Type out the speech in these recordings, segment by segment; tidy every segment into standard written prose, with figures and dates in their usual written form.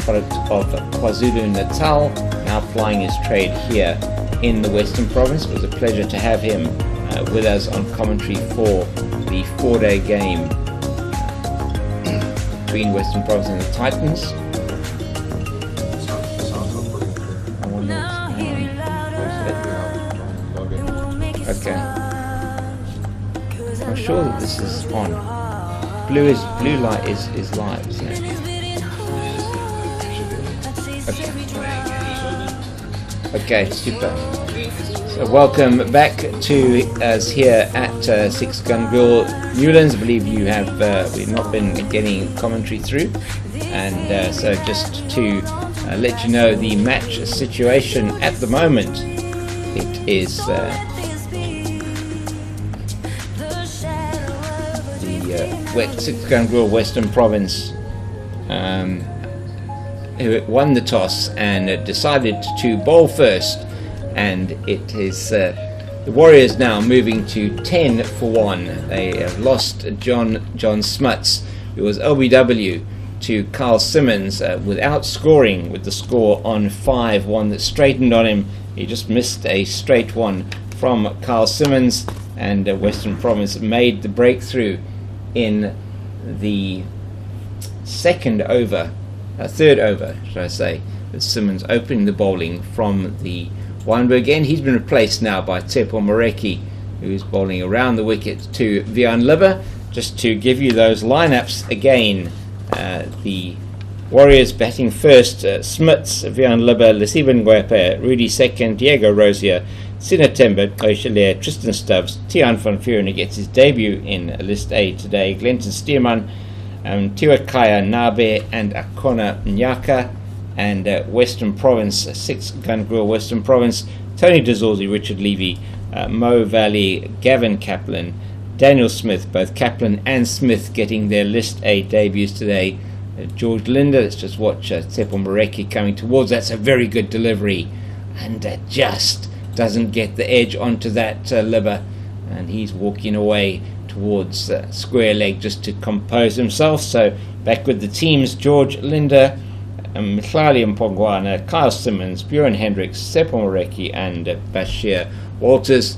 product of KwaZulu-Natal, now plying his trade here in the Western Province. It was a pleasure to have him with us on commentary for the 4-day game between Western Province and the Titans. Okay. I'm sure that this is on. Blue light is live, isn't it? Okay, super. So welcome back to us here at Six Gun Grill Newlands. I believe you have we've not been getting commentary through, and so just to let you know the match situation at the moment. It is Six Gun Grill Western Province who won the toss and decided to bowl first, and it is the Warriors now moving to 10 for 1. They have lost John Smuts, who was LBW, to Carl Simmons without scoring, with the score on 5, one that straightened on him. He just missed a straight one from Carl Simmons, and Western Province made the breakthrough in the third over, should I say, with Simmons opening the bowling from the Wynberg end. He's been replaced now by Tsepo Moreki, who is bowling around the wicket to Vian Libber. Just to give you those lineups again, the Warriors batting first: Smuts, Vian Libber, Lesiben Ngwepe, Rudy second, Diego Rosier, Sinatemba, Koishale, Tristan Stubbs, Tian van Vuren, who gets his debut in List A today, Glenton Stearman, Tiwakaya Nabe and Akona Nyaka, and Western Province, Six Gun Grill Western Province, Tony Dezorzi, Richard Levy, Mo Valley, Gavin Kaplan, Daniel Smith, both Kaplan and Smith getting their List A debuts today. George Linder, let's just watch Tsepo Moreki coming towards. That's a very good delivery, and just doesn't get the edge onto that Libber, and he's walking away towards square leg just to compose himself. So back with the teams: George Linder, Mhlali Mpongwana, Kyle Simmons, Bjorn Hendricks, Tsepo Moreki, and Bashir Walters.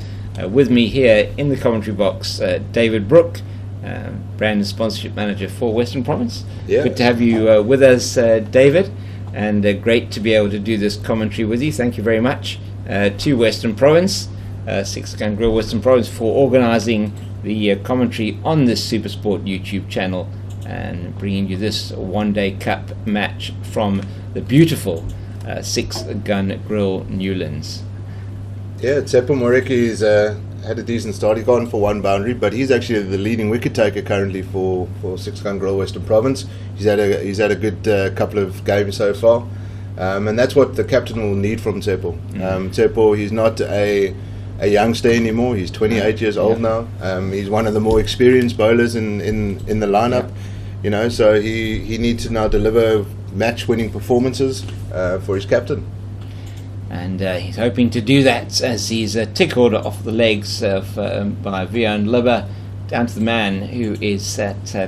With me here in the commentary box, David Brook, brand and sponsorship manager for Western Province. Yeah. Good to have you with us, David, and great to be able to do this commentary with you. Thank you very much to Western Province, Six Gun Grill Western Province, for organising the commentary on this Supersport YouTube channel and bringing you this one-day cup match from the beautiful Six Gun Grill Newlands. Yeah, Tsepo Moreki had a decent start. He gone for 1 boundary, but he's actually the leading wicket taker currently for Six Gun Grill Western Province. He's had a good couple of games so far, and that's what the captain will need from Tsepo. Tsepo, he's not a youngster anymore. He's 28 years old now. He's one of the more experienced bowlers in the lineup. You know, so he needs to now deliver match-winning performances for his captain. And he's hoping to do that as he's tickled off the legs by Vian Libber down to the man who is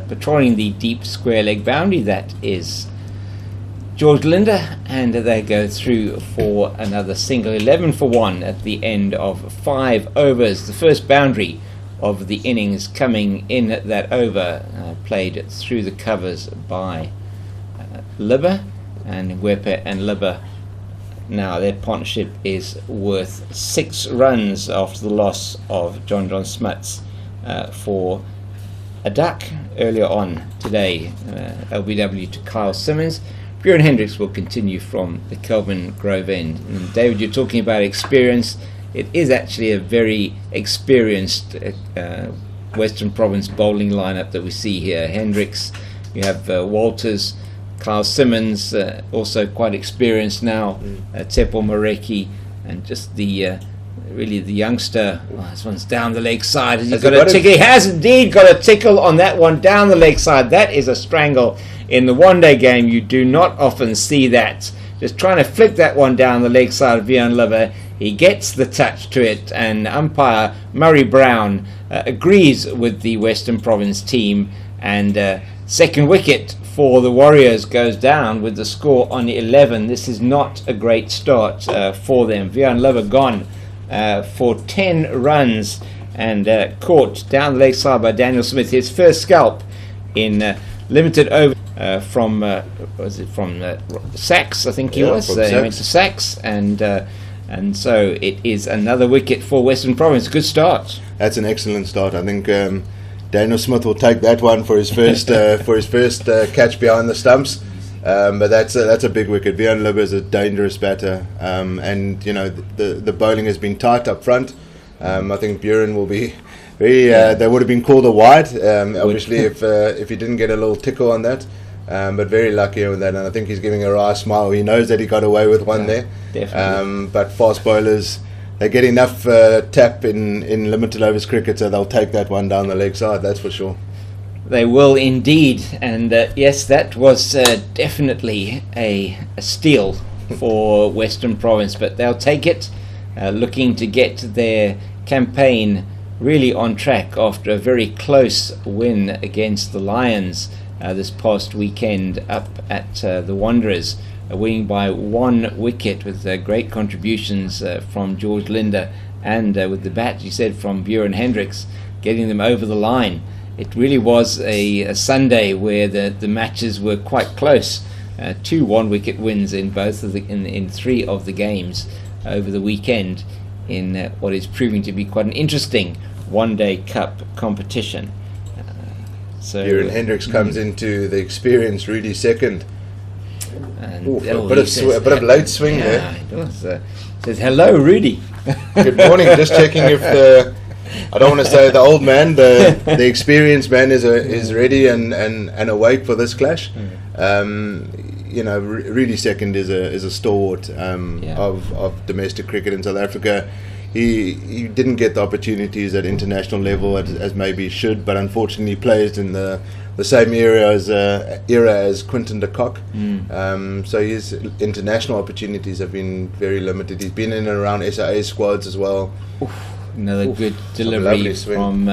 patrolling the deep square leg boundary. That is George Linder, and they go through for another single. 11 for 1 at the end of 5 overs. The first boundary of the innings coming in that over, played through the covers by Libber, and Ngwepe and Libber. Now their partnership is worth 6 runs after the loss of John Smuts for a duck earlier on today. LBW to Kyle Simmons. Bjorn Hendricks will continue from the Kelvin Grove end. And David, you're talking about experience. It is actually a very experienced Western Province bowling lineup that we see here. Hendricks, you have Walters, Kyle Simmons, also quite experienced now, Tsepo Moreki, and just the youngster. This one's down the leg side. He has indeed got a tickle on that one down the leg side. That is a strangle. In the one-day game, you do not often see that. Just trying to flick that one down the leg side of Vian Libber. He gets the touch to it, and umpire Murray Brown agrees with the Western Province team, and second wicket for the Warriors goes down with the score on 11. This is not a great start for them. Vian Lover gone for 10 runs and caught down the leg side by Daniel Smith. His first scalp in limited over from Sachs, I think he was. He went to Sachs, and so it is another wicket for Western Province. Good start. That's an excellent start. I think Daniel Smith will take that one for his first catch behind the stumps. But that's a big wicket. Vian Lib is a dangerous batter, and you know the bowling has been tight up front. I think Buren will be very. They would have been called a wide, obviously if he didn't get a little tickle on that. But very lucky with that, and I think he's giving a wry smile. He knows that he got away with one there. Definitely. But fast bowlers, they get enough tap in limited overs cricket, so they'll take that one down the leg side, that's for sure. They will indeed, and yes, that was definitely a steal for Western Province, but they'll take it, looking to get their campaign really on track after a very close win against the Lions this past weekend up at the Wanderers, winning by 1 wicket with great contributions from George Linder and with the bat, you said, from Buren Hendricks, getting them over the line. It really was a Sunday where the matches were quite close. 2 1-wicket wins in both of in 3 of the games over the weekend in what is proving to be quite an interesting one-day cup competition. So Buren Hendricks comes into the experienced Rudy second. And a bit of late swing there. It was, says, hello, Rudy. Good morning. Just checking if I don't want to say the old man, the experienced man is ready and awake for this clash. You know, Rudy second is a stalwart of domestic cricket in South Africa. He didn't get the opportunities at international level as maybe he should, but unfortunately he plays in the same era as Quinton de Kock. So his international opportunities have been very limited. He's been in and around SAA squads as well. Another good delivery from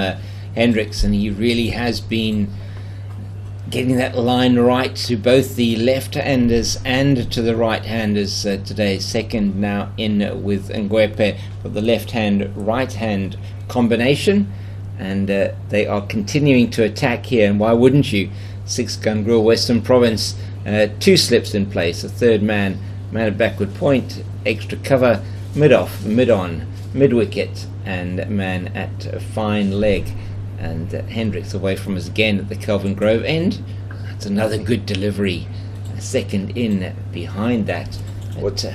Hendricks, and he really has been getting that line right to both the left-handers and to the right-handers today. Second now in with Ngwepe for the left-hand, right-hand combination, and they are continuing to attack here, and why wouldn't you? 6-gun grill, Western Province, 2 slips in place, a third man at backward point, extra cover, mid-off, mid-on, mid-wicket, and man at a fine leg. And Hendricks away from us again at the Kelvin Grove end. That's another good delivery. Second in behind that. What's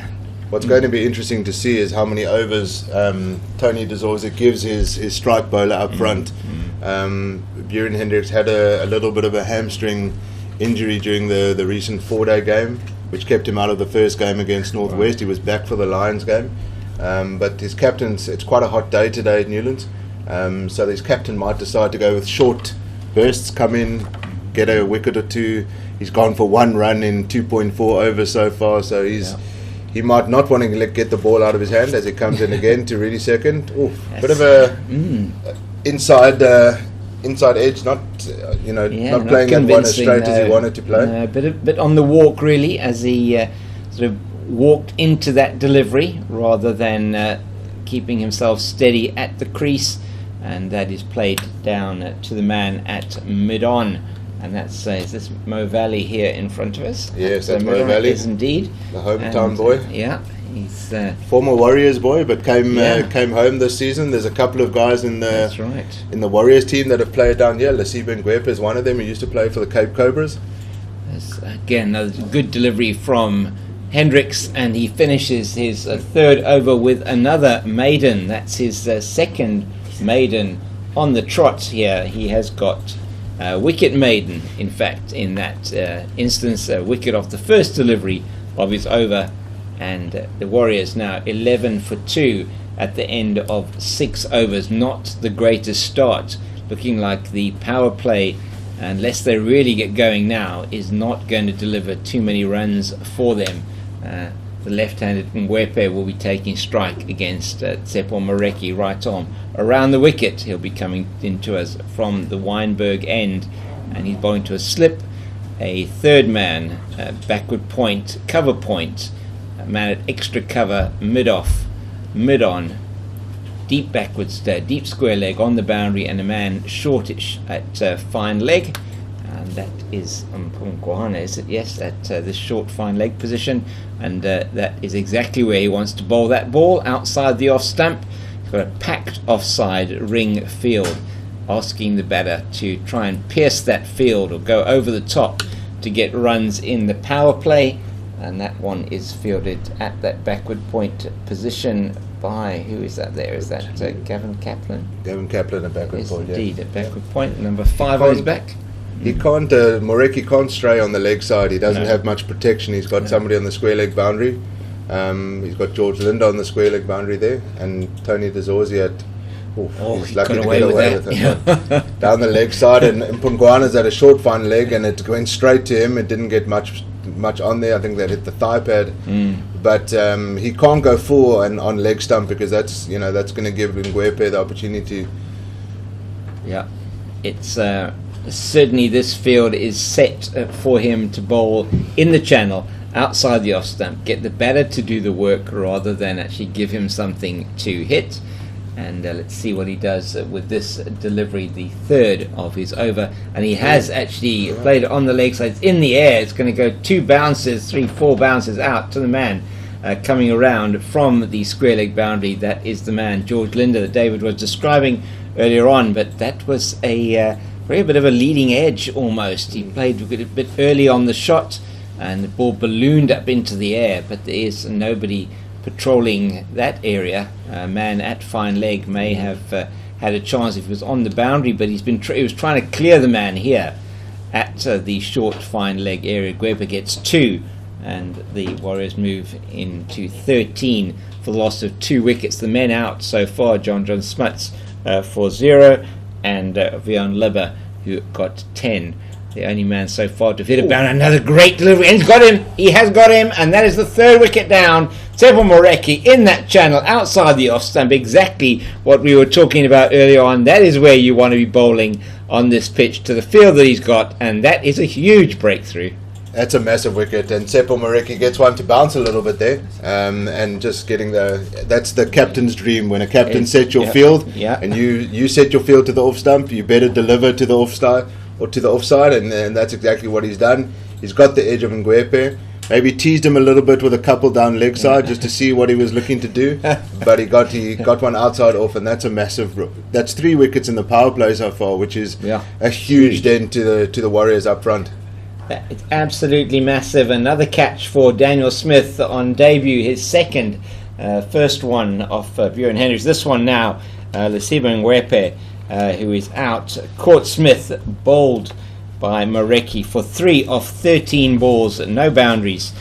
going to be interesting to see is how many overs Tony de Zorza gives his strike bowler up front. Buren Hendricks had a little bit of a hamstring injury during the recent 4-day game, which kept him out of the first game against Northwest. He was back for the Lions game. But his captain's, it's quite a hot day today at Newlands. So his captain might decide to go with short bursts, come in, get a wicket or 2. He's gone for 1 run in 2.4 overs so far, so he might not want to get the ball out of his hand as he comes in again to really second. Bit of a inside edge, not not playing that one as straight as he wanted to play. Bit on the walk really, as he sort of walked into that delivery rather than keeping himself steady at the crease. And that is played down to the man at mid-on. And that's, is this Mo Valley here in front of us? Yes, that's Mo Valley. Yes, indeed. The hometown boy. Yeah, he's... former Warriors boy, but came home this season. There's a couple of guys in the Warriors team that have played down here. Lasiba Ngwepe is one of them. He used to play for the Cape Cobras. Again, a good delivery from Hendricks, and he finishes his 3rd over with another maiden. That's his second maiden on the trot here. He has got wicket maiden, in fact, in that instance, wicket off the first delivery of his over, and the Warriors now 11 for 2 at the end of 6 overs. Not the greatest start, looking like the power play, unless they really get going now, is not going to deliver too many runs for them. The left-handed Ngwepe will be taking strike against Tsepo Mareki, right arm. Around the wicket, he'll be coming into us from the Weinberg end, and he's bowling to a slip, a third man, backward point, cover point, a man at extra cover, mid-off, mid-on, deep backwards, deep square leg on the boundary, and a man shortish at fine leg. And that is Mpungwana, is it? Yes, at this short fine leg position. And that is exactly where he wants to bowl that ball, outside the off stump. He's got a packed offside ring field, asking the batter to try and pierce that field or go over the top to get runs in the power play. And that one is fielded at that backward point position by, who is that there? Is that Gavin Kaplan? Gavin Kaplan at backward point, indeed, at backward point. Number 5 on his back. He can't, Moreki can't stray on the leg side. He doesn't have much protection. He's got somebody on the square leg boundary. He's got George Linda on the square leg boundary there, and Tony DeZorzi at. He's lucky to get away with it. Down the leg side, and Mpungwana's at a short fine leg, and it went straight to him. It didn't get much on there. I think that hit the thigh pad, but he can't go full and on leg stump, because that's going to give Ngwepe the opportunity. Yeah, it's. Certainly this field is set for him to bowl in the channel, outside the off stump, get the batter to do the work rather than actually give him something to hit. And let's see what he does with this delivery, the third of his over. And he has actually played it on the leg side. It's in the air. It's going to go 2 bounces, 3, 4 bounces out to the man coming around from the square leg boundary. That is the man, George Linda, that David was describing earlier on. But that was a very bit of a leading edge almost. He played a bit early on the shot, and the ball ballooned up into the air, but there is nobody patrolling that area. A man at fine leg may have had a chance if he was on the boundary, but he was trying to clear the man here at the short fine leg area. Ngwepe gets 2, and the Warriors move into 13 for the loss of 2 wickets. The men out so far, John Smuts for 0, and Vion Libber, who got 10. The only man so far to hit a bound. Another great delivery, and he's got him. He has got him, and that is the 3rd wicket down. Tsepo Moreki in that channel outside the off stump. Exactly what we were talking about earlier on. That is where you want to be bowling on this pitch, to the field that he's got, and that is a huge breakthrough. That's a massive wicket, and Tsepo Moreki gets one to bounce a little bit there, and just getting that's the captain's dream. When a captain sets your field, and you set your field to the off stump, you better deliver to the offside or to the offside, and that's exactly what he's done. He's got the edge of Ngwepe. Maybe teased him a little bit with a couple down leg side just to see what he was looking to do, but he got one outside off, and that's a massive. That's 3 wickets in the power play so far, which is a huge dent to the Warriors up front. It's absolutely massive. Another catch for Daniel Smith on debut, his second, first one off Buren Hendricks. This one now, Lesiba Ngwepe, who is out, caught Smith, bowled by Moreki for 3 of 13 balls, no boundaries,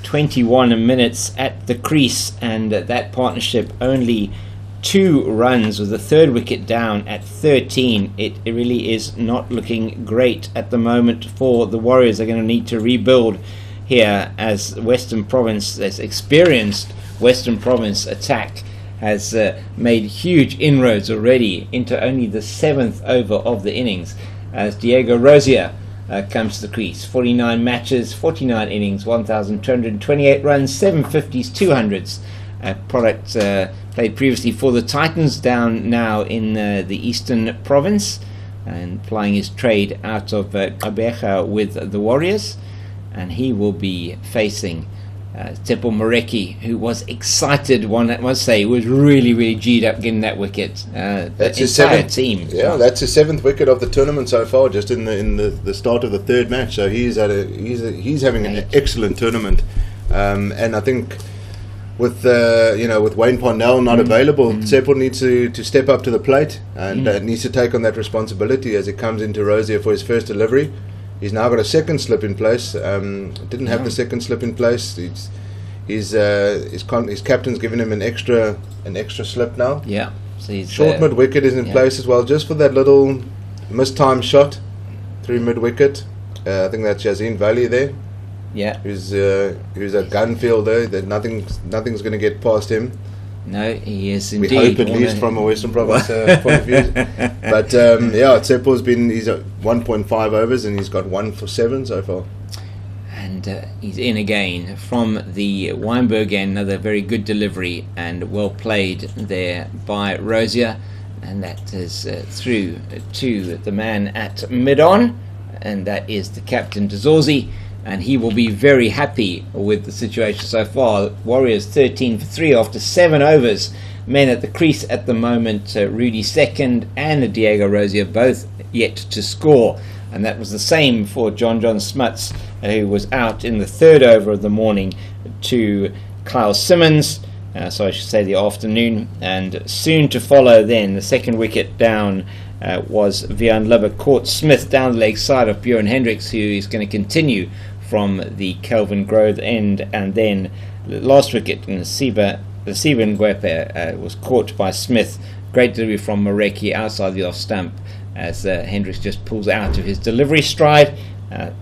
21 minutes at the crease, and that partnership only 2 runs with the 3rd wicket down at 13. It really is not looking great at the moment for the Warriors. They're going to need to rebuild here, as Western Province, this experienced Western Province attack, has made huge inroads already into only the 7th over of the innings, as Diego Rosier comes to the crease. 49 matches, 49 innings, 1,228 runs, 750s, 200s. Product played previously for the Titans, down now in the Eastern Province, and plying his trade out of Abeja with the Warriors. And he will be facing Tsepo Moreki, who was excited, one must say, was really G'd up getting that wicket. That's his 7th team. Yeah, that's his 7th wicket of the tournament so far, just in the start of the 3rd match. So he's having an excellent tournament, and I think with Wayne Parnell not available, Tsepo needs to step up to the plate and needs to take on that responsibility as he comes into Rosier for his first delivery. He's now got a second slip in place. Didn't have the second slip in place. His captain's given him an extra slip now. Yeah. So short mid wicket is in place as well, just for that little mistimed shot through mid wicket. I think that's Yazin Valley there. Yeah. Who's a gun fielder. That nothing's going to get past him. No, he is We indeed. hope at least from a Western Province point of view. But Tsepo's been, he's at 1.5 overs and he's got 1 for 7 so far. And he's in again from the Weinberg end. Another very good delivery and well played there by Rosier. And that is through to the man at mid-on, and that is the captain Dezorzi. And he will be very happy with the situation so far. Warriors 13 for 3 after 7 overs. Men at the crease at the moment, Rudy second and Diego Rosier both yet to score. And that was the same for John Smuts, who was out in the 3rd over of the morning to Kyle Simmons. So I should say the afternoon. And soon to follow then, the second wicket down was Vian Lubber, caught Smith down the leg side of Bjorn Hendricks, who is going to continue from the Kelvin Grove end. And then the last wicket in the Siba Ngwepe was caught by Smith. Great delivery from Mareki outside the off stump as Hendricks just pulls out of his delivery stride.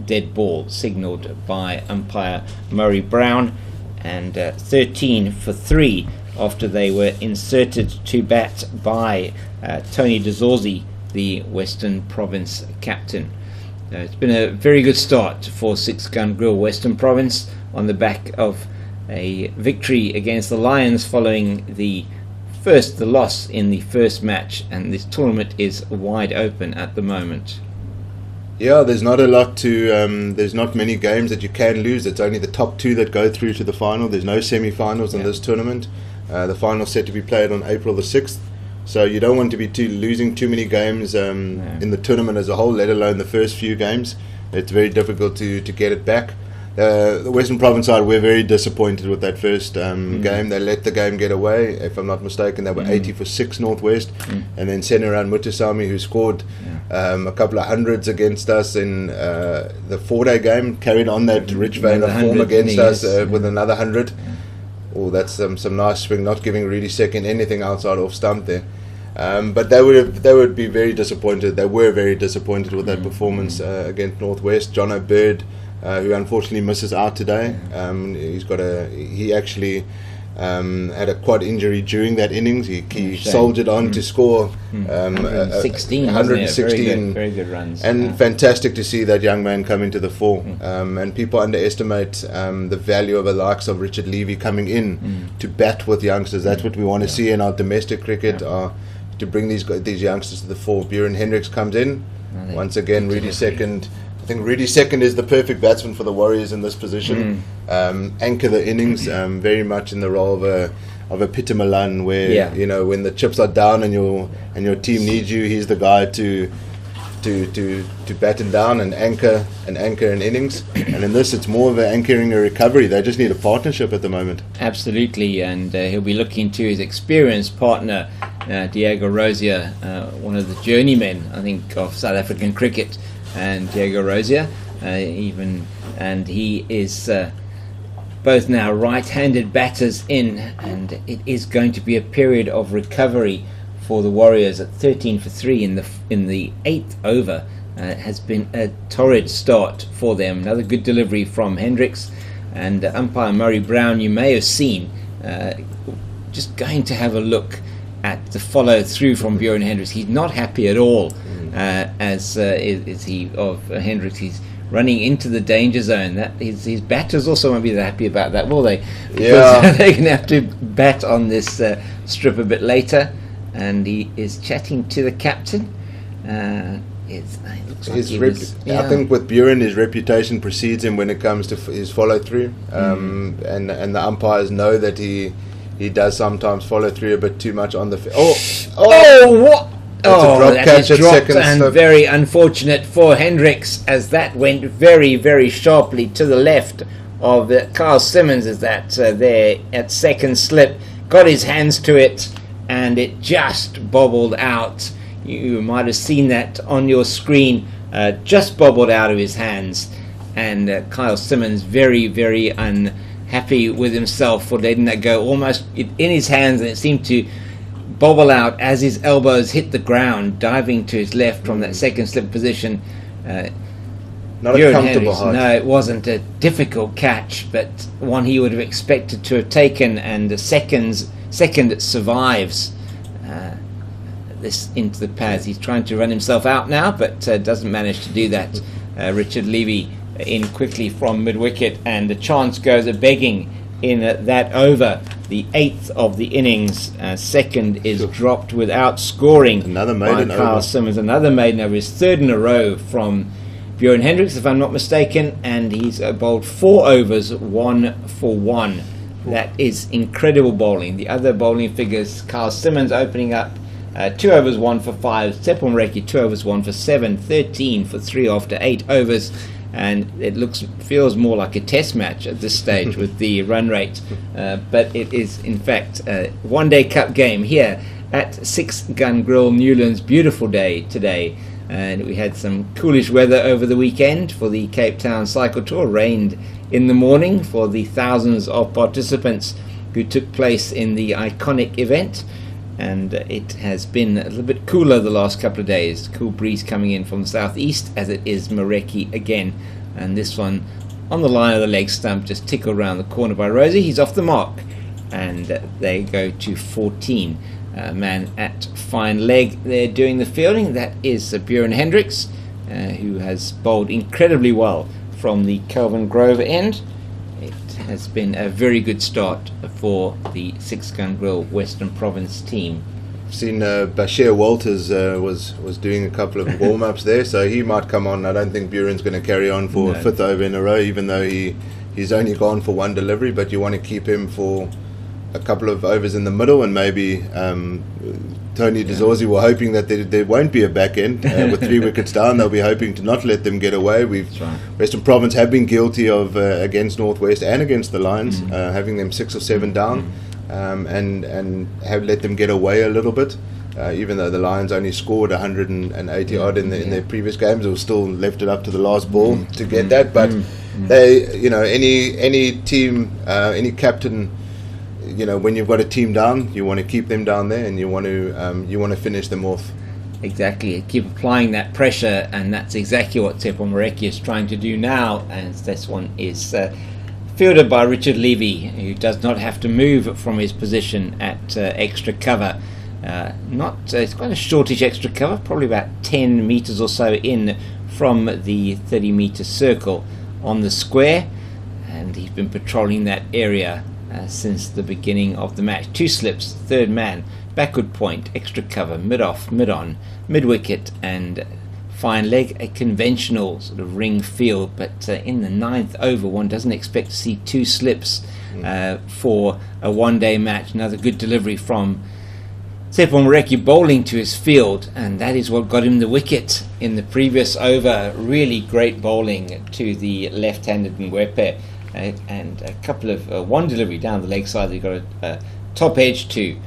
Dead ball signalled by umpire Murray Brown. And 13 for 3 after they were inserted to bat by Tony Dezorzi, the Western Province captain. It's been a very good start for Six Gun Grill Western Province on the back of a victory against the Lions following the loss in the first match, and this tournament is wide open at the moment. Yeah, there's not a lot to. There's not many games that you can lose. It's only the top 2 that go through to the final. There's no semi-finals in this tournament. The final's set to be played on April the 6th. So you don't want to be losing too many games in the tournament as a whole, let alone the first few games. It's very difficult to get it back. The Western Province side, we're very disappointed with that first game. They let the game get away. If I'm not mistaken, they were 80 for 6 Northwest. And then Senaran Mutusami, who scored a couple of hundreds against us in the 4-day game, carried on that rich vein of form against us with another 100. Oh, that's some nice swing, not giving Rudy second anything outside off stump there. But they would be very disappointed. They were very disappointed with that performance against Northwest. John O'Bird, who unfortunately misses out today. He actually had a quad injury during that innings. He soldiered on to score 116 very good runs, and fantastic to see that young man come into the fore. And people underestimate the value of the likes of Richard Levy coming in to bat with youngsters. That's what we want to see in our domestic cricket, to bring these youngsters to the fore. Bjorn Hendricks comes in once again. Rudy second. I think Rudy second is the perfect batsman for the Warriors in this position. Anchor the innings, very much in the role of a Peter Milan, where when the chips are down and your team needs you, he's the guy to batten down and anchor an innings. And in this, it's more of anchoring a recovery. They just need a partnership at the moment. Absolutely, and he'll be looking to his experienced partner, Diego Rosier, one of the journeymen, I think, of South African cricket. And Diego Rosier, and he is both now right-handed batters in, and it is going to be a period of recovery for the Warriors at 13 for 3 in the 8th over. Has been a torrid start for them. Another good delivery from Hendricks, and umpire Murray Brown, you may have seen, just going to have a look at the follow through from Bjorn Hendricks. He's not happy at all. Is he of Hendricks? He's running into the danger zone. That his batters also won't be that happy about that, will they? Because they're going to have to bat on this strip a bit later. And he is chatting to the captain. It looks like I think with Bjorn, his reputation precedes him when it comes to his follow through, and the umpires know that he does sometimes follow through a bit too much on the what? That is dropped, and slip. Very unfortunate for Hendricks, as that went very, very sharply to the left of Carl Simmons, as that there at second slip got his hands to it, and it just bobbled out. You might have seen that on your screen, just bobbled out of his hands, and Kyle Simmons very, very unhappy with himself for letting that go almost in his hands, and it seemed to bobble out as his elbows hit the ground, diving to his left from that second slip position. Not a Bjorn comfortable Hendricks, height. no, it wasn't a difficult catch, but one he would have expected to have taken, and the second survives this into the pads. He's trying to run himself out now, but doesn't manage to do that. Richard Levy in quickly from mid-wicket, and the chance goes a-begging in that over. The 8th of the innings, second is dropped without scoring. Another maiden by Kyle over. Simmons, another maiden over, his third in a row from Bjorn Hendricks, if I'm not mistaken, and he's bowled 4 overs, 1 for 1. That is incredible bowling. The other bowling figures, Kyle Simmons opening up 2 overs, 1 for 5. Tsepo Moreki, 2 overs, 1 for 7. 13 for 3 after 8 overs. And it feels more like a test match at this stage with the run rate. But it is, in fact, a one-day cup game here at 6 Gun Grill, Newlands. Beautiful day today. And we had some coolish weather over the weekend for the Cape Town Cycle Tour. Rained in the morning for the thousands of participants who took place in the iconic event. And it has been a little bit cooler the last couple of days. Cool breeze coming in from the southeast, as it is Moreki again. And this one on the line of the leg stump, just tickled around the corner by Rosie. He's off the mark. And they go to 14. Man at fine leg there doing the fielding. That is Bjorn Hendricks, who has bowled incredibly well from the Kelvin Grove end. It has been a very good start for the 6 Gun Grill Western Province team. I've seen Bashir Walters was doing a couple of warm-ups there, so he might come on. I don't think Buren's going to carry on for a 5th over in a row, even though he's only gone for 1 delivery, but you want to keep him for a couple of overs in the middle, and maybe Tony DeZorzi were hoping that there won't be a back end with 3 wickets down. They'll be hoping to not let them get away. Western Province have been guilty of against Northwest and against the Lions, having them 6 or 7 down, and have let them get away a little bit. Even though the Lions only scored 180 odd in their previous games, they still left it up to the last ball to get that. But they, any team, any captain. When you've got a team down, you want to keep them down there, and you want to finish them off. Exactly. Keep applying that pressure, and that's exactly what Tsepo Moreki is trying to do now. And this one is fielded by Richard Levy, who does not have to move from his position at extra cover. It's quite a shortish extra cover, probably about 10 metres or so in from the 30-metre circle on the square, and he's been patrolling that area since the beginning of the match. 2 slips, third man, backward point, extra cover, mid-off, mid-on, mid-wicket, and fine leg. A conventional sort of ring field, but in the 9th over, one doesn't expect to see 2 slips for a one-day match. Another good delivery from Tsepo Moreki bowling to his field, and that is what got him the wicket in the previous over. Really great bowling to the left-handed Ngwepe. And a couple of one delivery down the leg side. He got a top edge to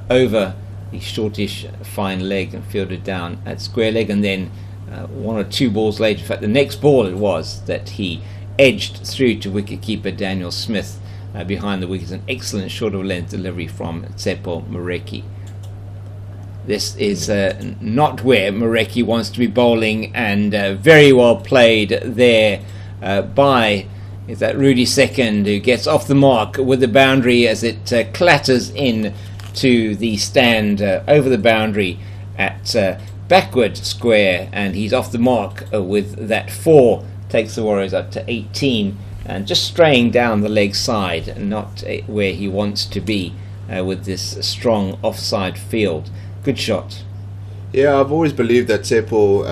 over the shortish fine leg and fielded down at square leg, and then 1 or 2 balls later, in fact the next ball it was, that he edged through to wicketkeeper Daniel Smith behind the wickets. An excellent short of length delivery from Tsepo Moreki. This is not where Moreki wants to be bowling, and very well played there by is that Rudy Second, who gets off the mark with the boundary as it clatters in to the stand over the boundary at backward square, and he's off the mark with that 4, takes the Warriors up to 18, and just straying down the leg side, not where he wants to be with this strong offside field. Good shot. Yeah, I've always believed that Tsepo,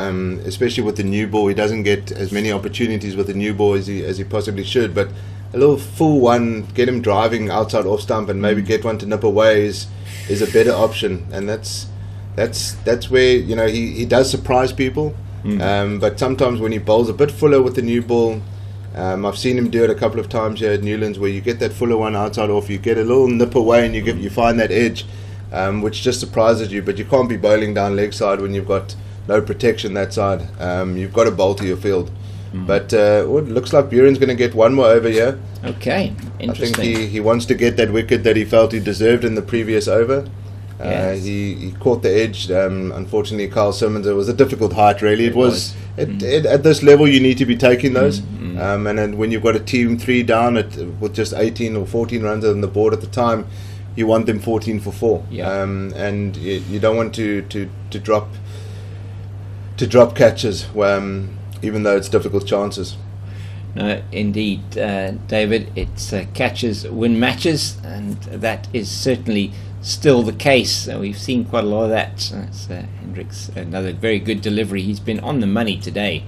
especially with the new ball, he doesn't get as many opportunities with the new ball as he possibly should. But a little full one, get him driving outside off stump, and maybe get one to nip away is a better option. And that's where he does surprise people. But sometimes when he bowls a bit fuller with the new ball, I've seen him do it a couple of times here at Newlands, where you get that fuller one outside off, you get a little nip away, and you find that edge. Which just surprises you, but you can't be bowling down leg side when you've got no protection that side. You've got to bowl to your field. But it looks like Buren's going to get 1 more over here. Okay, interesting. I think he wants to get that wicket that he felt he deserved in the previous over. Yes. He caught the edge. Unfortunately, Carl Simmons, it was a difficult height, really. It was. At this level, you need to be taking those. And then when you've got a team 3 down with just 18 or 14 runs on the board at the time, you want them 14 for 4. Yeah. And you don't want to drop catches, even though it's difficult chances. No, indeed, David. It's catches win matches, and that is certainly still the case. We've seen quite a lot of that. It's Hendricks, another very good delivery. He's been on the money today,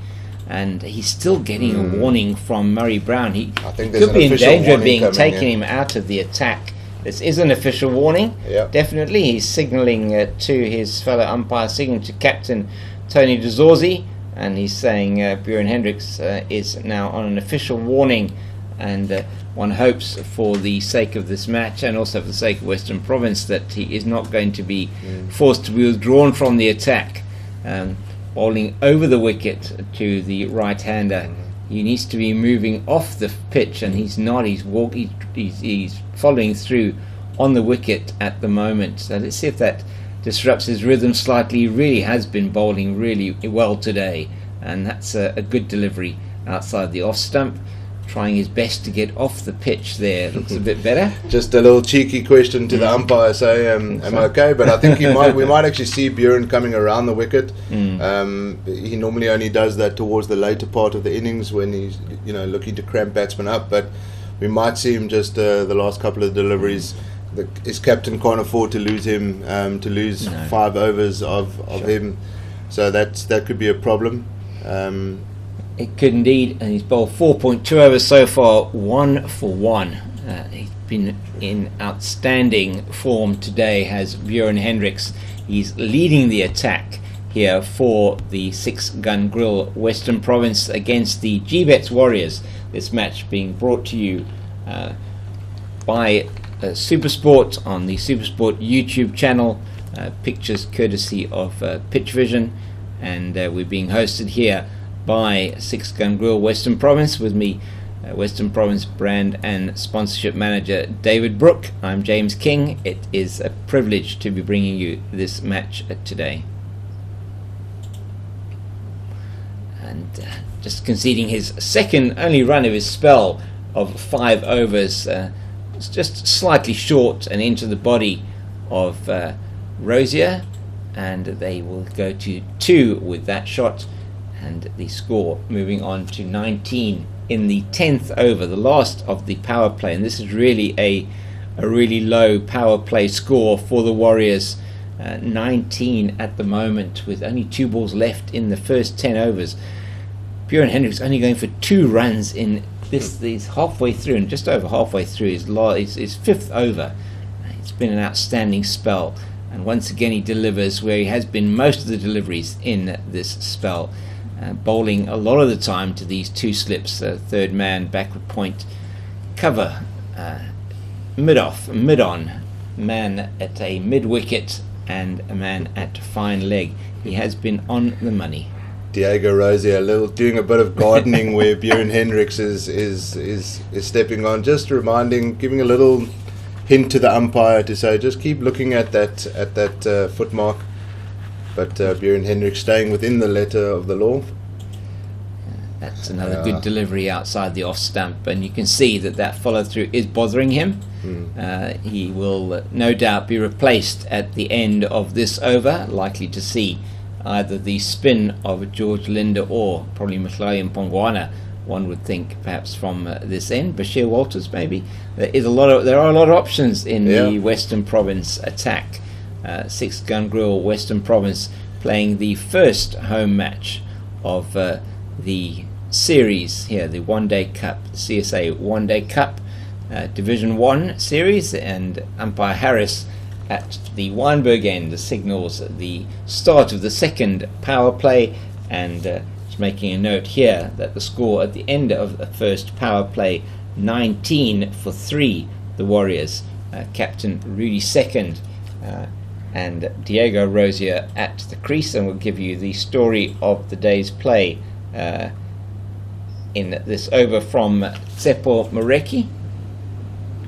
and he's still getting a warning from Murray Brown. He I think could be in danger of being coming, taking him out of the attack. This is an official warning. Yeah. Definitely. He's signalling to his fellow umpire, signaling to Captain Tony de Zorzi, and he's saying Björn Hendricks is now on an official warning, and one hopes for the sake of this match and also for the sake of Western Province that he is not going to be forced to be withdrawn from the attack. Bowling over the wicket to the right-hander, he needs to be moving off the pitch, and he's not. He's following through on the wicket at the moment. So let's see if that disrupts his rhythm slightly. He really has been bowling really well today, and that's a good delivery outside the off stump, trying his best to get off the pitch there. Looks a bit better. Just a little cheeky question to the umpire, say, am I okay? But I think we might actually see Björn coming around the wicket. He normally only does that towards the later part of the innings when he's looking to cramp batsmen up, but we might see him just the last couple of deliveries. His captain can't afford to lose him, to lose 5 overs of him, so that could be a problem. It could indeed, and he's bowled 4.2 overs so far, 1 for 1. He's been in outstanding form today, has Björn Hendricks. He's leading the attack here for the 6-gun grill Western Province against the GBets Warriors. This match being brought to you by Supersport on the Supersport YouTube channel. Pictures courtesy of Pitch Vision, and we're being hosted here by 6-Gun Grill Western Province with me, Western Province brand and sponsorship manager David Brooke. I'm James King. It is a privilege to be bringing you this match today. And just conceding his second only run of his spell of 5 overs. It's just slightly short and into the body of Rosier, and they will go to 2 with that shot, and the score moving on to 19 in the 10th over, the last of the power play. And this is really a really low power play score for the Warriors. 19 at the moment with only 2 balls left in the first 10 overs. Björn Hendricks only going for 2 runs in this halfway through, and just over halfway through his 5th over. It's been an outstanding spell, and once again he delivers where he has been most of the deliveries in this spell, bowling a lot of the time to these 2 slips, third man, backward point, cover, mid-off, mid-on, man at a mid-wicket and a man at fine leg. He has been on the money. Diego Rosier doing a bit of gardening where Björn Hendricks is stepping on, just giving a little hint to the umpire to say just keep looking at that foot mark, but Björn Hendricks staying within the letter of the law. That's another good delivery outside the off stump, and you can see that follow through is bothering him. He will no doubt be replaced at the end of this over, likely to see either the spin of George Linder or probably Mhlali Mpongwana, one would think, perhaps from this end. Bashir Walters, maybe. There are a lot of options in the Western Province attack. 6-Gun Grill Western Province playing the first home match of the series here, the One-Day Cup, the CSA One-Day Cup Division 1 series, and umpire Harris at the Weinberg end signals the start of the second power play, and just making a note here that the score at the end of the first power play, 19 for 3, the Warriors. Captain Rudy second, and Diego Rosier at the crease, and we'll give you the story of the day's play in this over from Tsepo Moreki.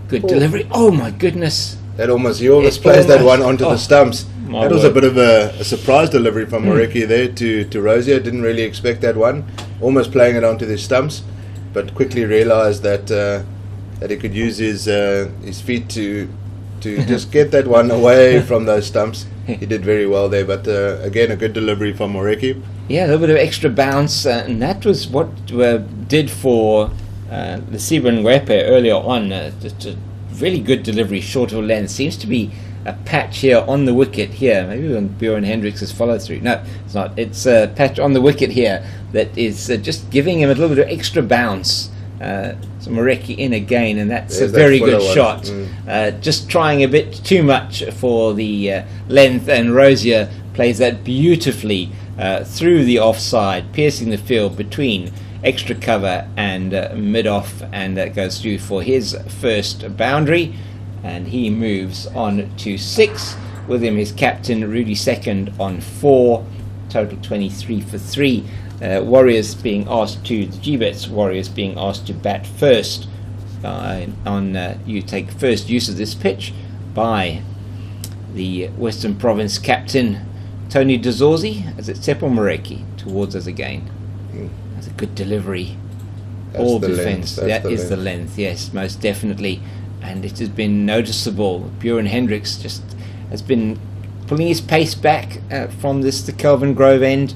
Good delivery. Oh my goodness. He almost plays that one onto the stumps. That was a bit of a surprise delivery from Moreki there to Rosier. Didn't really expect that one. Almost playing it onto the stumps, but quickly realised that he could use his feet to just get that one away from those stumps. He did very well there, but again, a good delivery from Moreki. Yeah, a little bit of extra bounce, and that was what did for the Sibon Wepe earlier on. Just a really good delivery, short of length. Seems to be a patch here on the wicket here. Maybe on Bjorn Hendricks' follow through. No, it's not. It's a patch on the wicket here that is just giving him a little bit of extra bounce. So Moreki in again, and that's a very good shot. Just trying a bit too much for the length, and Rosier plays that beautifully through the offside, piercing the field between extra cover and mid-off, and that goes through for his first boundary, and he moves on to 6. With him his captain Rudy second on 4, total 23 for 3. Warriors being asked to, the GBets Warriors being asked to bat first you take first use of this pitch by the Western Province captain Tony Dezorzi, as it's Tsepo Moreki towards us again. That's a good delivery. All defence. That is the length, yes, most definitely. And it has been noticeable. Bjorn Hendricks just has been pulling his pace back from the Kelvin Grove end.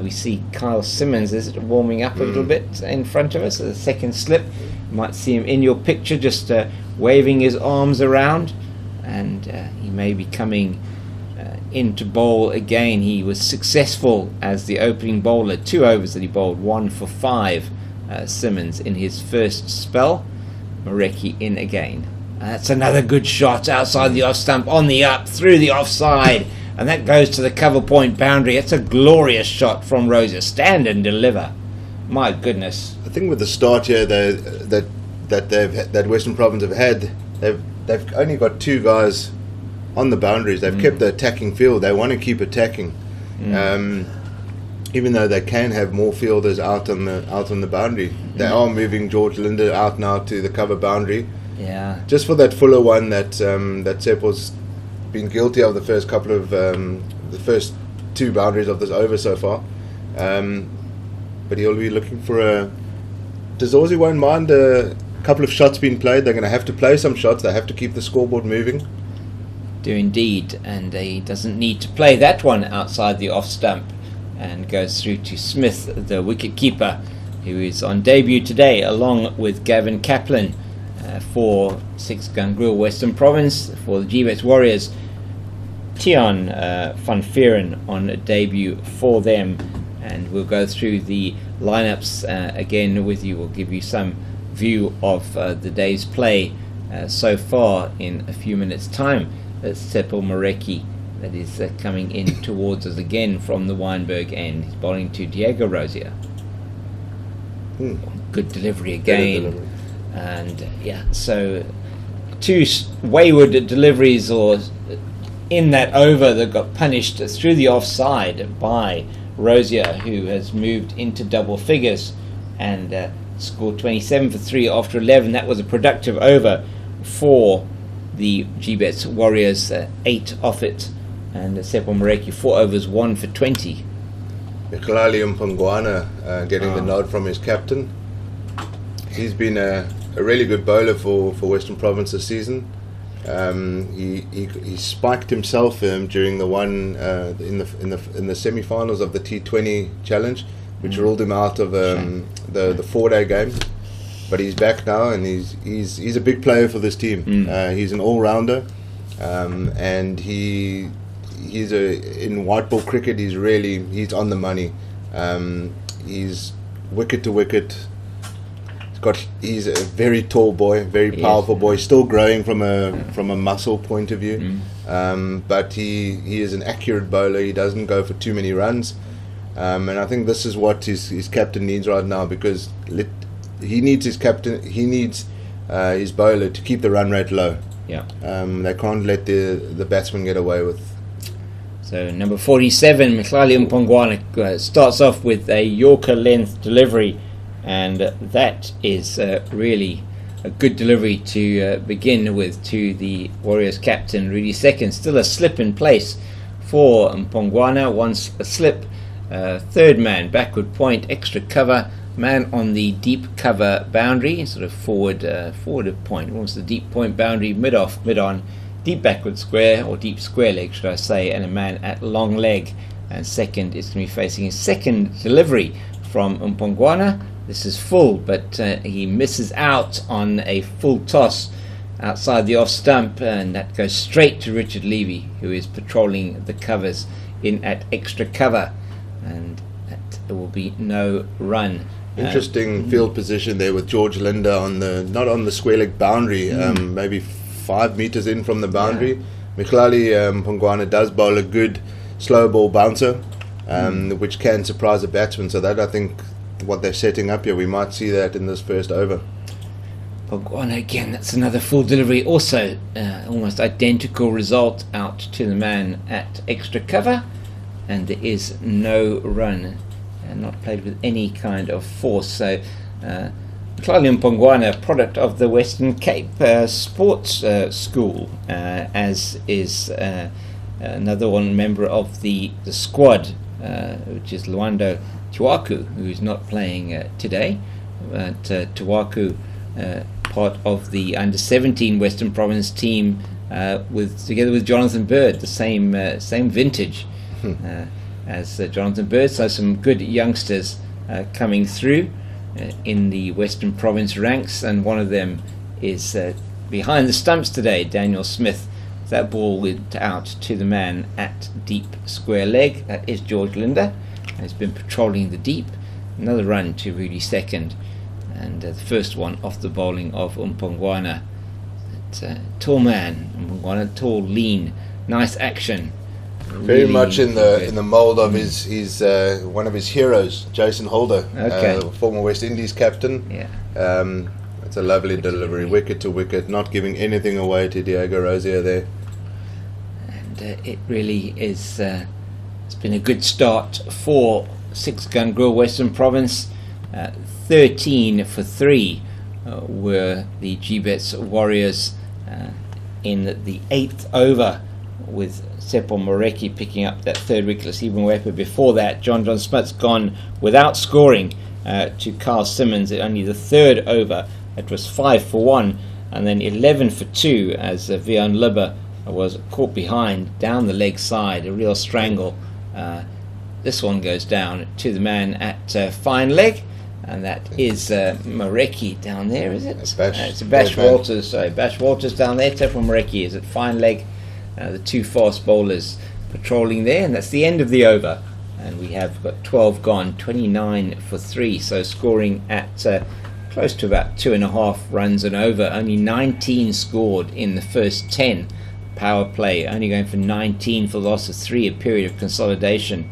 We see Kyle Simmons is warming up a little bit in front of us. A second slip. You might see him in your picture just waving his arms around. And he may be coming into bowl again. He was successful as the opening bowler. 2 overs that he bowled, 1 for 5. Simmons in his first spell. Moreki in again. That's another good shot outside the off stump, on the up, through the offside. And that goes to the cover point boundary. It's a glorious shot from Rosier. Stand and deliver. My goodness. I think with the start here that Western Province have had, they've only got 2 guys on the boundaries. They've kept the attacking field. They want to keep attacking, even though they can have more fielders out on the boundary. They are moving George Linder out now to the cover boundary. Yeah. Just for that fuller one that Tsepo's been guilty of the first couple of the first 2 boundaries of this over so far, but he'll be looking for a. Dezorzi won't mind a couple of shots being played. They're going to have to play some shots. They have to keep the scoreboard moving. Do indeed, and he doesn't need to play that one outside the off stump, and goes through to Smith, the wicket keeper, who is on debut today along with Gavin Kaplan for 6 Gun Grill Western Province. For the GBets Warriors, Tian van Vieren on debut for them, and we'll go through the lineups again with you. We'll give you some view of the day's play so far in a few minutes' time. That's Tsepo Moreki that is coming in towards us again from the Weinberg end. He's bowling to Diego Rosier. Good delivery again. And so 2 wayward deliveries or in that over that got punished through the offside by Rosier, who has moved into double figures and scored 27 for 3 after 11. That was a productive over for the GBets Warriors, 8 off it, and Tsepo Moreki 4 overs, 1 for 20. Mkhalali Mpongwana getting the nod from his captain. He's been a really good bowler for Western Province this season. He spiked himself during the one in the semi-finals of the T20 Challenge, which ruled him out of the 4-day game. But he's back now, and he's a big player for this team. He's an all-rounder, and he's in white ball cricket. He's on the money. He's wicket to wicket. He's a very tall boy, very powerful boy. Still growing from a muscle point of view, but he is an accurate bowler. He doesn't go for too many runs, and I think this is what his captain needs right now, because he needs his bowler to keep the run rate low. They can't let the batsman get away with. So number 47, Mkhalali Mpongwana, starts off with a Yorker length delivery, and that is really a good delivery to begin with to the Warriors captain, Rudy Second. Still a slip in place for Mpongwana. Once a slip, third man, backward point, extra cover, man on the deep cover boundary, sort of forward of point. Wants the deep point boundary, mid off, mid on, deep backward square, or deep square leg, should I say, and a man at long leg. And second is going to be facing his second delivery from Mpongwana. This is full, but he misses out on a full toss outside the off stump, and that goes straight to Richard Levy, who is patrolling the covers in at extra cover, and there will be no run. Interesting field position there with George Linda on the not on the square leg boundary, maybe 5 meters in from the boundary. Michlali Mpongwana does bowl a good slow ball bouncer, which can surprise a batsman. So that, I think, what they're setting up here, we might see that in this first over. Mpongwana again, that's another full delivery. Also, almost identical result out to the man at extra cover, and there is no run, and not played with any kind of force. So, Michlali Mpongwana, product of the Western Cape Sports School, as is another one member of the squad, which is Luando Tuaku, who is not playing today. But Tuaku, part of the under-17 Western Province team, together with Jonathan Bird, the same vintage as Jonathan Bird. So some good youngsters coming through in the Western Province ranks, and one of them is behind the stumps today, Daniel Smith. That ball went out to the man at deep square leg. That is George Linda, and he's been patrolling the deep. Another run to Rudy Second, and the first one off the bowling of Mpongwana. Tall man, Mpongwana, tall, lean, nice action. Very much in the mould of his one of his heroes, Jason Holder, former West Indies captain. Yeah. It's a lovely delivery, wicket to wicket, not giving anything away to Diego Rosier there. And it really is. It's been a good start for Six Gun Grill Western Province. 13 for 3 were the GBets Warriors in the 8th over, with Sepo Moreki picking up that third wicketless even weapon. Before that, John Smith's gone without scoring to Carl Simmons at only the third over. It was 5 for 1, and then 11 for 2 as Vian Libber was caught behind down the leg side, a real strangle. This one goes down to the man at fine leg, and that is Moreki down there, is it? It's Bash Walters. Sorry, Bash Walters down there. Sepo Moreki is at fine leg. The two fast bowlers patrolling there, and that's the end of the over. And we have got 12 gone, 29 for 3, so scoring at close to about 2.5 runs and over. Only 19 scored in the first 10. Power play only going for 19 for the loss of 3. A period of consolidation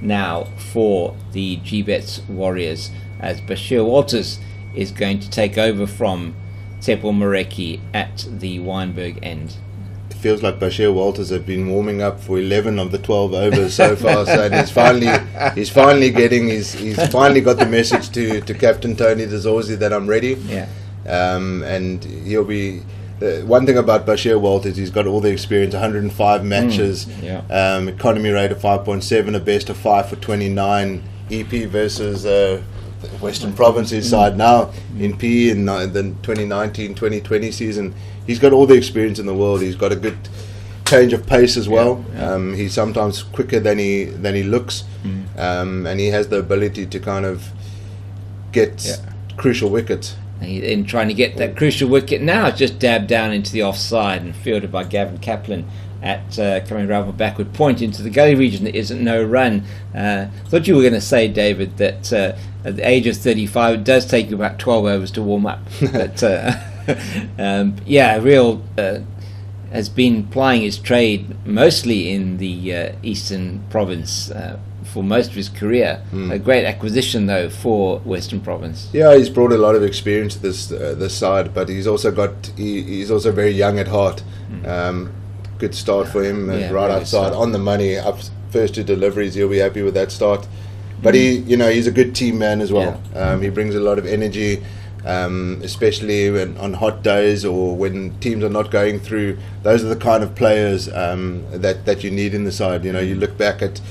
now for the GBets Warriors, as Bashir Walters is going to take over from Sepo Moreki at the Weinberg end. It feels like Bashir Walters have been warming up for 11 of the 12 overs so far, so and he's finally got the message to Captain Tony Dezorzi that I'm ready. Yeah. And he'll be. One thing about Bashir Walters, he's got all the experience, 105 matches, economy rate of 5.7, a best of 5 for 29, EP versus Western Province's side now in PE in the 2019-2020 season. He's got all the experience in the world. He's got a good change of pace as well. He's sometimes quicker than he looks, and he has the ability to kind of get crucial wickets. In trying to get that crucial wicket now, it's just dabbed down into the offside and fielded by Gavin Kaplan at coming around from backward point into the gully region. There isn't no run. Thought you were going to say, David, that at the age of 35 it does take you about 12 overs to warm up. But Real has been plying his trade mostly in the Eastern Province for most of his career. A great acquisition though for Western Province. Yeah, he's brought a lot of experience to this side, but he's also he's also very young at heart. Good start for him, right outside on the money. Up first 2 deliveries, he'll be happy with that start. But he's a good team man as well. He brings a lot of energy. especially on hot days or when teams are not going through. Those are the kind of players that you need in the side. You look back at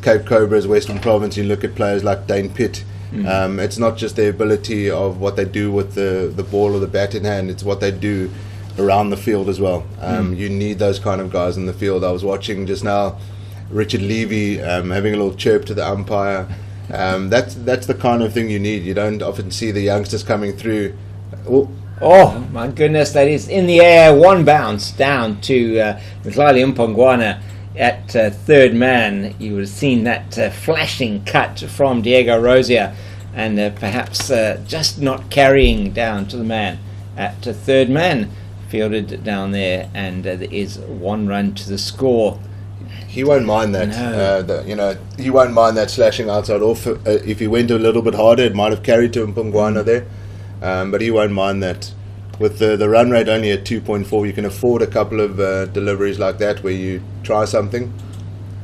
Cape Cobra's Western Province, you look at players like Dane Pitt. It's not just the ability of what they do with the ball or the bat in hand, it's what they do around the field as well. You need those kind of guys in the field. I was watching just now Richard Levy having a little chirp to the umpire. That's the kind of thing you need. You don't often see the youngsters coming through. Oh my goodness, that is in the air, one bounce down to Mhlali Mpongwana at third man. You would have seen that flashing cut from Diego Rosier, and perhaps just not carrying down to the man at third man, fielded down there, and there is one run to the score. He won't mind that. No. He won't mind that slashing outside off. If he went a little bit harder, it might have carried to Mpongwana there. But he won't mind that. With the run rate only at 2.4, you can afford a couple of deliveries like that where you try something.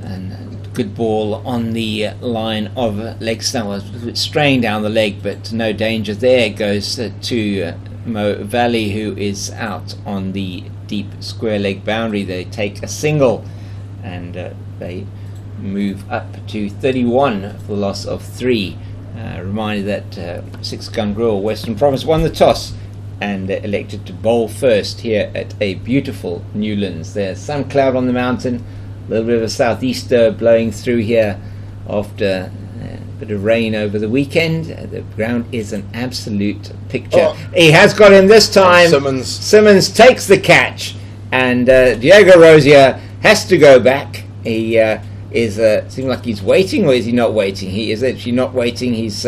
And good ball on the line of leg stump. Was a bit straying down the leg, but no danger there. Goes to Mo Valley, who is out on the deep square leg boundary. They take a single, and they move up to 31 for the loss of 3. Reminder that Six Gun Grill Western Province won the toss and elected to bowl first here at a beautiful Newlands. There's some cloud on the mountain, a little bit of a southeaster blowing through here after a bit of rain over the weekend. The ground is an absolute picture. He has got him this time. Simmons takes the catch, and Diego Rosier has to go back. He seems like he's waiting, or is he not waiting? He is actually not waiting. He's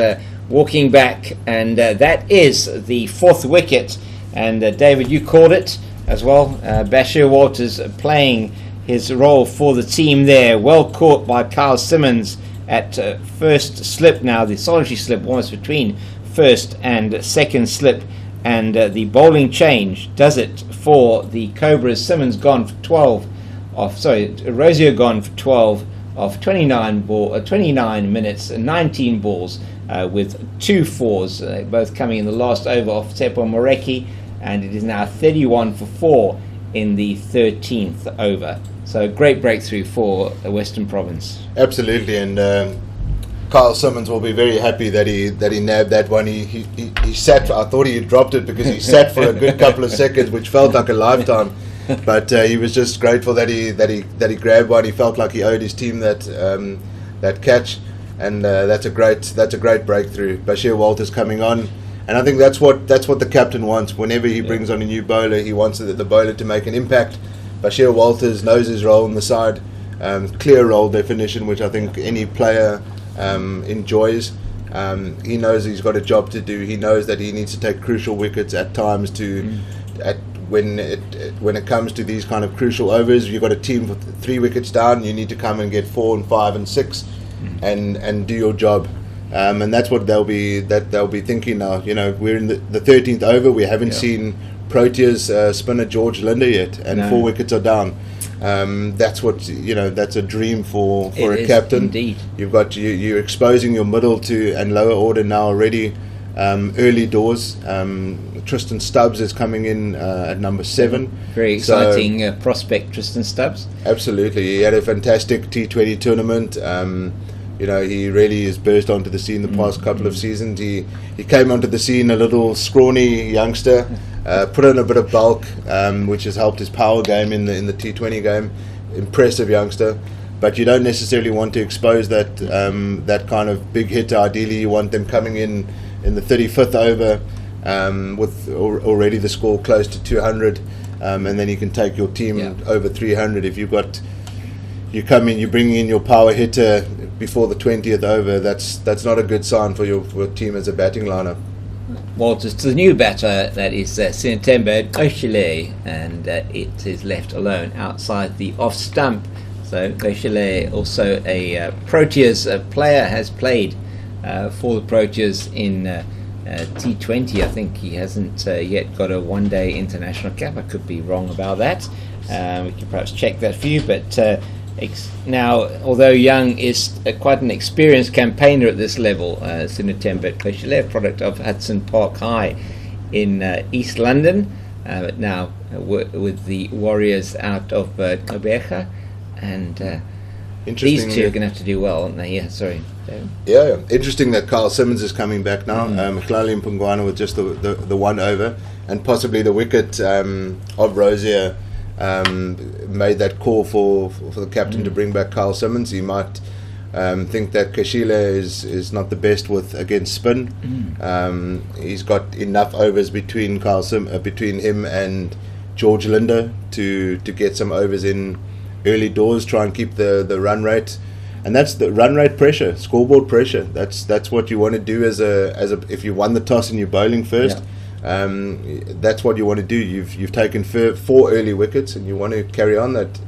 walking back, and that is the 4th wicket. And David, you called it as well. Bashir Walters playing his role for the team there. Well caught by Kyle Simmons at first slip now. The solitary slip was between first and second slip. And the bowling change does it for the Cobras. Simmons gone for 12. Rosier gone for 12 of 29 minutes and 19 balls with 2 fours, both coming in the last over of Tsepo Moreki, and it is now 31 for 4 in the 13th over. So great breakthrough for the Western Province. Absolutely, and Kyle Simmons will be very happy that he nabbed that one. He sat. I thought he had dropped it because he sat for a good couple of seconds, which felt like a lifetime. But he was just grateful that he grabbed one. He felt like he owed his team that catch, and that's a great breakthrough. Bashir Walters coming on, and I think that's what the captain wants. Whenever he brings on a new bowler, he wants the bowler to make an impact. Bashir Walters knows his role on the side, clear role definition, which I think any player enjoys. He knows he's got a job to do. He knows that he needs to take crucial wickets at times when it comes to these kind of crucial overs. You've got a team with 3 wickets down, you need to come and get 4 and 5 and 6 and do your job. And that's what they'll be thinking now. We're in the 13th over. We haven't seen Proteas spinner George Linder yet, and 4 wickets are down. That's a dream for a captain. Indeed. You're exposing your middle and lower order now already. Early doors. Tristan Stubbs is coming in at number 7. Very exciting prospect, Tristan Stubbs. Absolutely, he had a fantastic T20 tournament. He really has burst onto the scene the past couple of seasons. He came onto the scene a little scrawny youngster, put on a bit of bulk, which has helped his power game in the T20 game. Impressive youngster, but you don't necessarily want to expose that kind of big hitter. Ideally, you want them coming in the 35th over with already the score close to 200, and then you can take your team over 300. If you come in, you bring in your power hitter before the 20th over, that's not a good sign for your team as a batting lineup. Walters to the new batter, that is Sinetembe Goshile, and it is left alone outside the off stump. So Goshile, also a Proteas player, has played for the Proteas in T20. I think he hasn't yet got a one-day international cap. I could be wrong about that. We can perhaps check that for you, but Now, although Young is quite an experienced campaigner at this level, Sinutemba Koshile, product of Hudson Park High in East London, but now with the Warriors out of Gqeberha, and these two are going to have to do well, aren't they? Yeah, sorry. Yeah, interesting that Carl Simmons is coming back now. Mhlali Mpungwana with just the one over, and possibly the wicket of Rosier made that call for the captain to bring back Carl Simmons. He might think that Kashila is not the best against spin. He's got enough overs between between him and George Linder to get some overs in early doors, try and keep the run rate. And that's the run rate pressure, scoreboard pressure. That's what you want to do as a if you won the toss and you're bowling first. That's what you want to do. You've taken 4 early wickets and you want to carry on that.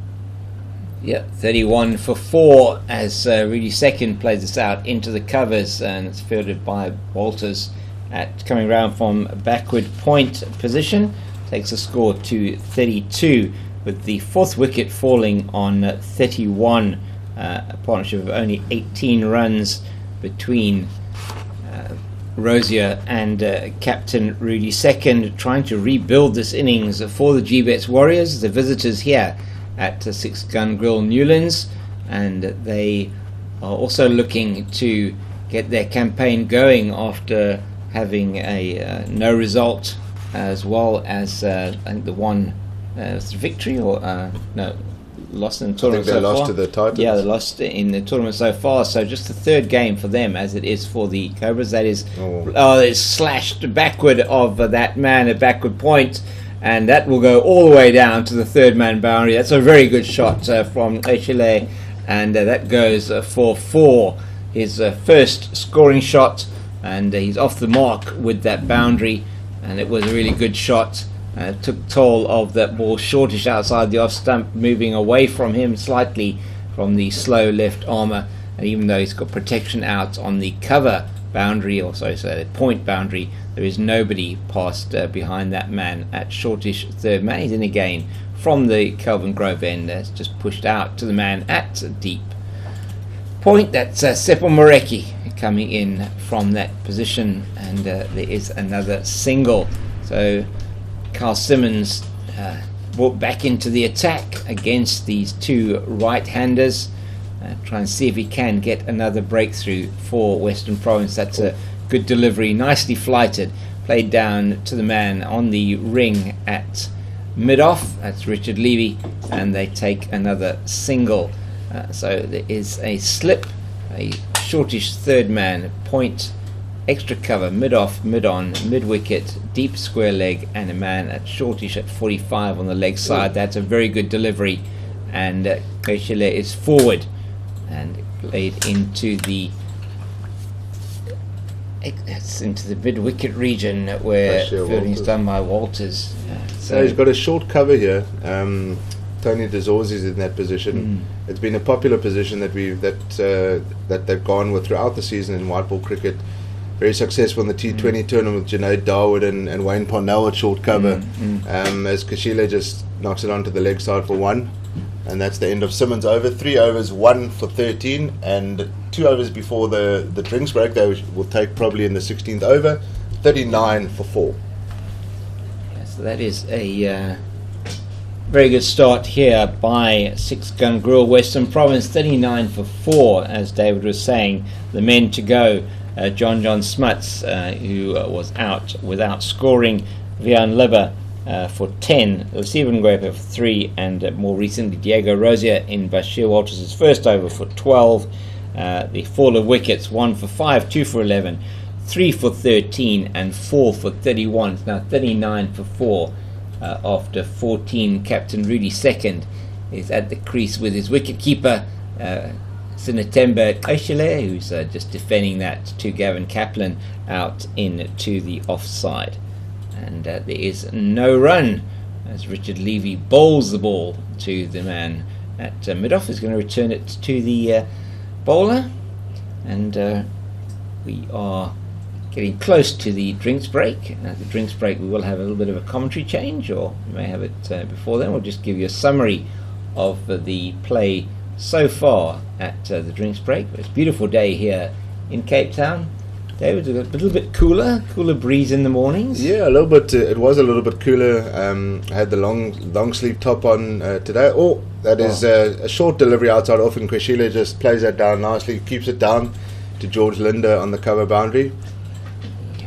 Yeah, 31 for 4 as Rudy Second plays this out into the covers, and it's fielded by Walters at coming round from backward point position. Takes the score to 32 with the 4th wicket falling on 31. A partnership of only 18 runs between Rosier and Captain Rudy Second, trying to rebuild this innings for the GBets Warriors, the visitors here at Six Gun Grill Newlands, and they are also looking to get their campaign going after having a no result, as well as I think the one victory or no. Lost in the tournament I think they so lost far. to the Titans. Yeah, they lost in the tournament so far. So just the 3rd game for them, as it is for the Cobras. That is, it's slashed backward of that man at backward point, and that will go all the way down to the 3rd man boundary. That's a very good shot from Echile, and that goes for 4. His first scoring shot, and he's off the mark with that boundary, and it was a really good shot. Took toll of that ball shortish outside the off stump, moving away from him slightly from the slow left armour, and even though he's got protection out on the cover boundary, or sorry, the point boundary, there is nobody past behind that man at shortish 3rd man. He's in again from the Kelvin Grove end. It's just pushed out to the man at deep point. That's Seppo Moreki coming in from that position, and there is another single. So Carl Simmons brought back into the attack against these 2 right-handers. Try and see if he can get another breakthrough for Western Province. That's a good delivery, nicely flighted, played down to the man on the ring at mid-off. That's Richard Levy, and they take another single. So there is a slip, a shortish 3rd man, point, extra cover, mid-off, mid-on, mid-wicket, deep square leg, and a man at shortish at 45 on the leg side. That's a very good delivery, and Koshile is forward and played into the mid-wicket region where fielding is done by Walters. So he's got a short cover here. Tony DeZorzi is in that position. It's been a popular position that they've gone with throughout the season in white ball cricket. Very successful in the T20 tournament with Junaid Dawood and Wayne Parnell at short cover, as Kashila just knocks it onto the leg side for 1, and that's the end of Simmons' over. 3 overs, 1 for 13, and 2 overs before the drinks break. They will take probably in the 16th over, 39 for 4. Yeah, so that is a very good start here by Six Gun Grill Western Province. 39 for 4, as David was saying. The men to go. John Smuts, who was out without scoring, Vian Libber for 10, Stephen Graper for 3, and more recently Diego Rosier in Bashir Walters' first over for 12. The fall of wickets, 1 for 5, 2 for 11, 3 for 13, and 4 for 31. It's now 39 for 4 after 14. Captain Rudy Second is at the crease with his wicketkeeper, Sinutemba Koshile, who's just defending that to Gavin Kaplan out into the offside. And there is no run as Richard Levy bowls the ball to the man at mid-off. He's going to return it to the bowler. And we are getting close to the drinks break. At the drinks break we will have a little bit of a commentary change, or we may have it before then. We'll just give you a summary of the play so far at the drinks break. It's a beautiful day here in Cape Town. David, a little bit cooler breeze in the mornings. Yeah, a little bit. It was a little bit cooler. I had the long sleeve top on today. That is a short delivery outside off, and Kweshile just plays that down nicely, keeps it down to George Linder on the cover boundary.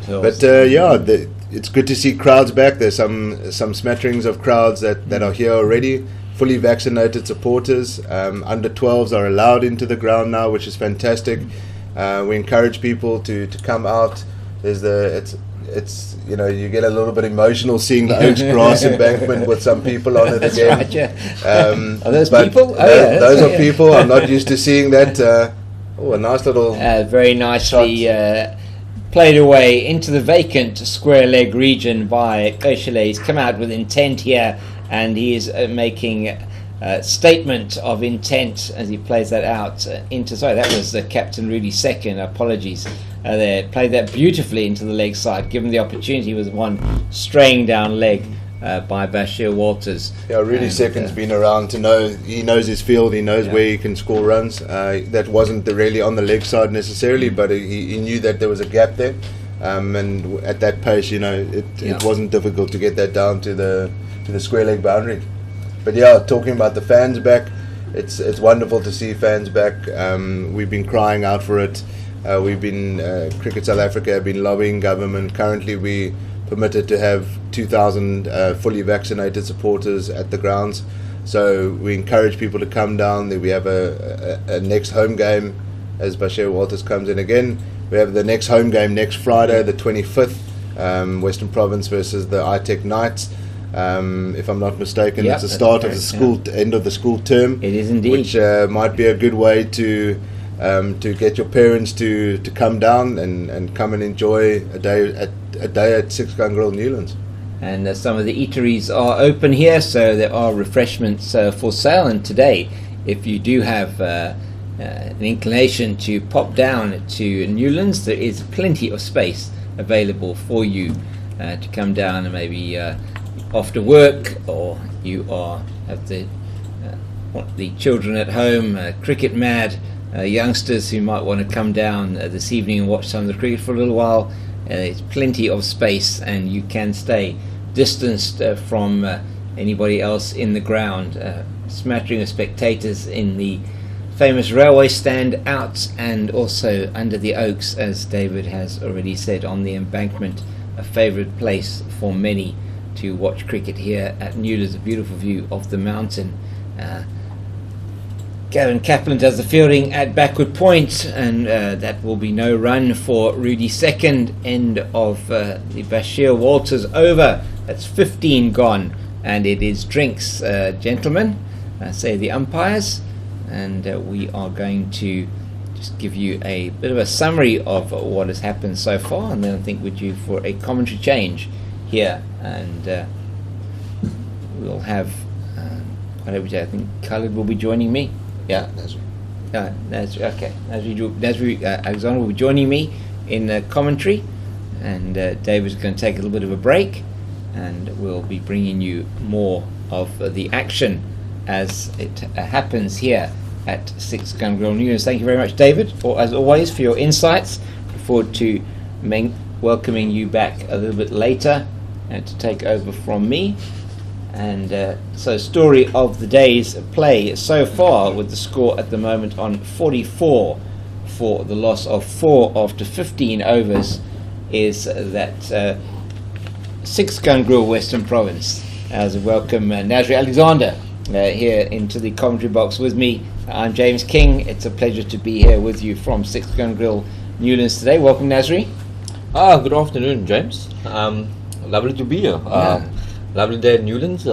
But it's good to see crowds back. There's some smatterings of crowds that are here already. Fully vaccinated supporters. Under 12s are allowed into the ground now, which is fantastic. We encourage people to come out. It's you get a little bit emotional seeing the Oaks grass embankment with some people on it again. Right, yeah. Are those people? Those are people. I'm not used to seeing that. A nice little... very nicely played away into the vacant square leg region by Kweshile. He's come out with intent here, and he is making... statement of intent as he plays that out that was Captain Rudy's second. Apologies there. Played that beautifully into the leg side, given the opportunity. Was one straying down leg by Bashir Walters. Yeah, Rudy's second's been around to know. He knows his field. He knows where he can score runs. That wasn't really on the leg side necessarily, but he knew that there was a gap there, and at that pace, it wasn't difficult to get that down to the square leg boundary. But talking about the fans back, it's wonderful to see fans back. We've been crying out for it. Cricket South Africa have been lobbying government. Currently, we permitted to have 2,000 fully vaccinated supporters at the grounds. So we encourage people to come down. We have a next home game as Bashir Walters comes in again. We have the next home game next Friday, the 25th, Western Province versus the iTech Knights. If I'm not mistaken, it's the start of the school, end of the school term. It is indeed, which might be a good way to get your parents to come down and come and enjoy a day at Six Gun Grill Newlands. And some of the eateries are open here, so there are refreshments for sale. And today, if you do have an inclination to pop down to Newlands, there is plenty of space available for you to come down and maybe. After work, or you have the children at home, cricket mad youngsters who might want to come down this evening and watch some of the cricket for a little while. There's plenty of space, and you can stay distanced from anybody else in the ground. Smattering of spectators in the famous railway stand out, and also under the Oaks, as David has already said, on the embankment, a favourite place for many to watch cricket here at Newlands. A beautiful view of the mountain. Gavin Kaplan does the fielding at backward point, and that will be no run for Rudy second. End of the Bashir Walters over. That's 15 gone, and it is drinks, gentlemen, say the umpires, and we are going to just give you a bit of a summary of what has happened so far, and then I think we're due for a commentary change here, and we'll have I think Khalid will be joining me. Yeah, that's right. Okay. Nasri Alexander will be joining me in commentary, and David's going to take a little bit of a break, and we'll be bringing you more of the action as it happens here at Six Gun Grill News. Thank you very much, David, as always, for your insights. Look forward to welcoming you back a little bit later and to take over from me. And so story of the day's play so far, with the score at the moment on 44 for the loss of 4 after 15 overs, is that Six Gun Grill Western Province. As a welcome Nasri Alexander here into the commentary box with me. I'm James King. It's a pleasure to be here with you from Six Gun Grill Newlands today. Welcome, Nasri. Good afternoon, James. Lovely to be here. Lovely day at Newlands.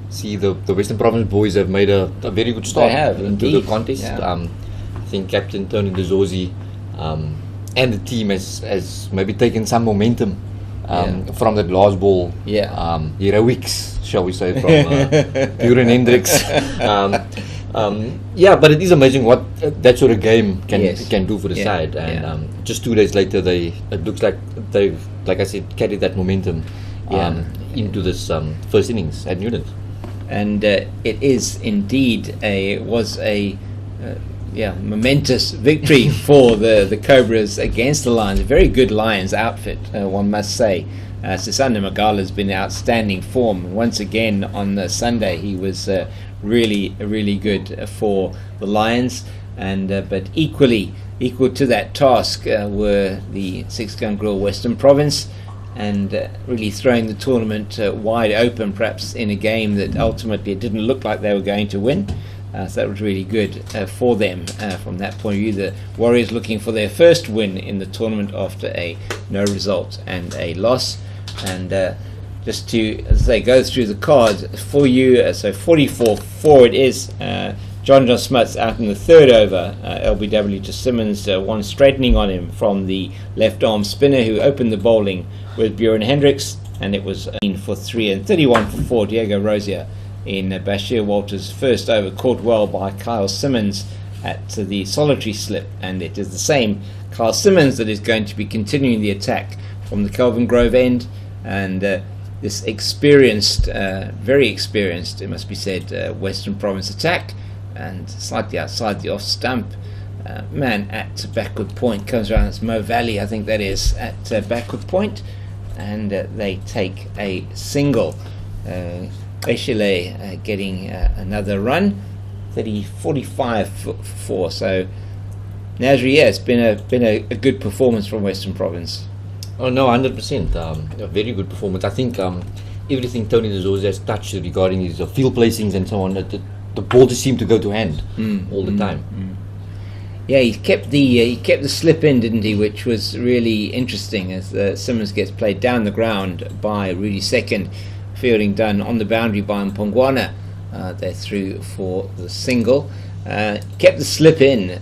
See the Western Province boys have made a very good start into the contest. I think Captain Tony Dezozi and the team has maybe taken some momentum from that last ball. Heroics, shall we say, from Buren Hendricks. But it is amazing what that sort of game can do for the side. And just 2 days later, it looks like they've, like I said, carried that momentum into this first innings at Newlands. and it is indeed was a momentous victory for the Cobras against the Lions. A very good Lions outfit, one must say. Sisanda Magala has been in outstanding form. Once again on Sunday, he was really good for the Lions, and but equal to that task were the Six Gun Grill Western Province, and really throwing the tournament wide open, perhaps in a game that ultimately it didn't look like they were going to win. So that was really good for them from that point of view. The Warriors looking for their first win in the tournament after a no result and a loss. And just to, as they go through the cards for you, so 44-4 it is. John Smuts out in the third over, LBW to Simmons, one straightening on him from the left arm spinner who opened the bowling with Bjorn Hendricks, and it was for 3 and 31 for 4. Diego Rosier in Bashir Walters' first over, caught well by Kyle Simmons at the solitary slip, and it is the same Kyle Simmons that is going to be continuing the attack from the Kelvin Grove end, and this experienced, very experienced, it must be said, Western Province attack, and slightly outside the off stump, man at backward point, comes around, it's Mo Valley, I think that is, at backward point, and they take a single. Echele getting another run, 45 for 4. So Nasri, it's been a good performance from Western Province. Oh no, 100%. A very good performance. I think everything Tony Dezosa has touched regarding his field placings and so on, the ball just seemed to go to hand all the time. Yeah, he kept the slip in, didn't he? Which was really interesting, as Simmons gets played down the ground by Rudy Second. Fielding done on the boundary by Mpongwana. They're through for the single. Kept the slip in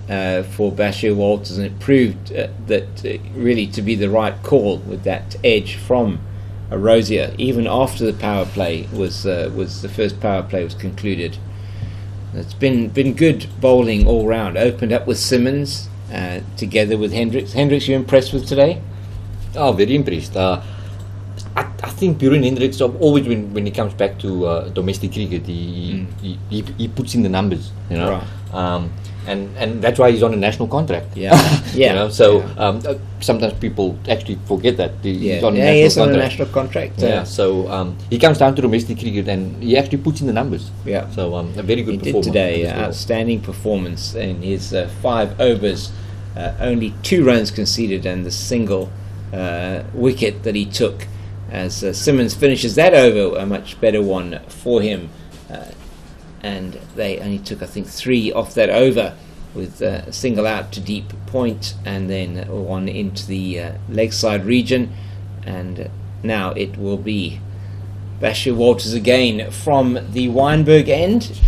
for Bashir Walters, and it proved that really to be the right call with that edge from Rosier, even after the power play was the first power play was concluded. It's been good bowling all round. Opened up with Simmons together with Hendricks. Hendricks, you impressed with today? Oh, very impressed. I think Bjorn Hendricks, always when he comes back to domestic cricket, he puts in the numbers, you know, right. And that's why he's on a national contract. Yeah, yeah. You know, so sometimes people actually forget that he's on a national he is contract. on a national contract. Yeah, so he comes down to domestic cricket and he actually puts in the numbers. Yeah, so a very good performance. He did today, outstanding performance in his 5 overs, only 2 runs conceded and the single wicket that he took. As Simmons finishes that over, a much better one for him, and they only took, I think, 3 off that over, with a single out to deep point and then one into the leg side region, and now it will be Bashir Walters again from the Weinberg end.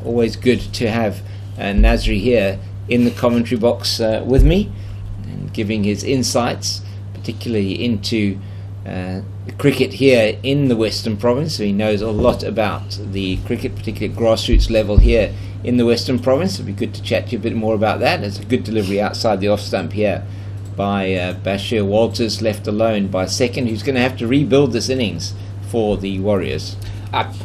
Always good to have Nasri here in the commentary box with me and giving his insights, particularly into the cricket here in the Western Province. So he knows a lot about the cricket, particularly at grassroots level here in the Western Province. It'd be good to chat to you a bit more about that. It's a good delivery outside the off stump here by Bashir Walters, left alone by Second, who's going to have to rebuild this innings for the Warriors.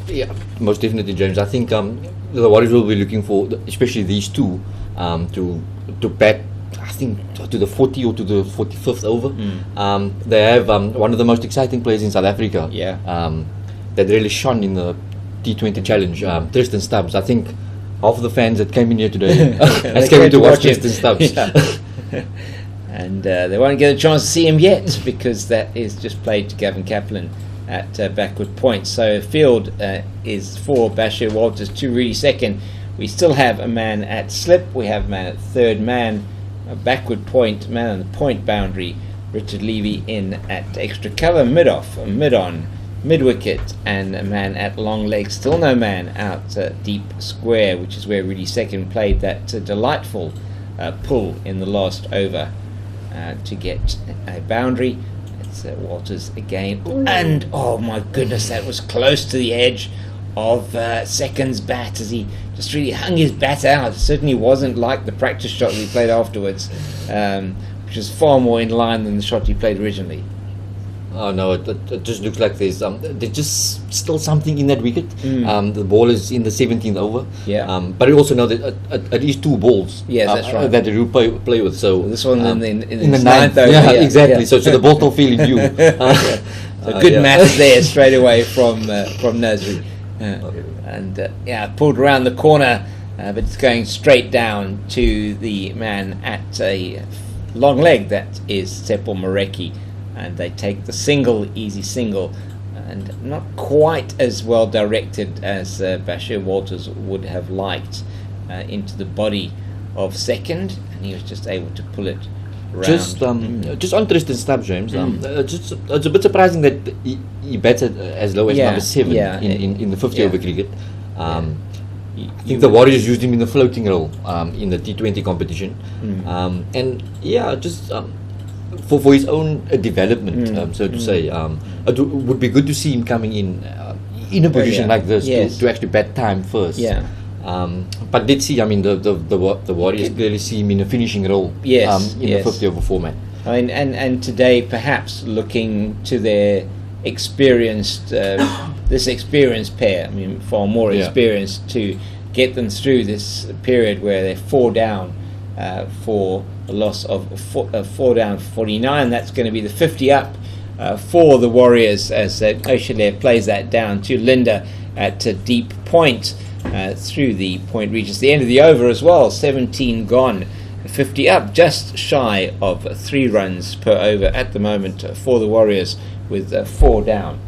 Yeah, most definitely, James. I think the Warriors will be looking for, especially these two, to bat, I think, to the 40 or to the 45th over. They have one of the most exciting players in South Africa. Yeah. That really shone in the T20 Challenge. Tristan Stubbs. I think half of the fans that came in here today came to watch Tristan Stubbs. Yeah. And they won't get a chance to see him yet because that is just played to Gavin Kaplan at backward point. So field is for Bashir Walters, 2 Rudy Second. We still have a man at slip. We have a man at third man. A backward point, man on the point boundary, Richard Levy in at extra cover, mid-off, mid-on, mid-wicket, and a man at long leg, still no man out deep square, which is where Rudy Second played that delightful pull in the last over to get a boundary. It's Walters again, and oh my goodness, that was close to the edge of Second's bat as he just really hung his bat out. It certainly wasn't like the practice shot that he played afterwards, which was far more in line than the shot he played originally. Oh no, it just looks like there's just still something in that wicket. The ball is in the 17th over. Yeah. But you also know that at least 2 balls. Yes, that's right. That you play with. So this one in the 9th over. over. Yeah, exactly. So the ball's not feeling due. So good maths there straight away from Nasri. And pulled around the corner, but it's going straight down to the man at a long leg. That is Tsepo Moreki. And they take the single, easy single, and not quite as well directed as Bashir Walters would have liked into the body of second, and he was just able to pull it round. Just on Tristan Stubbs, James. It's a bit surprising that he batted as low as number 7 in the 50 over cricket. I think the Warriors used him in the floating role in the T20 competition, and for his own development, so to say, it would be good to see him coming in a position like this to actually bat time first. But let's see. I mean, the Warriors clearly see him in a finishing role in the 50 over format. I mean, and today perhaps looking to their experienced, this experienced pair. I mean, far more experienced to get them through this period where they're 4 down for a loss of 4 down 49. That's going to be the 50 up for the Warriors as O'Shea plays that down to Linda at a deep point through the point regions. The end of the over as well, 17 gone, 50 up, just shy of 3 runs per over at the moment for the Warriors with 4 down.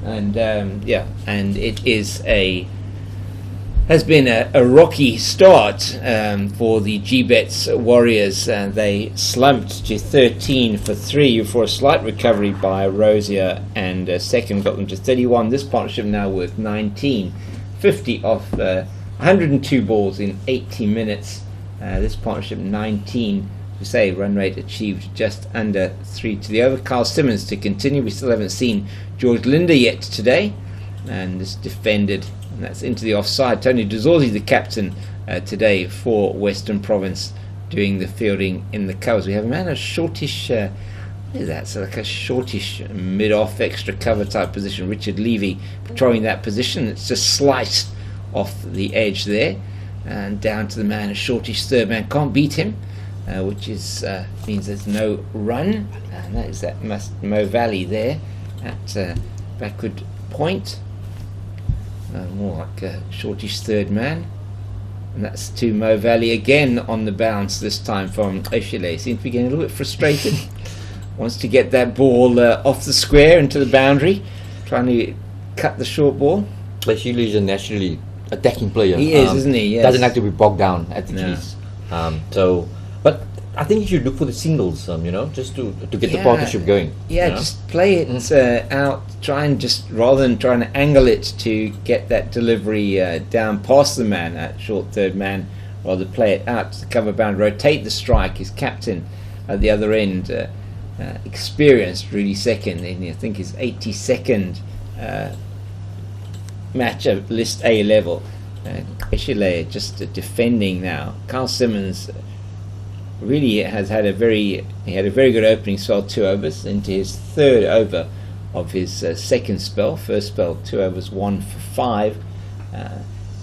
And and it has been a rocky start for the GBets Warriors. They slumped to 13 for 3 before a slight recovery by Rosier, and second got them to 31. This partnership now worth 19, 50 off 102 balls in 80 minutes. This partnership 19, to say, run rate achieved just under 3 to the over. Carl Simmons to continue. We still haven't seen George Linder yet today, and this defended. And that's into the offside. Tony Dezorzi, the captain today for Western Province, doing the fielding in the covers. We have a man, a shortish, what is that? So like a shortish mid-off extra cover type position. Richard Levy patrolling that position. It's just slight off the edge there, and down to the man, a shortish third man. Can't beat him, which is means there's no run, and that is that Mo Valley there at backward point. More like a shortish third man, and that's to Mo Valley again on the bounce, this time from O'Shea. Seems to be getting a little bit frustrated. Wants to get that ball off the square into the boundary, trying to cut the short ball. O'Shea is a naturally attacking player. He is, isn't he? Yes. Doesn't have to be bogged down at the crease. But I think you should look for the singles, just to get the partnership going. Yeah, just play it out. Try and just, rather than trying to angle it to get that delivery down past the man, that short third man, rather play it out to the cover bound, rotate the strike. His captain at the other end, experienced, really second in, I think, his 82nd match at List A level. Eshile just defending now. Carl Simmons really has had a very good opening spell, 2 overs, into his 3rd over of his second spell. First spell, 2 overs, 1 for 5.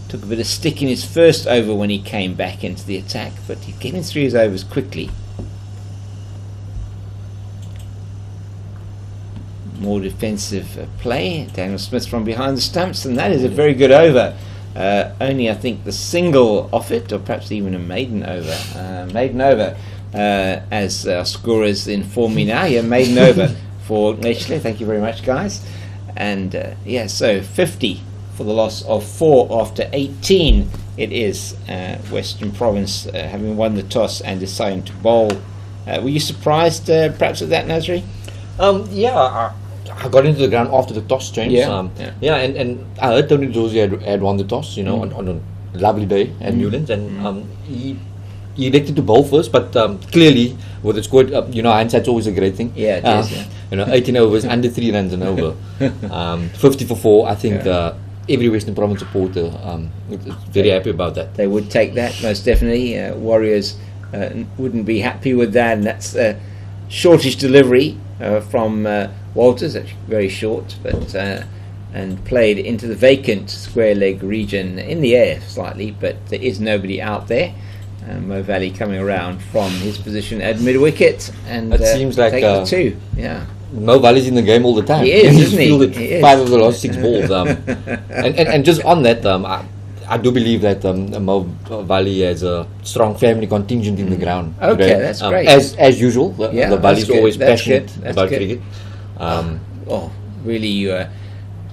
Took a bit of stick in his first over when he came back into the attack, but he's getting through his overs quickly. More defensive play. Daniel Smith from behind the stumps, and that is a very good over. Only, I think, the single off it, or perhaps even a maiden over. As our scorers inform me now, maiden over for Nestle. Thank you very much, guys. And so 50 for the loss of 4 after 18. It is Western Province having won the toss and deciding to bowl. Were you surprised, perhaps, at that, Nasri? I got into the ground after the toss, James. And I heard Tony Dezorzi had won the toss, on a lovely day at Newlands, and he elected to bowl first, but clearly, with the score, hindsight's always a great thing. Yeah, it is. 18 overs, under 3 runs and over. 50 for 4, I think every Western Province supporter is very happy about that. They would take that, most definitely. Warriors wouldn't be happy with that, and that's shortish delivery. from Walters, actually very short, but and played into the vacant square leg region in the air slightly, but there is nobody out there. Mo Valley coming around from his position at mid wicket, and it seems like take the 2. Yeah. Mo Valley's in the game all the time. He is, He's isn't he? fielded He is. 5 of the last 6 balls. And just on that, I do believe that Mo Valley has a strong family contingent in the ground. Okay, today. that's great. As usual, the Valley's that's always good. That's passionate good. That's about good. cricket. Really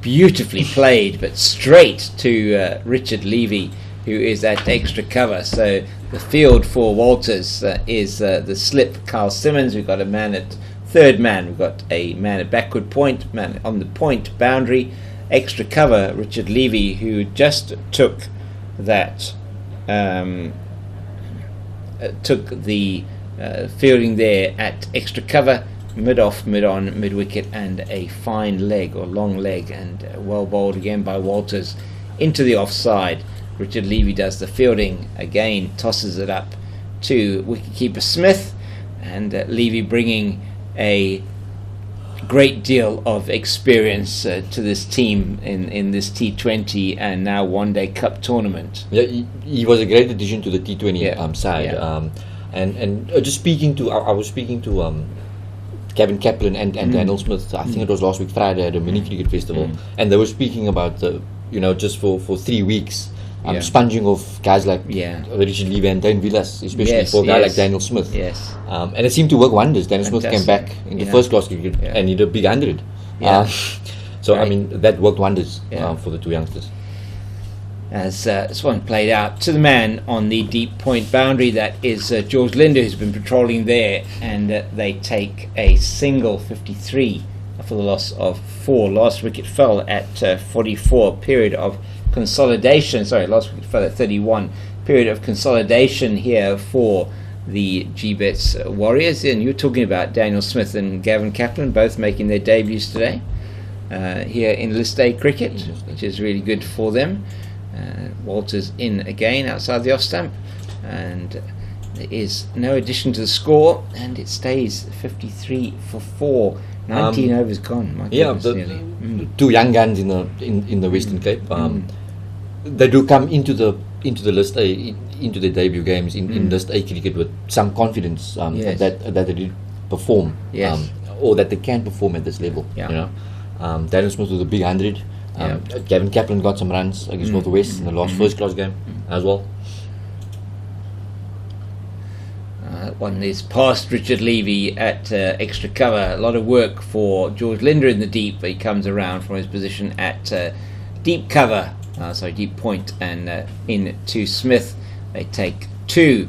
beautifully played, but straight to Richard Levy, who is at extra cover. So the field for Walters is the slip, Carl Simmons. We've got a man at third man. We've got a man at backward point, man on the point boundary. Extra cover, Richard Levy, who just took that, took the fielding there at extra cover, mid off, mid on, mid wicket, and a fine leg or long leg, and well bowled again by Walters into the offside. Richard Levy does the fielding again, tosses it up to wicketkeeper Smith, and Levy bringing a great deal of experience to this team in this T20 and now One Day Cup tournament. Yeah, he was a great addition to the T20 side. Yeah. And just speaking to, I was speaking to Kevin Kaplan and Daniel Smith. I think it was last week Friday at a mini cricket festival, and they were speaking about just for 3 weeks. Sponging off guys like Richard Levy and Dane Villas, especially for a guy like Daniel Smith. Yes. And it seemed to work wonders. Daniel Smith came back in the first class cricket and hit a big 100. So, right. I mean, that worked wonders for the 2 youngsters. As this one played out to the man on the deep point boundary, that is George Linder, who's been patrolling there, and they take a single 53 for the loss of 4. Last wicket fell at 44, period of consolidation. Sorry, last week fell at 31. Period of consolidation here for the GBets Warriors. And you're talking about Daniel Smith and Gavin Kaplan both making their debuts today here in List A cricket, which is really good for them. Walters in again outside the off stump, and there is no addition to the score, and it stays 53 for 4. 19 overs gone. My goodness, the 2 young guns in the Western Cape. They do come into the List A, into their debut games in List A cricket with some confidence that they did perform, or that they can perform at this level. Daniel Smith was a big 100. Gavin Kaplan got some runs against North West in the last first class game as well. One is past Richard Levy at extra cover. A lot of work for George Linder in the deep, but he comes around from his position at deep cover. Deep point, and in to Smith. They take 2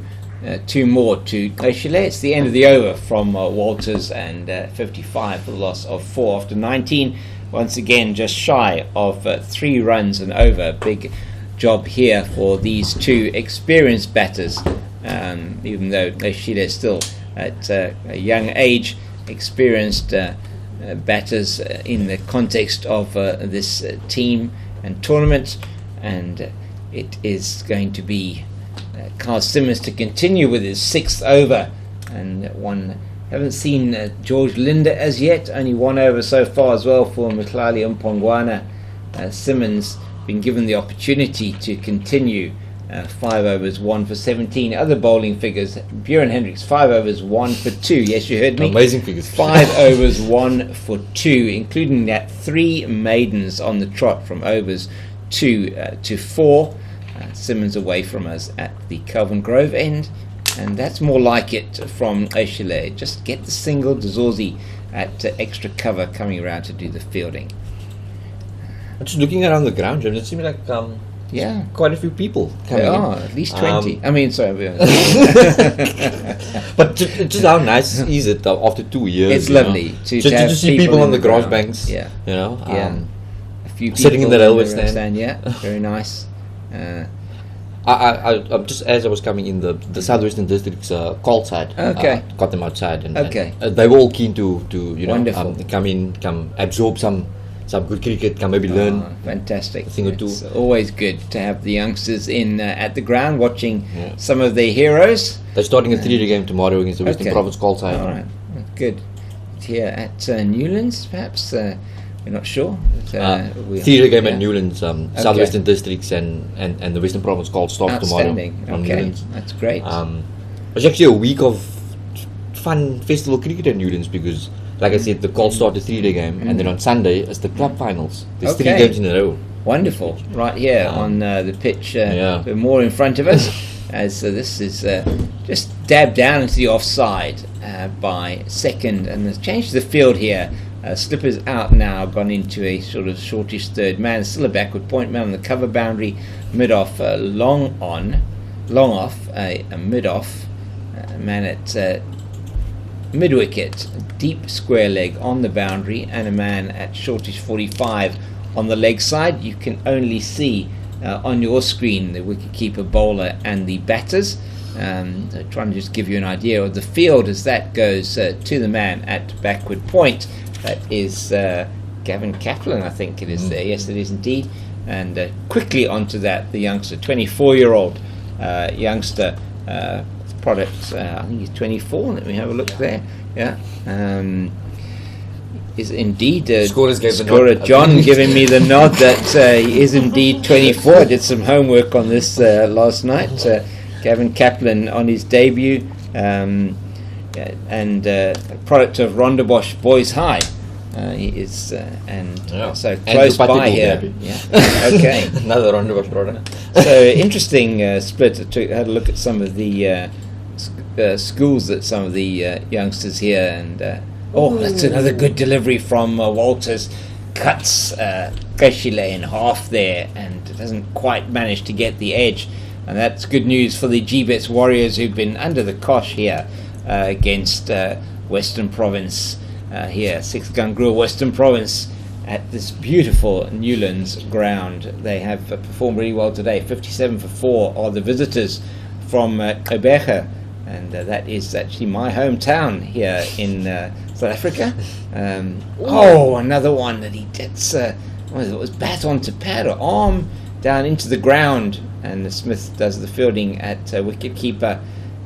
more to Oshile. It's the end of the over from Walters, and 55 for the loss of 4 after 19. Once again, just shy of 3 runs and over. Big job here for these 2 experienced batters, even though Oshile is still at a young age. Experienced batters in the context of this team and tournament, and it is going to be Carl Simmons to continue with his 6th over, and one haven't seen George Linder as yet, only 1 over so far as well for Mhlali Mpongwana. Simmons been given the opportunity to continue. 5 overs, 1 for 17. Other bowling figures: Bjorn Hendricks, 5 overs, 1 for 2. Yes, you heard me. Amazing figures. 5 overs, 1 for 2, including that 3 maidens on the trot from overs 2 to 4. Simmons away from us at the Kelvin Grove end, and that's more like it from Oshile. Just get the single. Dazorzi at extra cover coming around to do the fielding. I'm just looking around the ground, Jim. It seems like quite a few people coming in. At least 20. I mean, sorry. But just how nice is it after 2 years? It's lovely to see people on the grass banks. A few people sitting in the railway stand. Yeah, very nice. I just, as I was coming in, the Southwestern District's call side. Got them outside, and they were all keen to come absorb some good cricket, come maybe learn. Fantastic. A thing or 2. It's always good to have the youngsters in at the ground watching some of their heroes. They're starting a 3-day game tomorrow against the Western Province call side. All right, good. here at Newlands, perhaps. We're not sure. Three-day game at Newlands, Southwestern Districts and the Western Province called start tomorrow. From Newlands. That's great. It's actually a week of fun festival cricket at Newlands because, like I said, the call start the 3-day game, and then on Sunday it's the club finals. There's 3 games in a row. Wonderful. Right here on the pitch, we're more in front of us, as this is just dabbed down into the offside by second, and the change to the field here. Slipper's out now, gone into a sort of shortish third man, still a backward point man on the cover boundary, mid-off, long off, a mid-off, man at mid-wicket, deep square leg on the boundary, and a man at shortish 45 on the leg side. You can only see on your screen the wicketkeeper, bowler and the batters. Trying to just give you an idea of the field as that goes to the man at backward point. That is Gavin Kaplan, I think it is there. Yes, it is indeed. And quickly onto that, the youngster, 24-year-old youngster, product, I think he's 24. Let me have a look there. Yeah. Is indeed scorer John giving me the nod that he is indeed 24. I did some homework on this last night. Gavin Kaplan on his debut, and product of Rondebosch Boys High. He is so close by here. Yeah. Okay. Another Rondebosch product. So interesting split. Had a look at some of the schools that some of the youngsters here, and that's another good delivery from Walters. Cuts Keshile in half there, and doesn't quite manage to get the edge. And that's good news for the GBets Warriors, who've been under the cosh here against Western Province here. 6th Gangrel Western Province at this beautiful Newlands ground. They have performed really well today. 57 for 4 are the visitors from Gqeberha, and that is actually my hometown here in South Africa. Another one that he did. It was bat onto pad or arm down into the ground, and Smith does the fielding at wicketkeeper.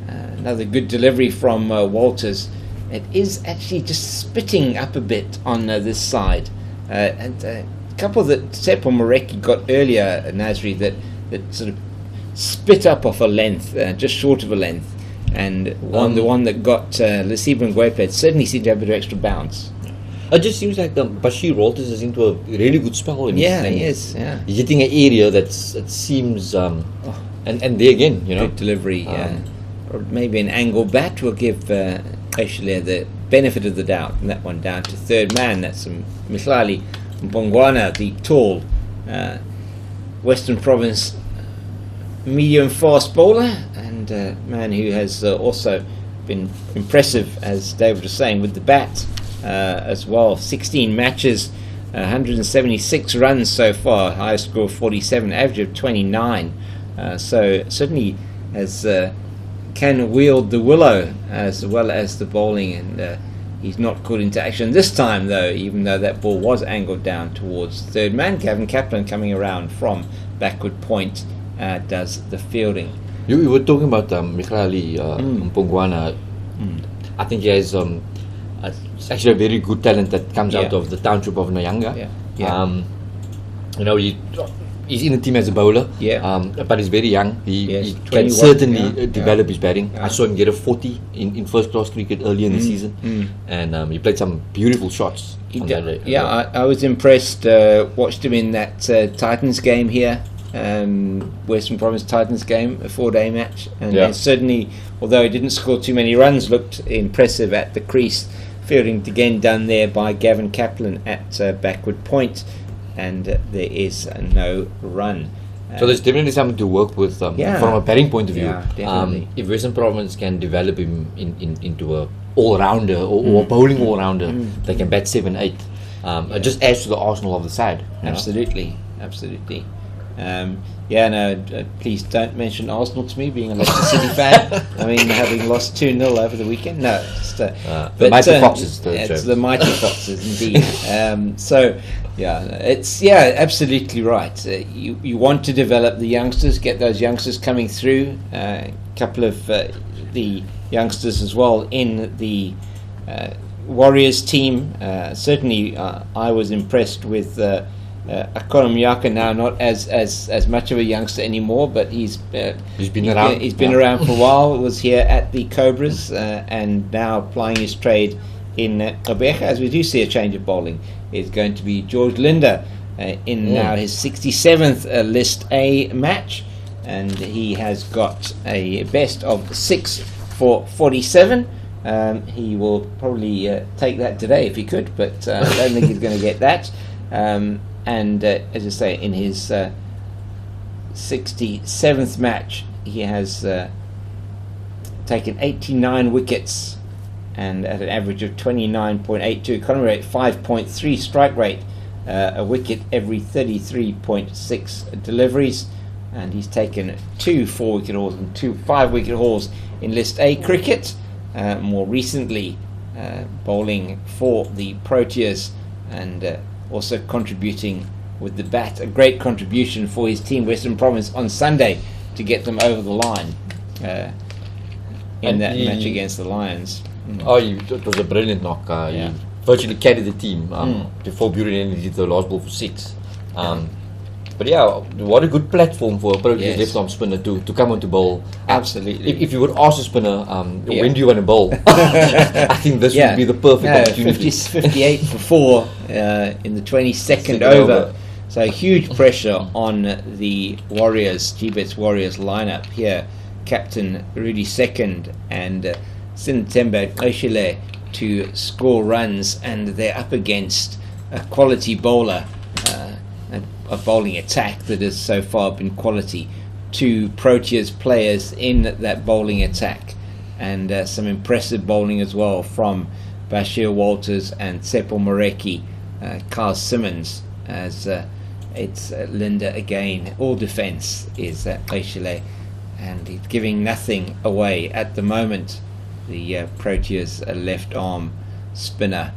Another good delivery from Walters. It is actually just spitting up a bit on this side, and a couple that Tsepo Moreki got earlier, Nasri, that sort of spit up off a length, just short of a length, and the one that got Lesiba Ngwepe certainly seemed to have a bit of extra bounce. It just seems like Bashir Walters is into a really good spell. He is. Yeah, he's hitting an area it seems, and there again, good delivery. Or maybe an angle bat will give Keshile the benefit of the doubt, and that one down to third man. That's Mihlali Mpongwana, the tall Western Province medium fast bowler, and a man who has also been impressive, as David was saying, with the bat as well. 16 matches, 176 runs so far, highest score of 47, average of 29. So certainly has can wield the willow as well as the bowling, and he's not caught into action this time, though, even though that ball was angled down towards third man. Gavin Kaplan coming around from backward point does the fielding. You were talking about Mihlali Mpongwana. I think he has actually a very good talent that comes out of the township of Nyanga. He's in the team as a bowler, but he's very young. He can certainly develop his batting. I saw him get a 40 in first class cricket earlier in the season, and he played some beautiful shots. I was impressed. Watched him in that Titans game here, Western Province Titans game, a 4-day match, and certainly, although he didn't score too many runs, looked impressive at the crease. Fielding again done there by Gavin Kaplan at backward point. And there is no run. So there's definitely something to work with from a batting point of view. If Western Province can develop him into a all-rounder or a bowling all-rounder, they can bat 7-8. It just adds to the arsenal of the side. Absolutely. Please don't mention Arsenal to me, being a Leicester City fan. I mean, having lost 2-0 over the weekend. No, just the Mighty Foxes. It's the Mighty Foxes, indeed. It's absolutely right. You want to develop the youngsters, get those youngsters coming through. A couple of the youngsters as well in the Warriors team. Certainly, I was impressed with Akona Miyaka, now not as much of a youngster anymore, but he's been around. He's been around for a while. Was here at the Cobras and now plying his trade in Gqeberha. As we do see a change of bowling, is going to be George Linder in now his 67th List A match, and he has got a best of 6 for 47. He will probably take that today if he could, but I don't think he's going to get that. And as I say, in his 67th match, he has taken 89 wickets and at an average of 29.82, economy rate 5.3, strike rate a wicket every 33.6 deliveries, and he's taken 2 4-wicket hauls and 2 5-wicket hauls in List A cricket. More recently, bowling for the Proteas and also contributing with the bat. A great contribution for his team, Western Province, on Sunday to get them over the line in that match against the Lions. It was a brilliant knock. He virtually carried the team before Buren did the last ball for 6. But what a good platform for a Proteas left-arm spinner to come on to bowl. Absolutely. If you would ask a spinner, when do you want to bowl? I think this would be the perfect opportunity. 58 for 4 in the 22nd over. So huge pressure on the Warriors, GBets Warriors lineup here. Captain Rudy Second and Sintemba Oshile to score runs, and they're up against a quality bowler. A bowling attack that has so far been quality. 2 Proteas players in that bowling attack, and some impressive bowling as well from Bashir Walters and Tsepo Moreki, Carl Simmons, as it's Linda again. All defence is Oshile, and he's giving nothing away at the moment. The Proteas left arm spinner.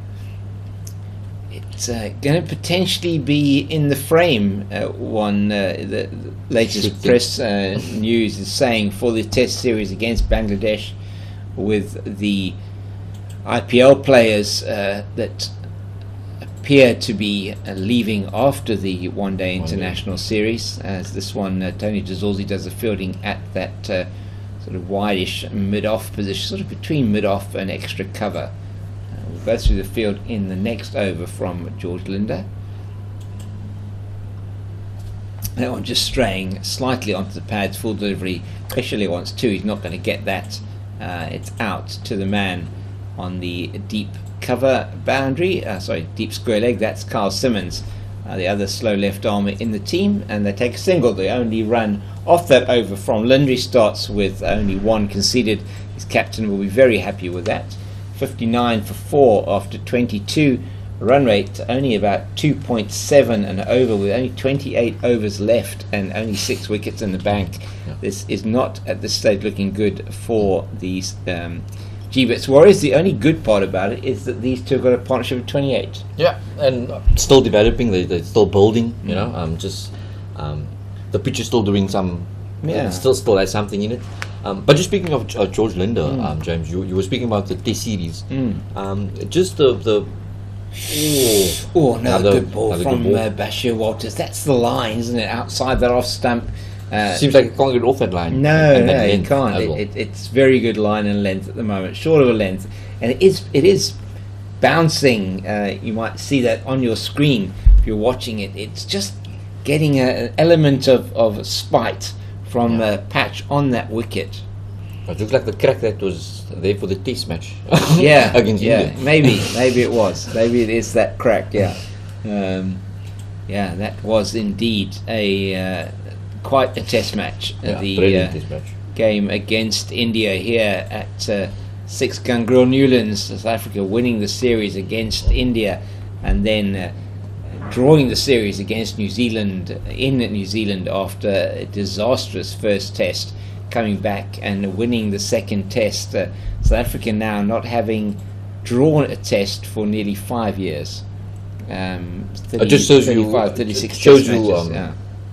It's going to potentially be in the frame. The latest press news is saying for the Test series against Bangladesh, with the IPL players that appear to be leaving after the one-day international series. As this one, Tony Dzolzi does the fielding at that sort of wide-ish mid-off position, sort of between mid-off and extra cover. We'll go through the field in the next over from George Linder. That one just straying slightly onto the pads, full delivery. Especially wants 2, he's not going to get that. It's out to the man on the deep cover boundary, deep square leg. That's Carl Simmons, the other slow left armer in the team, and they take a single. The only run off that over from Linder starts with only 1 conceded. His captain will be very happy with that. 59 for 4 after 22. Run rate only about 2.7 and over, with only 28 overs left and only 6 wickets in the bank. This is not at this stage looking good for these GBets Warriors. The only good part about it is that these two have got a partnership of 28. Yeah, and still developing. They're still building. The pitch is still doing some. Still has something in it. But just speaking of George Linder, James, you were speaking about the Test series. Just the good ball from Bashir Walters. That's the line, isn't it? Outside that off stump. Seems like it can't get off that line. No, it can't. It's very good line and length at the moment, short of a length, and it is bouncing. You might see that on your screen if you're watching it. It's just getting an element of spite from Patch on that wicket. It looks like the crack that was there for the Test match. Against India. Maybe it was. Maybe it is that crack. That was indeed a quite a Test match. Brilliant Test match. Game against India here at 6 Gangrel Newlands. South Africa winning the series against India, and then drawing the series against New Zealand in New Zealand after a disastrous first Test, coming back and winning the second Test. South Africa now not having drawn a Test for nearly 5 years. 36 shows you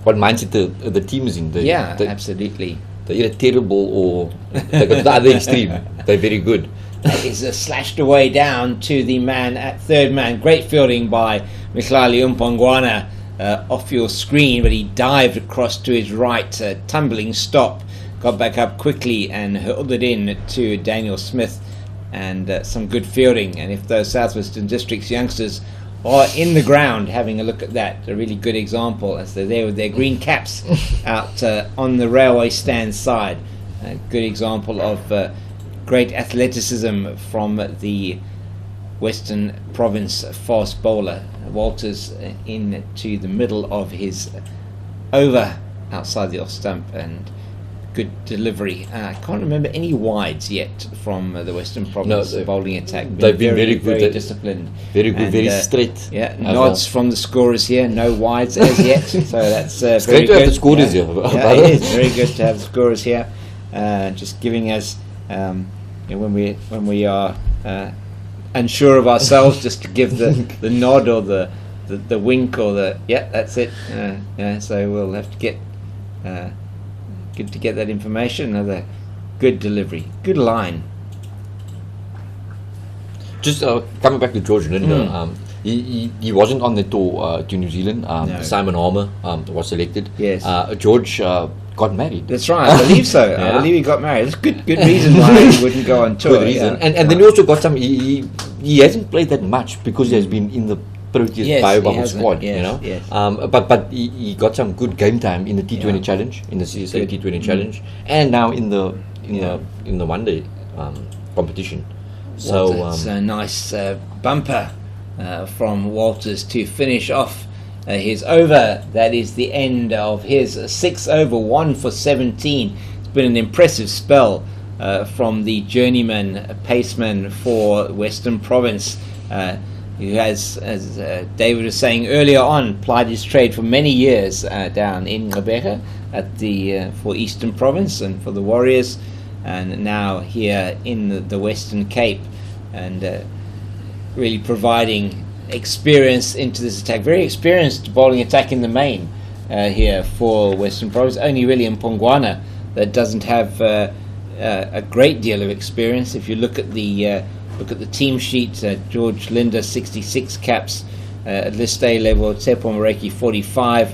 what mindset the team is in. Absolutely. They're either terrible or they got the other extreme. They're very good. is slashed away down to the man at third man. Great fielding by Michlali Umpongwana off your screen, but he dived across to his right, tumbling stop, got back up quickly and hurled it in to Daniel Smith, and some good fielding. And if those Southwestern Districts youngsters are in the ground having a look at that, a really good example as they're there with their green caps out on the railway stand side. A good example of great athleticism from the Western Province fast bowler. Walters into the middle of his over outside the off stump, and good delivery. I can't remember any wides yet from the Western Province bowling attack. They've been very good, very disciplined, very good, and, very straight. Yeah, nods from the scorers here. No wides as yet, so that's it's very great good. To have the scorers here. Yeah, it is very good to have the scorers here, just giving us when we are unsure of ourselves, just to give the nod or the wink or the that's it. So we'll have to get. Good to get that information. Another good delivery, good line. Just coming back to George Linder, he wasn't on the tour to New Zealand. No. Simon Harmer was selected. Yes. George got married. That's right. I believe so. Yeah. I believe he got married. That's good reason why he wouldn't go on tour. Good reason. And then he also got some. He hasn't played that much because he has been in the Proteas bio squad, yes, Yes. But he got some good game time in the T20 challenge, in the CSA T20 challenge, and now in the one day competition. So it's a nice bumper from Walters to finish off his over. That is the end of his 6 over 1 for 17. It's been an impressive spell from the journeyman paceman for Western Province. Who has, as David was saying earlier on, plied his trade for many years down in Rebecca at the for Eastern Province and for the Warriors, and now here in the Western Cape, and really providing experience into this attack. Very experienced bowling attack in the main here for Western Province. Only really Mpongwana that doesn't have a great deal of experience. If you look at the team sheet, George Linder 66 caps, at list A level, Tsepo Moreki 45,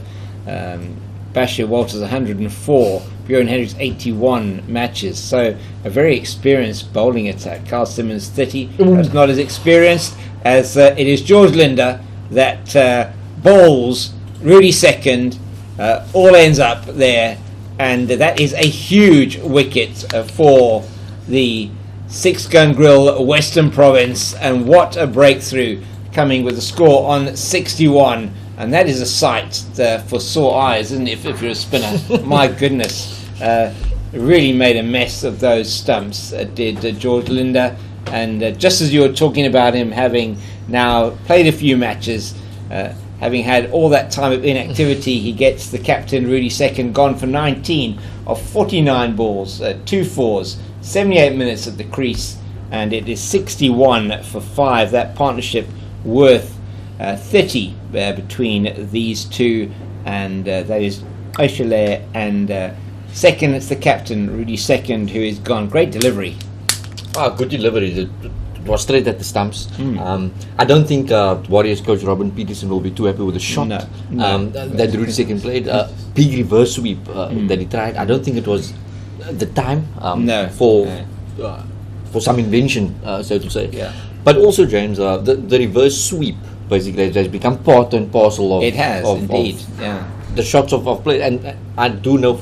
Bashir Walters 104, Bjorn Hendricks 81 matches. So a very experienced bowling attack. Carl Simmons 30. That's not as experienced as it is George Linder that bowls Rudy second, all ends up there, and that is a huge wicket for the 6-gun grill Western Province. And what a breakthrough, coming with a score on 61, and that is a sight for sore eyes, isn't it, if you're a spinner? My goodness, really made a mess of those stumps, did George Linder. And just as you were talking about him having now played a few matches, having had all that time of inactivity, he gets the captain Rudy second, gone for 19 of 49 balls, 2 fours, 78 minutes at the crease, and it is 61 for 5. That partnership worth 30 between these two, and that is Oshale and second, it's the captain Rudy second, who is gone. Great delivery. Good delivery. It was straight at the stumps. I don't think Warriors coach Robin Peterson will be too happy with the shot that Rudy second played. Big reverse sweep that he tried. I don't think it was the time for some invention, so to say. Yeah. But also, James, the reverse sweep basically has become part and parcel of it has indeed. The shots of play, and I do know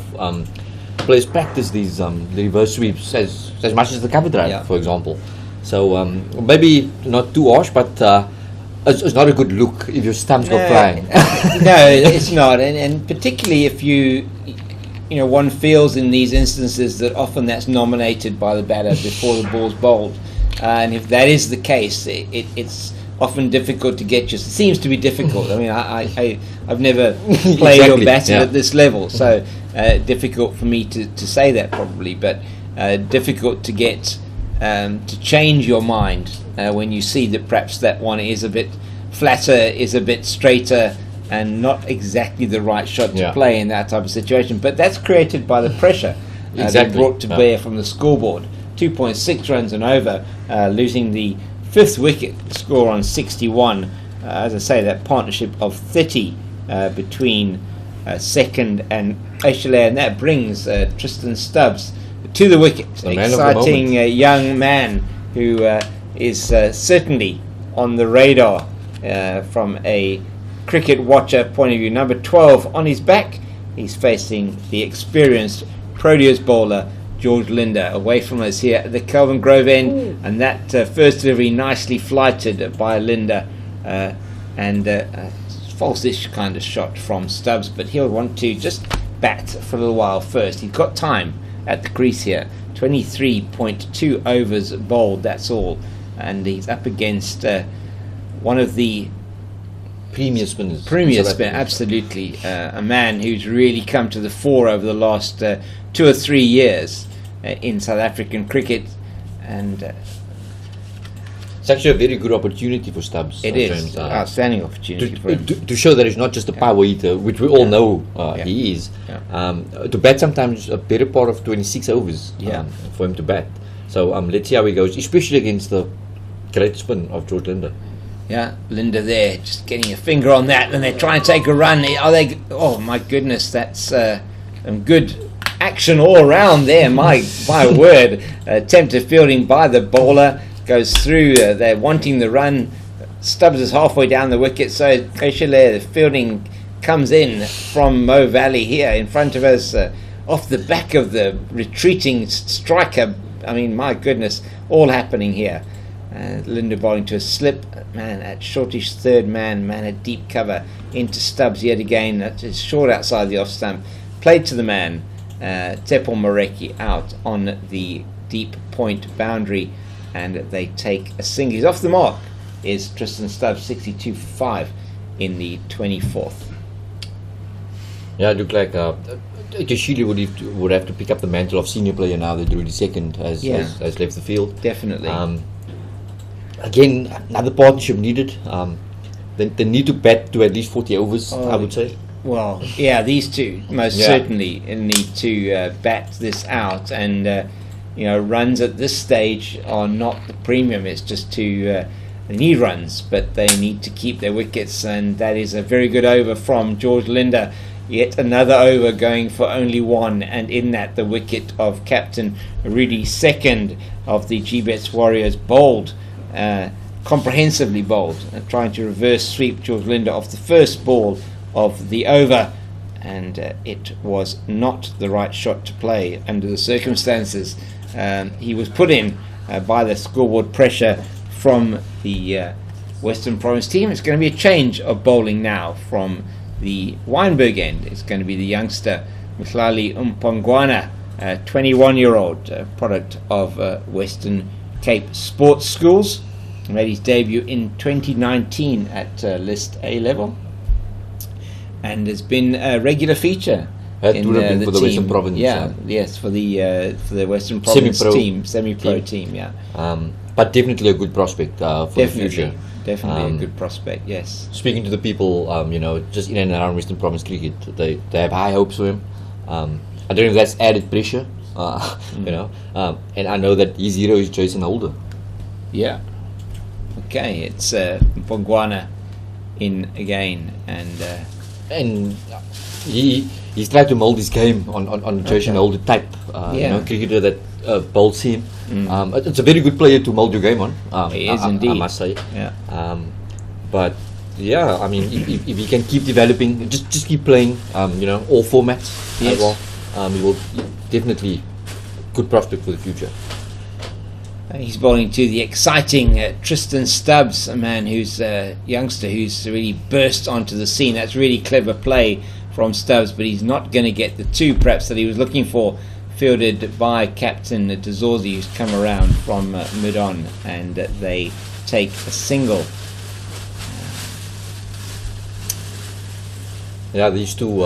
players practice these the reverse sweeps as much as the cover drive, for example. So maybe not too harsh, but it's not a good look if your stumps go flying. No, it's not, and particularly if one feels in these instances that often that's nominated by the batter before the ball's bowled, and if that is the case, it's often difficult to get it seems to be difficult. I mean, I've never played or batted at this level, so difficult for me to say that probably, but difficult to get to change your mind when you see that perhaps that one is a bit flatter, is a bit straighter, and not exactly the right shot to play in that type of situation. But that's created by the pressure being brought to bear from the scoreboard. 2.6 runs and over, losing the 5th wicket, score on 61. As I say, that partnership of 30 between second and Eshele, and that brings Tristan Stubbs to the wicket. Exciting young man who is certainly on the radar from a cricket watcher point of view. Number 12 on his back, he's facing the experienced Proteas bowler George Linder. Away from us here at the Kelvin Grove end, and that first delivery nicely flighted by Linder, and false-ish kind of shot from Stubbs, but he'll want to just bat for a little while first. He's got time at the crease here. 23.2 overs bowled, that's all, and he's up against one of the premier spinners. Absolutely. A man who's really come to the fore over the last 2 or 3 years in South African cricket, and it's actually a very good opportunity for Stubbs. It is outstanding opportunity for him to show that he's not just a power eater, which we all know he is. To bat sometimes a better part of 26 overs for him to bat. So let's see how he goes, especially against the great spin of George Linder. Yeah, Linder there, just getting a finger on that, and they're trying to take a run. Oh my goodness, that's some good action all around there. My word, attempted fielding by the bowler goes through. They're wanting the run. Stubbs is halfway down the wicket, so Eshele, the fielding comes in from Mo Valley here in front of us, off the back of the retreating striker. I mean, my goodness, all happening here. Linder bowling to a slip, man at shortish third man at deep cover into Stubbs yet again. That is short outside the off stump. Played to the man, Tsepo Moreki out on the deep point boundary, and they take a single. He's off the mark. Is Tristan Stubbs 62 for 5 in the 24th. Yeah, it looked like Tashili would have to pick up the mantle of senior player now that Rudy Second has left the field. Definitely. Again, another partnership needed. They need to bat to at least 40 overs, I would say. Well, yeah, these two most certainly need to bat this out, and runs at this stage are not the premium. It's just they need runs, but they need to keep their wickets, and that is a very good over from George Linder. Yet another over going for only 1, and in that the wicket of captain Rudy Second of the GBets Warriors bowled, comprehensively bowled, trying to reverse sweep George Linder off the first ball of the over, and it was not the right shot to play under the circumstances. He was put in by the scoreboard pressure from the Western Province team. It's going to be a change of bowling now from the Wynberg end. It's going to be the youngster Mhlali Mpongwana, 21-year-old product of Western Cape Sports Schools. Made his debut in 2019 at List A level, and has been a regular feature in the team. Western Province. Yes, for the Western Province semi-pro team. But definitely a good prospect for the future. Definitely a good prospect. Yes. Speaking to the people, just in and around Western Province cricket, they have high hopes for him. I don't know if that's added pressure, and I know that his hero is Jason Holder. Yeah. Okay, it's Mpongwana in again, and he's tried to mould his game on Jason Holder type, cricketer that bowls him. It's a very good player to mould your game on. He is indeed, I must say. Yeah. But yeah, I mean, if he can keep developing, just keep playing, all formats as well, he will definitely good prospect for the future. He's bowling to the exciting Tristan Stubbs, a man who's a youngster who's really burst onto the scene. That's really clever play from Stubbs, but he's not going to get the 2 perhaps that he was looking for, fielded by captain Dezorzi, who's come around from mid-on, and they take a single. Yeah, these two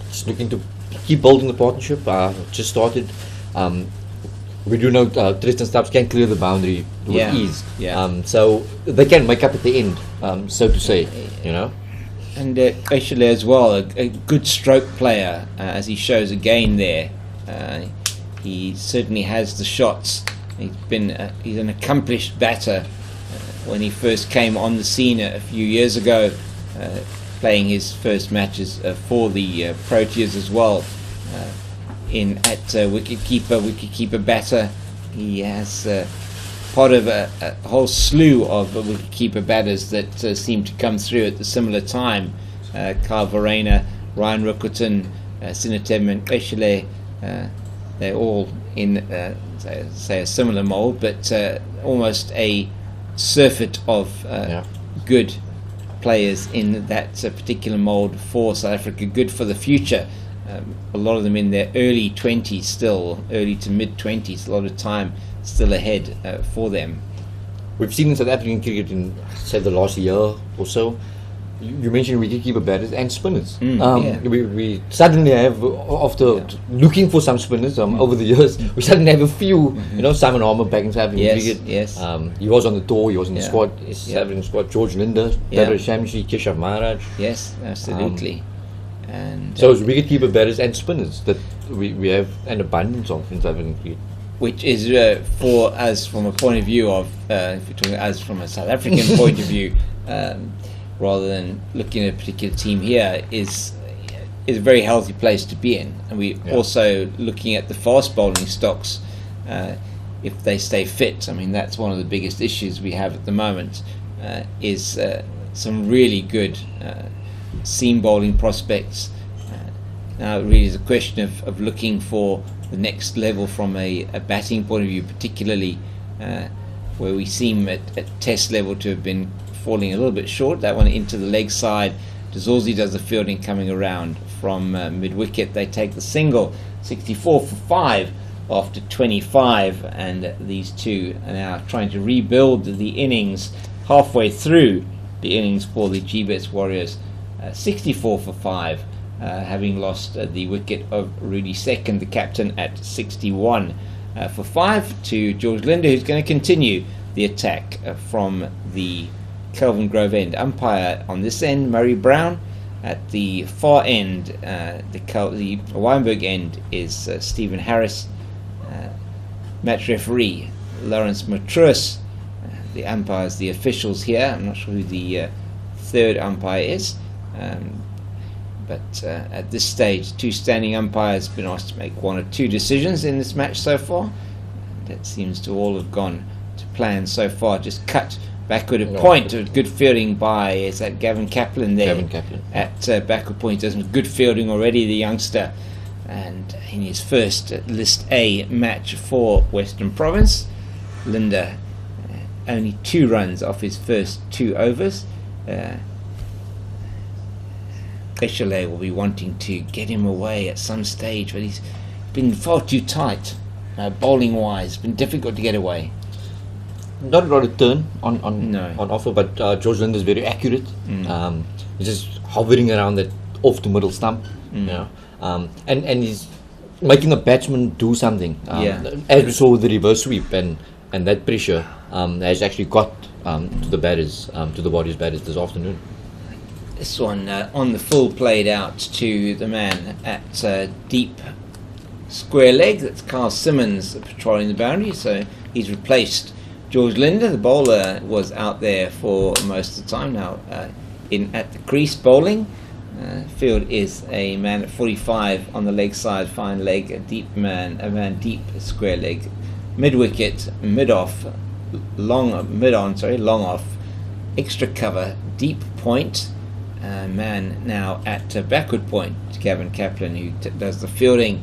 just looking to keep building the partnership. Just started. We do know Tristan Stubbs can clear the boundary with ease. Yeah. So they can make up at the end, so to say, And Eshele as well, a good stroke player, as he shows again there. he certainly has the shots. He's an accomplished batter. When he first came on the scene a few years ago, playing his first matches for the Proteas as well, at wicketkeeper batter. He has part of a whole slew of wicketkeeper batters that seem to come through at the similar time. Kyle Verreynne, Ryan Rickerton, Sinathem Nkeshile, they're all in say a similar mould, but almost a surfeit of good players in that particular mould for South Africa, good for the future. A lot of them in their early 20s still, early to mid 20s, a lot of time still ahead for them. We've seen in South African cricket in, say, the last year or so, you mentioned wicketkeeper batters and spinners. We suddenly have, after looking for some spinners over the years, we suddenly have a few. Simon Harmer back in South African cricket. Yes. He was on the tour. He was in the squad. South African squad. George Linder, Tadar Shamshi, Keshav Maharaj. Yes, absolutely. And so it's wicketkeeper batters and spinners that we have an abundance of in South African cricket. Which is for us from a point of view of, if we're talking us from a South African point of view, rather than looking at a particular team here, is a very healthy place to be in. And we also looking at the fast bowling stocks, if they stay fit. I mean, that's one of the biggest issues we have at the moment, is some really good seam bowling prospects. Now it really is a question of looking for the next level from a batting point of view, particularly where we seem at test level to have been falling a little bit short. That one into the leg side. Dazorzi does the fielding coming around from mid-wicket. They take the single, 64 for 5 after 25, and these two are now trying to rebuild the innings halfway through the innings for the GBets Warriors. 64 for 5, having lost the wicket of Rudy Second, the captain, at 61 for 5 to George Linder, who's going to continue the attack from the Kelvin Grove end. Umpire on this end, Murray Brown. At the far end, the Wynberg end, is Stephen Harris. Match referee, Lawrence Matruis. The umpires, the officials here. I'm not sure who the third umpire is. But at this stage, two standing umpires have been asked to make one or two decisions in this match so far. That seems to all have gone to plan so far. Just cut backward a point. Good fielding by, is that Gavin Kaplan there? Gavin Kaplan. At backward point. Does some good fielding already, the youngster. And in his first List A match for Western Province, Linder only 2 runs off his first 2 overs. Nkeshile will be wanting to get him away at some stage, but he's been far too tight, bowling wise. Been difficult to get away. Not a lot of turn on offer, but George Linder is very accurate. He's just hovering around that off the middle stump, and he's making the batsman do something. As we saw with the reverse sweep, and that pressure has actually got to the batters, to the Warriors batters this afternoon. This one on the full played out to the man at deep square leg. That's Carl Simmons patrolling the boundary, so he's replaced George Linder. The bowler was out there for most of the time now, in at the crease bowling. Field is a man at 45 on the leg side, fine leg, a man deep square leg, mid wicket, mid off, long off, extra cover, deep point. Man now at backward point, Gavin Kaplan, who does the fielding.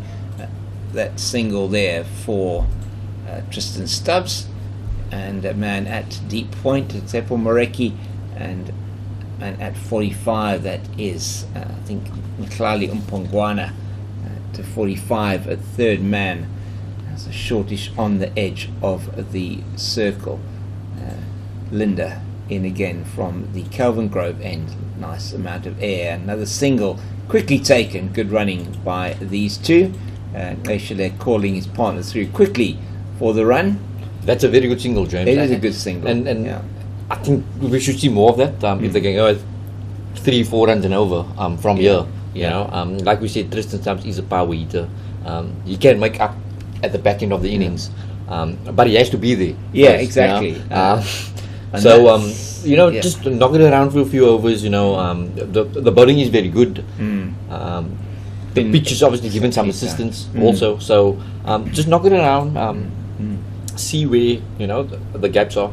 That single there for Tristan Stubbs, and a man at deep point, Tsepo Moreki, and at 45 that is I think Mklali Mpongwana to 45, a third man. That's a shortish on the edge of the circle. Linder in again from the Kelvin Grove end. Nice amount of air. Another single quickly taken. Good running by these two. Nkeshile calling his partner through quickly for the run. That's a very good single, James. It is a good single. And I think we should see more of that. If they can go 3-4 runs and over from here. You know, like we said, Tristan Stubbs is a power hitter. He can make up at the back end of the innings. But he has to be there. Yeah, first, exactly. You know? Just knock it around for a few overs. The bowling is very good. The pitch is obviously given some assistance also. So just knock it around. See where the gaps are,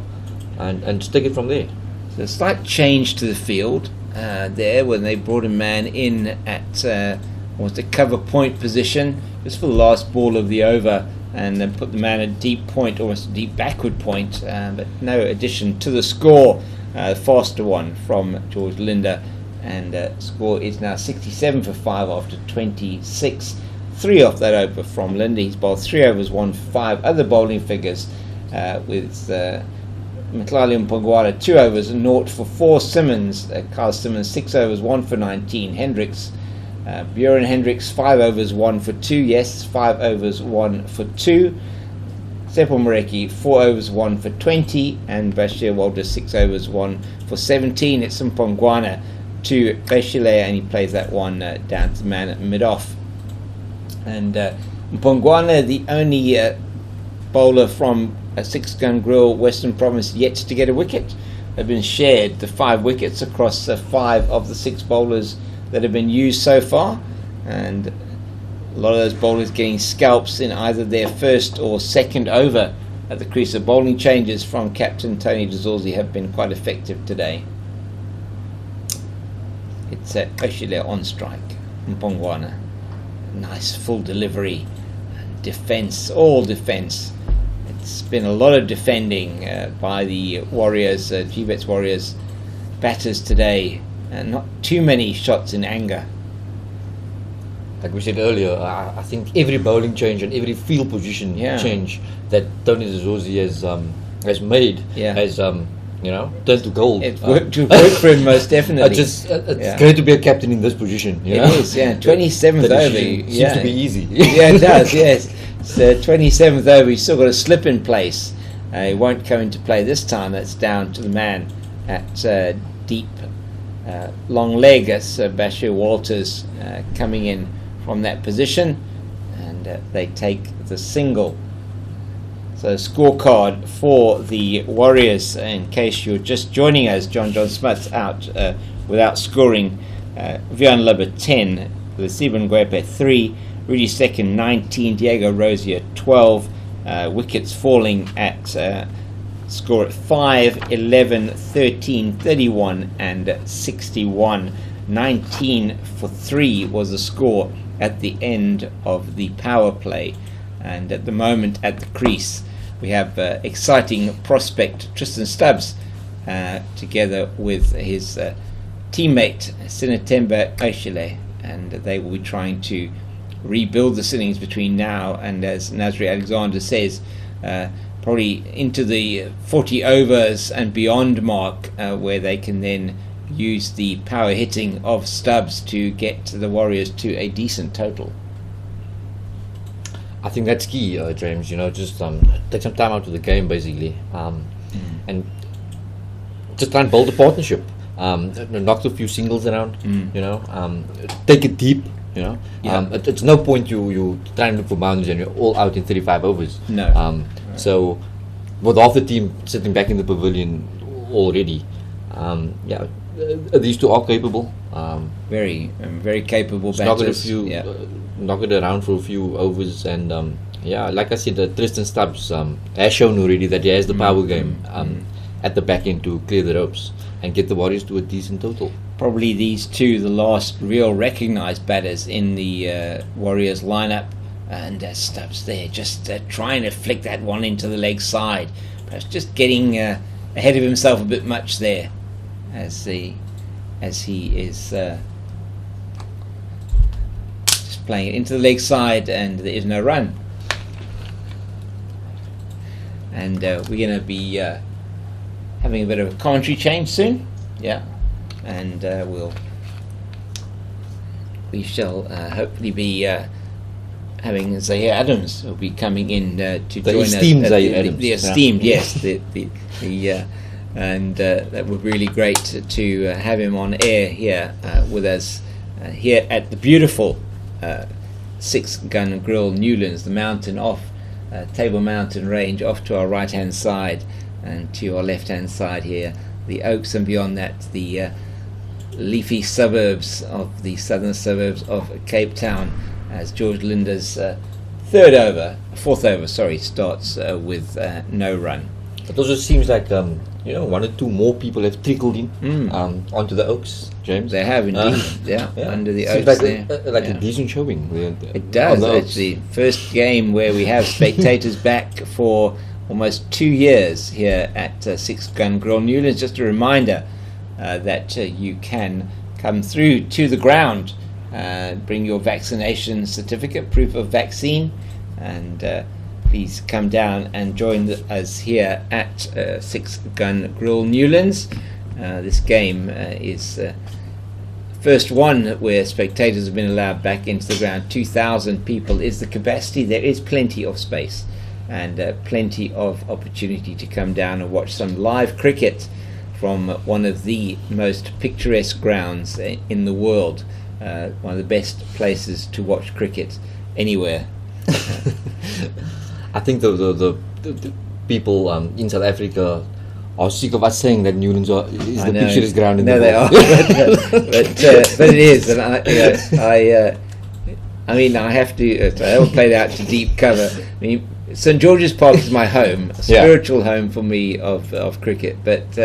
and just take it from there. So a slight change to the field there when they brought a man in at the cover point position just for the last ball of the over, and then put the man at deep point, almost a deep backward point, but no addition to the score. Faster one from George Linder, and score is now 67 for 5 after 26. 3 off that over from Linder. He's bowled 3 overs, 1 for 5. Other bowling figures with Mtlali Mpongwana 2 overs, 0 for 4. Simmons, Carl Simmons 6 overs, 1 for 19. Hendricks, Bjorn Hendricks 5 overs, 1 for 2. Yes, 5 overs, 1 for 2. Seppo Moreki 4 overs, 1 for 20, and Bashir Walter 6 overs, 1 for 17. It's Mpongwana to Bashile, and he plays that one down to the man at mid-off. And Mpongwana, the only bowler from a 6-gun grill Western Province yet to get a wicket. They've been shared the 5 wickets across 5 of the 6 bowlers that have been used so far, and a lot of those bowlers getting scalps in either their first or second over at the crease. Of bowling changes from captain Tony Dzorzi have been quite effective today. It's Oshile on strike. Mpongwana, nice full delivery, defence, all defence. It's been a lot of defending by the Warriors, GBets Warriors batters today, and not too many shots in anger. Like we said earlier, I think every bowling change and every field position change that Tony Dzorzi has made has turned to gold. It worked for him most definitely. It's great to be a captain in this position. It is, 27th over. Seems to be easy. Yeah, it does, yes. So 27th over, he's still got a slip in place. He won't come into play this time. That's down to the man at deep long leg. That's Bashir Walters coming in from that position, and they take the single. So scorecard for the Warriors, in case you're just joining us, John Smith out without scoring. Vian Lubber 10, Lesiban Gwepe 3, Rudy Second 19, Diego Rosier 12, wickets falling at score at 5, 11, 13, 31 and 61. 19 for 3 was the score at the end of the power play, and at the moment at the crease we have exciting prospect Tristan Stubbs together with his teammate Sinatemba Oshile, and they will be trying to rebuild the innings between now and, as Nazri Alexander says, probably into the 40 overs and beyond mark, where they can then use the power hitting of Stubbs to get the Warriors to a decent total. I think that's key, James. Just take some time out of the game, basically, and just try and build a partnership. Knock a few singles around. Take it deep. It's no point you try and look for boundaries and you're all out in 35 overs. No. So with half the team sitting back in the pavilion already, these two are capable. Very capable batters. Knock it around for a few overs, and like I said, Tristan Stubbs has shown already that he has the power game at the back end to clear the ropes and get the Warriors to a decent total. Probably these two, the last real recognised batters in the Warriors lineup, and Stubbs there just trying to flick that one into the leg side, perhaps just getting ahead of himself a bit much there, as he is just playing it into the leg side, and there is no run. And we're going to be having a bit of a commentary change soon, and we shall hopefully be having Zaire Adams will be coming in to join us. The esteemed, yes, and that would be really great to have him on air here with us here at the beautiful 6-gun grill Newlands, the mountain off Table Mountain Range off to our right hand side, and to our left hand side here the Oaks, and beyond that the leafy suburbs of the southern suburbs of Cape Town, as George Linder's fourth over starts with no run. It also seems like one or two more people have trickled in onto the Oaks, James. They have indeed, under the Oaks. Seems like a decent showing. It does. It's the first game where we have spectators back for almost 2 years here at Six Gun Grill Newlands. Just a reminder that you can come through to the ground, bring your vaccination certificate, proof of vaccine, and please come down and join us here at Six Gun Grill Newlands. This game is first one where spectators have been allowed back into the ground. 2,000 people is the capacity. There is plenty of space and plenty of opportunity to come down and watch some live cricket from one of the most picturesque grounds in the world, one of the best places to watch cricket anywhere. I think the people in South Africa are sick of us saying that Newlands is the picturesque ground in the world. No, they are. but it is, and I have to. I haven't played out to deep cover. I mean, St George's Park is my home, a spiritual home for me of cricket, but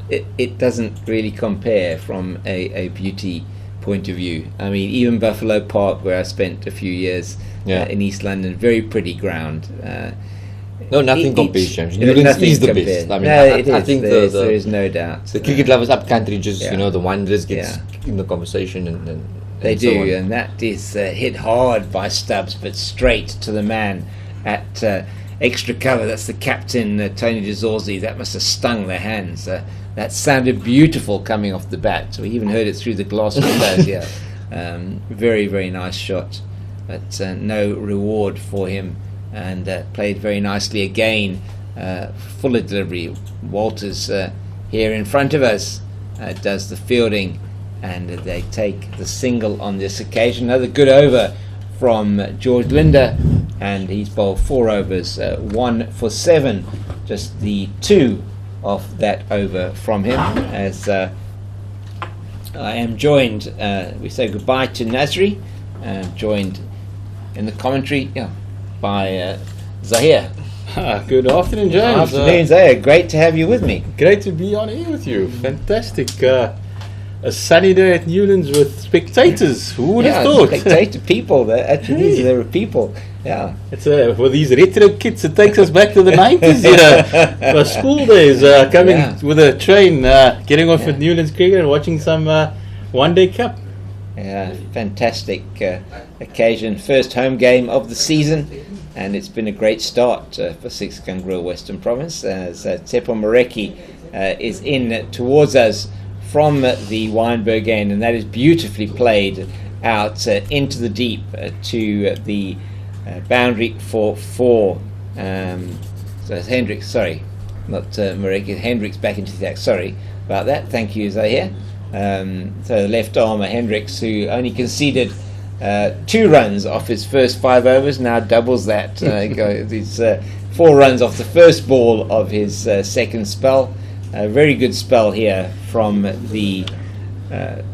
it doesn't really compare from a beauty point of view. I mean, even Buffalo Park, where I spent a few years in East London, very pretty ground. Nothing compares, James. Newlands is the best. I mean, I think there is no doubt. The cricket lovers up country, just the Wanderers gets in the conversation, and they and do, so on. and that is hit hard by Stubbs, but straight to the man at extra cover. That's the captain, Tony DeZorzi. That must have stung their hands. That sounded beautiful coming off the bat. So we even heard it through the glass windows. Very, very nice shot, but no reward for him. And played very nicely again. Fuller delivery. Walters here in front of us does the fielding, and they take the single on this occasion. Another good over from George Linder, and he's bowled 4 overs, 1 for 7. Just the 2 off that over from him. As I am joined, we say goodbye to Nasri, joined in the commentary by Zahir. Good afternoon, James. Afternoon, Zahir. Great to have you with me. Great to be on air with you. Fantastic. A sunny day at Newlands with spectators. Who would have thought? Spectator people. There are people. Yeah. It's for these retro kids, it takes us back to the 90s. For school days, coming with a train, getting off at Newlands Cricket and watching some one-day cup. Yeah, fantastic occasion. First home game of the season, and it's been a great start for Six Gun Grill Western Province, as Tsepo Mareki is in towards us from the Wynberg end, and that is beautifully played out into the deep to the boundary for 4. So it's Hendricks, sorry, not Mareki, Hendricks back into the attack. Sorry about that. Thank you, Zahir. So the left armer Hendricks, who only conceded 2 runs off his first 5 overs, now doubles that. He's 4 runs off the first ball of his second spell. A very good spell here from the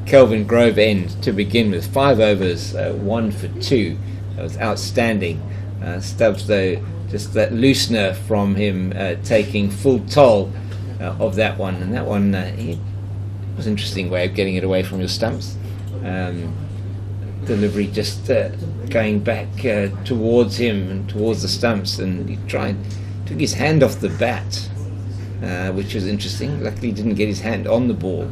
Kelvin Grove end to begin with. 5 overs, 1 for 2. That was outstanding. Stubbs, though, just that loosener from him taking full toll of that one. And that one, it was an interesting way of getting it away from your stumps. Delivery just going back towards him and towards the stumps, and he took his hand off the bat, which was interesting. Luckily he didn't get his hand on the ball.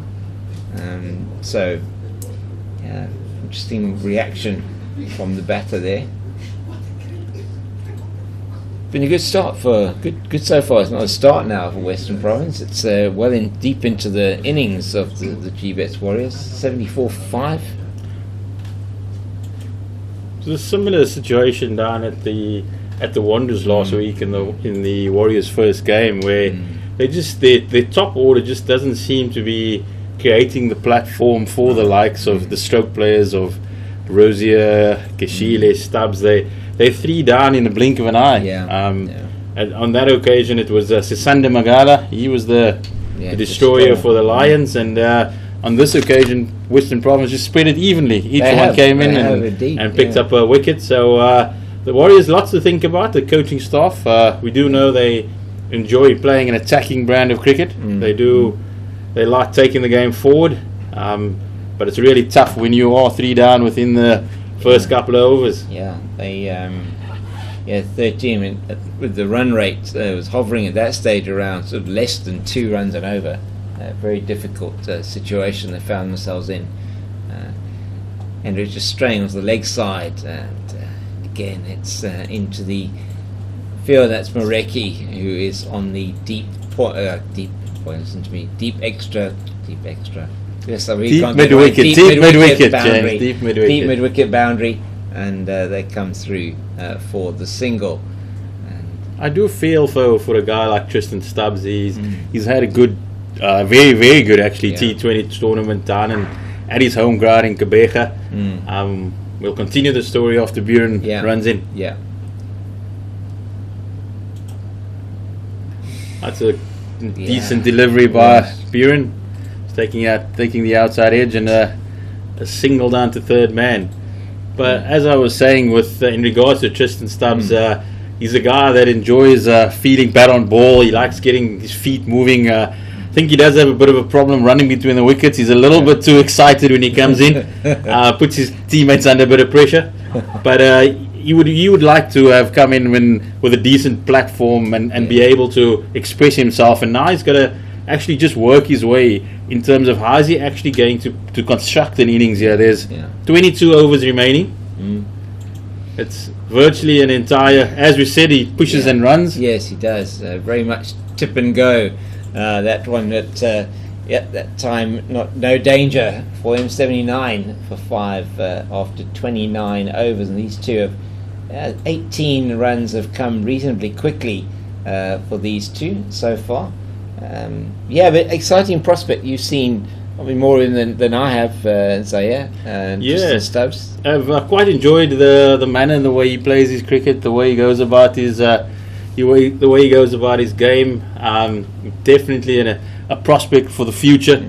Interesting reaction from the batter there. Been a good start good so far. It's not a start now for Western Province. It's deep into the innings of the GBets Warriors. 74-5. It was a similar situation down at the Wanderers last week in the Warriors' first game, where their top order just doesn't seem to be creating the platform for the likes of the stroke players of Rosier, Keshile, Stubbs. They they're 3 down in the blink of an eye. And on that occasion, it was Sisande Magala. He was the destroyer for the Lions, and on this occasion, Western Province just spread it evenly. Each one came in and picked up a wicket. So the Warriors, lots to think about. The coaching staff, we do know they enjoy playing an attacking brand of cricket. They like taking the game forward, but it's really tough when you are 3 down within the first couple of overs. They 13 with the run rate was hovering at that stage around sort of less than 2 runs and over. Very difficult situation they found themselves in, and it was just straying onto the leg side, and again it's into the field. That's Moreki, who is on the deep extra. Yes, I really can't deep mid-wicket boundary, and they come through for the single. And I do feel for a guy like Tristan Stubbs. He's had a good, very very good actually T20 tournament down and at his home ground in Gqeberha. We'll continue the story after Buren runs in. That's a decent delivery by Buren, taking the outside edge, and a single down to third man. But as I was saying, in regards to Tristan Stubbs, he's a guy that enjoys feeling bat on ball. He likes getting his feet moving. I think he does have a bit of a problem running between the wickets. He's a little bit too excited when he comes in, puts his teammates under a bit of pressure. But he would like to have come in with a decent platform and be able to express himself. And now he's got to actually just work his way in terms of how is he actually going to construct an innings here. There's 22 overs remaining. It's virtually an entire, as we said, he pushes and runs. Yes, he does. Very much tip and go. That one at that time, no danger for him. 79 for 5 after 29 overs, and these two have 18 runs have come reasonably quickly for these two so far. But exciting prospect. You've seen more than I have, Zaire and Tristan Stubbs. I've quite enjoyed the manner and the way he plays his cricket, the way he goes about his game. Definitely a prospect for the future.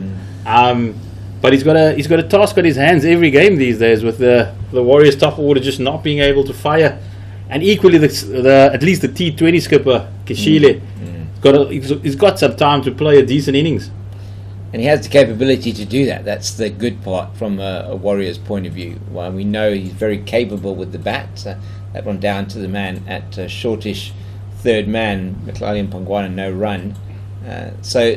But he's got a task on his hands every game these days, with the Warriors top order just not being able to fire, and equally at least the T20 skipper Kishile he's got some time to play a decent innings, and he has the capability to do that. That's the good part from a Warriors point of view. Well, we know he's very capable with the bat. That one down to the man at shortish third man, McLaren Pangwana, no run. So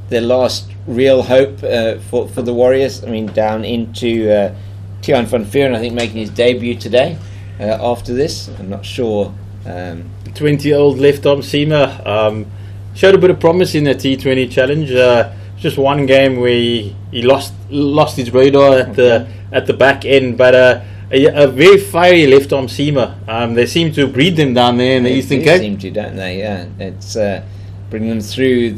the last real hope for the Warriors, down into Tiaan van Vuuren, I think, making his debut today after this. I'm not sure. 20-year-old left-arm seamer, showed a bit of promise in the T20 challenge. Just one game where he lost his radar at the back end, but a very fiery left-arm seamer. They seem to breed them down there in the Eastern Cape. They seem to, don't they? Yeah, it's bring them through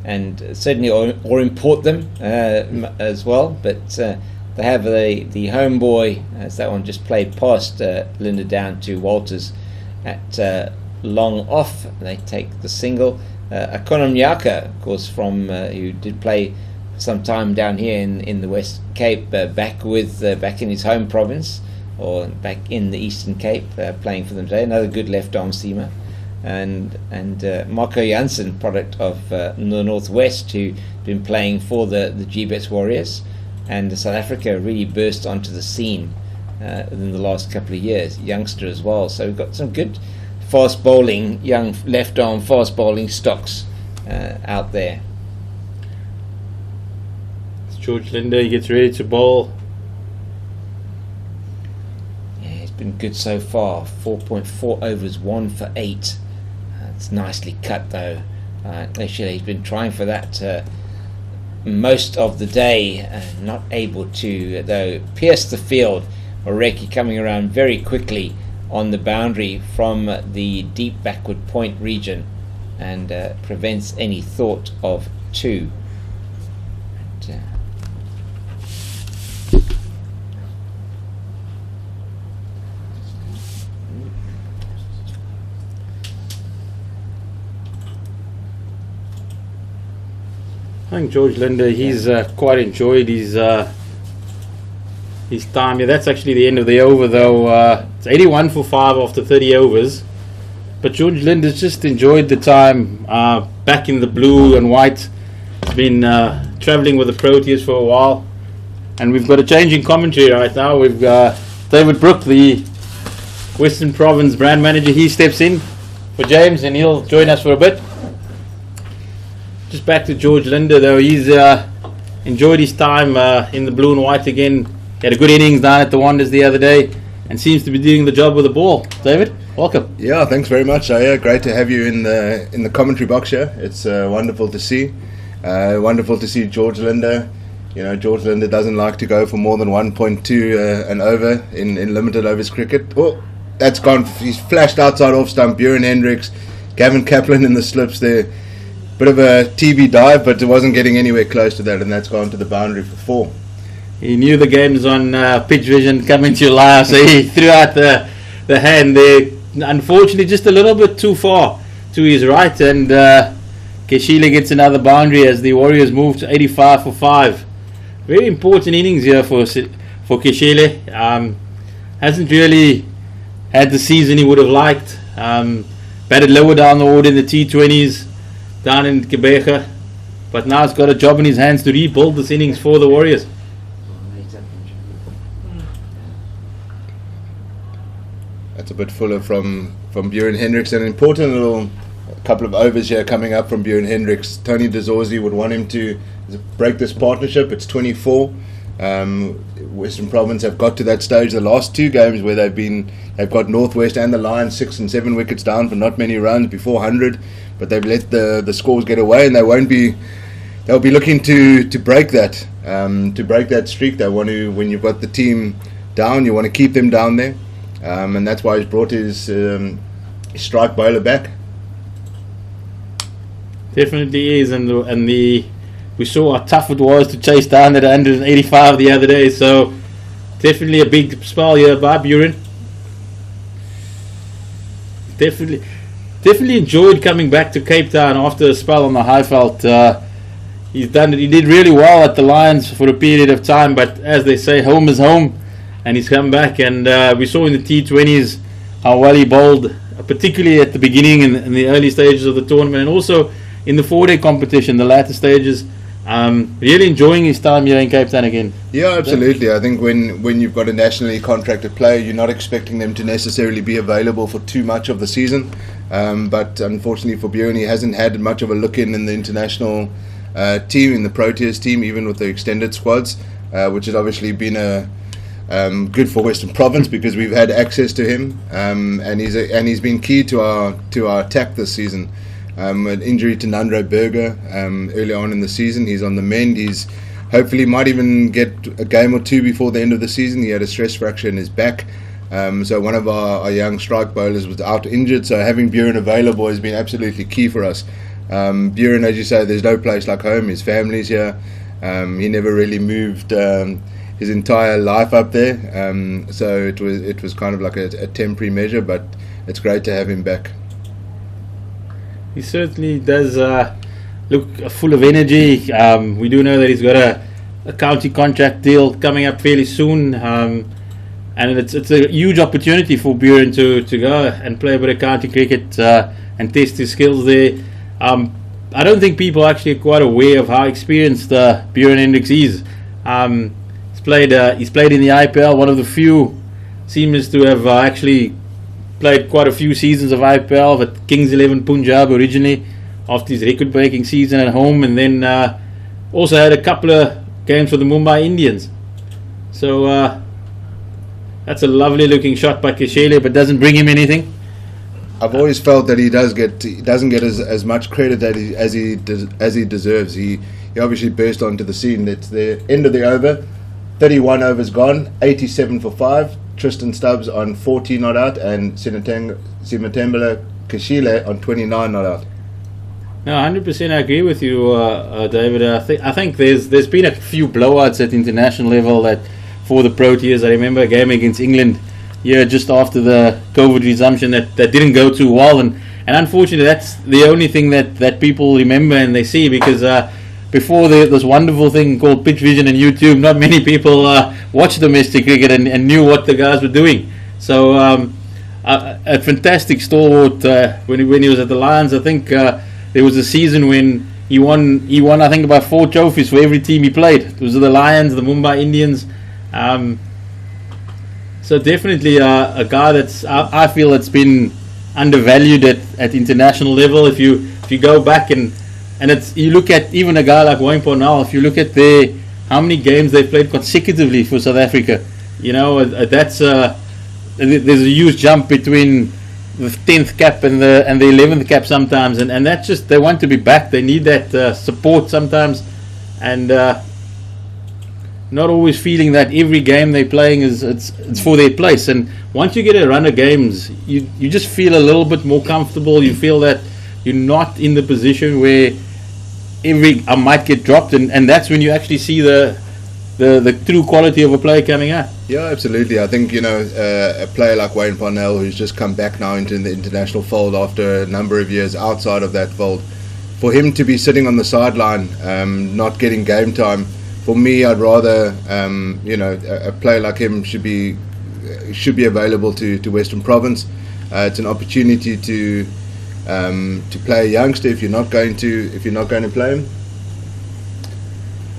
and certainly or import them as well. But they have the homeboy, as that one just played past Linda down to Walters at long off. They take the single. Akona Mnyaka, of course, from who did play some time down here in the West Cape, back in his home province, or back in the Eastern Cape, playing for them today. Another good left arm seamer. And Marco Jansen, product of the Northwest, who's been playing for the GBets Warriors, and South Africa really burst onto the scene in the last couple of years, youngster as well. So we've got some good fast bowling, young left arm fast bowling stocks out there. George Linder, he gets ready to bowl. Yeah, he's been good so far. 4.4 overs, 1 for 8. It's nicely cut though. Actually, he's been trying for that most of the day, not able to though pierce the field. Moreki coming around very quickly on the boundary from the deep backward point region, and prevents any thought of 2. think George Linder, he's quite enjoyed his time. Yeah, that's actually the end of the over, though. It's 81 for 5 after 30 overs. But George Linder's just enjoyed the time back in the blue and white. He's been travelling with the Proteas for a while. And we've got a change in commentary right now. We've got David Brook, the Western Province brand manager. He steps in for James and he'll join us for a bit. Just back to George Linder, though. He's enjoyed his time in the blue and white again. He had a good innings down at the Wonders the other day and seems to be doing the job with the ball. David, welcome. Yeah, thanks very much. Great to have you in the commentary box here. It's wonderful to see. Wonderful to see George Linder. You know, George Linder doesn't like to go for more than 1.2 an over in limited overs cricket. Oh, that's gone. He's flashed outside off stump. Buren Hendricks, Gavin Kaplan in the slips there. Bit of a TV dive, but it wasn't getting anywhere close to that, and that's gone to the boundary for 4. He knew the game's on pitch vision coming to live, so he threw out the hand there. Unfortunately, just a little bit too far to his right, and Keshile gets another boundary as the Warriors move to 85 for 5. Very important innings here for Keshile. Hasn't really had the season he would have liked. Batted lower down the order in the T20s down in Quebec, but now he's got a job in his hands to rebuild this innings for the Warriors. That's a bit fuller from Buren Hendricks. An important little couple of overs here coming up from Buren Hendricks. Tony DeZorzi would want him to break this partnership. It's 24. Western Province have got to that stage the last 2 games where they've got Northwest and the Lions 6 and 7 wickets down for not many runs before 100, but they've let the scores get away, and they'll be looking to break that streak. They want to, when you've got the team down, you want to keep them down there, and that's why he's brought his strike bowler back. Definitely is, and we saw how tough it was to chase down that 185 the other day, so definitely a big spell here by Buren. Definitely enjoyed coming back to Cape Town after a spell on the Highveld. He did really well at the Lions for a period of time, but as they say, home is home, and he's come back, and we saw in the T20s how well he bowled, particularly at the beginning in the early stages of the tournament, and also in the 4-day competition, the latter stages. Really enjoying his time here in Cape Town again. Yeah, absolutely. I think when you've got a nationally contracted player, you're not expecting them to necessarily be available for too much of the season. But unfortunately for Buren, he hasn't had much of a look in the international team, in the Proteas team, even with the extended squads, which has obviously been good for Western Province because we've had access to him, and he's been key to our attack this season. An injury to Nandro Berger early on in the season. He's on the mend. He's hopefully might even get a game or 2 before the end of the season. He had a stress fracture in his back. So one of our young strike bowlers was out injured. So having Buren available has been absolutely key for us. Buren, as you say, there's no place like home. His family's here. He never really moved his entire life up there. So it was kind of like a temporary measure, but it's great to have him back. He certainly does look full of energy. We do know that he's got a county contract deal coming up fairly soon, and it's a huge opportunity for Buren to go and play a bit of county cricket and test his skills there. I don't think people actually are quite aware of how experienced Buren Hendricks is. He's played in the IPL, one of the few seems to have actually played quite a few seasons of IPL at Kings 11 Punjab originally after his record-breaking season at home, and then also had a couple of games for the Mumbai Indians. So that's a lovely looking shot by Keshile, but doesn't bring him anything. I've always felt that he doesn't get as much credit as he deserves. He obviously burst onto the scene. It's the end of the over, 31 overs gone, 87 for 5. Tristan Stubbs on 40 not out, and Simatembala Keshile on 29 not out. No, 100% I agree with you, David. I think there's been a few blowouts at international level that for the Proteas. I remember a game against England just after the COVID resumption that didn't go too well, and unfortunately that's the only thing that people remember and they see, because before this wonderful thing called Pitch Vision and YouTube, not many people watched domestic cricket and knew what the guys were doing. So a fantastic stalwart when he was at the Lions. I think there was a season when he won I think about 4 trophies for every team he played. It was the Lions, the Mumbai Indians. So definitely a guy that's I feel that's been undervalued at international level. If you go back and it's, you look at even a guy like Wayne Parnell, if you look at how many games they've played consecutively for South Africa, that's there's a huge jump between the 10th cap and the 11th cap sometimes, and that's just, they want to be back. They need that support sometimes, and not always feeling that every game they're playing it's for their place. And once you get a run of games, you just feel a little bit more comfortable. You feel that you're not in the position where I might get dropped, and that's when you actually see the true quality of a player coming out. Yeah, absolutely. I think a player like Wayne Parnell, who's just come back now into the international fold after a number of years outside of that fold, for him to be sitting on the sideline, not getting game time, for me, I'd rather a player like him should be available to Western Province. It's an opportunity to play a youngster if you're not going to play him.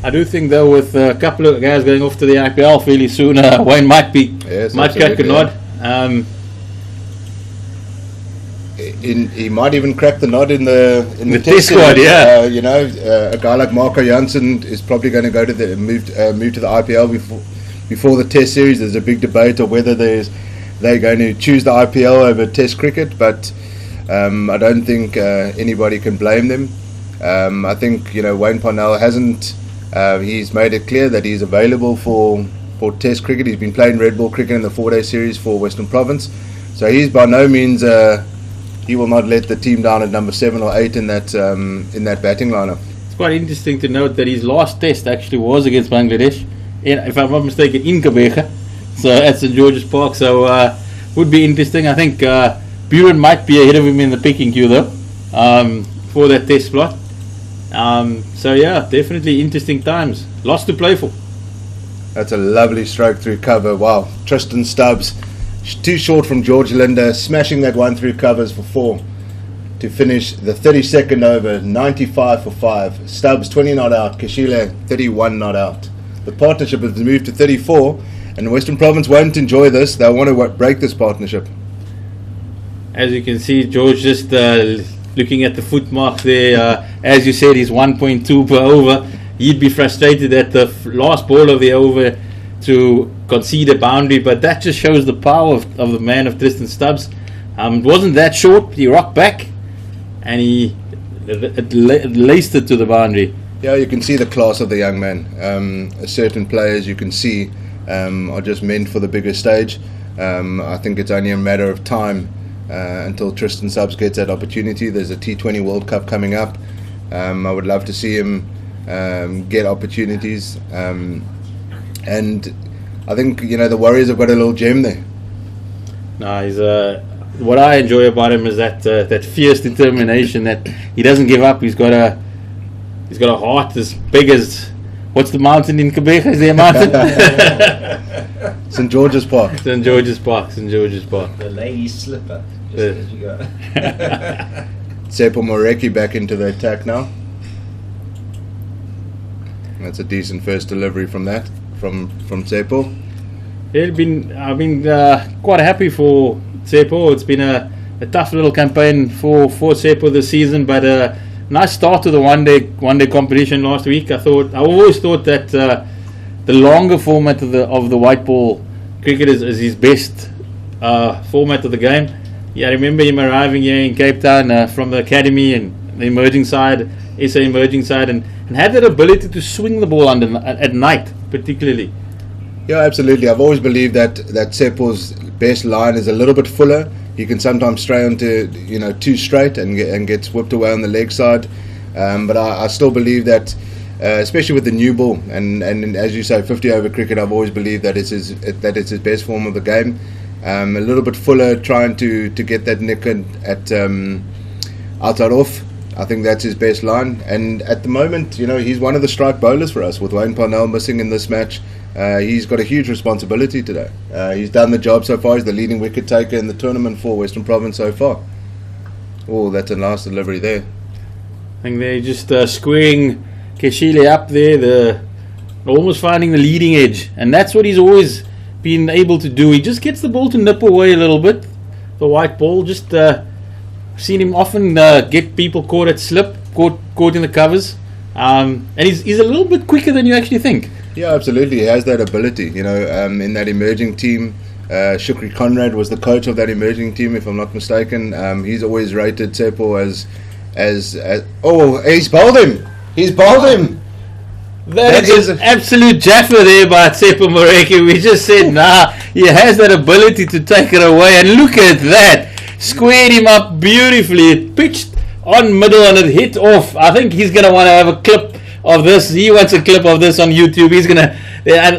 I do think though, with a couple of guys going off to the IPL fairly soon, Wayne might crack a nod. He might even crack the nod in the test squad. Yeah, a guy like Marco Jansen is probably going to go to move to the IPL before the Test series. There's a big debate of whether they're going to choose the IPL over Test cricket, but I don't think anybody can blame them. I think Wayne Parnell hasn't. He's made it clear that he's available for Test cricket. He's been playing red ball cricket in the 4-day series for Western Province, so he's by no means. He will not let the team down at number 7 or 8 in that batting lineup. It's quite interesting to note that his last test actually was against Bangladesh, if I'm not mistaken, in Gqeberha, so at St George's Park. So would be interesting. I think Buren might be ahead of him in the picking queue though, for that test slot. So yeah, definitely interesting times. Lots to play for. That's a lovely stroke through cover. Wow, Tristan Stubbs. Too short from George Linder, smashing that one through covers for 4 to finish the 32nd over, 95 for 5. Stubbs 20 not out, Kashila 31 not out. The partnership has moved to 34, and Western Province won't enjoy this. They'll want to break this partnership. As you can see, George just looking at the foot mark there. As you said, he's 1.2 per over. He'd be frustrated at the last ball of the over to concede a boundary, but that just shows the power of the man of Tristan Stubbs. It wasn't that short. He rocked back and he laced it to the boundary. Yeah, you can see the class of the young man. Certain players you can see are just meant for the bigger stage. I think it's only a matter of time until Tristan Stubbs gets that opportunity. There's a T20 World Cup coming up. I would love to see him get opportunities. And I think the Warriors have got a little gem there. No, he's what I enjoy about him is that fierce determination, that he doesn't give up. He's got a heart as big as, what's the mountain in Quebec? Is there a mountain? St George's Park. St George's Park. The lady's slipper. Just as you go. Tsepo Moreki back into the attack now. That's a decent first delivery from Tsepo. I've been quite happy for Tsepo. It's been a tough little campaign for Tsepo this season, but a nice start to the one day competition last week. I always thought that the longer format of the white ball cricket is his best format of the game. Yeah, I remember him arriving here in Cape Town from the academy and the emerging side, SA emerging side, and had that ability to swing the ball at night, particularly. Yeah, absolutely. I've always believed that Tsepo's best line is a little bit fuller. He can sometimes stray onto too straight and gets whipped away on the leg side. But I still believe that, especially with the new ball and as you say, 50 over cricket, I've always believed that it's his best form of the game. A little bit fuller, trying to get that nick at outside off. I think that's his best line. And at the moment, he's one of the strike bowlers for us. With Wayne Parnell missing in this match, he's got a huge responsibility today. He's done the job so far. He's the leading wicket taker in the tournament for Western Province so far. Oh, that's a nice delivery there. I think they're just squaring Keshile up there, almost finding the leading edge. And that's what he's always been able to do. He just gets the ball to nip away a little bit. The white ball, just seen him often get people caught at slip, caught in the covers. And he's a little bit quicker than you actually think. Yeah, absolutely. He has that ability. In that emerging team, Shukri Conrad was the coach of that emerging team, if I'm not mistaken. He's always rated Tsepo as he's bowled him. He's bowled him. That is absolute jaffa there by Tsepo Moreki. We just said, he has that ability to take it away. And look at that. Squared him up beautifully. It pitched on middle and it hit off. I think he's going to want to have a clip of this. He wants a clip of this on YouTube. He's going to...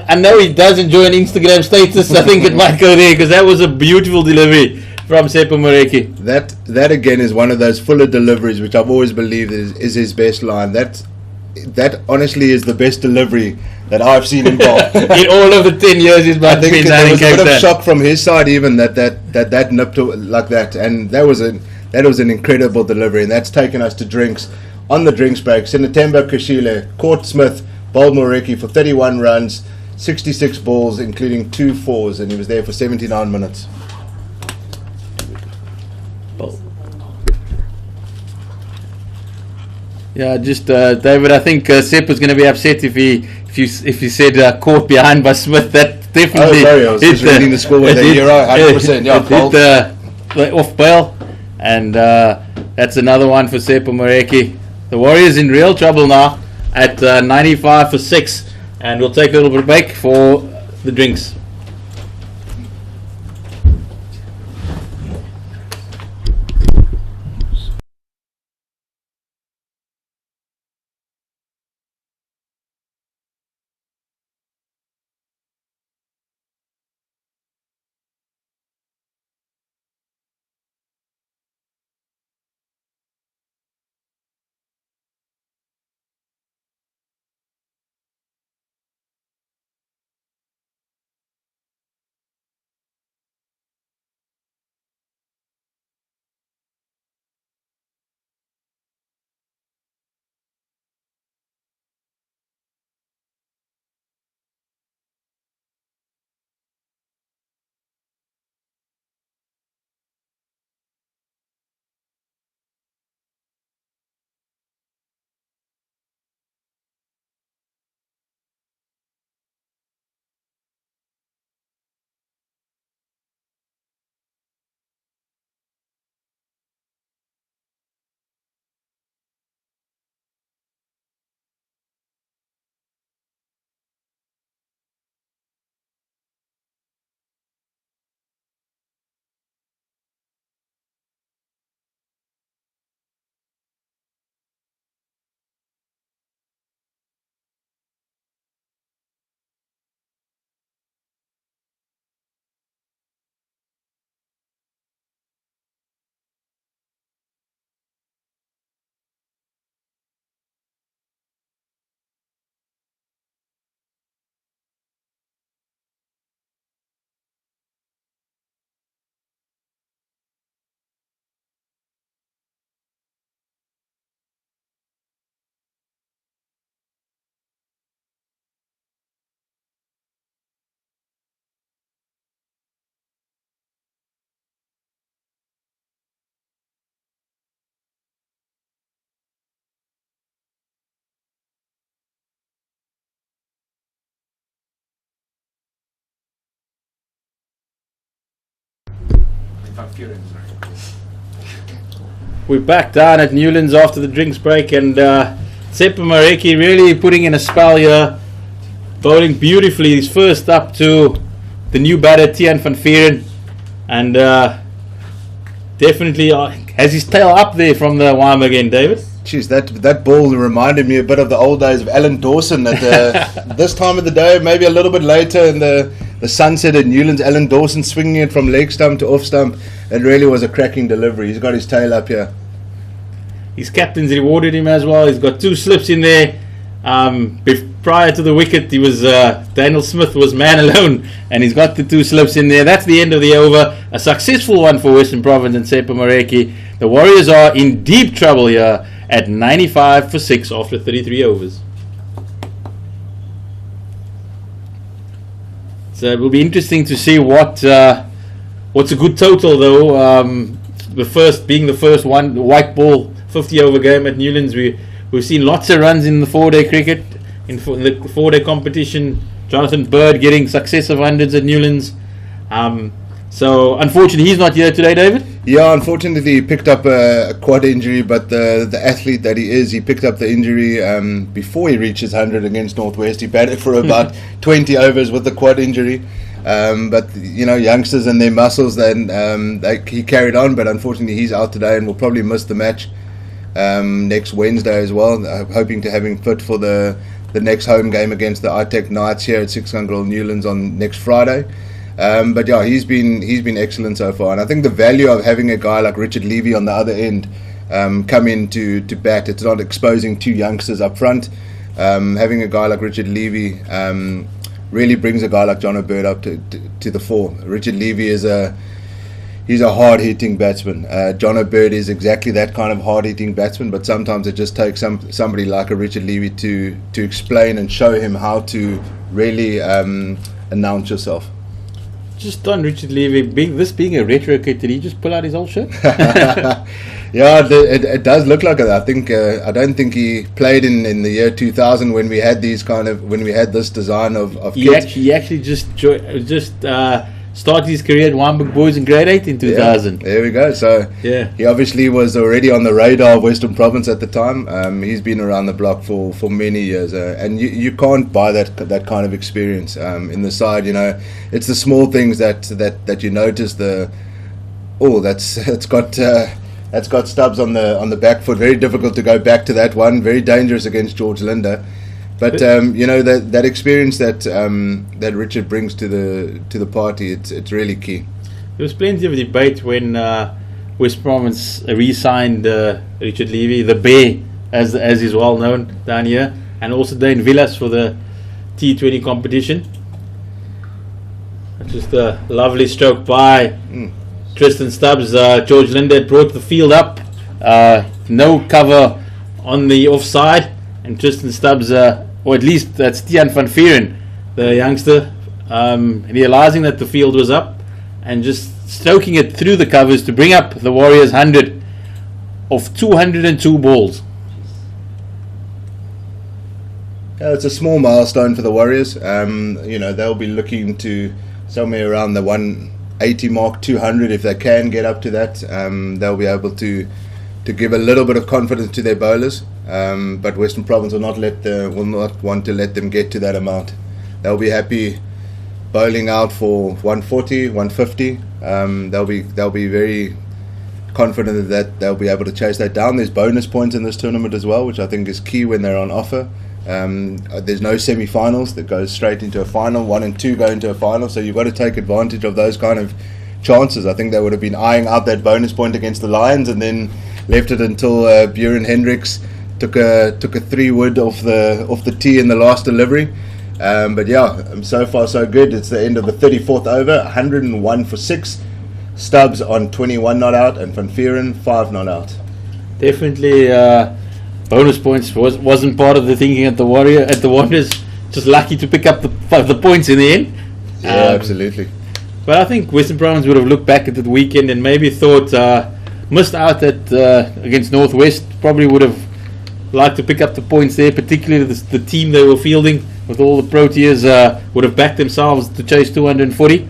I know he does enjoy an Instagram status. I think it might go there because that was a beautiful delivery from Tsepo Moreki. That again is one of those fuller deliveries which I've always believed is his best line. That honestly is the best delivery that I've seen him bowl. In all of the 10 years he's been I think there was a bit of that. shock from his side even that nipped like that, and that was an incredible delivery, and that's taken us to drinks. On the drinks break, Sinetemba Keshile caught Smith, bowled Moreki for 31 runs, 66 balls including 2 fours, and he was there for 79 minutes. Yeah, just David, I think Sepp was going to be upset if you said caught behind by Smith. That definitely. Oh, sorry, I was just reading the score. You're right, 100%. Yeah, the off bail, and that's another one for Sepp Moreki. The Warriors in real trouble now at 95 for 6, and we'll take a little bit of break for the drinks. We're back down at Newlands after the drinks break, and Tsepo Moreki really putting in a spell here, bowling beautifully. He's first up to the new batter Tiaan van Vieren, and definitely has his tail up there from the Wyme again, David. Jeez, that ball reminded me a bit of the old days of Alan Dawson at this time of the day, maybe a little bit later in the sunset at Newlands. Alan Dawson swinging it from leg stump to off stump. It really was a cracking delivery. He's got his tail up here. His captain's rewarded him as well. He's got 2 slips in there. Prior to the wicket, he was Daniel Smith was man alone, and he's got the 2 slips in there. That's the end of the over. A successful one for Western Province and Sepa Moreki. The Warriors are in deep trouble here at 95 for 6 after 33 overs. So it will be interesting to see what's a good total though. The first one, the white ball 50 over game at Newlands. We've seen lots of runs in the 4-day cricket, in the 4-day competition. Jonathan Bird getting successive hundreds at Newlands. So unfortunately he's not here today, David. Yeah, unfortunately he picked up a quad injury, but the athlete that he is, he picked up the injury before he reached his 100 against Northwest. He batted for about 20 overs with the quad injury. But youngsters and their muscles, then he carried on, but unfortunately he's out today and will probably miss the match next Wednesday as well. Hoping to have him fit for the next home game against the ITEC Knights here at 600 Newlands on next Friday. But yeah, he's been excellent so far, and I think the value of having a guy like Richard Levy on the other end come in to bat, it's not exposing 2 youngsters up front. Having a guy like Richard Levy really brings a guy like John O'Bird up to the fore. Richard Levy he's a hard-hitting batsman. John O'Bird is exactly that kind of hard-hitting batsman, but sometimes it just takes somebody like a Richard Levy to explain and show him how to really announce yourself. Just on Richard Levy, being a retro kid, did he just pull out his old shirt? Yeah, it does look like it. I think I don't think he played in the year 2000 when we had this design of kids. He actually just started his career at Wynberg Boys in grade 8 in 2000. Yeah, there we go. So yeah, he obviously was already on the radar of Western Province at the time. He's been around the block for many years, and you can't buy that kind of experience in the side. It's the small things that you notice. That's got stubs on the back foot. Very difficult to go back to that one. Very dangerous against George Linder. But that experience that Richard brings to the party, it's really key. There was plenty of debate when West Province re-signed Richard Levy, the Bear, as is well known down here, and also Dane Villas for the T20 competition. Just a lovely stroke by Tristan Stubbs. George Linder had brought the field up, no cover on the offside, and Tristan Stubbs, or at least that's Tiaan van Vieren, the youngster, realising that the field was up and just stroking it through the covers to bring up the Warriors 100 of 202 balls. Yeah, it's a small milestone for the Warriors. They'll be looking to somewhere around the 180 mark, 200 if they can get up to that. They'll be able to give a little bit of confidence to their bowlers. But Western Province will not want to let them get to that amount. They'll be happy bowling out for 140, 150. They'll be very confident that they'll be able to chase that down. There's bonus points in this tournament as well, which I think is key when they're on offer. There's no semi-finals that goes straight into a final. 1 and 2 go into a final, so you've got to take advantage of those kind of chances. I think they would have been eyeing out that bonus point against the Lions and then left it until Buren Hendricks took a 3-wood off the tee in the last delivery. But yeah, so far so good. It's the end of the 34th over, 101 for 6. Stubbs on 21 not out, and Van Vieren 5 not out. Definitely bonus points wasn't part of the thinking at the Wanderers. Just lucky to pick up the points in the end. Yeah, absolutely. But I think Western Province would have looked back at the weekend and maybe thought missed out against Northwest. Probably would have liked to pick up the points there, particularly the team they were fielding with all the Proteas would have backed themselves to chase 240,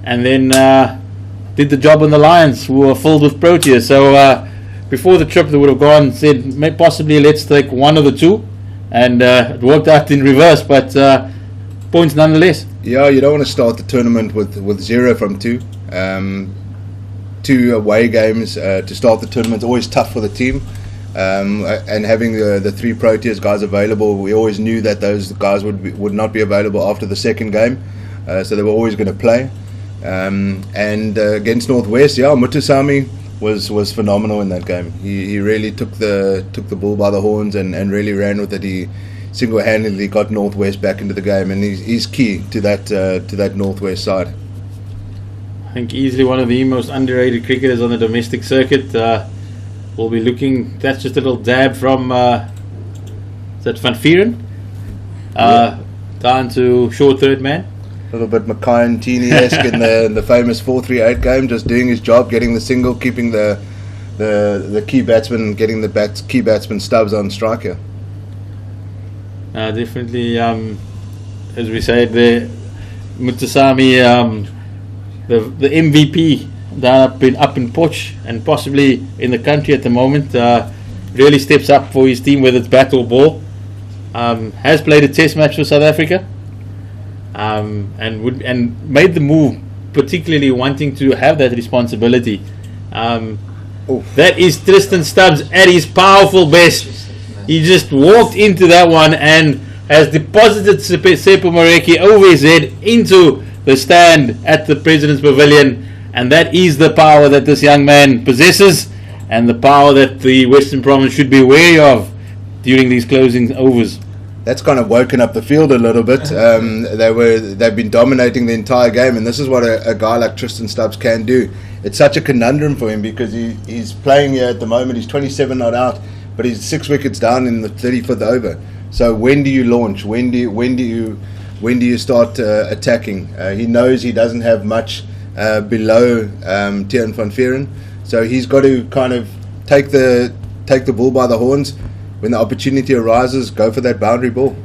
and then did the job on the Lions, who were filled with Proteas. So before the trip, they would have gone and said, possibly let's take one of the two, and it worked out in reverse, but points nonetheless. Yeah, you don't want to start the tournament with 0 from 2. 2 away games to start the tournament is always tough for the team. And having the 3 Proteas guys available, we always knew that those guys would not be available after the second game, so they were always going to play. And against Northwest, Mutusami was phenomenal in that game. He really took the bull by the horns and really ran with it. He single-handedly got Northwest back into the game, and he's key to that Northwest side. I think easily one of the most underrated cricketers on the domestic circuit. We'll be looking. That's just a little dab from is that Van Vieren down to short third man. A little bit Mackay and Teeny-esque in the famous 4-3-8 game, just doing his job, getting the single, keeping the key batsman, getting the key batsman Stubbs on strike here. Definitely, as we said, the Mutasami, the MVP down up in Poch and possibly in the country at the moment, really steps up for his team, whether it's bat or ball. Has played a test match for South Africa. And made the move, particularly wanting to have that responsibility. That is Tristan Stubbs at his powerful best. He just walked into that one and has deposited Sepo Moreki over his head into the stand at the President's Pavilion, and that is the power that this young man possesses, and the power that the Western Province should be wary of during these closing overs. That's kind of woken up the field a little bit. They've been dominating the entire game, and this is what a guy like Tristan Stubbs can do. It's such a conundrum for him because he's playing here at the moment. He's 27 not out, but he's 6 wickets down in the 35th over. So when do you launch? When do you start attacking? He knows he doesn't have much below Tiaan van Vieren, so he's got to kind of take the bull by the horns. When the opportunity arises, go for that boundary ball.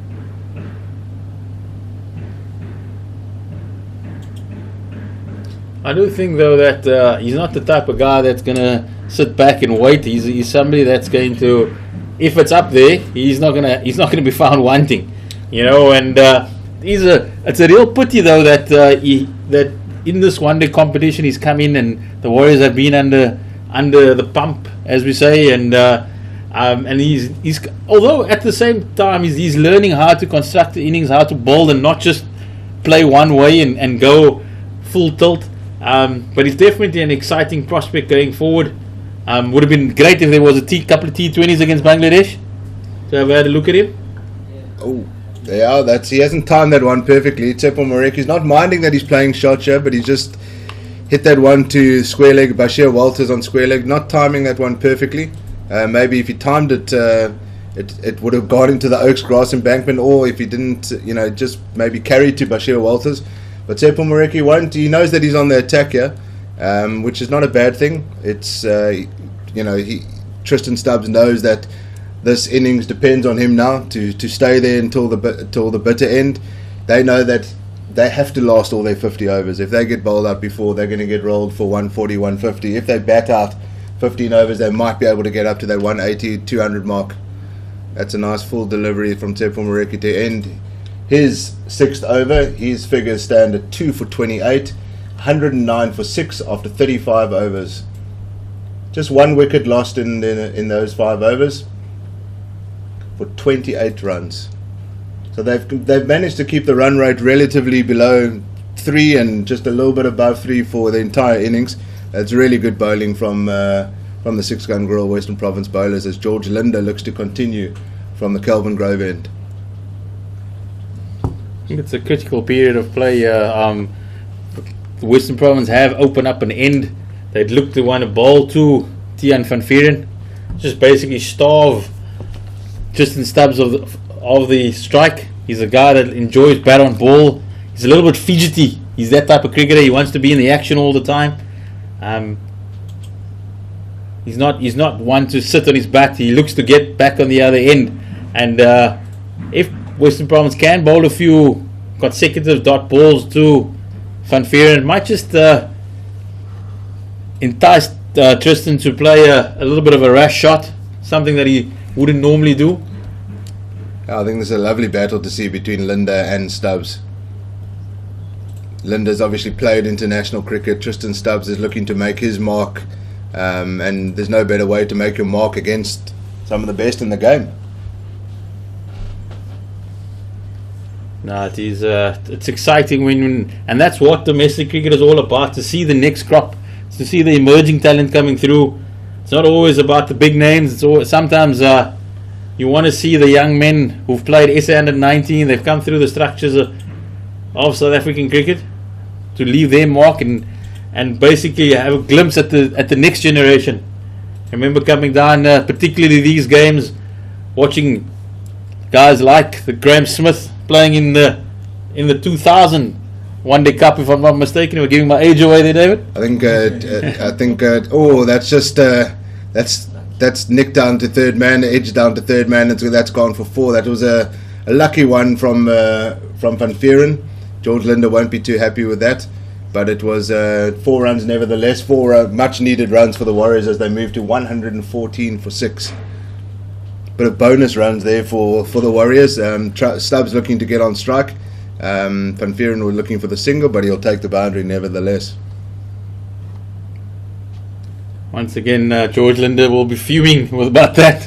I do think, though, that he's not the type of guy that's going to sit back and wait. He's somebody that's going to, if it's up there, he's not going to be found wanting, And it's a real pity, though, that in this one-day competition he's come in and the Warriors have been under the pump, as we say, and he's although at the same time he's learning how to construct the innings, how to bowl and not just play one way and go full tilt. But he's definitely an exciting prospect going forward. Would have been great if there was a couple of T20s against Bangladesh to have had a look at him. Oh, yeah, he hasn't timed that one perfectly. Sepo Moreki's not minding that he's playing shot here, but he's just hit that one to square leg. Bashir Walters on square leg, not timing that one perfectly. Maybe if he timed it, it would have gone into the Oaks grass embankment, or if he didn't, just maybe carry to Bashir Walters. But Sepo Moreki won't. He knows that he's on the attack here, which is not a bad thing. It's Tristan Stubbs knows that this innings depends on him now to stay there until the bitter end. They know that they have to last all their 50 overs. If they get bowled out before, they're going to get rolled for 140, 150. If they bat out 15 overs, they might be able to get up to that 180, 200 mark. That's a nice full delivery from Sepo Moreki to end his 6th over. His figures stand at 2 for 28, 109 for 6 after 35 overs. Just 1 wicket lost in those 5 overs for 28 runs. So they've managed to keep the run rate relatively below 3 and just a little bit above 3 for the entire innings. That's really good bowling from the 6-gun Grill Western Province bowlers as George Linder looks to continue from the Kelvin Grove end. I think it's a critical period of play. The Western Province have opened up an end. They'd look to want to bowl to Tiaan van Vieren, just basically starve Tristan Stubbs of the strike. He's a guy that enjoys bat on ball. He's a little bit fidgety. He's that type of cricketer. He wants to be in the action all the time. He's not one to sit on his bat. He looks to get back on the other end. And if Western Province can bowl a few consecutive dot balls to Van Vieren, it might just entice Tristan to play a little bit of a rash shot, something that he wouldn't normally do. I think this is a lovely battle to see between Linder and Stubbs. Linder's obviously played international cricket. Tristan Stubbs is looking to make his mark, and there's no better way to make your mark against some of the best in the game. No, it is. It's exciting and that's what domestic cricket is all about. To see the next crop to see the emerging talent coming through. It's not always about the big names. It's always, sometimes you want to see the young men who've played SA under 19. They've come through the structures of South African cricket to leave their mark and basically have a glimpse at the next generation. I remember coming down, particularly these games, watching guys like the Graham Smith playing in the 2000 One Day Cup, if I'm not mistaken. We're giving my age away there, David. I think. That's Nick down to third man, Edge down to third man, and so that's gone for 4. That was a lucky one from Van Vieren. George Linder won't be too happy with that, but it was 4 runs nevertheless. 4 much needed runs for the Warriors as they moved to 114 for 6. Bit of bonus runs there for the Warriors. Stubbs looking to get on strike. Van Vieren was looking for the single, but he'll take the boundary nevertheless. Once again, George Linder will be fuming about that.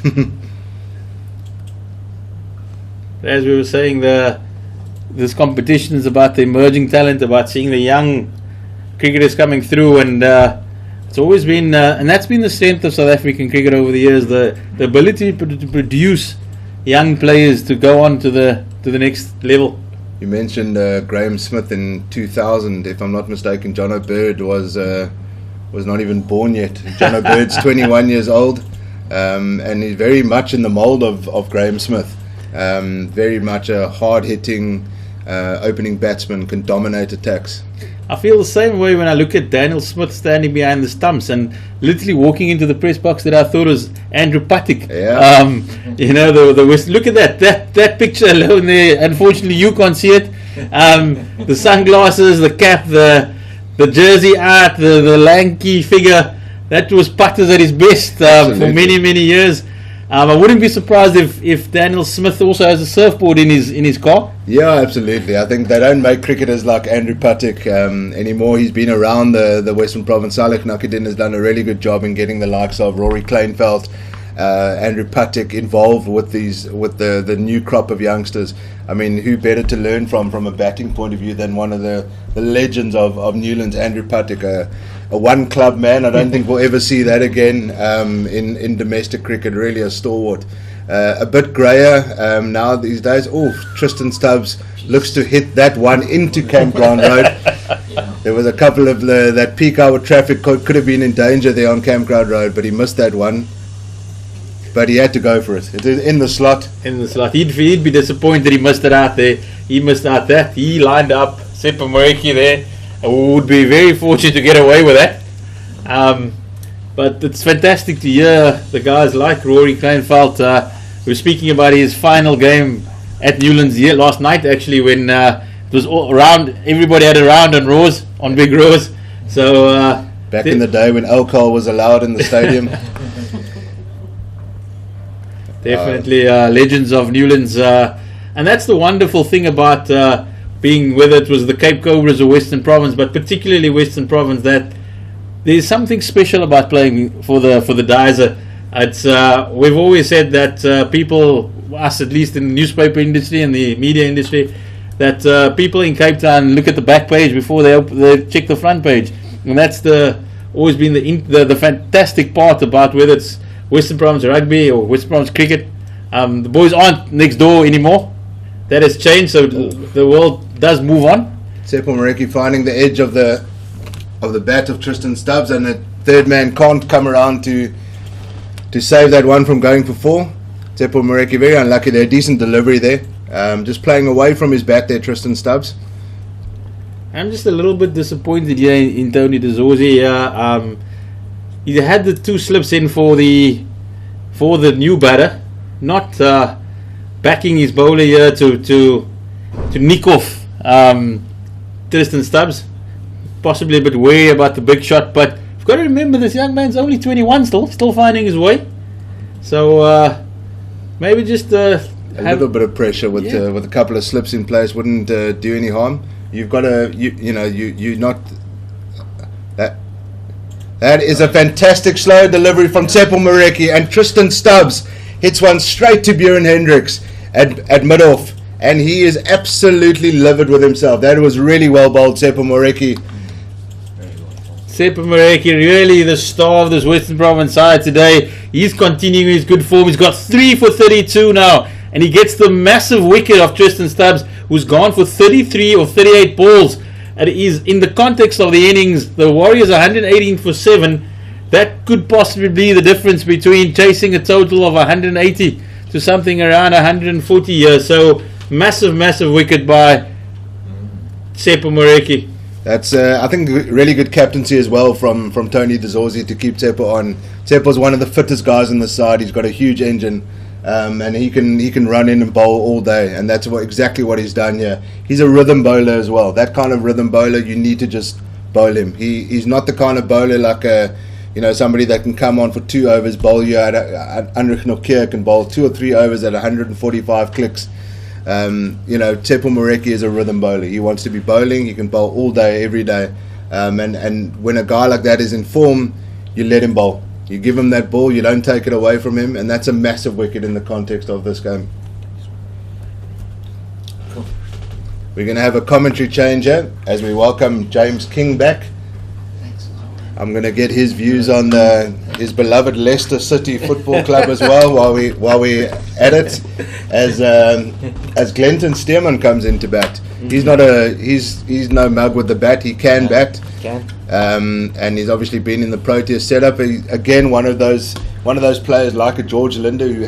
As we were saying, this competition is about the emerging talent, about seeing the young cricketers coming through, and it's always been, and that's been the strength of South African cricket over the years, the ability to produce young players to go on to the next level. You mentioned Graham Smith in 2000. If I'm not mistaken, John O'Bird was not even born yet. John O'Bird's 21 years old, and he's very much in the mould of Graham Smith. Very much a hard-hitting opening batsman, can dominate attacks. I feel the same way when I look at Daniel Smith standing behind the stumps and literally walking into the press box that I thought was Andrew Patik. Yeah. Look at that picture alone there. Unfortunately, you can't see it. The sunglasses, the cap, the jersey art, the lanky figure. That was Putters at his best for many years. I wouldn't be surprised if Daniel Smith also has a surfboard in his car. Yeah, absolutely. I think they don't make cricketers like Andrew Patik anymore. He's been around the Western Province. Salek Nakadin has done a really good job in getting the likes of Rory Kleinveld, Andrew Patik involved with the new crop of youngsters. I mean, who better to learn from a batting point of view than one of the legends of Newlands, Andrew Patik, a one club man. I don't think we'll ever see that again in domestic cricket. Really a stalwart. A bit greyer now these days. Oh, Tristan Stubbs looks to hit that one into Campground Road. There was a couple of that peak hour traffic could have been in danger there on Campground Road, but he missed that one. But he had to go for it. It is in the slot. In the slot. He'd be disappointed he missed it out there. He missed out that. He lined up Sepa Moreki there. Would be very fortunate to get away with that. But it's fantastic to hear the guys like Rory Kleinveld. We were speaking about his final game at Newlands last night, actually, when it was all around. Everybody had a round on Rose, on Big Rose. So back in the day when alcohol was allowed in the stadium. Definitely legends of Newlands. And that's the wonderful thing about being, whether it was the Cape Cobras or Western Province, but particularly Western Province, that there's something special about playing for the Dizer. It's we've always said that people, us at least in the newspaper industry and the media industry, that people in Cape Town look at the back page before they check the front page, and that's always been the fantastic part about whether it's Western Province rugby or Western Province cricket. The boys aren't next door anymore. That has changed, so the world does move on. Sepa Moreki finding the edge of the bat of Tristan Stubbs, and the third man can't come around to save that one from going for 4. Sepa Moreki very unlucky there. Decent delivery there. Just playing away from his bat there, Tristan Stubbs. I'm just a little bit disappointed here in Tony De Zorzi. He had the 2 slips in for the new batter, not backing his bowler here to nick off Tristan Stubbs. Possibly a bit wary about the big shot, but you've got to remember this young man's only 21 still finding his way. So maybe just a little bit of pressure with a couple of slips in place wouldn't do any harm. You've got to you not that. That is a fantastic slow delivery from Sepa Moreki, and Tristan Stubbs hits one straight to Bjorn Hendricks at mid-off, and he is absolutely livid with himself. That was really well bowled, Sepa Moreki. Sepa Mareki, really the star of this Western Province side today. He's continuing his good form. He's got 3 for 32 now. And he gets the massive wicket of Tristan Stubbs, who's gone for 33 or 38 balls. And he's, in the context of the innings, the Warriors 118 for 7. That could possibly be the difference between chasing a total of 180 to something around 140 here. So, massive wicket by Sepa Mareki. That's, I think, really good captaincy as well from Tony Dezorzi to keep Sepa on. Sepa's one of the fittest guys on the side. He's got a huge engine, and he can run in and bowl all day, and that's exactly what he's done here. He's a rhythm bowler as well. That kind of rhythm bowler, you need to just bowl him. He's not the kind of bowler like somebody that can come on for 2 overs, bowl you at Anrich Nokia can bowl 2 or 3 overs at 145 clicks. Sepa Mareki is a rhythm bowler. He wants to be bowling. He can bowl all day, every day. And when a guy like that is in form, you let him bowl. You give him that ball. You don't take it away from him. And that's a massive wicket in the context of this game. Cool. We're going to have a commentary change here as we welcome James King back. I'm going to get his views on his beloved Leicester City Football Club as well while we at it, as Glenton Stearman comes into bat. He's no mug with the bat. He can bat. And he's obviously been in the Proteas setup. Again, one of those players like a George Linder who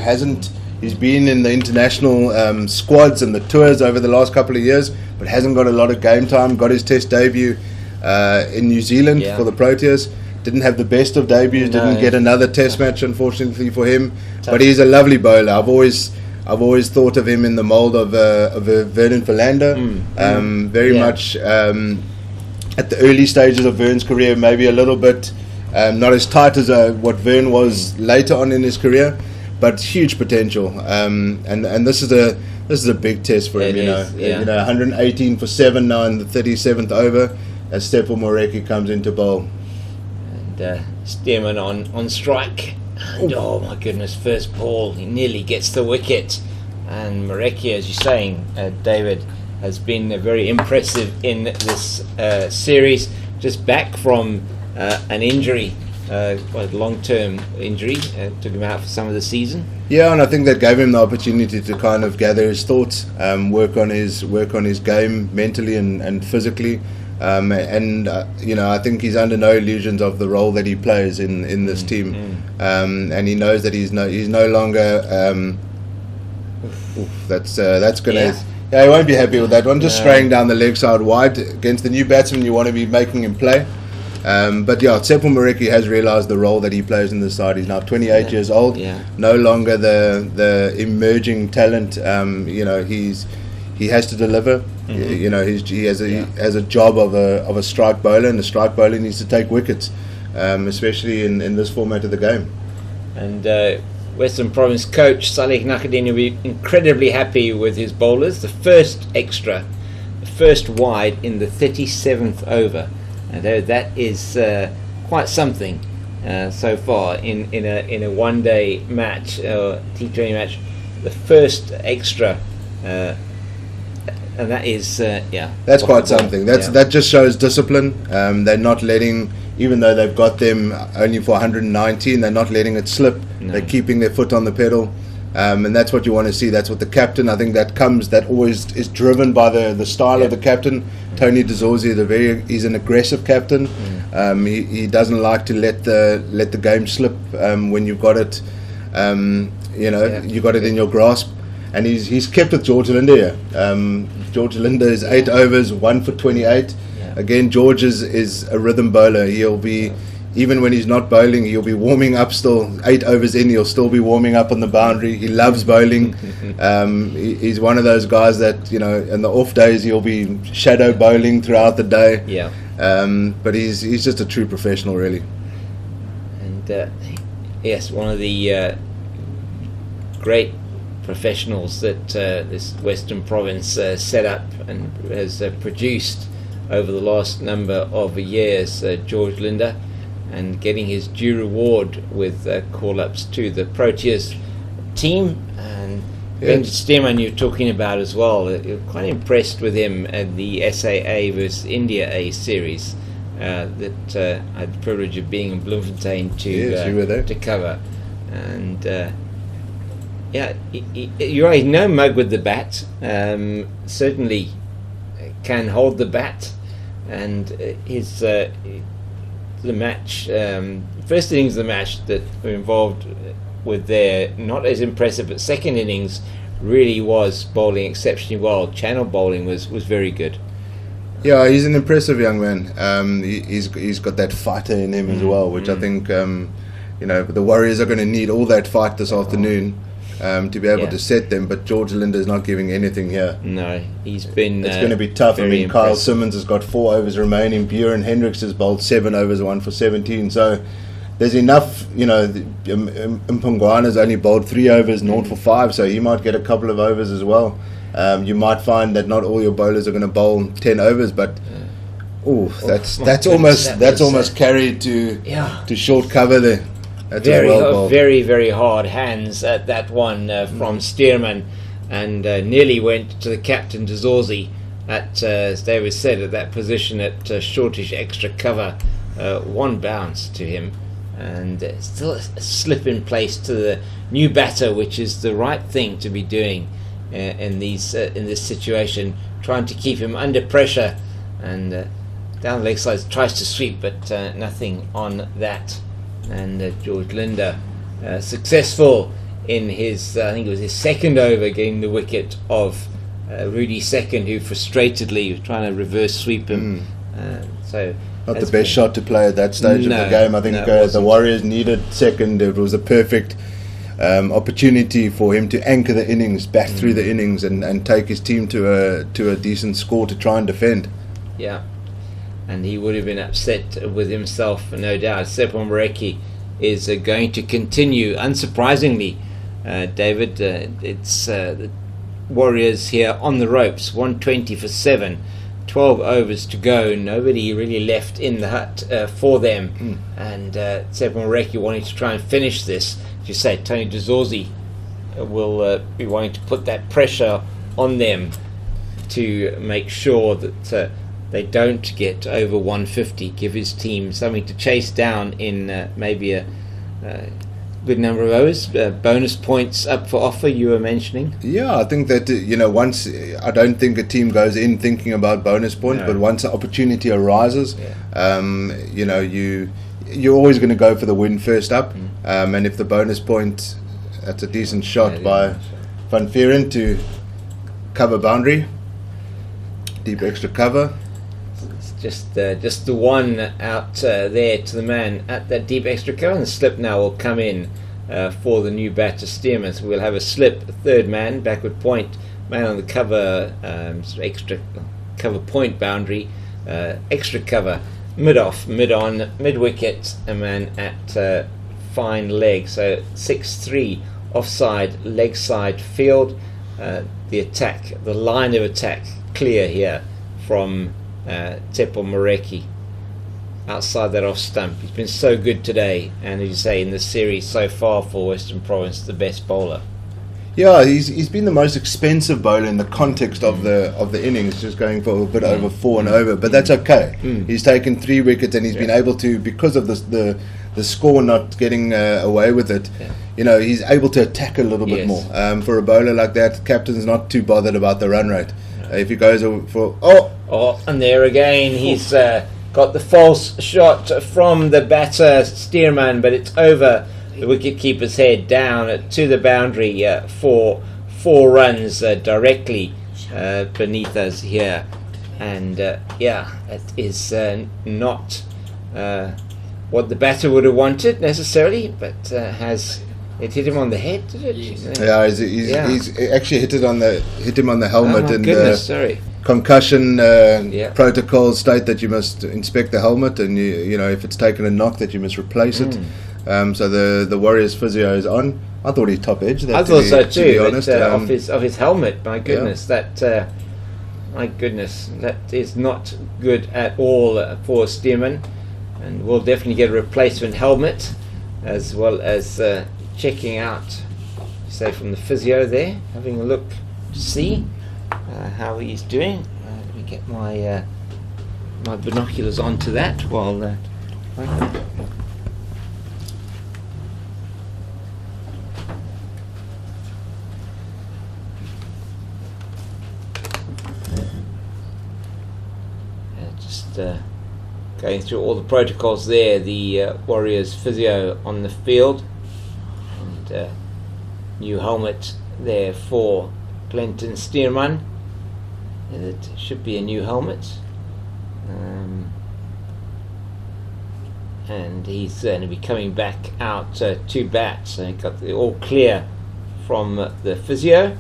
he's been in the international squads and the tours over the last couple of years, but hasn't got a lot of game time. Got his Test debut in New Zealand for the Proteas. Didn't have the best of debuts. No. Didn't get another Test match, unfortunately for him. But he's a lovely bowler. I've always thought of him in the mould of Vernon Philander. Very much at the early stages of Vern's career, maybe a little bit not as tight as what Vern was later on in his career, but huge potential. And this is a big test for him. 118 for 7 now in the 37th over. As Sepa Mareki comes into bowl. And Stearman on strike. And oh my goodness, first ball, he nearly gets the wicket. And Mareki, as you're saying, David, has been very impressive in this series. Just back from an injury, long-term injury, took him out for some of the season. Yeah, and I think that gave him the opportunity to kind of gather his thoughts, work on his game mentally and physically. I think he's under no illusions of the role that he plays in this team, and he knows that he's no longer. That's gonna. Yeah, he won't be happy with that one. Just straying down the leg side wide against the new batsman, you want to be making him play. But Sepa Mareki has realised the role that he plays in the side. He's now 28 years old. No longer the emerging talent. He has to deliver. He has a job of a strike bowler, and the strike bowler needs to take wickets, especially in this format of the game. And Western Province coach Saleh Nakadini will be incredibly happy with his bowlers. The first extra, the first wide in the 37th over, and that is quite something so far in a one-day match, T20 match. The first extra. And that is, that's quite something. That just shows discipline. They're not letting, even though they've got them only for 119, they're not letting it slip. No. They're keeping their foot on the pedal, and that's what you want to see. That's what the captain. I think that always is driven by the style of the captain. Tony Dezorzi, he's an aggressive captain. He doesn't like to let the game slip when you've got it. You got it in your grasp. And he's kept with George Linder here. George Linder is 8 overs, 1 for 28. Again, George is a rhythm bowler. He'll be, even when he's not bowling, he'll be warming up still. 8 overs in, he'll still be warming up on the boundary. He loves bowling. He's one of those guys that, in the off days, he'll be shadow bowling throughout the day. But he's just a true professional, really. And yes, one of the great professionals that this Western Province set up and has produced over the last number of years, George Linder, and getting his due reward with call-ups to the Proteas team. And Ben Stearman you're talking about as well, you're quite impressed with him at the SAA versus India A series. that I had the privilege of being in Bloemfontein to cover, and you're right, no mug with the bat. Certainly can hold the bat, and his the match, first innings of the match that were involved with there, not as impressive, but second innings really was bowling exceptionally well. Channel bowling was very good. Yeah, he's an impressive young man. He's got that fighter in him as well, which I think the Warriors are going to need all that fight this afternoon to be able to set them. But George Linder's not giving anything here. No, he's been. It's going to be tough. I mean, impressive. Kyle Simmons has got 4 overs remaining. Buren Hendricks has bowled 7 overs, 1 for 17. So there's enough. Mpongwana's only bowled 3 overs, 0 for 5. So he might get a couple of overs as well. You might find that not all your bowlers are going to bowl 10 overs, but that's almost carried to short cover there. That's very, very hard hands at that one from Stearman, and nearly went to the captain Dezorzi at, as David said, at that position at shortish extra cover. 1 bounce to him, and still a slip in place to the new batter, which is the right thing to be doing in this situation, trying to keep him under pressure, and down the leg side tries to sweep, but nothing on that. And George Linder successful in his, I think it was his second over, getting the wicket of Rudy Second, who frustratedly was trying to reverse sweep him. So not the best shot to play at that stage of the game. I think the Warriors needed Second. It was a perfect opportunity for him to anchor the innings, back through the innings, and take his team to a decent score to try and defend. Yeah, and he would have been upset with himself, no doubt. Sepon Moreki is going to continue, unsurprisingly. David, it's the Warriors here on the ropes, 120 for 7, 12 overs to go, nobody really left in the hut for them, and Sepon Moreki wanting to try and finish this. As you say, Tony Dezorzi will be wanting to put that pressure on them to make sure that they don't get over 150, give his team something to chase down in maybe a good number of overs. Bonus points up for offer, you were mentioning. Yeah, I think that once, I don't think a team goes in thinking about bonus points, but once an opportunity arises, you're always going to go for the win first up, and if the bonus point, that's a decent shot by Van Vieren to cover boundary, deep extra cover. Just the one out there to the man at that deep extra cover, and the slip now will come in for the new batter Stearman. So we'll have a slip, a third man, backward point, man on the cover, extra cover point boundary, extra cover, mid-off, mid-on, mid-wicket, a man at fine leg. So 6-3 offside, leg side field. The attack, the line of attack clear here from Sepon Moreki outside that off stump. He's been so good today, and as you say, in the series so far for Western Province, the best bowler. Yeah, he's been the most expensive bowler in the context of the innings, just going for a bit over 4 and over, but that's okay. He's taken 3 wickets, and he's been able to, because of the score not getting away with it, he's able to attack a little bit more. For a bowler like that, captain's not too bothered about the run rate. If he goes for and there again he's got the false shot from the batter Stearman, but it's over the wicket-keeper's head, down to the boundary for 4 runs directly beneath us here, and it is not what the batter would have wanted necessarily, but has it hit him on the head, did it? Yeah, he's actually hit him on the helmet. Oh my and goodness, sorry. Concussion protocols state that you must inspect the helmet, and if it's taken a knock, that you must replace it. So the Warriors physio is on. I thought he top edged that. I thought so too. To be honest, of his helmet, my goodness, that is not good at all for Stearman, and we'll definitely get a replacement helmet, as well as checking out, say, from the physio there, having a look to see how he's doing. Let me get my my binoculars onto that while that. Going through all the protocols there, the Warriors physio on the field, and new helmet there for Glenton Stearman. It should be a new helmet, and he's going to be coming back out to bat. So he got the all clear from the physio.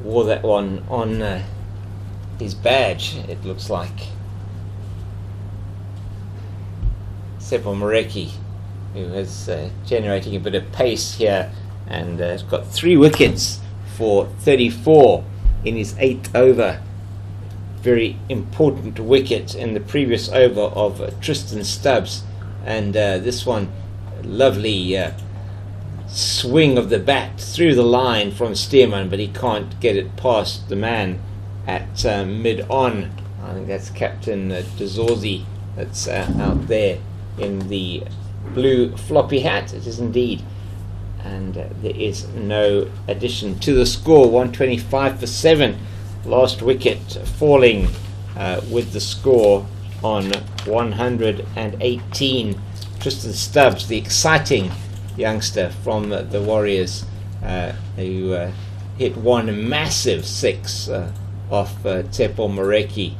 Wore that one on his badge, it looks like. Seppo Morecki, who is generating a bit of pace here, and has got 3 wickets for 34 in his 8th over. Very important wicket in the previous over of Tristan Stubbs, and this one, lovely swing of the bat through the line from Stearman, but he can't get it past the man at mid-on. I think that's Captain DeZorzi that's out there in the blue floppy hat. It is indeed. And there is no addition to the score. 125 for 7. Last wicket falling with the score on 118. Tristan Stubbs, the exciting youngster from the Warriors, who hit one massive 6 off Tsepo Morecki,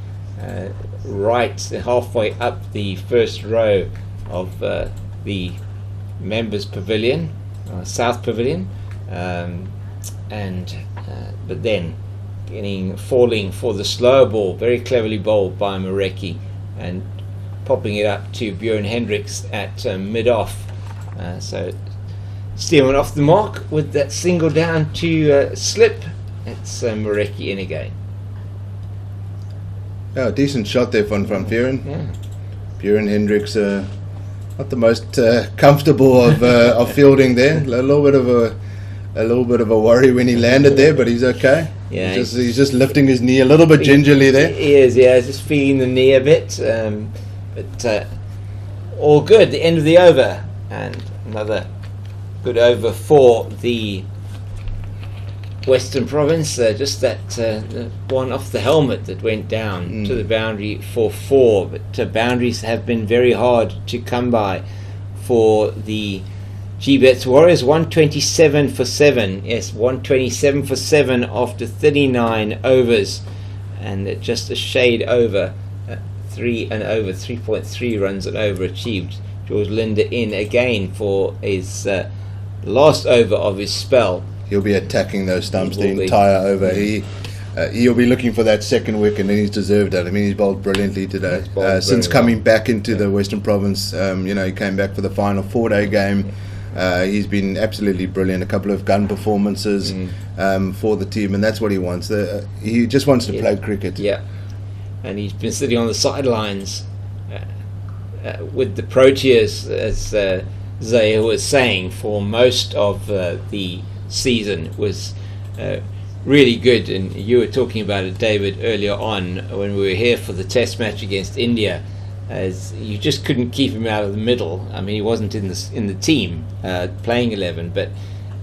right halfway up the first row of the members pavilion, South Pavilion, but then falling for the slow ball, very cleverly bowled by Morecki, and popping it up to Bjorn Hendricks at mid-off. So Stearman off the mark with that single down to slip. It's Morecki in again. Yeah, decent shot there from Bjorn. Yeah. Bjorn Hendricks, not the most comfortable of fielding there. A little bit of a worry when he landed there, but he's okay. Yeah, he's just lifting his knee a little bit gingerly there. He is, yeah, just feeling the knee a bit, but all good. The end of the over, and another good over for the Western Province. Just that one off the helmet that went down to the boundary for 4, but boundaries have been very hard to come by for the GBets Warriors. 127 for 7. Yes, 127 for 7 after 39 overs, and just a shade over 3 and over, 3.3 runs and over achieved. George Linder in again for his last over of his spell. He'll be attacking those stumps the entire over. He'll be looking for that second wicket, and he's deserved that. I mean, he's bowled brilliantly today. Since coming back into the Western Province, he came back for the final 4-day game. He's been absolutely brilliant. A couple of gun performances for the team, and that's what he wants. He just wants to play cricket. Yeah, and he's been sitting on the sidelines with the Proteas, as Zaya was saying, for most of the season. Was really good. And you were talking about it, David, earlier on when we were here for the Test match against India, as you just couldn't keep him out of the middle. I mean, he wasn't in the team playing 11, but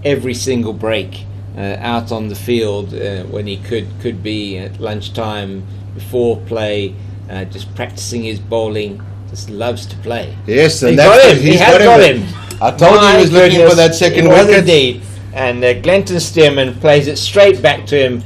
every single break out on the field when he could be at lunchtime, before play, just practicing his bowling. Just loves to play. Yes, and he has got him. I told you he was looking for that second wicket. Indeed. And Glenton Stearman plays it straight back to him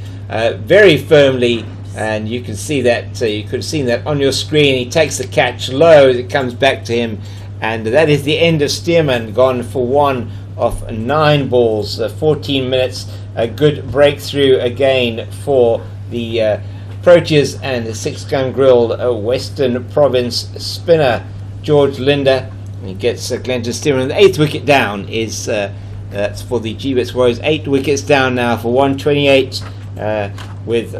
very firmly, and you can see that. You could have seen that on your screen. He takes the catch low as it comes back to him, and that is the end of Stearman, gone for 1 of 9 balls, 14 minutes. A good breakthrough again for the Proteas and the 6-gun grill Western Province spinner George Linder. He gets Glenton Stearman. The 8th wicket down is that's for the GBets Warriors. 8 wickets down now for 128, with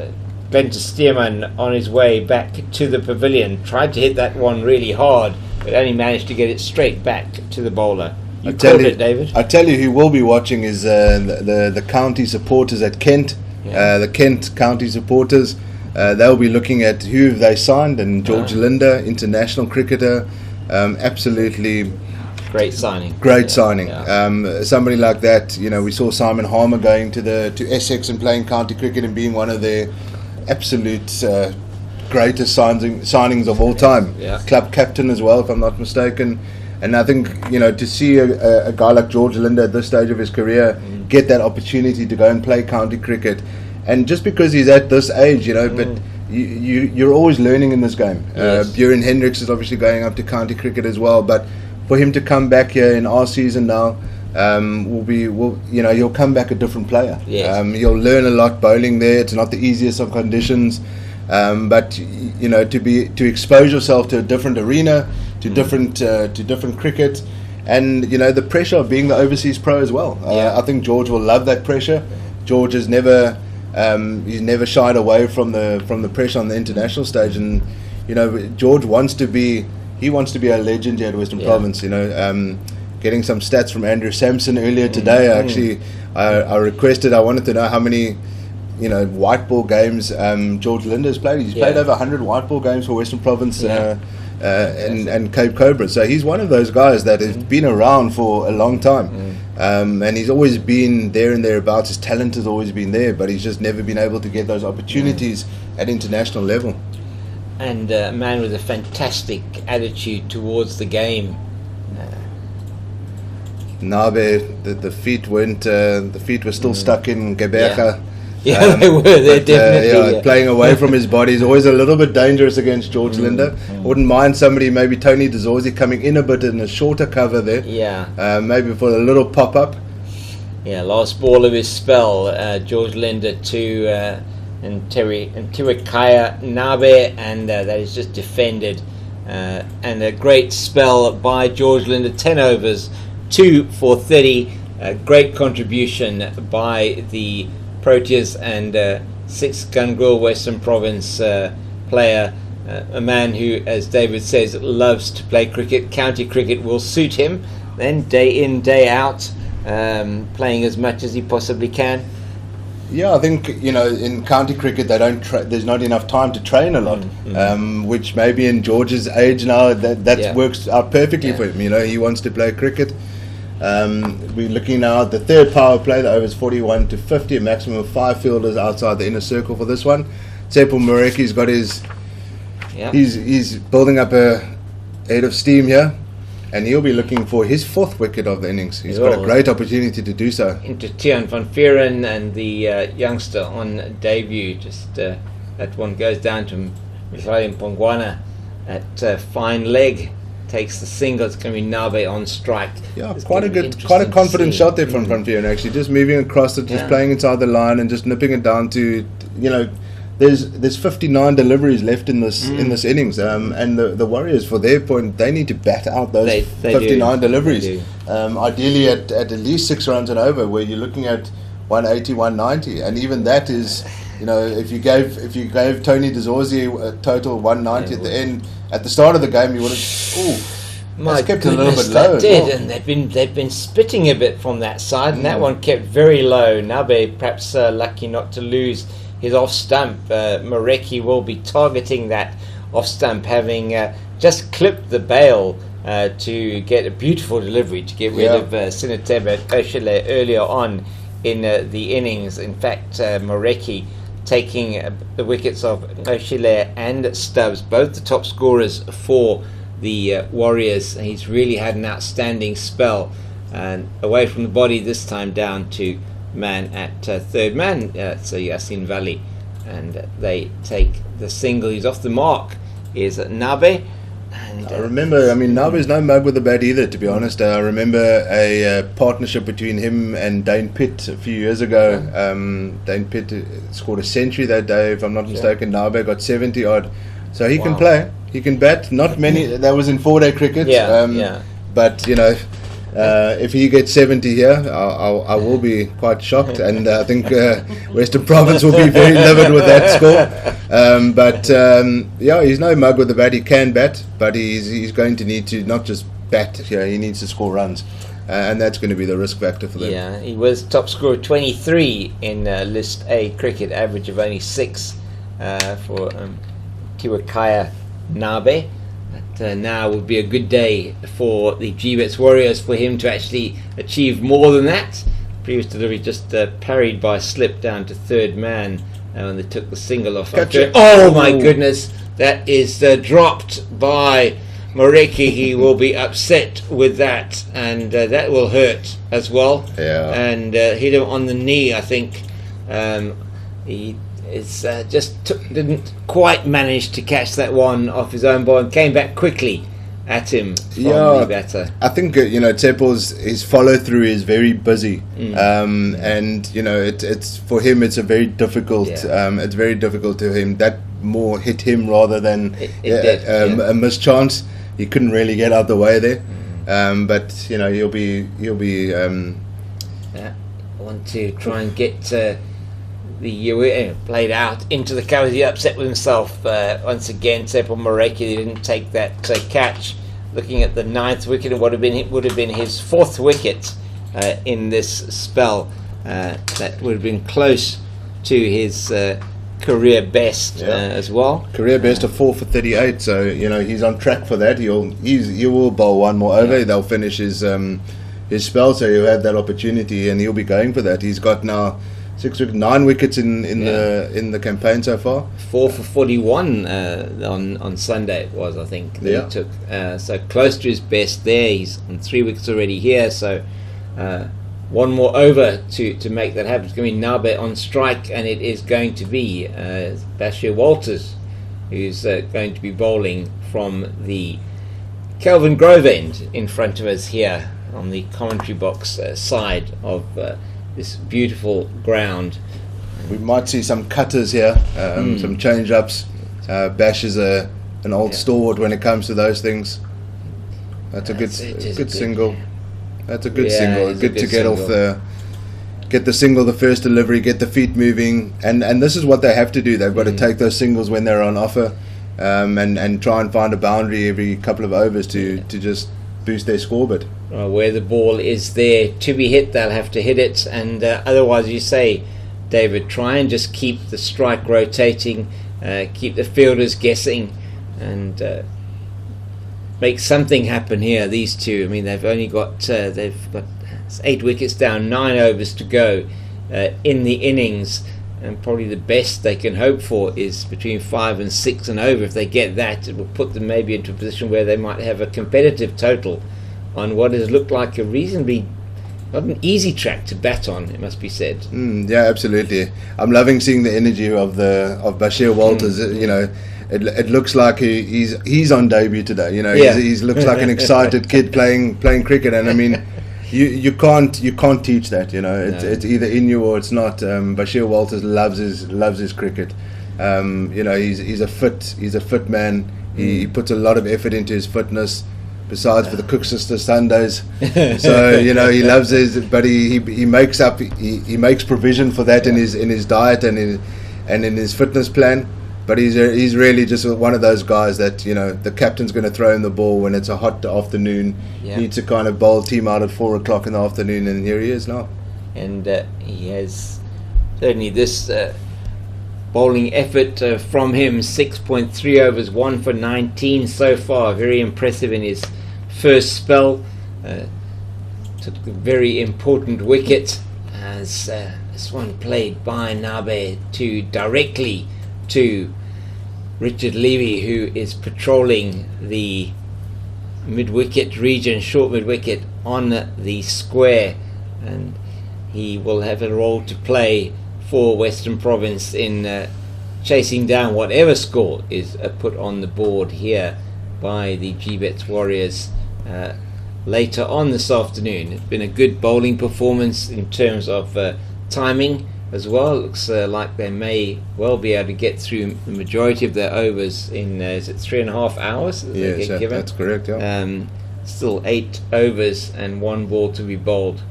Glenton Stearman on his way back to the pavilion. Tried to hit that one really hard, but only managed to get it straight back to the bowler. You called it, David. I tell you who will be watching is the county supporters at Kent. Yeah. The Kent county supporters. they'll be looking at who they signed, and George Linda, international cricketer, absolutely great signing. Somebody like that, we saw Simon Harmer going to Essex and playing county cricket and being one of their absolute greatest signings of all time. Club captain as well, if I'm not mistaken. And I think, to see a guy like George Linda at this stage of his career get that opportunity to go and play county cricket, and just because he's at this age, but you're always learning in this game. Buren Hendricks is obviously going up to county cricket as well, but for him to come back here in our season now, he'll come back a different player. He'll learn a lot bowling there. It's not the easiest of conditions, but to expose yourself to a different arena, to different cricket, and the pressure of being the overseas pro as well. I think George will love that pressure. George has never shied away from the pressure on the international stage, and George wants to be a legend here at Western Province. Getting some stats from Andrew Sampson earlier today. I wanted to know how many white ball games George Linda has played. He's played over 100 white ball games for Western Province and Cape Cobra. So he's one of those guys that has been around for a long time. And he's always been there and thereabouts. His talent has always been there, but he's just never been able to get those opportunities at international level. And a man with a fantastic attitude towards the game. Nabe, the feet were still stuck in Geberga. They were. They're definitely playing away from his body is always a little bit dangerous against George Linda. Wouldn't mind somebody, maybe Tony DeZorzi, coming in a bit in a shorter cover there. Maybe for a little pop up. Last ball of his spell, George Linda to Tiwakaya Nabe, and that is just defended. And a great spell by George Linda, 10 overs, 2 for 30. A great contribution by the Proteas and Six Gun Grill Western Province player, a man who, as David says, loves to play cricket. County cricket will suit him, then day in, day out, playing as much as he possibly can. I think in county cricket they don't. There's not enough time to train a lot, which maybe in George's age now that works out perfectly for him. He wants to play cricket. We're looking now at the third power play. The over is 41 to 50, a maximum of 5 fielders outside the inner circle for this one. Tsepo Moreki's got he's building up a head of steam here, and he'll be looking for his 4th wicket of the innings. He's got a great opportunity to do so. Into Tian van Vieren and the youngster on debut. Just that one goes down to Michael Pongwana at fine leg. Takes the single. It's going to be Nabe on strike. Quite a confident shot there from Van Vieren, actually, just moving across it, just playing inside the line and just nipping it down to, there's 59 deliveries left in this innings, and the Warriors, for their point, they need to bat out those 59 deliveries, ideally at least 6 runs and over, where you're looking at 180, 190, and even that is, if you gave Tony DeZorzi a total 190 at the end. At the start of the game, you would have kept a little bit low. And they've been spitting a bit from that side, and that one kept very low. Nabe perhaps lucky not to lose his off stump. Moreki will be targeting that off stump, having just clipped the bail to get a beautiful delivery to get rid of Sinatebe Koshile earlier on in the innings. In fact, Moreki taking the wickets of Koshile and Stubbs, both the top scorers for the Warriors. He's really had an outstanding spell, and away from the body this time down to man at third man, so Yasin Valley, and they take the single. He's off the mark, is Nabe. And, I remember, Nabe's no mug with the bat either, to be honest. I remember a partnership between him and Dane Pitt a few years ago. Dane Pitt scored a century that day, if I'm not mistaken. Nabe got 70 odd. So he can play, he can bat. Not many, that was in 4-day cricket. But, if he gets 70 here, I will be quite shocked, and I think Western Province will be very livid with that score. He's no mug with the bat. He can bat, but he's going to need to not just bat. He needs to score runs, and that's going to be the risk factor for them. He was top scorer 23 in List A cricket, average of only 6 for Kiwakaya Nabe. But now would be a good day for the GBets Warriors for him to actually achieve more than that. Previous delivery just parried by slip down to third man when they took the single off. Oh my goodness, that is dropped by Moreki. He will be upset with that, and that will hurt as well. Yeah. And hit him on the knee, I think. He didn't quite manage to catch that one off his own ball and came back quickly at him from the batter. I think Tsepo's his follow through is very busy, and it's for him it's a very difficult. It's very difficult to him. That more hit him rather than a mischance. He couldn't really get out the way there, but he'll be. I want to try and get the played out into the cover. He upset with himself once again. Tsepo Moreki, he didn't take that catch. Looking at the 9th wicket, it would have been his 4th wicket in this spell. That would have been close to his career best as well. Career best of 4 for 38. So he's on track for that. He will bowl one more over. They'll finish his spell. So he'll have that opportunity, and he'll be going for that. He's got now 9 wickets in the campaign so far. 4 for 41 on Sunday it was, I think. He took so close to his best there. He's on 3 wickets already here. So one more over to make that happen. It's going to be Nabe on strike, and it is going to be Bashir Walters who's going to be bowling from the Kelvin Grove end in front of us here on the commentary box side of this beautiful ground. We might see some cutters here, some change-ups. Bash is an old stalwart when it comes to those things. That's a good single. That's a good single. Good to get off get the single, the first delivery, get the feet moving, and this is what they have to do. They've got to take those singles when they're on offer, and try and find a boundary every couple of overs to just boost their scoreboard. Where the ball is there to be hit, they'll have to hit it, and otherwise, you say, David, try and just keep the strike rotating, keep the fielders guessing, and make something happen here. These two, I mean, they've got 8 wickets down, 9 overs to go in the innings, and probably the best they can hope for is between 5 and 6 and over. If they get that, it will put them maybe into a position where they might have a competitive total on what has looked like a reasonably not an easy track to bat on, it must be said. Yeah, absolutely. I'm loving seeing the energy of Bashir Walters. It looks like he's on debut today. He looks like an excited kid playing cricket, and I mean, you can't teach that. It's either in you or it's not. Bashir Walters loves his cricket. He's a fit man. He puts a lot of effort into his fitness. Besides for the Cook Sister Sundays, so he loves his, but he makes up, he makes provision for that in his diet and in his fitness plan. But he's really just one of those guys that the captain's going to throw him the ball when it's a hot afternoon. Needs to kind of bowl team out at 4 o'clock in the afternoon, and here he is now. And he has certainly this bowling effort from him. 6.3 overs, 1 for 19 so far. Very impressive in his first spell. Took a very important wicket as this one played by Nabe directly to Richard Levy, who is patrolling the mid-wicket region, short mid-wicket on the square, and he will have a role to play for Western Province in chasing down whatever score is put on the board here by the GBets Warriors later on this afternoon. It's been a good bowling performance in terms of timing as well. It looks like they may well be able to get through the majority of their overs in is it 3.5 hours? Yes, that's correct. Yeah. Still 8 overs and 1 ball to be bowled,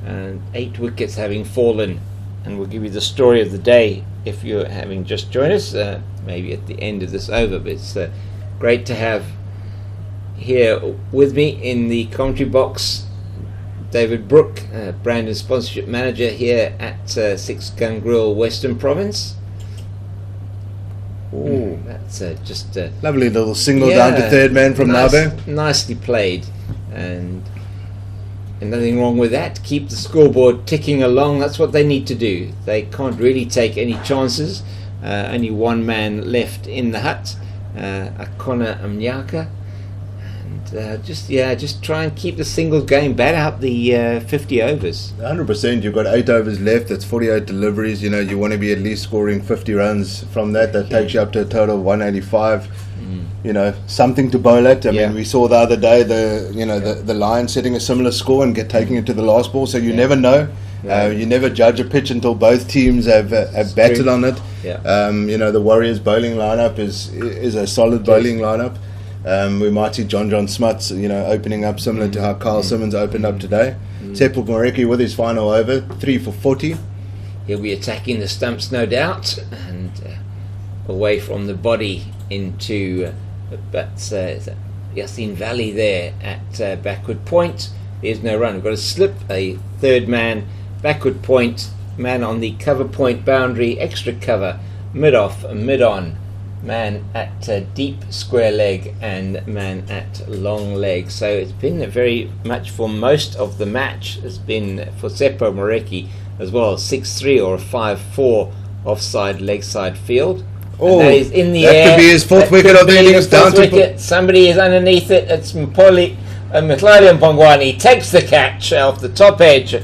and 8 wickets having fallen. And we'll give you the story of the day if you're having just joined us, maybe at the end of this over. But it's great to have here with me in the commentary box David Brooke, Brandon Sponsorship Manager here at Six Gun Grill Western Province. Oh, that's just lovely little single down to third man from Nabe. Nicely played, and nothing wrong with that. Keep the scoreboard ticking along. That's what they need to do. They can't really take any chances. Only one man left in the hut, Akona Mnyaka. Just try and keep the singles going. Bat out the 50 overs. 100%. You've got 8 overs left. That's 48 deliveries. You want to be at least scoring 50 runs from that. That takes you up to a total of 185. Something to bowl at. I mean, we saw the other day the Lions setting a similar score and taking it to the last ball. So you never know. You never judge a pitch until both teams have batted on it. The Warriors bowling lineup is a solid bowling lineup. We might see John Smuts, opening up similar to how Carl Simmons opened up today. Tsepo Moreki with his final over, 3 for 40. He'll be attacking the stumps, no doubt, and away from the body into Yasin Valley there at backward point. There's no run. We've got a slip, a third man, backward point, man on the cover point boundary, extra cover, mid-off, mid-on. Man at deep square leg and man at long leg. So it's been very much for most of the match. It's been for Tsepo Moreki as well, 6-3 or a 5-4 offside leg side field. Oh, that is in the that air. Could be his fourth wicket of the innings. Down to somebody is underneath it. It's Mpoli Mklaudi Mpongwane takes the catch off the top edge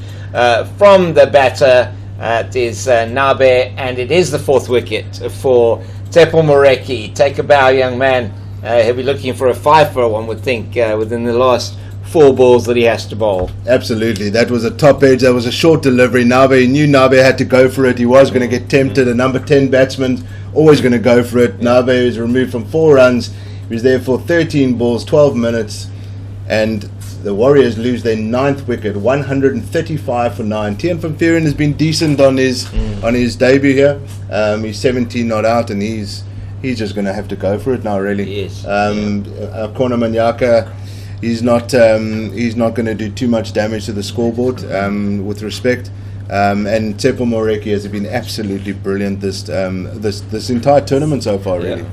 from the batter. It is Nabe, and it is the fourth wicket for Tsepo Moreki. Take a bow, young man. He'll be looking for a 5 for one would think within the last 4 balls that he has to bowl. Absolutely. That was a top edge. That was a short delivery. Nabe knew Nabe had to go for it. He was going to get tempted. A number 10 batsman always going to go for it. Nabe was removed from 4 runs. He was there for 13 balls, 12 minutes, and the Warriors lose their 9th wicket, 135 for 9. Tian van Vuuren has been decent on his debut here. He's 17 not out, and he's just going to have to go for it now, really. He is. Akona Manyaka, he's not going to do too much damage to the scoreboard, with respect. And Tsepo Moreki has been absolutely brilliant this entire tournament so far, really.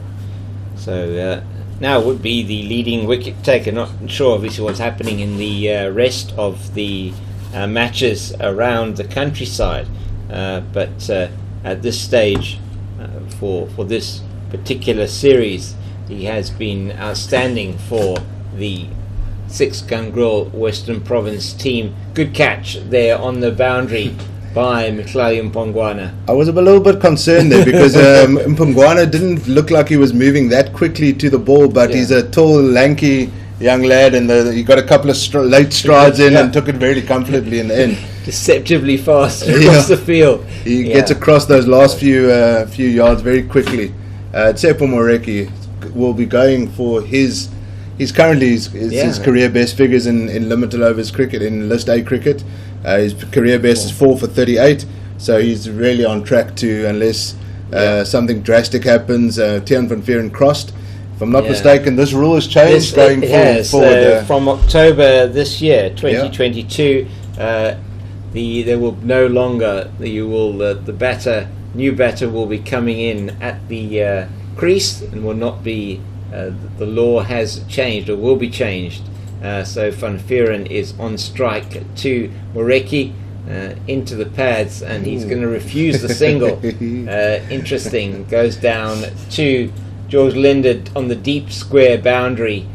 So now would be the leading wicket taker. Not sure obviously what's happening in the rest of the matches around the countryside, but at this stage, for this particular series, he has been outstanding for the 6-gun grill Western Province team. Good catch there on the boundary by Mklaudi Mpongwane. I was a little bit concerned there because Mpongwane didn't look like he was moving that quickly to the ball, but he's a tall, lanky young lad, and he got a couple of late strides in and took it very comfortably in the end. Deceptively fast across the field. He gets across those last few yards very quickly. Tsepo Moreki will be going for his career best figures in limited overs cricket, in List A cricket. His career best is 4 for 38, so he's really on track to, unless something drastic happens. Tian van Vuuren crossed. If I'm not mistaken, this rule has changed forward. From October this year, 2022, there will no longer the new batter will be coming in at the crease and will not be. The law has changed or will be changed. So Van Vuuren is on strike to Moreki into the pads, and he's going to refuse the single. Interesting. Goes down to George Lindard on the deep square boundary.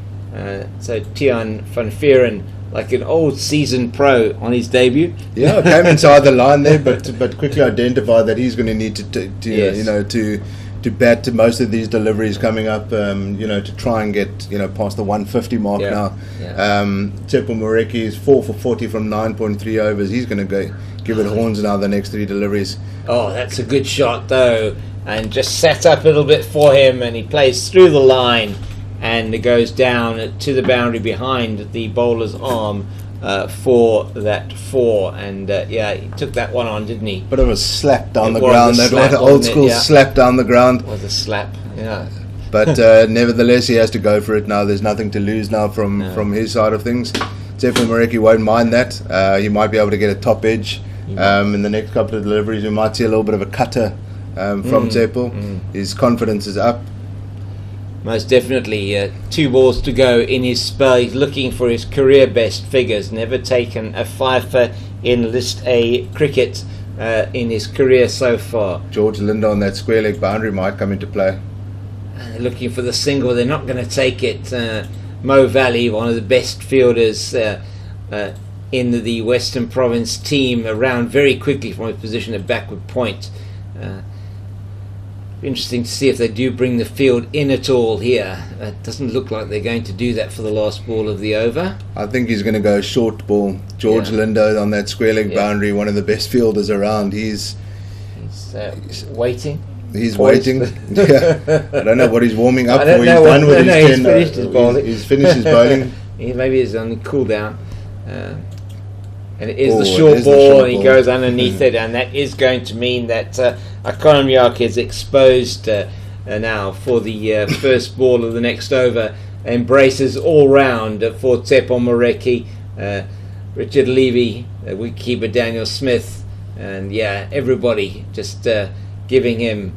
So Tian van Vuuren, like an old seasoned pro on his debut. Yeah, came inside the line there, but quickly identified that he's going to need to bat to most of these deliveries coming up, to try and get past the 150 mark now. Tsepo Moreki is 4 for 40 from 9.3 overs. He's going to go give it horns now the next 3 deliveries. Oh, that's a good shot though, and just set up a little bit for him, and he plays through the line, and it goes down to the boundary behind the bowler's arm. For that 4, and he took that one on, didn't he? But it was slap down the ground. That was an old school slap down the ground. It was a slap, But nevertheless, he has to go for it now. There's nothing to lose now from his side of things. Tsepo Moreki won't mind that. He might be able to get a top edge in the next couple of deliveries. We might see a little bit of a cutter from Tsepo. His confidence is up. Most definitely. 2 balls to go in his spell. He's looking for his career best figures. Never taken a fifer in List A cricket in his career so far. George Linder on that square leg boundary might come into play. Looking for the single. They're not going to take it. Mo Valley, one of the best fielders in the Western Province team, around very quickly from his position at backward point. Interesting to see if they do bring the field in at all here. It doesn't look like they're going to do that for the last ball of the over. I think he's going to go short ball. George Linder on that square leg boundary, one of the best fielders around. He's waiting. He's waiting. I don't know what he's warming up for. He's done with his 10. He's finished his bowling. He's finished his bowling. Maybe he's on the cool down. And it is the short ball, and he goes underneath it, and that is going to mean that Akonamyak is exposed now for the first ball of the next over. Embraces all round for Tsepo Moreki, Richard Levy, wicketkeeper Daniel Smith, and everybody just giving him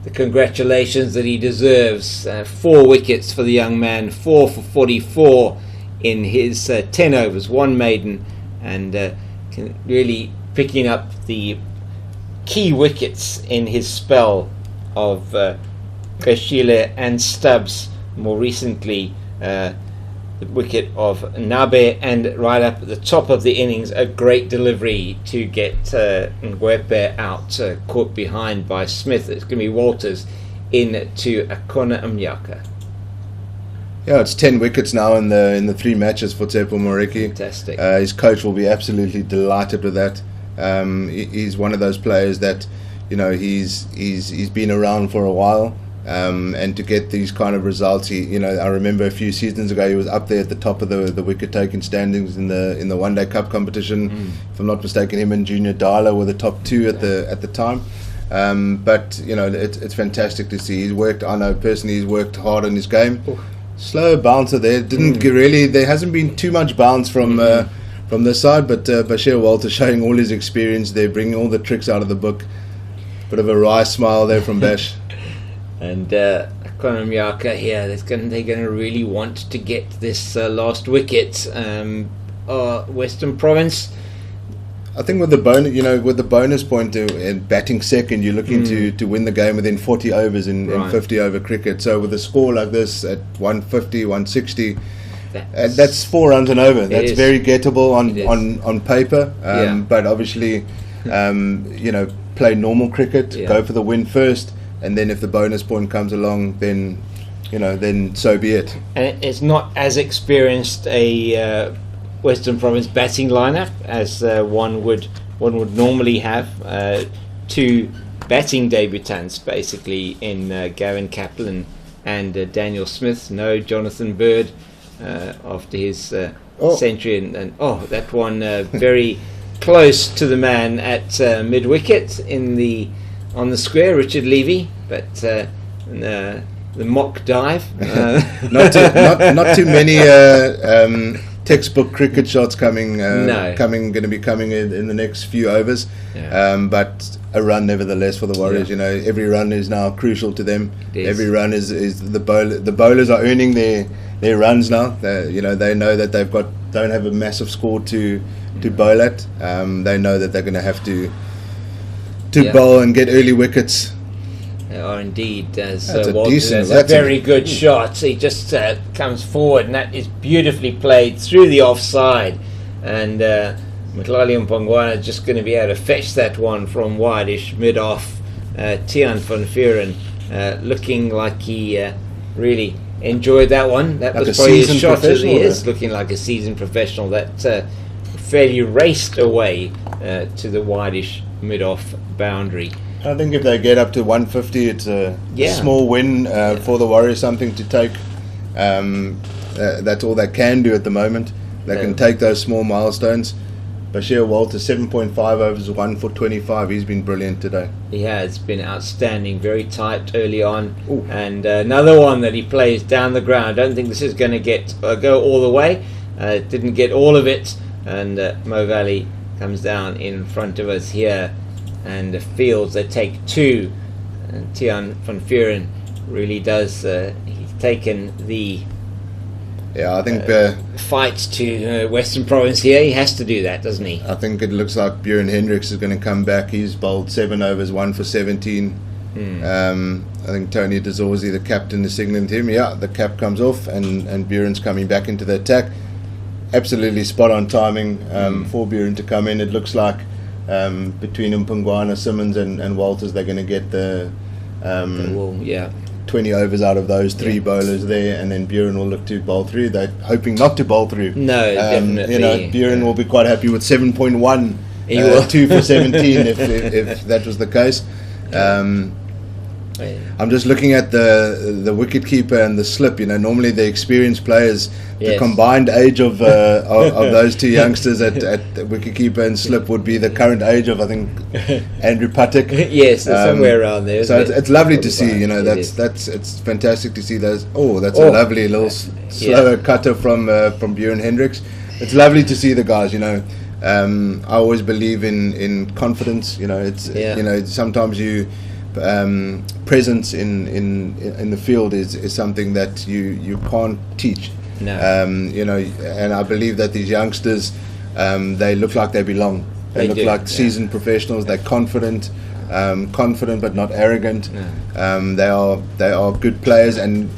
the congratulations that he deserves. 4 wickets for the young man, 4 for 44 in his 10 overs, 1 maiden, and really picking up the key wickets in his spell of Kashile and Stubbs, more recently the wicket of Nabe, and right up at the top of the innings a great delivery to get Ngwepe out, caught behind by Smith. It's going to be Walters into Akona Amyaka. Yeah, it's 10 wickets now in the 3 matches for Tsepo Moreki. Fantastic. His coach will be absolutely delighted with that. He's one of those players that, he's been around for a while, and to get these kind of results, I remember a few seasons ago he was up there at the top of the wicket taking standings in the One Day Cup competition. If I'm not mistaken, him and Junior Dala were the top 2 at the time. But it's fantastic to see. I know personally he's worked hard on his game. Slow bouncer there. There hasn't been too much bounce from this side, but Bashir Walter showing all his experience there, bringing all the tricks out of the book. Bit of a wry smile there from Bash. And Akonamyaka here, they're going to really want to get this last wicket. Western Province, I think with the bonus point and batting second, you're looking to win the game within 40 overs in 50 over cricket. So with a score like this at 150, 160, that's 4 runs and over. That's very gettable on paper. But obviously, play normal cricket, go for the win first, and then if the bonus point comes along, then so be it. And it's not as experienced a Western Province batting lineup as one would normally have. 2 batting debutants basically in Gavin Kaplan and Daniel Smith. No Jonathan Bird after his century, and that one very close to the man at mid wicket on the square, Richard Levy, but the mock dive. Not too many textbook cricket shots going to be coming in the next few overs. But a run nevertheless for the Warriors. Every run is now crucial to them. Every run is the bowlers are earning their runs now. They know that don't have a massive score to bowl at. They know that they're going to have to bowl and get early wickets. They are indeed. That's a very good shot. He just comes forward, and that is beautifully played through the offside. And Mtlali Mpongwana just going to be able to fetch that one from wide-ish mid-off. Tian van Vuren looking like he really enjoyed that one. That was probably his shot as he is, looking like a seasoned professional. That fairly raced away to the wide-ish mid-off boundary. I think if they get up to 150, it's a small win for the Warriors, something to take. That's all they can do at the moment. They can take those small milestones. Bashir Walter, 7.5 overs, 1 for 25. He's been brilliant today. He has been outstanding, very tight early on. Ooh. And another one that he plays down the ground. I don't think this is going to go all the way. Didn't get all of it. And Mo Valley comes down in front of us here. and the fields. They take 2, and Tiaan van Vuuren really does. He's taken the I think fight to Western Province here. He has to do that, doesn't he? I think it looks like Björn Hendricks is going to come back. He's bowled 7 overs, 1 for 17. I think Tony de Zorzi, the captain, is signaling to him, the cap comes off, and Björn's coming back into the attack. Absolutely spot on timing for Björn to come in. It looks like between Mpungwana, Simmons and Walters, they're going to get the 20 overs out of those 3 bowlers there, and then Björn will look to bowl through. They're hoping not to bowl through. No, definitely. Björn will be quite happy with 7.1, 2 for 17 if that was the case. I'm just looking at the wicketkeeper and the slip. Normally the experienced players, the combined age of those 2 youngsters at wicketkeeper and slip would be the current age of, I think, Andrew Patek. Yes, somewhere around there. So it's lovely to see. It's fantastic to see those. That's a lovely little slower cutter from Björn Hendricks. It's lovely to see the guys. I always believe in confidence. Sometimes you. Presence in the field is something that you can't teach. No. And I believe that these youngsters, they look like they belong. They look like seasoned professionals. They're confident but not arrogant. No. They are good players, and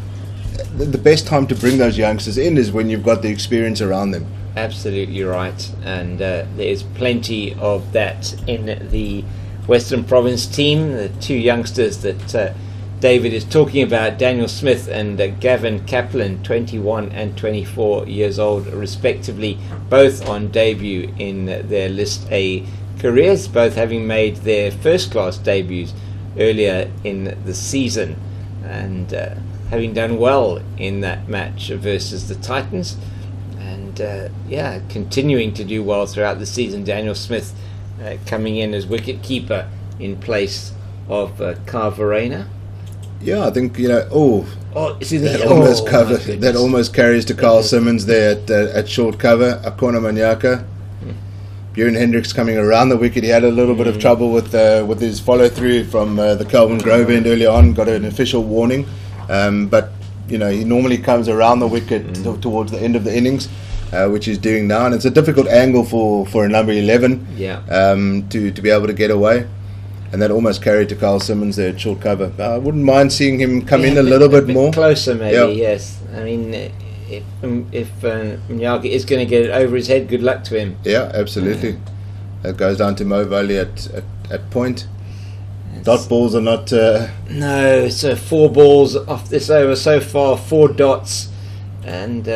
the best time to bring those youngsters in is when you've got the experience around them. Absolutely right, and there's plenty of that in the Western Province team. The 2 youngsters that David is talking about, Daniel Smith and Gavin Kaplan, 21 and 24 years old respectively, both on debut in their List A careers, both having made their first class debuts earlier in the season, and having done well in that match versus the Titans, and continuing to do well throughout the season. Daniel Smith coming in as wicket-keeper in place of Carverena. I think that almost carries to Carl Simmons there at short cover. Akona Manyaka. Björn Hendricks coming around the wicket. He had a little bit of trouble with his follow through from the Kelvin Grove end early on. Got an official warning, but he normally comes around the wicket towards the end of the innings. Which he's doing now, and it's a difficult angle for a number 11 to be able to get away, and that almost carried to Carl Simmons there at short cover. I wouldn't mind seeing him come in a little bit more closer, maybe. Yes, I mean, if Mnyaka is going to get it over his head, good luck to him. Absolutely. That goes down to Mo Valley at point. Dot balls are not no, so 4 balls off this over so far, 4 dots, and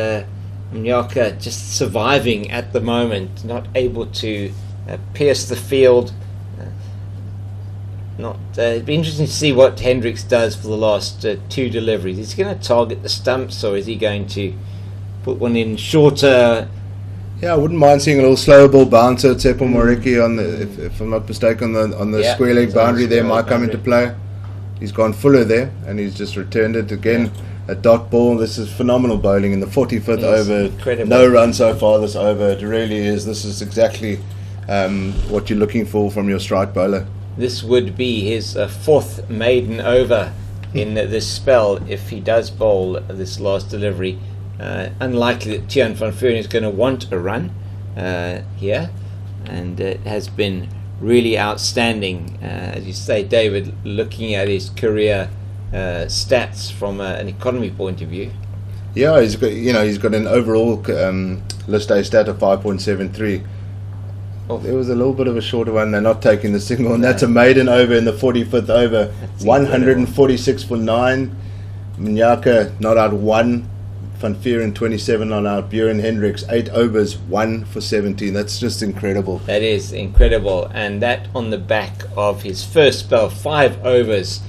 Mnyaka just surviving at the moment, not able to pierce the field. It'd be interesting to see what Hendricks does for the last 2 deliveries. Is he going to target the stumps, or is he going to put one in shorter? I wouldn't mind seeing a little slower ball bouncer. Tsepo Moreki on the, if I'm not mistaken, on the square leg boundary there might come into play. He's gone fuller there, and he's just returned it again. A dot ball. This is phenomenal bowling in the 45th over. Incredible. No run so far this over. It really is. This is exactly what you're looking for from your strike bowler. This would be his 4th maiden over in this spell if he does bowl this last delivery. Unlikely that Tiaan van Vuuren is going to want a run here, and it has been really outstanding. As you say, David, looking at his career stats from an economy point of view. He's got an overall list A stat of 5.73. There was a little bit of a shorter one. They're not taking the single, and that's a maiden over in the 45th over. That's 146 for 9. Mnyaka not out 1. Van Vuuren 27 not out. Björn Hendricks 8 overs, 1 for 17. That's just incredible. That is incredible, and that on the back of his first spell, 5 overs.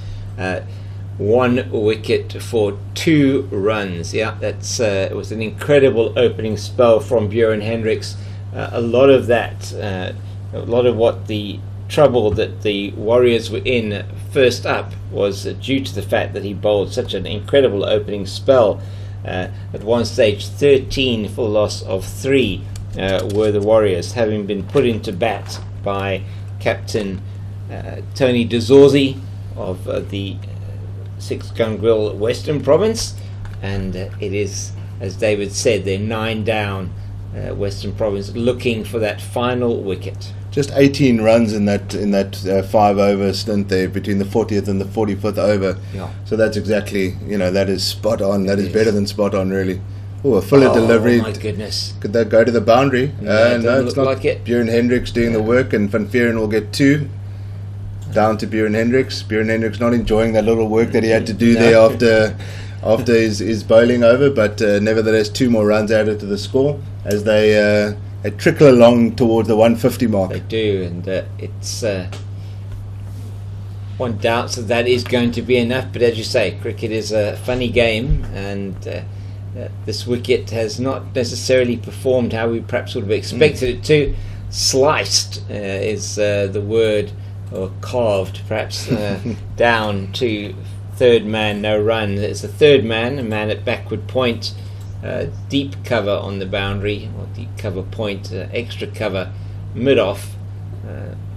1 wicket for 2 runs. That's it was an incredible opening spell from Björn Hendricks. A lot of that, a lot of what the trouble that the Warriors were in first up was due to the fact that he bowled such an incredible opening spell. At one stage, 13 for loss of 3 were the Warriors, having been put into bat by captain Tony DeZorzi of the Six Gun Grill Western Province, and it is, as David said, they're 9 down. Western Province looking for that final wicket. Just 18 runs in that 5-over stint there between the 40th and the 45th over. Yeah. So that's exactly, that is spot on. That is better than spot on, really. Oh, a fuller delivery. Oh my goodness! Could that go to the boundary? No, it's not. Like it. Buren Hendricks doing the work, and Van Vieren will get 2. Down to Buren Hendricks. Buren Hendricks not enjoying that little work that he had to do there after his bowling over, but nevertheless 2 more runs added to the score as they trickle along towards the 150 mark. They do, and it's one doubts that is going to be enough, but as you say, cricket is a funny game, and this wicket has not necessarily performed how we perhaps would have expected it to. Sliced is the word, or carved perhaps, down to third man, no run. It's the third man, a man at backward point, deep cover on the boundary, or deep cover point, extra cover mid-off,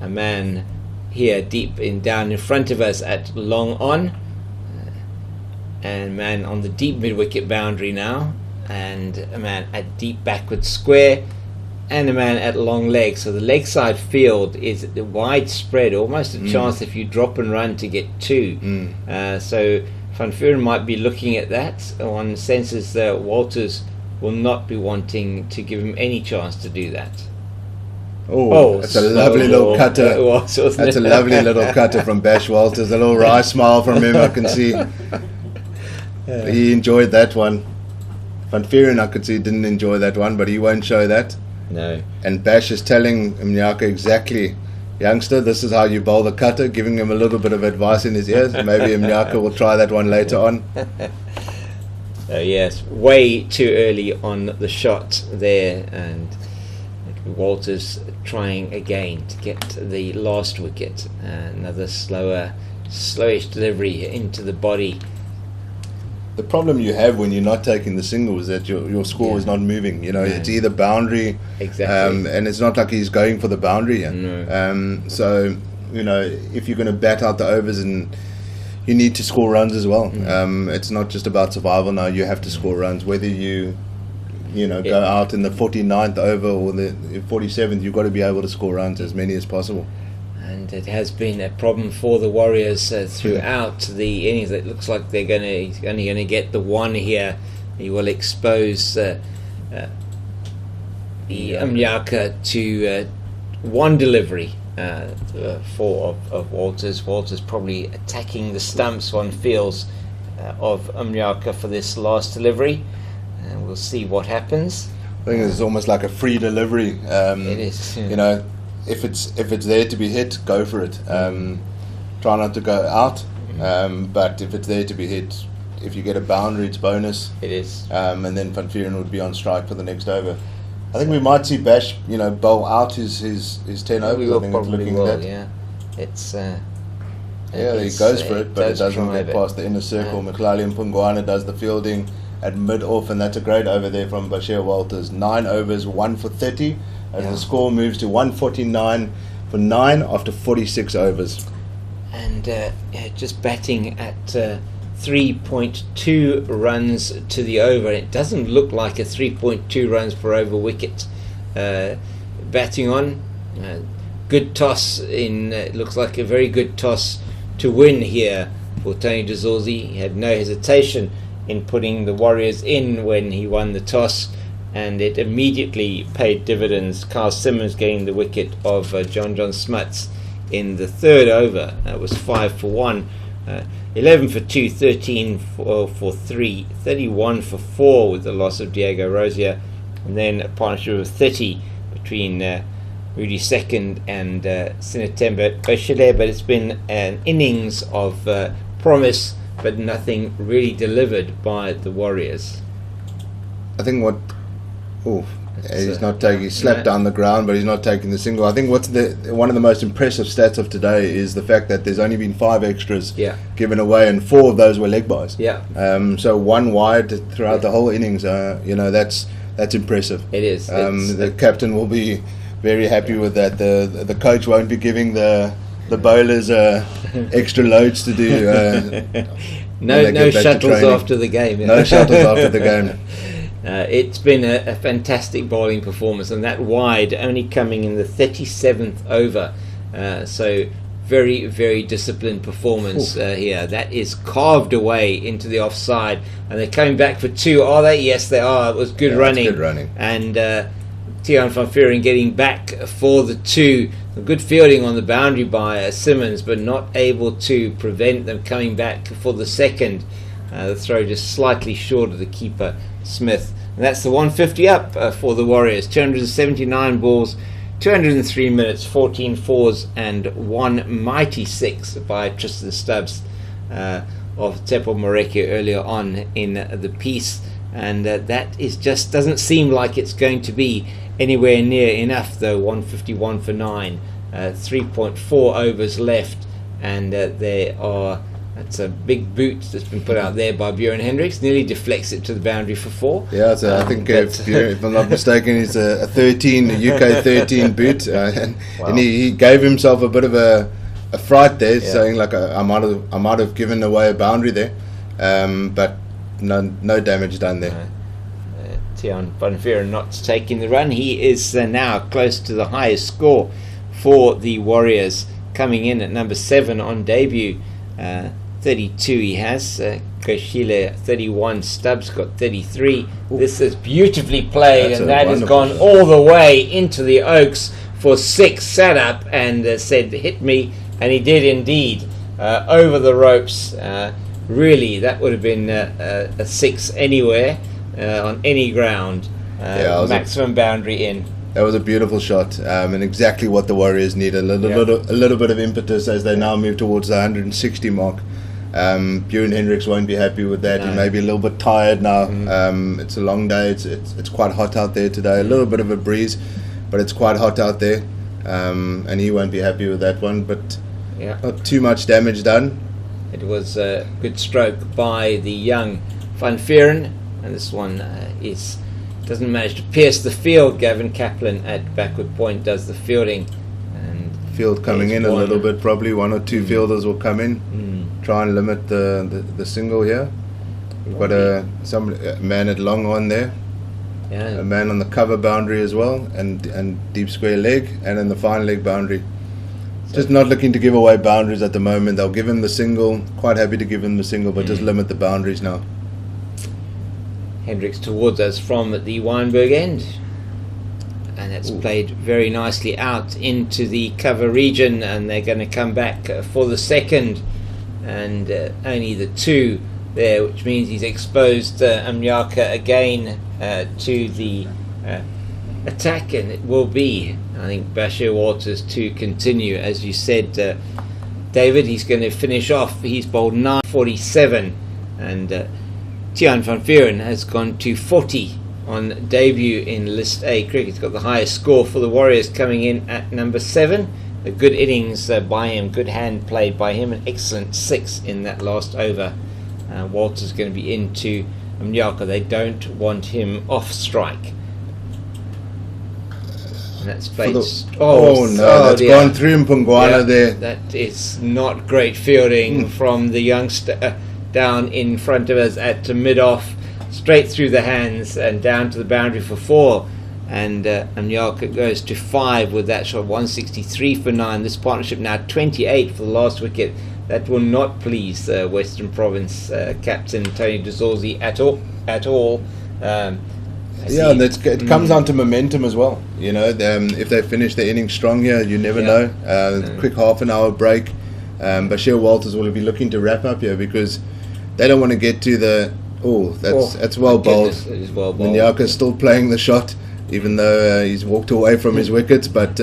a man here deep down in front of us at long on, and a man on the deep mid-wicket boundary now, and a man at deep backward square, and a man at long leg. So the leg side field is widespread, almost a chance if you drop and run to get 2. So Van Vieren might be looking at that. One senses that Walters will not be wanting to give him any chance to do that. Oh, that's a lovely little cutter. That's a lovely little cutter from Bash Walters. A little wry smile from him, I can see. He enjoyed that one. Van Vieren, I could see, didn't enjoy that one, but he won't show that. No. And Bash is telling Mnyaka exactly, youngster, this is how you bowl the cutter, giving him a little bit of advice in his ears. Maybe Mnyaka will try that one later on. Yes, way too early on the shot there, and Walters trying again to get the last wicket. Another slowish delivery into the body. The problem you have when you're not taking the single is that your score is not moving. It's either boundary, exactly, and it's not like he's going for the boundary. No. So if you're going to bat out the overs, and you need to score runs as well. It's not just about survival now. You have to score runs, whether you go out in the 49th over or the 47th. You've got to be able to score runs, as many as possible. And it has been a problem for the Warriors throughout the innings. It looks like he's only going to get the 1 here. He will expose the Mnyaka to 1 delivery of Walters. Walters probably attacking the stumps, one feels, of Mnyaka for this last delivery. And we'll see what happens. I think it's almost like a free delivery. It is. If it's there to be hit, go for it. Try not to go out, but if it's there to be hit, if you get a boundary, it's bonus. It is. And then Van Vieren would be on strike for the next over. I think we might see Bash, bowl out his 10 overs. We will I think probably looking will, at that. yeah. It's. He goes for it, but it doesn't get past the inner circle. Mclali Mpungwana does the fielding at mid-off, and that's a great over there from Bashir Walters. 9 overs, 1 for 30. As the score moves to 149 for 9 after 46 overs. And just batting at 3.2 runs to the over. It doesn't look like a 3.2 runs per over wicket. Batting on, good toss in. It looks like a very good toss to win here for Tony DeZorzi. He had no hesitation in putting the Warriors in when he won the toss, and it immediately paid dividends. Carl Simmons getting the wicket of John Smuts in the 3rd over. That was 5 for 1, 11 for 2, 13 for 3, 31 for 4 with the loss of Diego Rosier, and then a partnership of 30 between Rudy Second and Sinetemba Oshile. But it's been an innings of promise, but nothing really delivered by the Warriors. I think he's not taking. He slapped down the ground, but he's not taking the single. I think one of the most impressive stats of today is the fact that there's only been 5 extras given away, and 4 of those were leg byes. So 1 wide throughout the whole innings. That's impressive. It is. The captain will be very happy with that. The coach won't be giving the the bowlers extra loads to do. No shuttles after the game. No shuttles after the game. It's been a fantastic bowling performance, and that wide only coming in the 37th over. So very, very disciplined performance here. That is carved away into the offside, and they're coming back for 2. Are they? Yes, they are. It was good running. Good running. And Tiaan van Vuuren getting back for the 2. Good fielding on the boundary by Simmons, but not able to prevent them coming back for the 2nd. The throw just slightly short of the keeper, Smith. And that's the 150 up for the Warriors. 279 balls, 203 minutes, 14 fours, and 1 mighty 6 by Tristan Stubbs of Tsepo Moreki earlier on in the piece. And that is just doesn't seem like it's going to be anywhere near enough, though. 151 for 9, 3.4 overs left, and that's a big boot that's been put out there by Bjorn Hendricks. Nearly deflects it to the boundary for 4. Yeah, so I think if I'm not mistaken, it's a UK 13 boot, and he gave himself a bit of a fright there, saying like I might have given away a boundary there, but no damage done there. Tiaan van Vuuren not taking the run. He is now close to the highest score for the Warriors, coming in at number 7 on debut. 32 he has. Koshile 31. Stubbs got 33. Ooh. This is beautifully played, and that has gone all the way into the Oaks for 6. Sat up and said, "Hit me," and he did indeed. Over the ropes. Really, that would have been a 6 anywhere. On any ground, maximum boundary in. That was a beautiful shot, and exactly what the Warriors need. A little bit of impetus as they now move towards the 160 mark. Bjorn Hendricks won't be happy with that. He may be a little bit tired now. It's a long day. It's quite hot out there today. A little bit of a breeze, but it's quite hot out there, and he won't be happy with that one. But not too much damage done. It was a good stroke by the young Van Vuuren. And this one doesn't manage to pierce the field. Gavin Kaplan at backward point does the fielding. And field coming in a little bit, probably 1 or 2 fielders will come in, try and limit the single here. We've got a man at long on there, a man on the cover boundary as well, and deep square leg, and in the fine leg boundary. Just not looking to give away boundaries at the moment. They'll give him the single, quite happy to give him the single, but just limit the boundaries now. Hendricks towards us from the Wynberg end, and that's played very nicely out into the cover region, and they're going to come back for the 2nd, and only the 2 there, which means he's exposed Amnyaka again to the attack, and it will be, I think, Bashir Walters to continue. As you said, David, he's going to finish off. He's bowled 947, and Tiaan van Vuuren has gone to 40 on debut in List A cricket. He's got the highest score for the Warriors, coming in at number 7. A good innings by him, good hand played by him, an excellent 6 in that last over. Walter's going to be into Amnyaka. They don't want him off strike. And that's played. That's gone through Mpungwana there. That is not great fielding from the youngster. Down in front of us at mid-off, straight through the hands and down to the boundary for 4, and Amnyaka goes to 5 with that shot. 163 for 9. This partnership now 28 for the last wicket. That will not please Western Province captain Tony de Zorzi at all. And it comes down to momentum as well. You know, if they finish their innings strong here, you never know. Quick half an hour break. Bashir Walters will be looking to wrap up here because they don't want to get to the that's well bowled. Amnyaka's still playing the shot, even though he's walked away from his wickets. But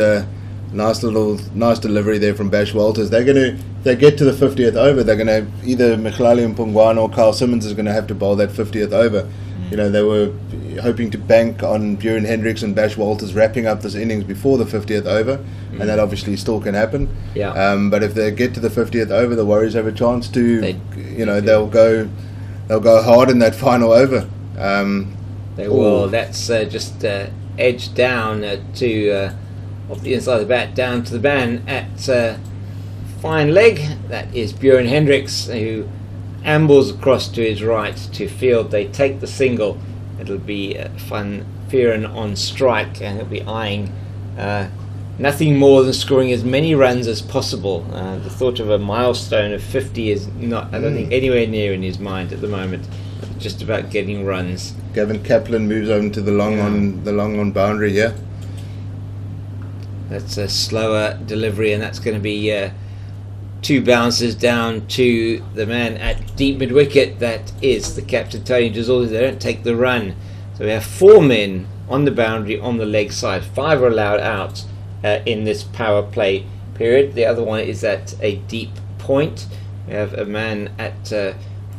nice delivery there from Bash Walters. If they get to the 50th over, they're going to either Mkhlali Mpungwana or Carl Simmons is going to have to bowl that 50th over. You know, they were hoping to bank on Bjorn Hendricks and Bash Walters wrapping up this innings before the 50th over, and that obviously still can happen. But if they get to the 50th over, the Warriors have a chance to, they'll go hard in that final over. They will. That's just edged down to off the inside of the bat down to the ban at fine leg. That is Björn Hendricks, who ambles across to his right to field. They take the single. It'll be Van Vuuren on strike, and he'll be eyeing nothing more than scoring as many runs as possible. The thought of a milestone of 50 is not, I don't think, anywhere near in his mind at the moment. Just about getting runs. Gavin Kaplan moves over to the long on boundary. Yeah, that's a slower delivery, and that's going to be 2 bounces down to the man at deep mid wicket. That is the captain, Tony Gisoldi. They don't take the run, so we have 4 men on the boundary on the leg side. 5 are allowed out in this power play period. The other one is at a deep point. We have a man at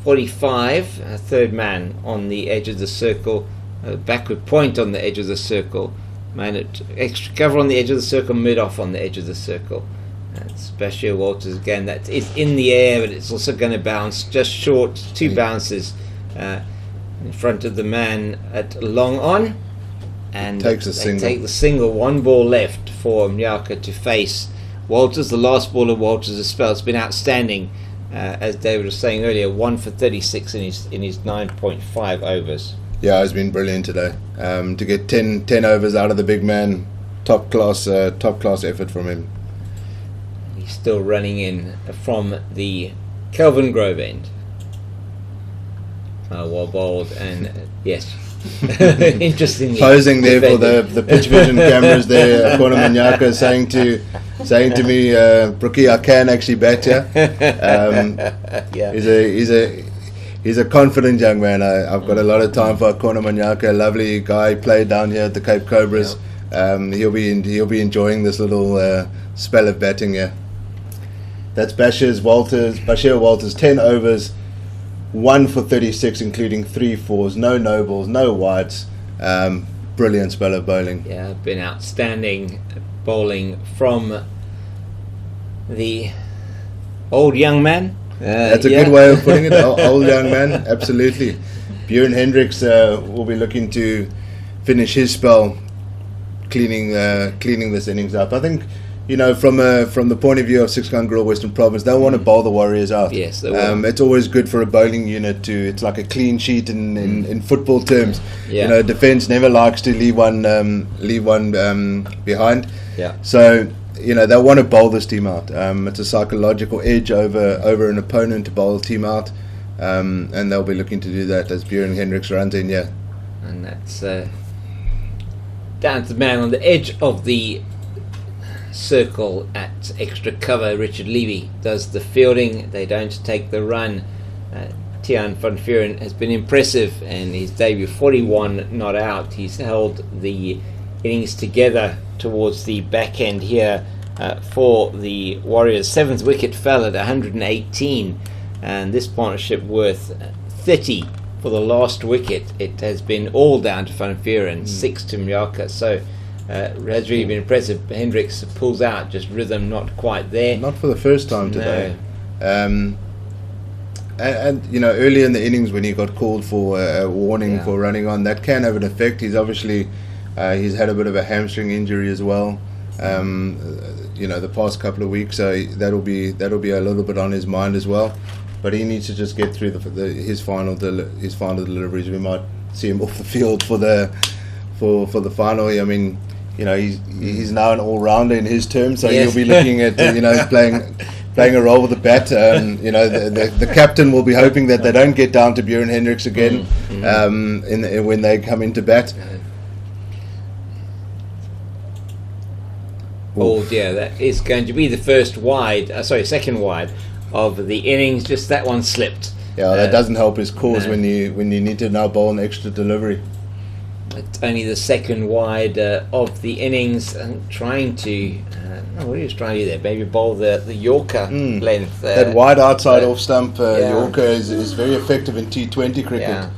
45, a third man on the edge of the circle, backward point on the edge of the circle, man at extra cover on the edge of the circle, mid off on the edge of the circle. That's Bashir Walters again. That is in the air, but it's also going to bounce just short. 2 bounces in front of the man at long on, and takes take the single. 1 ball left for Mjaka to face Walters. The last ball of Walters' spell has been outstanding. As David was saying earlier, 1 for 36 in his 9.5 overs. Yeah, he's been brilliant today. To get 10 overs out of the big man, top class effort from him. He's still running in from the Kelvin Grove end. Well bowled, and yes, interestingly posing there defended. For the pitch vision cameras there. Corner Manyaka saying to me, Brookie, I can actually bat here. He's a confident young man. I've got a lot of time for Corner Manyaka. A lovely guy, played down here at the Cape Cobras. Yep. He'll be enjoying this little spell of batting here. That's Bashir Walters, 10 overs, 1 for 36, including 3 fours, no no-balls, no wides. Brilliant spell of bowling. Yeah, been outstanding bowling from the old young man. That's a good way of putting it, old young man, absolutely. Björn Hendricks will be looking to finish his spell cleaning this innings up. I think, from the point of view of Six Gun Grill Western Province, they want to bowl the Warriors out. Yes, they will. It's always good for a bowling unit it's like a clean sheet in football terms. Yeah. Defence never likes to leave one behind. Yeah. So they want to bowl this team out. It's a psychological edge over an opponent to bowl a team out, and they'll be looking to do that as Björn Hendricks runs in. Yeah. And that's down to the man on the edge of the circle at extra cover. Richard Levy does the fielding. They don't take the run. Tiaan van Vuuren has been impressive in his debut. 41 not out. He's held the innings together towards the back end here for the Warriors. 7th wicket fell at 118, and this partnership worth 30 for the last wicket. It has been all down to Van Vuuren, 6 to Mjaka. So has really been impressive. Hendricks pulls out, just rhythm not quite there. Not for the first time today. No. And early in the innings when he got called for a warning for running on, that can have an effect. He's obviously he's had a bit of a hamstring injury as well. The past couple of weeks, so that'll be a little bit on his mind as well. But he needs to just get through his final deliveries. We might see him off the field for the final. I mean, he's now an all-rounder in his terms, so he'll be looking at playing a role with the bat. The captain will be hoping that they don't get down to Björn Hendricks again when they come into bat. That is going to be the second wide of the innings. Just that one slipped. Yeah, that doesn't help his cause when you need to now bowl an extra delivery. It's only the second wide of the innings, and trying to what are you trying to do there? Maybe bowl the Yorker length. That wide outside off stump Yorker is very effective in T20 cricket. Yeah.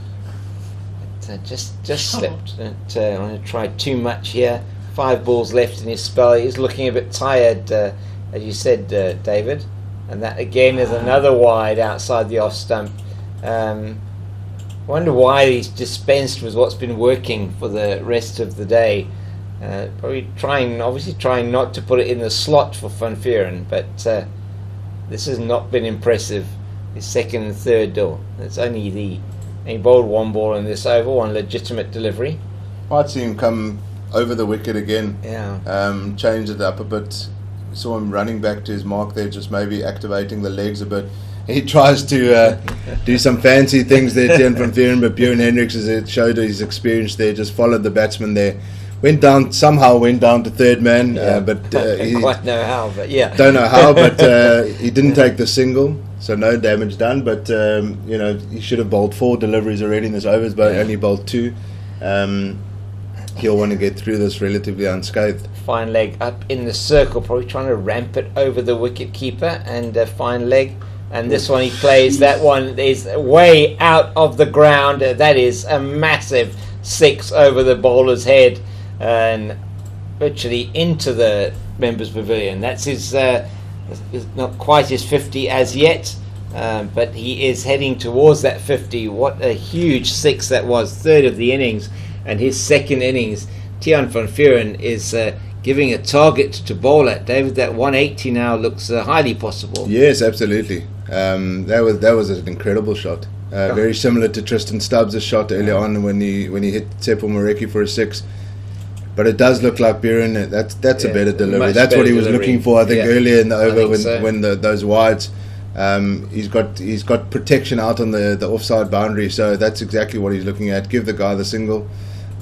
It just slipped. Don't want to try too much here. 5 balls left in his spell. He's looking a bit tired, as you said, David. And that again is another wide outside the off stump. Wonder why he's dispensed with what's been working for the rest of the day. Probably trying not to put it in the slot for Van Vuuren, but this has not been impressive. His second and third door. It's only he bowled one ball in this over, one legitimate delivery. I'd see him come over the wicket again. Yeah. Change it up a bit. Saw him running back to his mark there, just maybe activating the legs a bit. He tries to do some fancy things there, Tian van Vuren, but Bjorn Hendricks, as it showed his experience there, just followed the batsman there. Went down to third man, but he don't quite know how, but yeah. Don't know how, but he didn't take the single, so no damage done. But he should have bowled 4 deliveries already in this overs, but only bowled 2. He'll want to get through this relatively unscathed. Fine leg up in the circle, probably trying to ramp it over the wicket keeper, and fine leg. And this one he plays. That one is way out of the ground. That is a massive 6 over the bowler's head and virtually into the members' pavilion. That's his not quite his 50 as yet, but he is heading towards that 50. What a huge 6 that was, third of the innings, and his second innings. Tian van Vuren is giving a target to bowl at. David, that 180 now looks highly possible. Yes, absolutely. That was an incredible shot. Very similar to Tristan Stubbs' shot earlier on when he hit Tsepo Moreki for a 6. But it does look like Buren. That's a better delivery. That's what he was looking for, I think, earlier in the over when those wides. He's got protection out on the offside boundary, so that's exactly what he's looking at. Give the guy the single.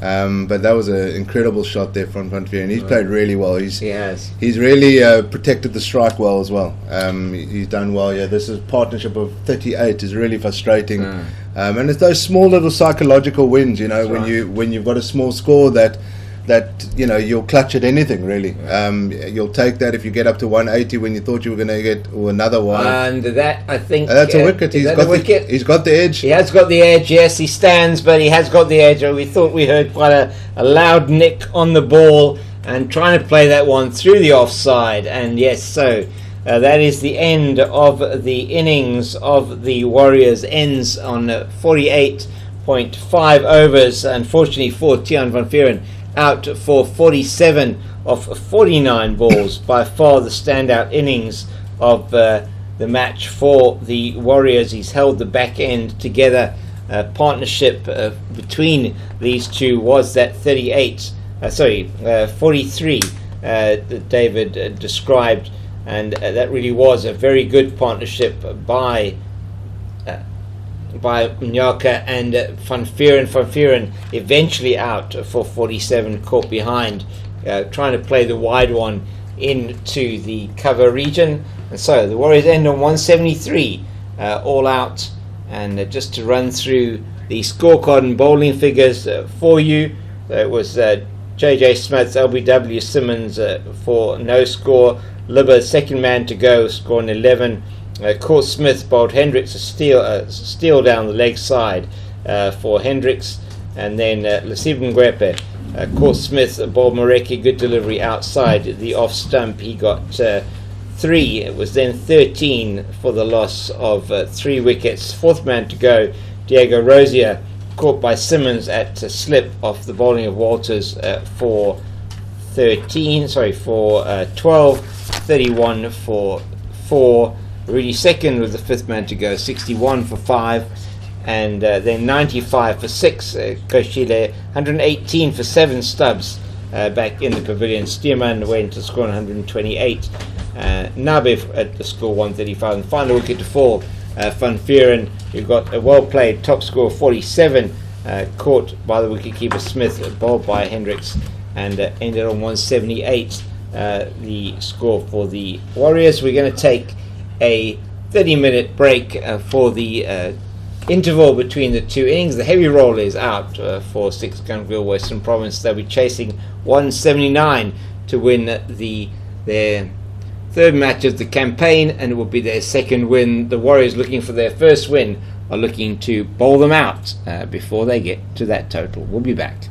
But that was an incredible shot there from Van Vuren. He's played really well. He's really protected the strike well as well. He's done well. Yeah, this is partnership of 38 is really frustrating. And it's those small little psychological wins. When you've got a small score that you'll clutch at anything really. You'll take that if you get up to 180 when you thought you were going to get another one. And that, I think, that's a wicket. He's got the edge. He has got the edge. Yes, he stands, but he has got the edge. We thought we heard quite a loud nick on the ball and trying to play that one through the offside. And yes, so that is the end of the innings of the Warriors. Ends on 48.5 overs. Unfortunately for Tian van Vuren, out for 47 of 49 balls. By far the standout innings of the match for the Warriors. He's held the back end together. Partnership between these two was that 43 that David described, and that really was a very good partnership by Nyaka and Van Vuren. Van Vuren eventually out for 47, caught behind, trying to play the wide one into the cover region. And so the Warriors end on 173, all out. And just to run through the scorecard and bowling figures for you, it was JJ Smith, LBW Simmons for no score. Libba, second man to go, scoring 11. Court Smith bowled Hendricks a steal down the leg side for Hendricks, and then Lasib Ngwepe. Court Smith bowled Moreki, good delivery outside the off stump. He got 3. It was then 13 for the loss of 3 wickets. Fourth man to go, Diego Rosier, caught by Simmons at a slip off the bowling of Walters for 12. 31 for 4. Rudy second with the fifth man to go, 61 for 5, and then 95 for 6. Koshile, 118 for 7 Stubbs back in the pavilion. Stearman went to score 128. Nabev at the score 135, and final wicket to fall. Van Vuren, who got a well played top score 47, caught by the wicketkeeper Smith, bowled by Hendricks, and ended on 178. The score for the Warriors. We're going to take a 30-minute break for the interval between the two innings. The heavy roller is out for Six Gun Grill Western Province. They'll be chasing 179 to win their third match of the campaign, and it will be their second win. The Warriors, looking for their first win, are looking to bowl them out before they get to that total. We'll be back.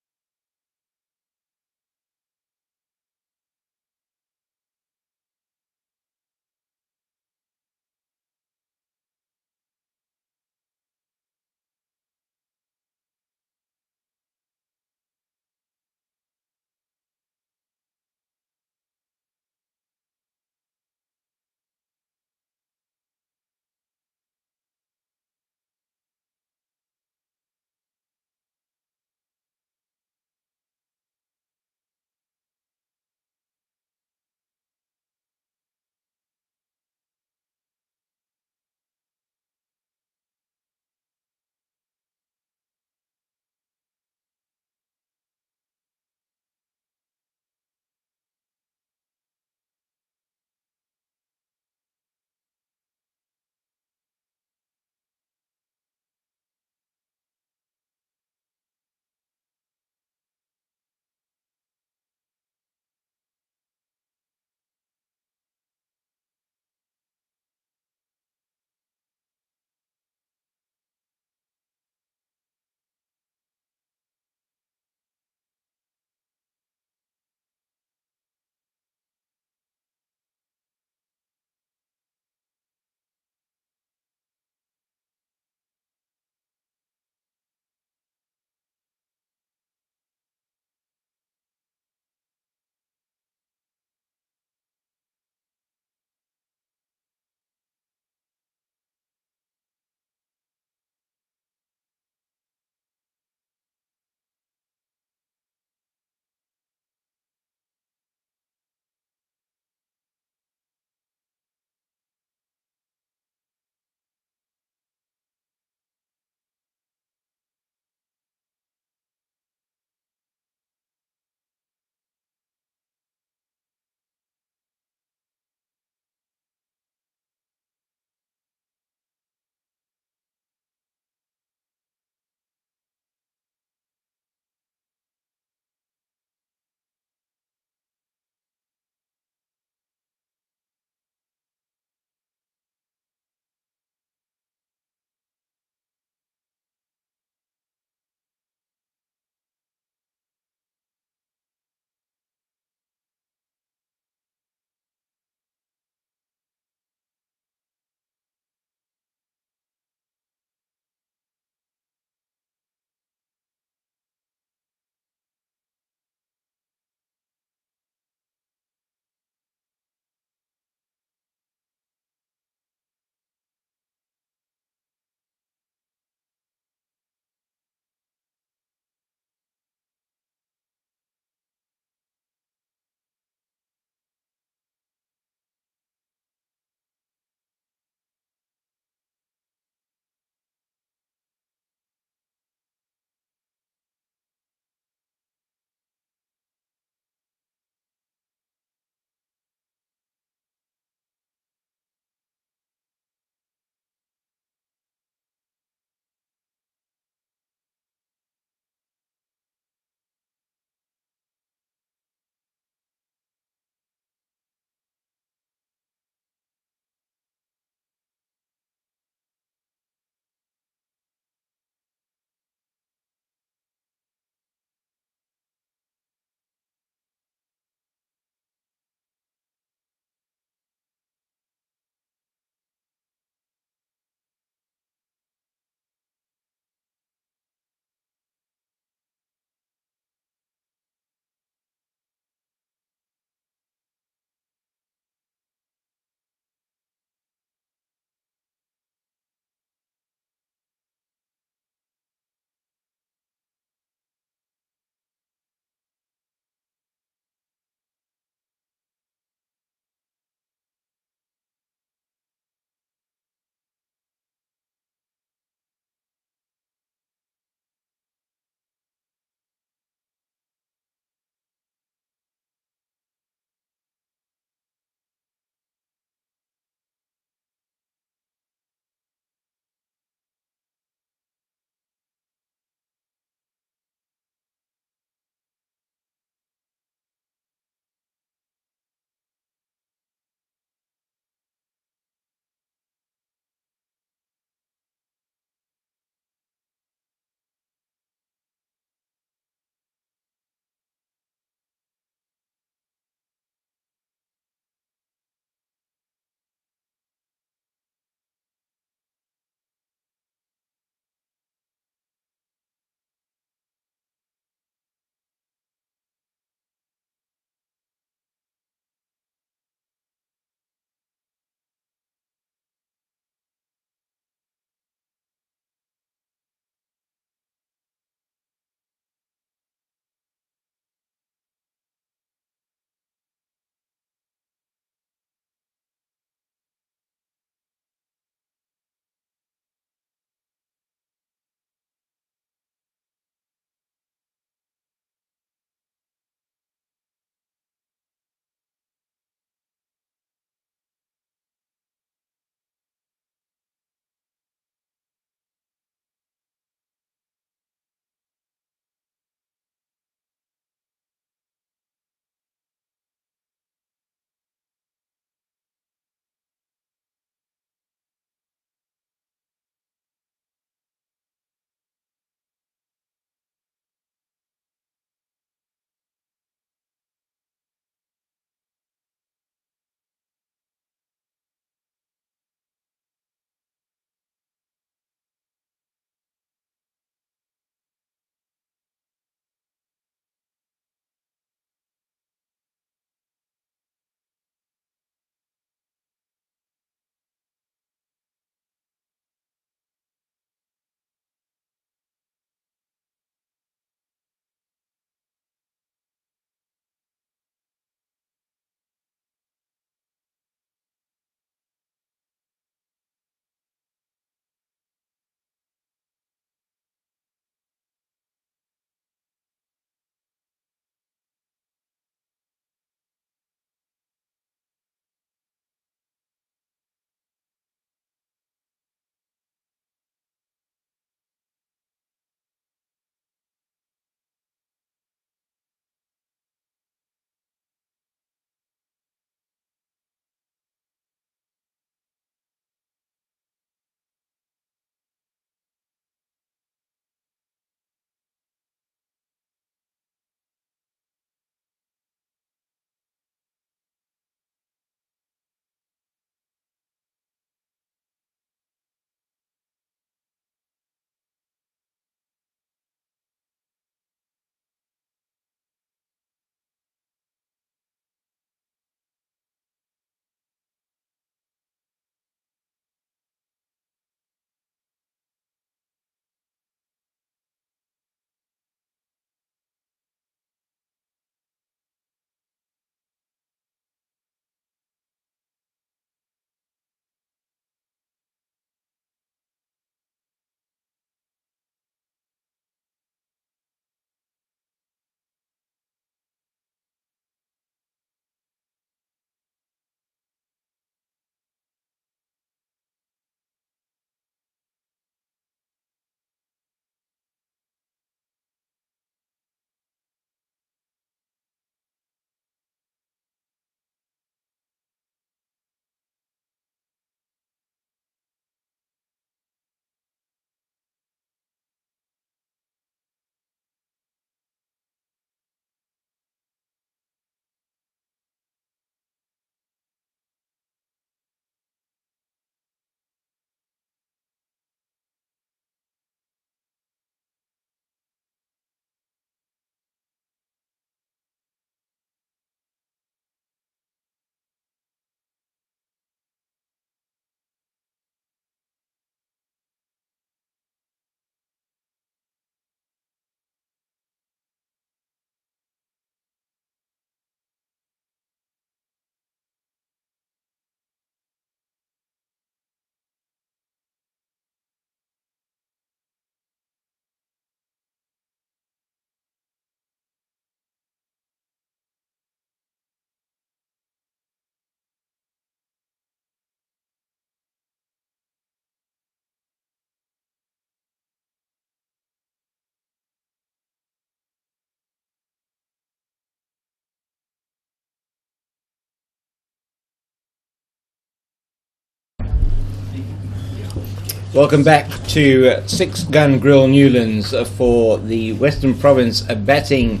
Welcome back to Six Gun Grill Newlands for the Western Province batting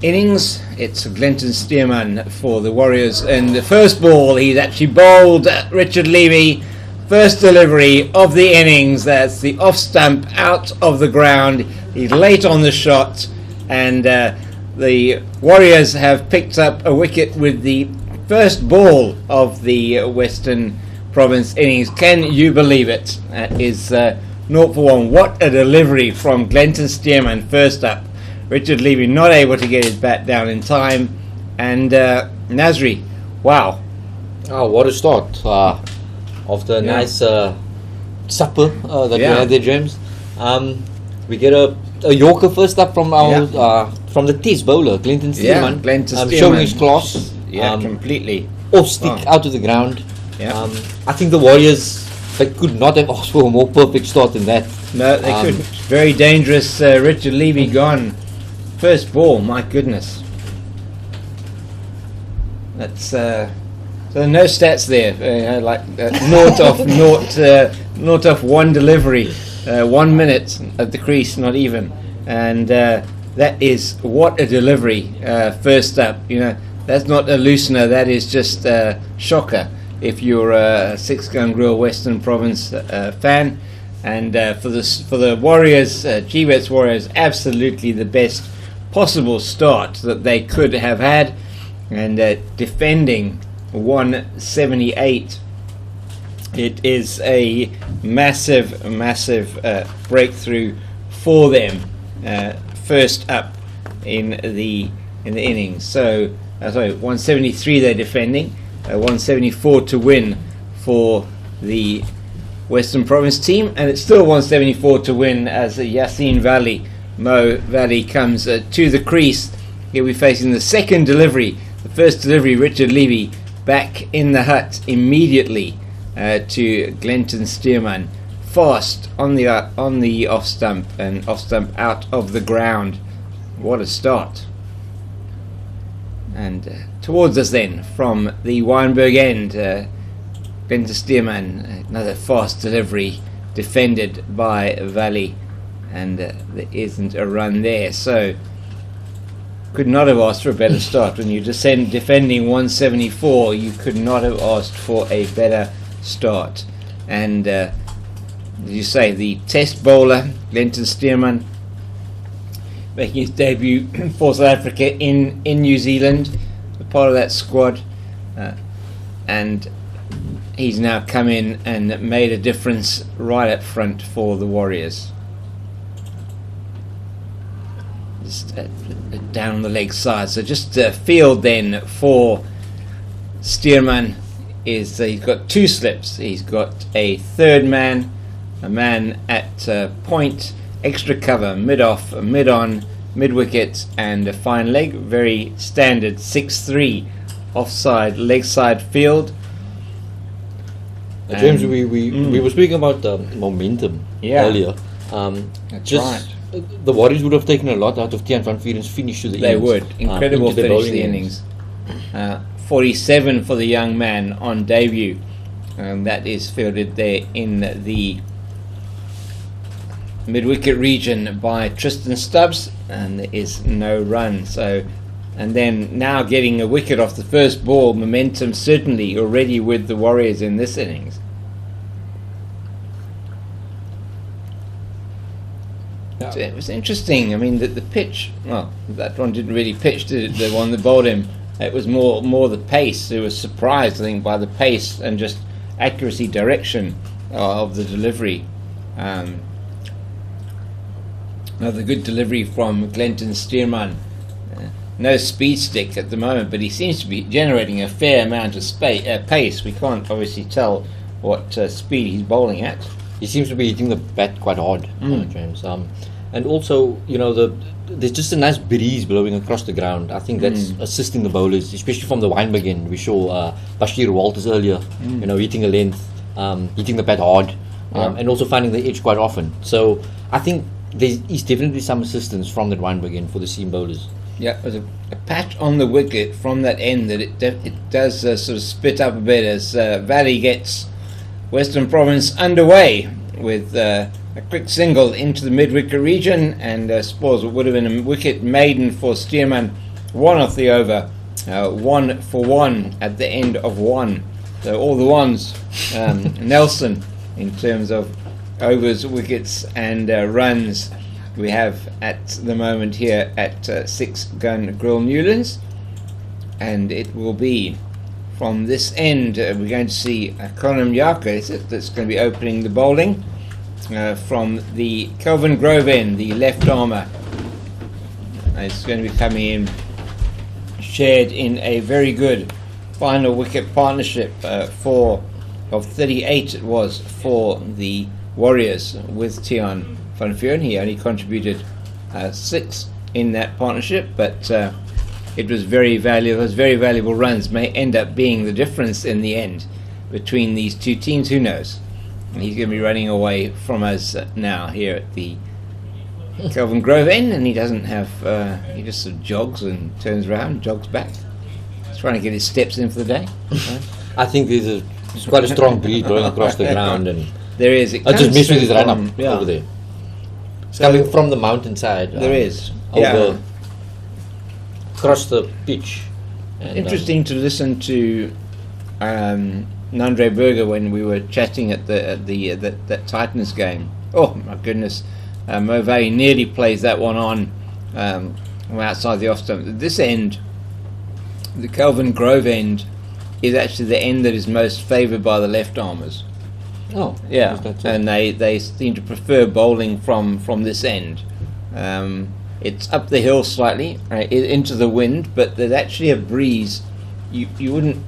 innings. It's Glenton Stearman for the Warriors, and the first ball he's actually bowled Richard Levy. First delivery of the innings. That's the off stump out of the ground. He's late on the shot, and the Warriors have picked up a wicket with the first ball of the Western Province innings. Can you believe it? That is 0 for 1. What a delivery from Glenton Stearman first up. Richard Levy not able to get his bat down in time, and Nasri, wow. Oh, what a start. After a nice supper that we had there, James. We get a Yorker first up from our from the test bowler, Glenton Stearman. Glenton Stearman. Showing his class. Completely. Off stick out of the ground. I think the Warriors, they could not have asked for a more perfect start than that. No, they couldn't. Very dangerous. Richard Levy gone. First ball, my goodness. That's so no stats there. Naught off one delivery, 1 minute at the crease, not even. And that is what a delivery. First up, that's not a loosener. That is just a shocker. If you're a Six Gun Grill Western Province fan, and for the Warriors, GBets Warriors, absolutely the best possible start that they could have had, and defending 178. It is a massive breakthrough for them. First up in the innings. So 173 they're defending. 174 to win for the Western Province team, and it's still 174 to win as Mo Valley comes to the crease. He'll be facing the second delivery. The first delivery, Richard Levy back in the hut immediately to Glenton Stearman, fast on the off stump, and off stump out of the ground. What a start! And towards us then from the Wynberg end, Glenton Stearman, another fast delivery defended by Valley, and there isn't a run there. So could not have asked for a better start. When you're defending 174, you could not have asked for a better start. And as you say, the test bowler Glenton Stearman making his debut for South Africa in New Zealand, a part of that squad, and he's now come in and made a difference right up front for the Warriors. Just down on the leg side. So just field then for Stearman is he's got two slips. He's got a third man, a man at point, extra cover, mid-off, mid-on, mid-wicket, and a fine leg. Very standard 6-3 offside, leg side field. James, we were speaking about momentum earlier. That's right. The Warriors would have taken a lot out of Tiaan van Vieren's finish to the innings. They would. Incredible finish to the innings. 47 for the young man on debut. That is fielded there in the mid-wicket region by Tristan Stubbs, and there is no run. So, and then now getting a wicket off the first ball, momentum certainly already with the Warriors in this innings. It was interesting. I mean, the pitch. Well, that one didn't really pitch, did it? The one that bowled him. It was more the pace. He was surprised, I think, by the pace and just accuracy, direction of the delivery. Another good delivery from Glenton Stearman. No speed stick at the moment, but he seems to be generating a fair amount of pace. We can't obviously tell what speed he's bowling at. He seems to be hitting the bat quite hard, James. And also, there's just a nice breeze blowing across the ground. I think that's assisting the bowlers, especially from the Wynberg end. We saw Bashir Walters earlier, hitting a length, hitting the bat hard, and also finding the edge quite often. So I think there is definitely some assistance from that Wynberg end for the seam bowlers. Yeah, there's a patch on the wicket from that end that it does sort of spit up a bit as Valley gets Western Province underway with a quick single into the mid-wicket region, and spoils what would have been a wicket maiden for Stearman. One off the over, 1 for 1 at the end of 1. So all the ones, Nelson, in terms of overs, wickets and runs, we have at the moment here at 6 gun Grill Newlands. And it will be from this end, we're going to see Colin Mjaka that's going to be opening the bowling from the Kelvin Grove end, the left armour. It's going to be coming in, shared in a very good final wicket partnership of 38 it was for the Warriors with Tian van Vuren. He only contributed 6 in that partnership, but it was very valuable. Those very valuable runs may end up being the difference in the end between these two teams. Who knows? And he's going to be running away from us now here at the Kelvin Grove end, and he doesn't have. He just sort of jogs and turns around, jogs back. He's trying to get his steps in for the day. I think there's quite a strong breeze going across the ground, and there is. I just missed with his run up over there. It's coming from the mountainside. There is. Over across the pitch. And, interesting to listen to Nandre Berger when we were chatting at that Titans game. Oh my goodness, Mo Valley nearly plays that one on from outside the off stump. This end, the Kelvin Grove end, is actually the end that is most favoured by the left armers. Oh, yeah, and they seem to prefer bowling from this end. It's up the hill slightly, into the wind, but there's actually a breeze. You wouldn't.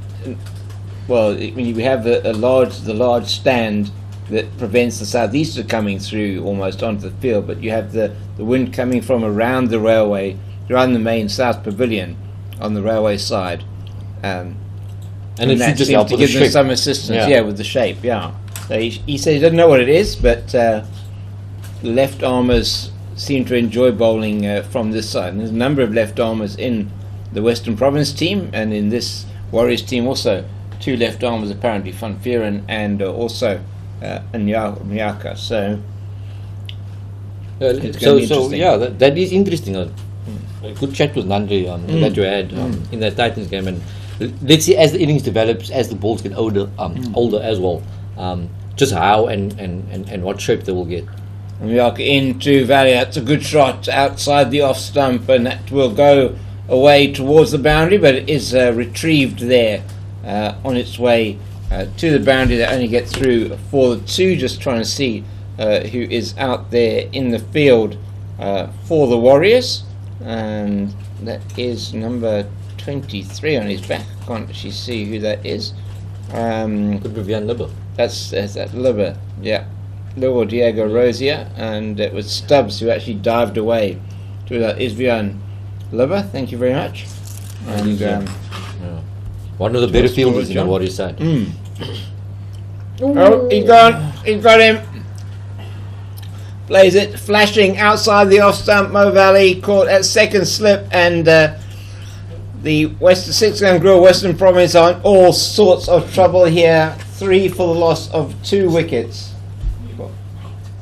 Well, when you have the large stand that prevents the southeaster coming through almost onto the field, but you have the wind coming from around the railway, around the main south pavilion on the railway side, and it that should just seems help to with the give them shape. some assistance. With the shape. Yeah, so he said he doesn't know what it is, but the left armers seem to enjoy bowling from this side. And there's a number of left armers in the Western Province team, and in this Warriors team also 2 left armers apparently, Van Vuren and also Mjaka. So it's going to be interesting. That is interesting. A good chat with Nandri that you had in that Titans game, and let's see as the innings develops, as the balls get older as well, just how and what shape they will get. Mjaka into Valley. That's a good shot outside the off stump, and that will go away towards the boundary, but it is retrieved there on its way to the boundary. That only gets through for the 2. Just trying to see who is out there in the field for the Warriors, and that is number 23 on his back. I can't actually see who that is. Could be Vian Libber. That's that Libber, yeah. Lugo Diego Rosier, and it was Stubbs who actually dived away to Isvian Libber. Thank you very much. And one of the better fielders in the Warriors side. Oh, he got him. Plays it, flashing outside the off stump. Mo Valley caught at second slip, and the Western 6 gun Grill Western Province are in all sorts of trouble here. 3 for the loss of 2 wickets.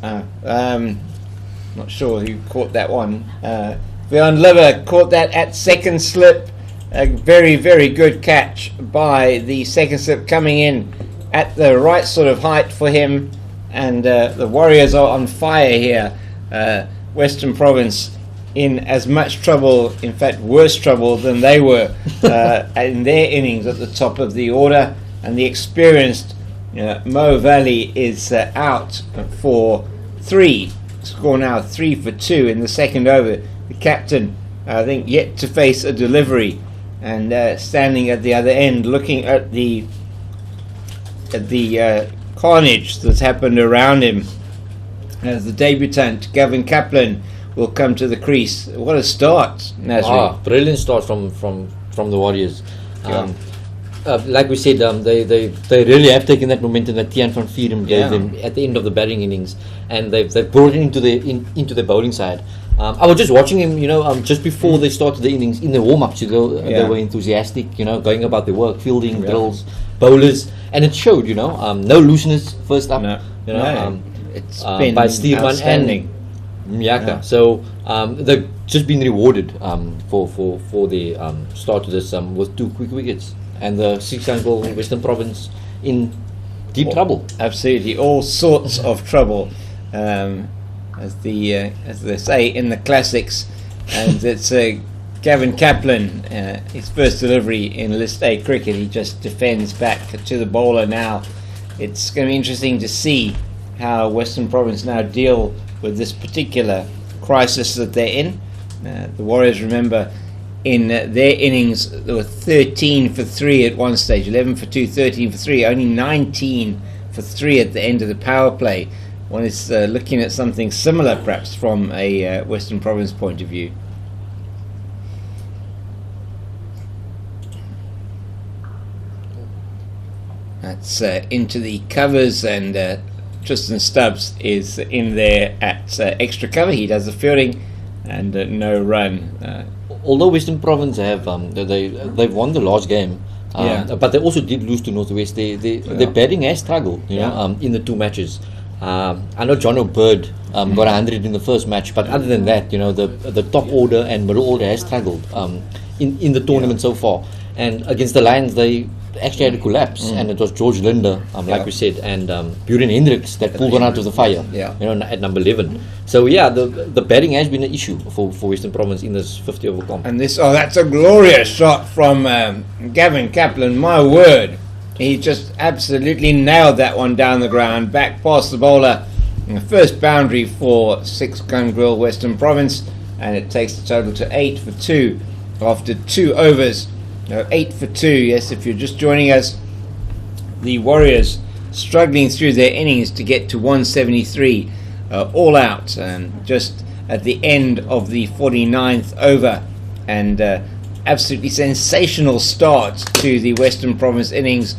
Not sure who caught that one. Vian Liver caught that at second slip. A very, very good catch by the second slip, coming in at the right sort of height for him. And the Warriors are on fire here. Western Province in as much trouble, in fact worse trouble than they were in their innings at the top of the order. And the experienced Mo Valley is out for 3. Score now 3 for 2 in the second over. The captain, I think, yet to face a delivery, and standing at the other end, looking at the carnage that's happened around him. As the debutant Gavin Kaplan will come to the crease. What a start, Nasri. Brilliant start from the Warriors. Like we said, they really have taken that momentum that Tian van Vuren gave them at the end of the batting innings, and they've brought it into the bowling side. I was just watching him, just before they started the innings in the warm-ups. They were enthusiastic, going about their work, fielding, drills, bowlers, and it showed. No looseness first up. it's been by Steerman outstanding. And Miyaka. So they've just been rewarded for the start to this with 2 quick wickets, and the 6-run goal Western Province in deep trouble. Absolutely, all sorts of trouble, as they say in the classics. And it's Gavin Kaplan, his first delivery in List A cricket. He just defends back to the bowler now. It's going to be interesting to see how Western Province now deal with this particular crisis that they're in. The Warriors, remember, in their innings, there were 13 for 3 at one stage, 11 for 2, 13 for 3, only 19 for 3 at the end of the power play. One is looking at something similar, perhaps, from a Western Province point of view. That's into the covers, and Tristan Stubbs is in there at extra cover. He does the fielding, and no run. Although Western Province have they've won the last game, but they also did lose to Northwest. Their batting has struggled, in the 2 matches. I know John O'Bird got 100 in the first match, but other than that, the top order and middle order has struggled in the tournament so far. And against the Lions, they actually had a collapse, and it was George Linder, like we said, and Buren Hendricks that pulled one out of the fire, at number 11. So the batting has been an issue for Western Province in this 50 over comp. And that's a glorious shot from Gavin Kaplan. My word, he just absolutely nailed that one down the ground, back past the bowler. And the first boundary for 6-gun grill Western Province, and it takes the total to 8 for 2 after 2 overs. 8 for 2, yes, if you're just joining us. The Warriors struggling through their innings to get to 173, all out, just at the end of the 49th over. And absolutely sensational start to the Western Province innings.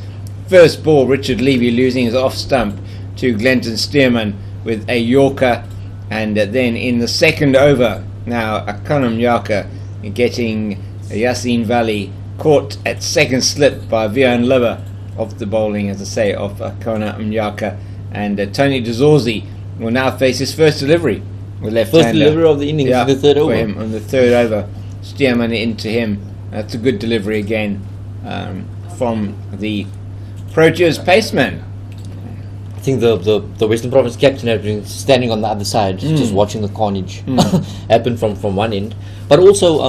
First ball, Richard Levy losing his off stump to Glenton Stearman with a Yorker. And then in the second over, now Akana Miyaka getting Yassine Valley caught at second slip by Vian Liver off the bowling, as I say, of Akana Miyaka. And Tony DeZorzi will now face his first delivery with left-hander. First delivery of the innings in the third over. For him on the third over. Stearman into him. That's a good delivery again from the Proteas paceman. I think the Western Province captain has been standing on the other side, just watching the carnage happen from one end. But also,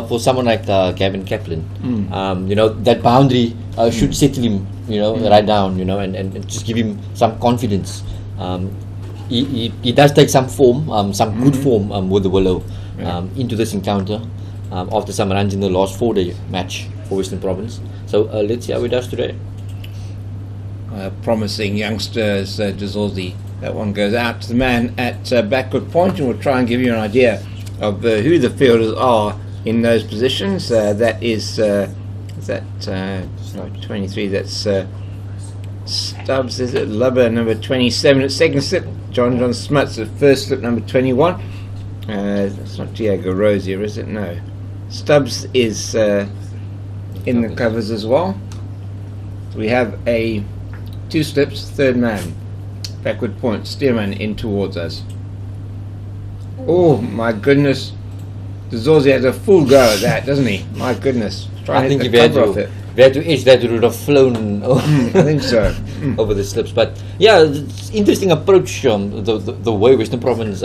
for someone like Gavin Kaplan, that boundary should settle him, right down, and just give him some confidence. He does take some form, some good form with the Willow into this encounter after some runs in the last 4-day match for Western Province. So let's see how he does today. Promising youngsters, DeZorzi. That one goes out to the man at backward point, and we'll try and give you an idea of who the fielders are in those positions. That is 23. That's Stubbs, is it? Lubber, number 27 at second slip. John Smuts at first slip, number 21. It's not Diego Rosier, is it? No. Stubbs is in the covers as well. So we have 2 slips, third man. Backward point, Stearman in towards us. Oh my goodness. DeZorzi has a full go at that, doesn't he? My goodness. I think if we had to edge that, it would have flown I think so. over the slips. But it's interesting approach, the way Western Province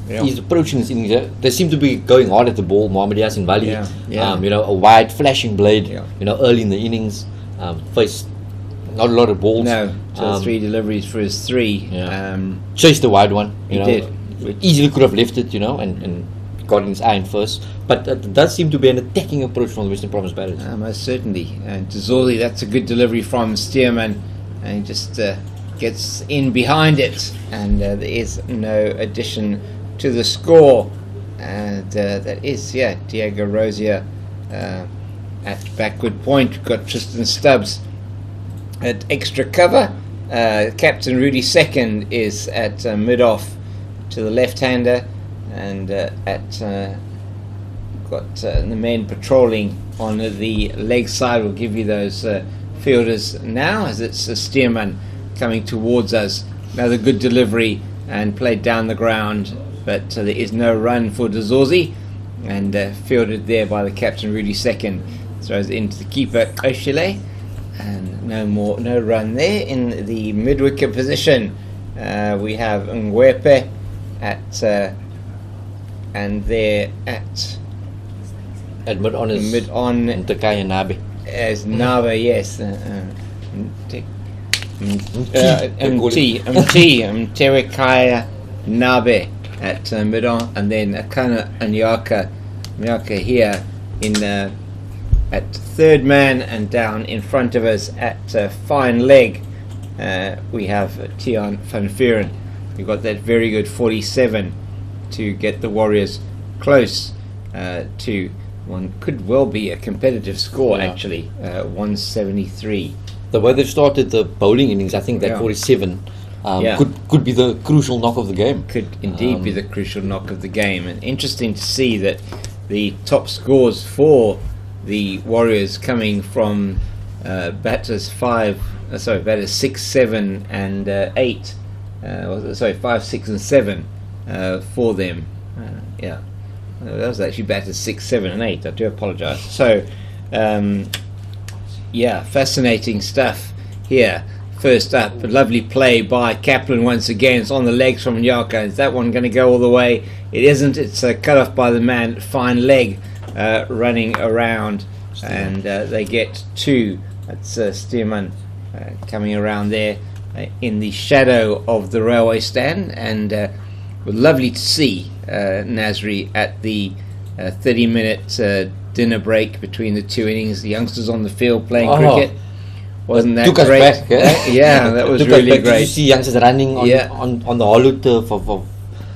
is approaching this innings. They seem to be going hard at the ball. Mohamed Yasin Bali, a wide flashing blade, early in the innings, faced not a lot of balls. No, 3 deliveries for his 3. Chased the wide one. He did. Easily could have left it, and got in his iron first. But it does seem to be an attacking approach from the Western Province batters. Most certainly. And DeZorzi, that's a good delivery from Stearman. And he just gets in behind it. And there is no addition to the score. And that is, Diego Rosier at backward point. We've got Tristan Stubbs at extra cover. Captain Rudy Second is at mid-off to the left-hander, and got the men patrolling on the leg side. We'll give you those fielders now, as it's Stearman coming towards us another good delivery and played down the ground, but there is no run for Dazorzi, and fielded there by the captain Rudy Second. Throws it into the keeper Oshile, and no run there. In the mid-wicket position, we have Ngwepe and there at mid-on is Ntakaya Nabe. As Nabe, yes. Mterekaya Nabe at mid-on, and then Akana Nyaka here in at third man, and down in front of us at fine leg we have Tiaan van Vuuren. We've got that very good 47 to get the Warriors close to one could well be a competitive score, actually. 173. The way they've started the bowling innings, I think that 47 could be the crucial knock of the game. Could indeed be the crucial knock of the game. And interesting to see that the top scores for the Warriors coming from batters 6, 7 and 8. 5, 6 and 7 for them. That was actually batters 6, 7 and 8. I do apologise. So fascinating stuff here. First up, a lovely play by Kaplan once again. It's on the legs from Nyaka. Is that one going to go all the way? It isn't. It's cut off by the man. Fine leg running around, and they get 2. That's Stearman coming around there in the shadow of the railway stand, and lovely to see Nasri at the 30-minute dinner break between the two innings. The youngsters on the field playing cricket. Wasn't that took great? Us back, yeah, that was really great. Did you see youngsters running on the hollow turf of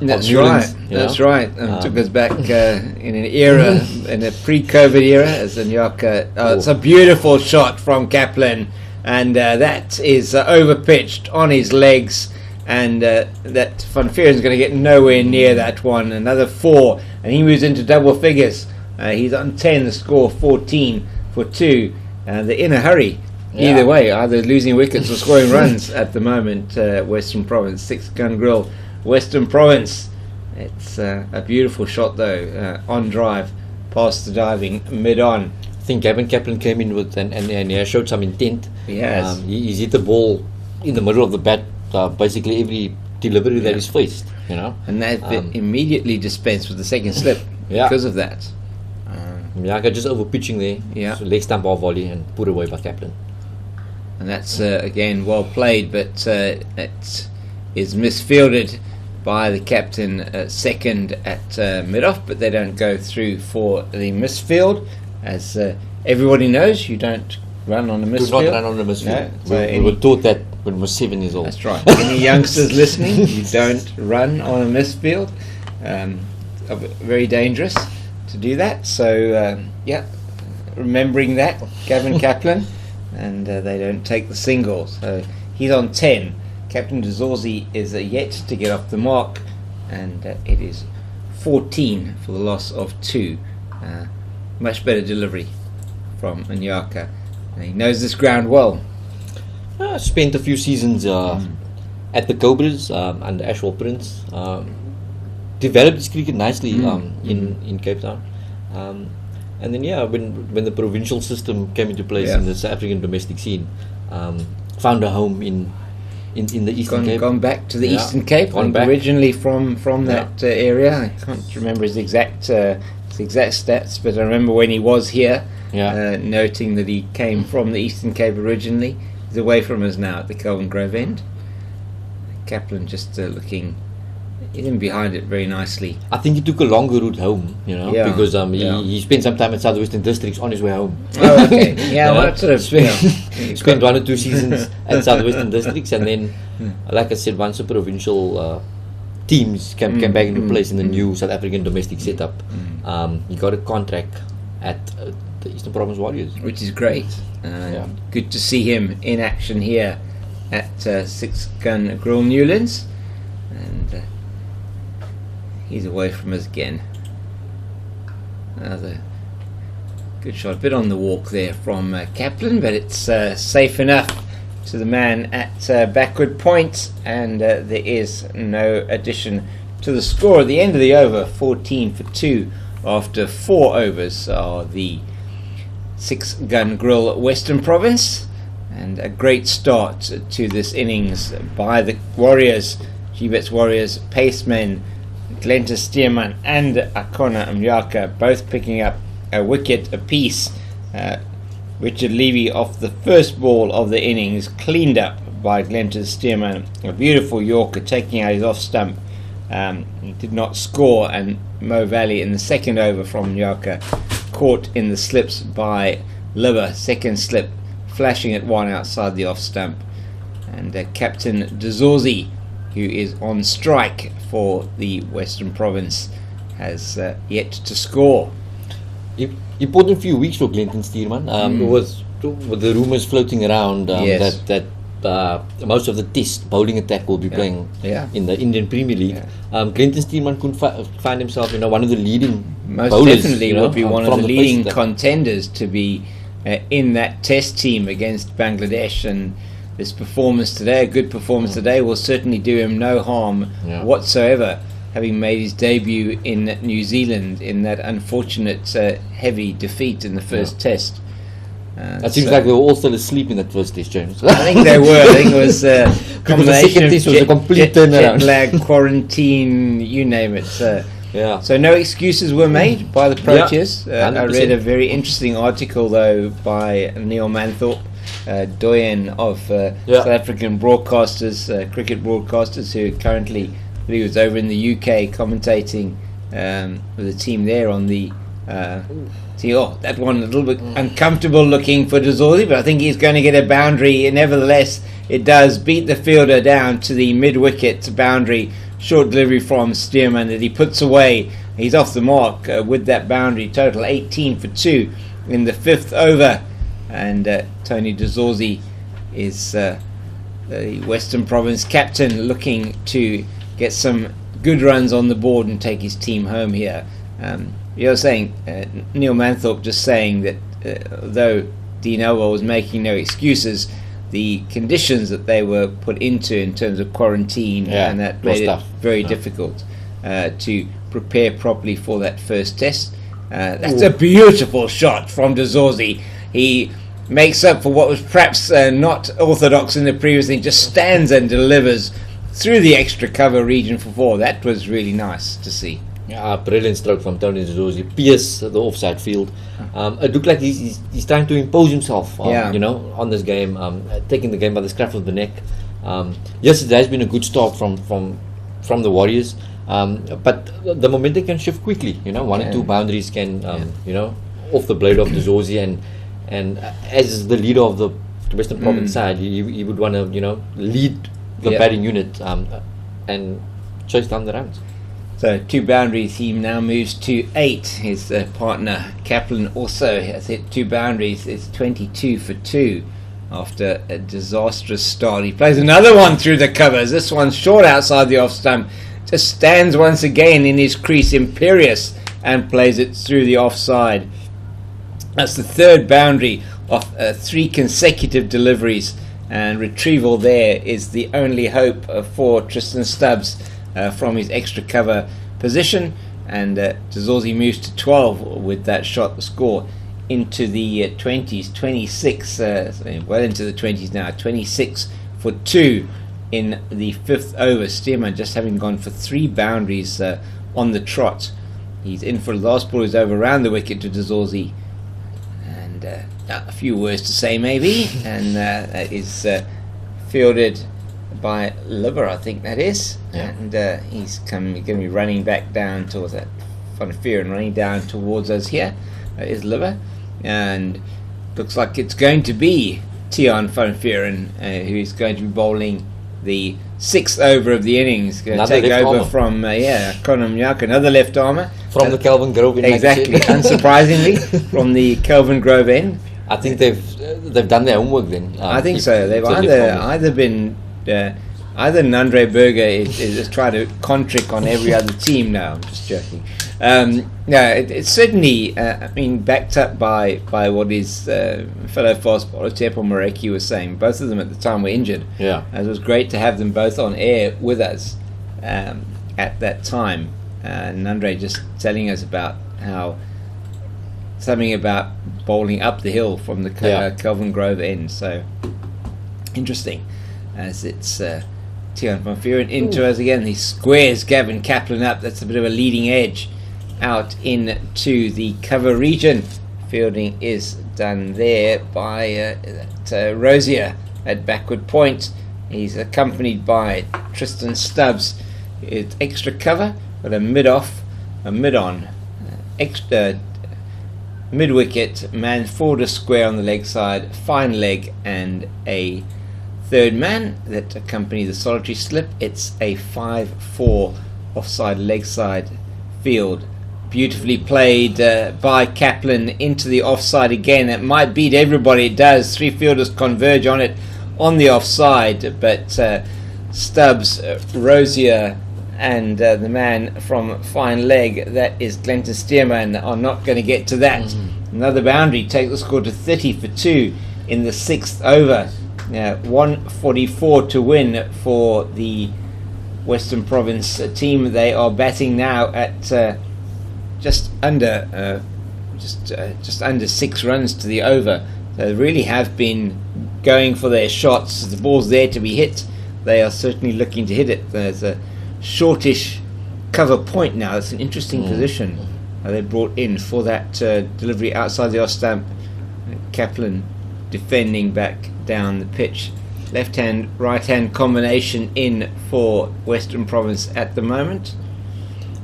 That's Newlands, right. That's right. Took us back in an era, in a pre-COVID era, as Nyaka. It's a beautiful shot from Kaplan, and that is over-pitched on his legs, and that Van Vuuren's going to get nowhere near that one. Another 4, and he moves into double figures. He's on 10. The score 14 for 2. They're in a hurry. Either way, either losing wickets or scoring runs at the moment. Western Province, 6-gun grill. Western Province. It's a beautiful shot though, on drive, past the diving, mid-on. I think Gavin Kaplan came in with and he showed some intent. Yes. He's hit the ball in the middle of the bat, basically every delivery that is faced, And they've immediately dispensed with the second slip because of that. Nyaka just over pitching there. So leg stump off volley and put away by Kaplan. And that's again well played, but it is misfielded by the captain second at mid-off, but they don't go through for the misfield. As everybody knows, you don't run on a misfield. Do not run on a misfield. No, we were taught that when we were 7 years old. That's right. Any youngsters listening, you don't run on a misfield. Very dangerous to do that. So, remembering that, Gavin Kaplan. And they don't take the single. So he's on 10. Captain Dazorzi is yet to get off the mark, and it is 14 for the loss of 2. Much better delivery from Nyaka. And he knows this ground well. Spent a few seasons at the Cobras under Ashwell Prince. Developed his cricket nicely in Cape Town. And then when the provincial system came into place in the South African domestic scene, found a home in the Eastern Cape. Gone back to the Eastern Cape. Originally from that area. I can't remember his exact stats, but I remember when he was here, noting that he came from the Eastern Cape originally. He's away from us now at the Kelvin Grove end. Kaplan just looking in behind it very nicely. I think he took a longer route home, because he spent some time at Southwestern Districts on his way home. Oh, okay. Spent 1 or 2 seasons at Southwestern Districts, and then, like I said, once the provincial teams came back into place in the new South African domestic setup, he got a contract at the Eastern Province Warriors, which is great. Good to see him in action here at 6-gun grill Newlands, and he's away from us again. Another good shot. A bit on the walk there from Kaplan, but it's safe enough to the man at backward point, and there is no addition to the score at the end of the over. 14 for 2 after 4 overs are the 6-gun grill Western Province, and a great start to this innings by the Warriors. GBets Warriors pacemen Glentus Stearman and Akona Mnyaka both picking up a wicket apiece. Richard Levy off the first ball of the innings, cleaned up by Glentus Stearman. A beautiful Yorker taking out his off stump. He did not score, and Mo Valley in the second over from Mnyaka caught in the slips by Liver. Second slip flashing at one outside the off stump. And Captain Dezorzi, who is on strike for the Western Province, has yet to score. Important few weeks for Glenton Stearman. There was with the rumours floating around that most of the test bowling attack will be playing in the Indian Premier League. Glenton Stearman couldn't find himself, one of the leading most bowlers, definitely would be one of the leading contenders to be in that test team against Bangladesh, and this performance today, a good performance today, will certainly do him no harm whatsoever, having made his debut in New Zealand in that unfortunate heavy defeat in the first test. It seems like they were all still asleep in that first test, James. I think they were. I think it was a combination of test was a complete turnaround. jet lag, quarantine, you name it. So no excuses were made by the Proteas. I read a very interesting article, though, by Neil Manthorpe, doyen of South African broadcasters, cricket broadcasters, who currently, I believe, is over in the UK commentating with the team there on the that one a little bit uncomfortable looking for Dezorzi, but I think he's going to get a boundary. Nevertheless, it does beat the fielder down to the mid-wicket boundary. Short delivery from Stearman that he puts away. He's off the mark with that boundary. Total 18 for 2 in the 5th over. And Tony Dezorzi is the Western Province captain, looking to get some good runs on the board and take his team home here. You're saying, Neil Manthorpe just saying that though Dean Elwell was making no excuses, the conditions that they were put into in terms of quarantine and that made it very difficult to prepare properly for that first test. That's a beautiful shot from Dezorzi. He makes up for what was perhaps not orthodox in the previous thing, just stands and delivers through the extra cover region for 4. That was really nice to see. Brilliant stroke from Tony Dezorzi. Pierce the offside field. It looked like he's trying to impose himself on this game, taking the game by the scruff of the neck. Yes, it has been a good start from the Warriors, but the momentum can shift quickly. 1 or 2 boundaries can off the blade of Dezorzi, and as the leader of the Western Province side, he would want to lead the batting unit and chase down the runs. So 2 boundaries, he now moves to 8. His partner Kaplan also has hit 2 boundaries. It's 22 for 2 after a disastrous start. He plays another one through the covers. This one's short outside the off stump. Just stands once again in his crease, imperious, and plays it through the offside. That's the 3rd boundary of 3 consecutive deliveries, and retrieval there is the only hope for Tristan Stubbs from his extra cover position, and Dezorzi moves to 12 with that shot. The score into the 20s, 26, well into the 20s now, 26 for 2 in the 5th over. Stearman just having gone for 3 boundaries on the trot. He's in for the last ball. He's over around the wicket to Dezorzi, and a few words to say maybe, and that is fielded by Liver, I think that is, and he's going to be running back down towards that Van Veeren, running down towards us here. Is Liver, and looks like it's going to be Tiaan Van Veeren who is going to be bowling the 6th over of the innings. Going to take over from Akona Mnyaka, another left armour from the Kelvin Grove end. Exactly, unsurprisingly, from the Kelvin Grove end. I think they've done their homework then. I think so. They've either been either Nandre Berger is trying to contrick on every other team now. I'm just joking. No, it's certainly, I mean, backed up by what his fellow fast bowler Tepo Moreki was saying. Both of them at the time were injured. Yeah. And it was great to have them both on air with us at that time. And Andre just telling us about how something about bowling up the hill from the Kelvin Grove end. So interesting, as it's Tiaan van Vuuren into us again. He squares Gavin Kaplan up. That's a bit of a leading edge out into the cover region. Fielding is done there by Rosier at backward point. He's accompanied by Tristan Stubbs. It's extra cover, but a mid-off, a mid-on, extra mid-wicket, man forward a square on the leg side, fine leg, and a third man that accompany the solitary slip. It's a 5-4 offside leg side field. Beautifully played by Kaplan into the offside again. It might beat everybody. It does. Three fielders converge on it on the offside, but Stubbs, Rosier, and the man from fine leg, that is Glenton Stearman, are not going to get to that. Another boundary takes the score to 30 for 2 in the 6th over. 144 to win for the Western Province team. They are batting now at just under 6 runs to the over. They really have been going for their shots. The ball's there to be hit. They are certainly looking to hit it. There's a shortish cover point now. It's an interesting position they brought in for that delivery outside the off stump. Kaplan defending back down the pitch. Left hand, right hand combination in for Western Province at the moment.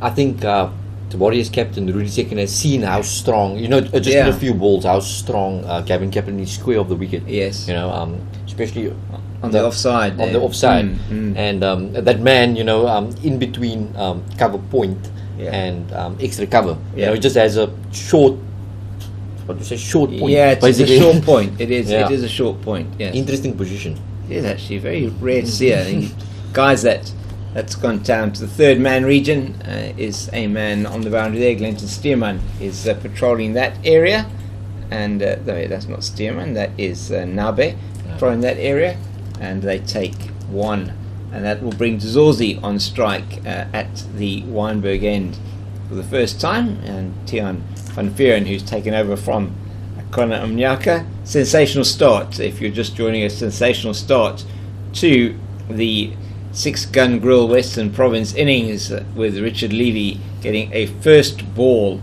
I think the Warriors captain Rudy Second has seen how strong, just in a few balls, how strong Gavin Kaplan is square of the wicket. Yes. Especially on the offside. On the offside. And that man, in between cover point and extra cover. It just has a short, short point. Yeah, it's a short point. It is. It is a short point. Yes. Interesting position. It is actually very rare to see. I think guys that's gone down to the third man region is a man on the boundary there. Glenton Stearman is patrolling that area, and that's not Stearman. That is Nabe patrolling that area, and they take one, and that will bring Zorzi on strike at the Wynberg end for the first time, and Tiaan van Vuuren, who's taken over from Connor Umnyaka. Sensational start, if you're just joining us, sensational start to the 6-gun grill Western Province innings with Richard Levy getting a first ball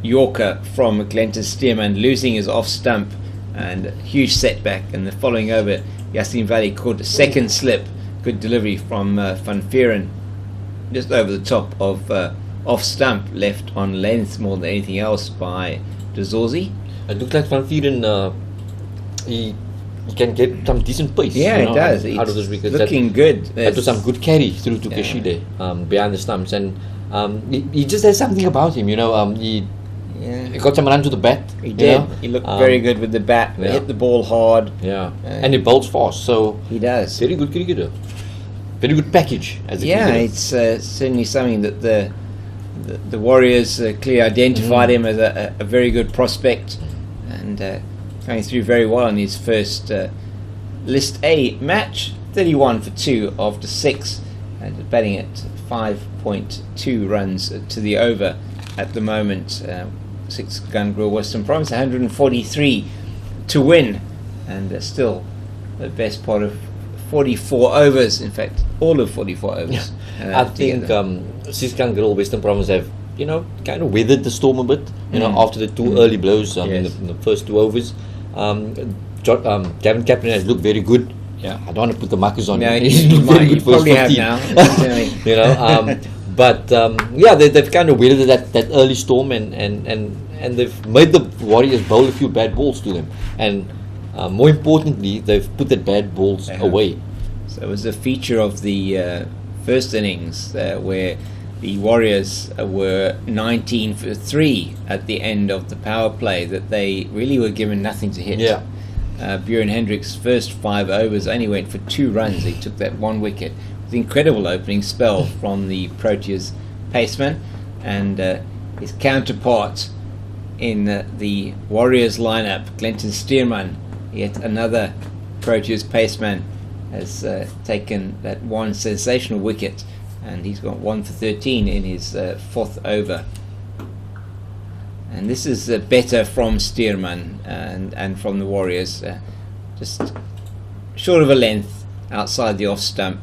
Yorker from Glenton Stearman, losing his off stump, and huge setback. And the following over, Yasin Valley caught a second slip, good delivery from Van Vuuren, just over the top of off stump, left on length more than anything else by De Zorzi. It looks like Van Vuuren, he can get some decent pace. Yeah, it does. Out of this wicket. Looking good. That was some good carry through to Kashide behind the stumps, and he just has something about him. He got some run to the bat. He did. He looked very good with the bat. Hit the ball hard. Yeah, and he bowls fast. So he does. Very good cricketer. Very good package as a cricketer. It's certainly something that the Warriors clearly identified him as a very good prospect, and going through very well in his first List A match. 31 for 2 after 6, and batting at 5.2 runs to the over at the moment. 6-gun grill Western Province, 143 to win, and still the best part of 44 overs, in fact all of 44 overs. I think 6-gun grill Western Province have kind of weathered the storm a bit, after the two early blows in the first 2 overs. Gavin Kaplan has looked very good. I don't want to put the markers on him. He's looked very good for probably have now. But they've kind of weathered that early storm, and they've made the Warriors bowl a few bad balls to them, and more importantly, they've put the bad balls away. So it was a feature of the first innings where the Warriors were 19 for 3 at the end of the power play, that they really were given nothing to hit. Buren Hendricks' first 5 overs only went for 2 runs. He took that 1 wicket with incredible opening spell from the Proteas paceman, and his counterpart in the Warriors lineup, Glenton Stearman, yet another Proteas paceman, has taken that one sensational wicket, and he's got 1 for 13 in his 4th over. And this is better from Stearman and from the Warriors, just short of a length outside the off stump,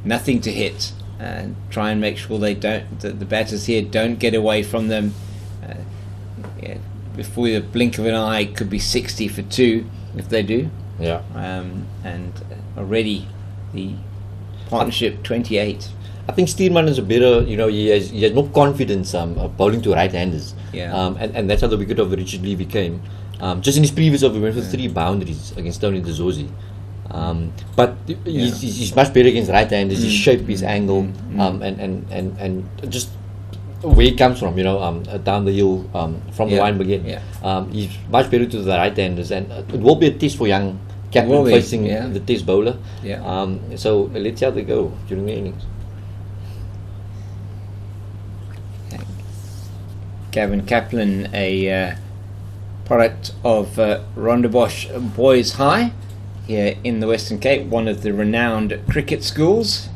nothing to hit, and try and make sure they don't, the batters here don't get away from them. Before the blink of an eye, could be 60 for 2 if they do. Yeah. And already the partnership 28. I think Stearman is a better, he has more confidence bowling to right-handers. Yeah. And that's how the wicket of Richard Levy came. Just in his previous over, he went for 3 boundaries against Tony De Zorzi. But he's much better against right-handers. His shape, his angle, and just where he comes from, down the hill from the line again. Yeah. He's much better to the right-handers, and it will be a test for young captain facing the test bowler. Yeah. So let's see how they go during the innings. Gavin Kaplan, a product of Rondebosch Boys High here in the Western Cape, one of the renowned cricket schools.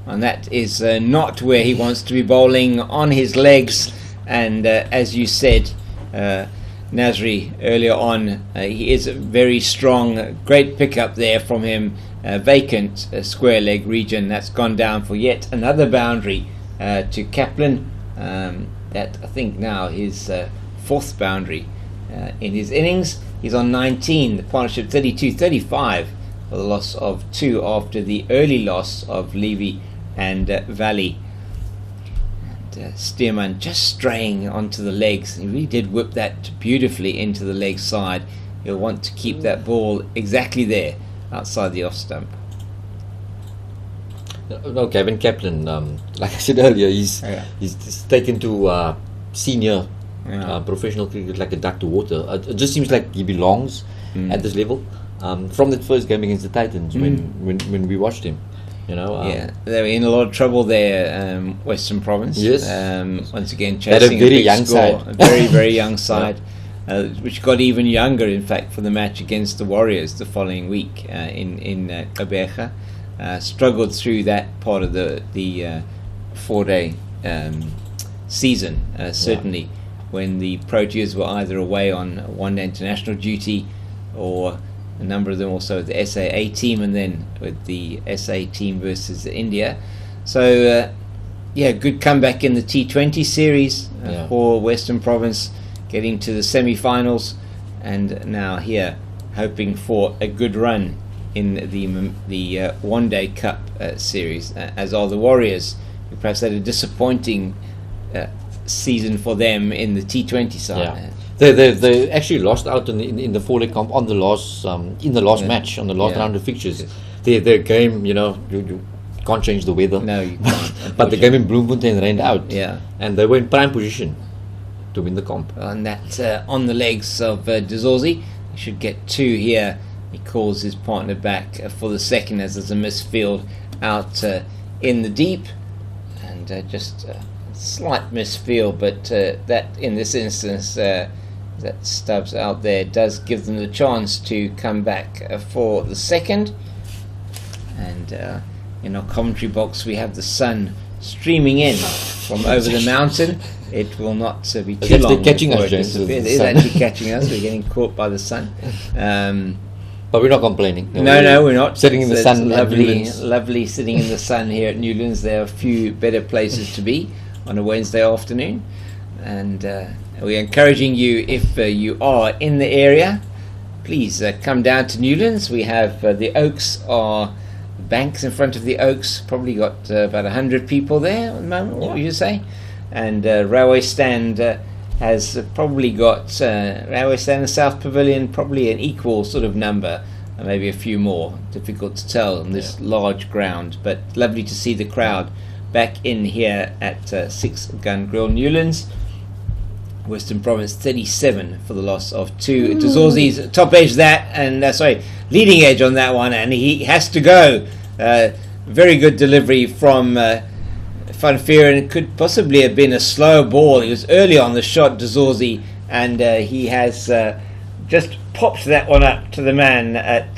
And that is not where he wants to be bowling, on his legs. And as you said, Nasri, earlier on, he is very strong. Great pickup there from him. Vacant square leg region. That's gone down for yet another boundary to Kaplan. That I think now his 4th boundary in his innings. He's on 19. The partnership 32-35 for the loss of 2 after the early loss of Levy and Valley. And Stearman just straying onto the legs. He really did whip that beautifully into the leg side. He'll want to keep that ball exactly there outside the off stump. No, Gavin Kaplan, like I said earlier, he's taken to senior professional cricket like a duck to water. It just seems like he belongs at this level. From that first game against the Titans, when we watched him, they were in a lot of trouble there, Western Province. Yes. Once again, chasing a very big young score, side. a very, very young side, which got even younger, in fact, for the match against the Warriors the following week in Gqeberha. Struggled through that part of the 4-day season, certainly when the Proteas were either away on one-day international duty, or a number of them also with the SAA team, and then with the SA team versus India. So good comeback in the T20 series for Western Province, getting to the semi-finals, and now here hoping for a good run in the one-day cup series, as are the Warriors, who perhaps had a disappointing season for them in the T20 side. They actually lost out in the 4-day comp on the last match, on the last round of fixtures. Their game, you can't change the weather. No, you can't. But the game in Bloemfontein rained out. Yeah. And they were in prime position to win the comp. And that's on the legs of De Zorzi. He should get 2 here. He calls his partner back for the second, as there's a misfield out in the deep, and just a slight misfield, but that in this instance, that Stubbs out there does give them the chance to come back for the second. And in our commentary box we have the sun streaming in from over the mountain. It will not be too long. Catching us, James. It is actually catching us. We're getting caught by the sun. But we're not complaining. No, we're not. Sitting in the sun. Lovely sitting in the sun here at Newlands. There are a few better places to be on a Wednesday afternoon. And we're encouraging you, if you are in the area, please come down to Newlands. We have the Oaks, are banks in front of the Oaks. Probably got about 100 people there at the moment, what would you say? And Railway Stand has probably got Railway Stand and South Pavilion, probably an equal sort of number, and maybe a few more. Difficult to tell on this large ground, but lovely to see the crowd back in here at 6 Gun Grill Newlands. Western Province 37 for the loss of 2. De Zorzi's top edge that, and leading edge on that one, and he has to go. Very good delivery from Van Vieren could possibly have been a slow ball. He was early on the shot, De Zorzi, and he has just popped that one up to the man at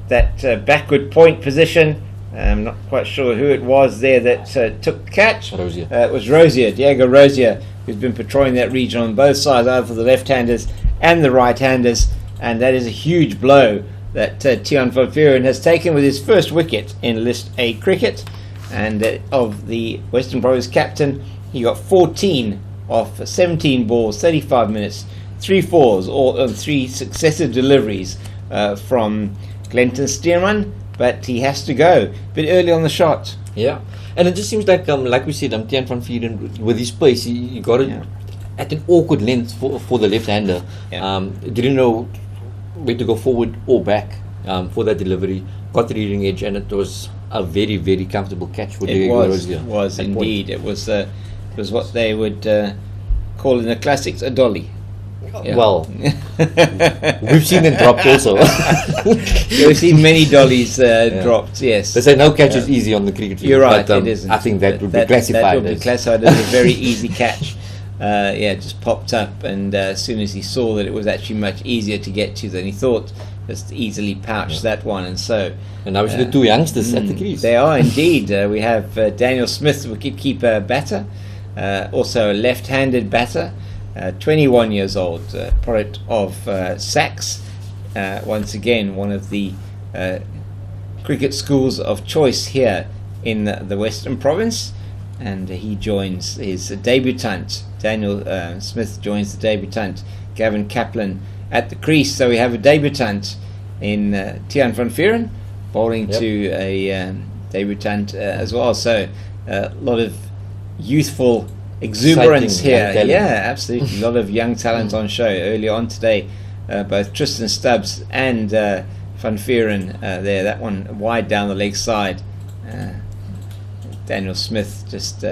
that backward point position. I'm not quite sure who it was there that took the catch. Rosier. It was Rosier, Diego Rosier, who's been patrolling that region on both sides, either for the left-handers and the right-handers, and that is a huge blow that Tiaan van Vuuren has taken with his first wicket in List A cricket. And of the Western Province captain, he got 14 off 17 balls, 35 minutes, 3 fours, all on 3 successive deliveries from Glenton Stearman, but he has to go a bit early on the shot. Yeah, and it just seems like we said, Tiaan van Vuuren, with his pace, he got it at an awkward length for the left-hander. Didn't know where to go forward or back for that delivery. Got the leading edge, and it was a very, very comfortable catch for Diego Rosier. It was indeed. Point. It was what they would call in the classics a dolly. Yeah. Well, we've seen them dropped also. We've seen many dollies dropped, yes. They say no catch is easy on the cricket field. You're right, but, it isn't. I think that would be classified. That would be classified as a very easy catch. Just popped up, and as soon as he saw that it was actually much easier to get to than he thought, just easily pouched that one. And now we see the 2 youngsters at the crease. They are indeed. We have Daniel Smith, wicket-keeper batter, also a left-handed batter, 21 years old, product of Sax, once again one of the cricket schools of choice here in the Western Province, and he joins his debutant. Daniel Smith joins the debutant Gavin Kaplan at the crease. So we have a debutant in Tiaan van Vuuren bowling to a debutant as well. So a lot of youthful exuberance here. Yeah, absolutely. A lot of young talent on show earlier on today. Both Tristan Stubbs and Van Vuuren there. That one wide down the leg side. Daniel Smith just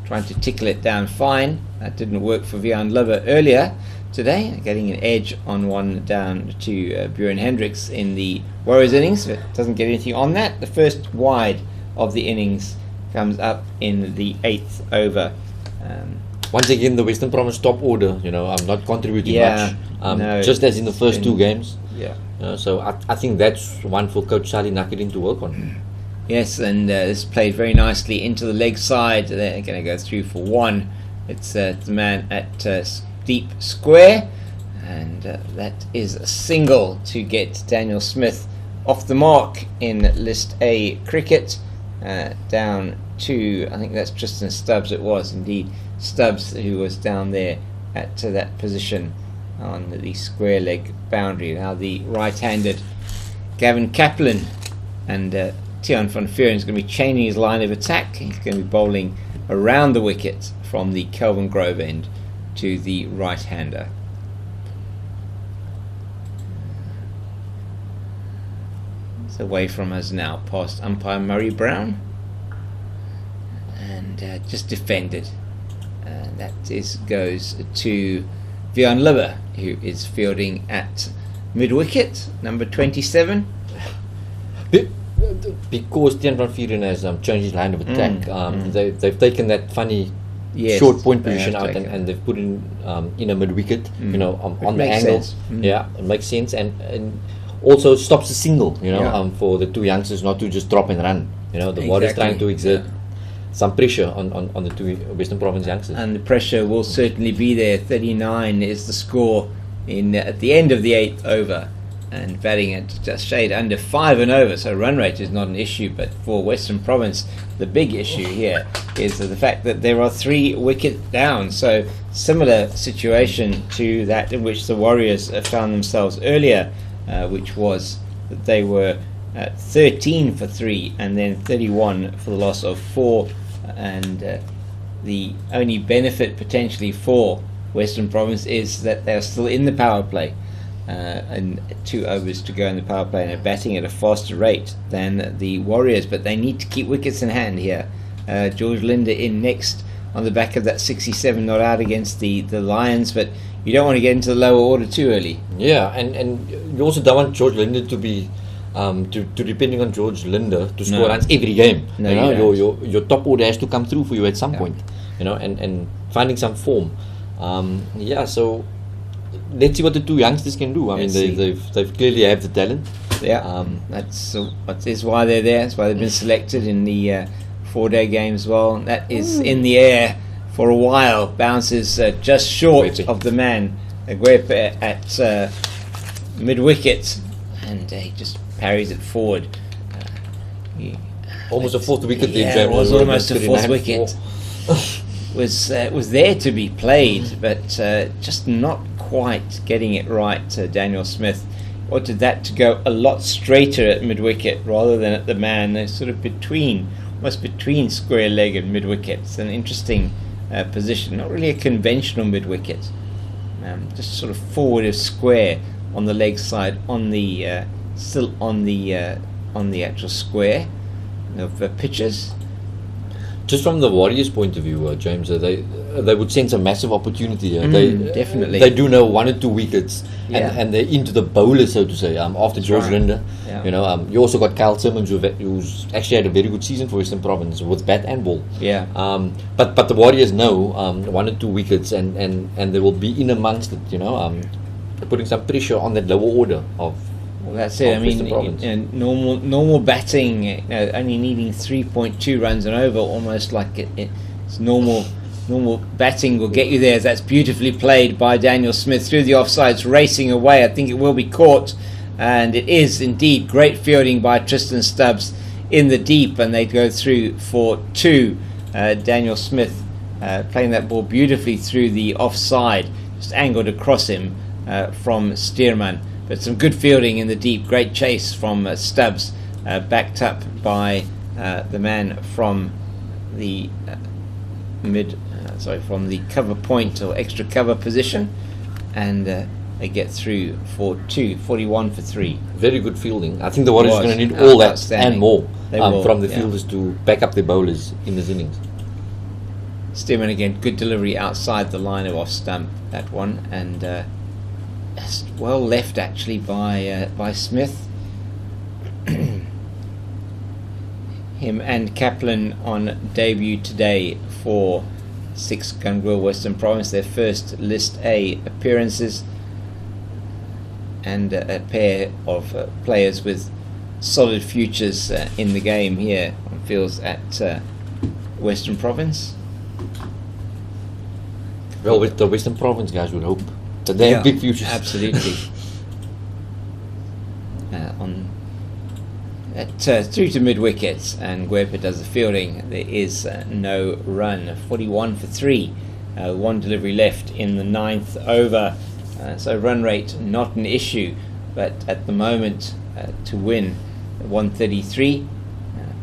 trying to tickle it down fine. That didn't work for Vian Liver earlier today, getting an edge on one down to Buren Hendricks in the Warriors innings, but doesn't get anything on that. The first wide of the innings comes up in the 8th over. Once again, the Western Province top order, I'm not contributing much. No, just as in the first 2 games. Yeah. So I think that's one for Coach Sally Nakarin to work on. Yes, and this played very nicely into the leg side. They're going to go through for 1. It's the man at deep square, and that is a single to get Daniel Smith off the mark in List A cricket. Down to, I think that's Tristan Stubbs. It was indeed Stubbs who was down there at that position on the square leg boundary. Now the right-handed Gavin Kaplan and Tiaan van Vuuren is going to be changing his line of attack. He's going to be bowling around the wicket from the Kelvin Grove end to the right-hander. It's away from us now, past umpire Murray Brown, and just defended. That goes to Vian Liver, who is fielding at mid-wicket, number 27. Because Tiaan van Vuuren has changed his line of attack, they've taken that funny short point position out and they've put in a mid-wicket, on the angle. Yeah, it makes sense, and also stops the single, for the 2 youngsters not to just drop and run. The Warriors trying to exert some pressure on the 2 Western Province youngsters. And the pressure will certainly be there. 39 is the score at the end of the 8th over. And batting at just shade under 5 and over, so run rate is not an issue. But for Western Province, the big issue here is the fact that there are 3 wickets down. So similar situation to that in which the Warriors found themselves earlier, which was that they were at 13 for 3 and then 31 for the loss of 4. And the only benefit potentially for Western Province is that they're still in the power play. And 2 overs to go in the power play, and are batting at a faster rate than the Warriors, but they need to keep wickets in hand here. George Linder in next on the back of that 67 not out against the Lions, but you don't want to get into the lower order too early. Yeah, and you also don't want George Linder to be to depending on George Linder to score runs every game. No, your top order has to come through for you at some point. And finding some form. So let's see what the two youngsters can do. I mean, they've clearly have the talent. Yeah, that's why they're there. That's why they've been selected in the 4-day game as well. That is in the air for a while. Bounces just short of the man Guepe at mid-wicket, and he just parries it forward. Almost a fourth wicket. Yeah, it was almost a fourth wicket. was there to be played, but just not quite getting it right. Daniel Smith wanted that to go a lot straighter at mid-wicket rather than at the man. They're sort of almost between square leg and mid-wicket. It's an interesting position, not really a conventional mid-wicket. Just sort of forward of square on the leg side, still on the actual square of pitches. Just from the Warriors' point of view, James, they would sense a massive opportunity. Definitely. They do know 1 or 2 wickets, and they're into the bowlers, so to say. After George Linder, you also got Kyle Simmons, who's actually had a very good season for Western Province with bat and ball. Yeah. But the Warriors know 1 or 2 wickets, and they will be in amongst it. Putting some pressure on that lower order of. Well, that's it. I mean, normal batting, only needing 3.2 runs and over, almost like it's normal. Normal batting will get you there. That's beautifully played by Daniel Smith through the offsides, racing away. I think it will be caught, and it is indeed great fielding by Tristan Stubbs in the deep, and they go through for 2. Daniel Smith playing that ball beautifully through the offside, just angled across him from Stearman. But some good fielding in the deep. Great chase from Stubbs, backed up by the man from the from the cover point or extra cover position, and they get through for 2, 41 for 3. Very good fielding. I think the Warriors are going to need all that and more from the fielders to back up their bowlers in this innings. Stearman again, good delivery outside the line of off stump, that one, and well left actually by Smith. Him and Kaplan on debut today for 6 Gungril Western Province, their first List A appearances, and a pair of players with solid futures in the game here on fields at Western Province. Well, with the Western Province guys would hope that they have big futures. Absolutely. Through to mid-wickets, and Guepe does the fielding. There is no run. 41 for 3. 1 delivery left in the 9th over. So run rate not an issue, but at the moment to win 133,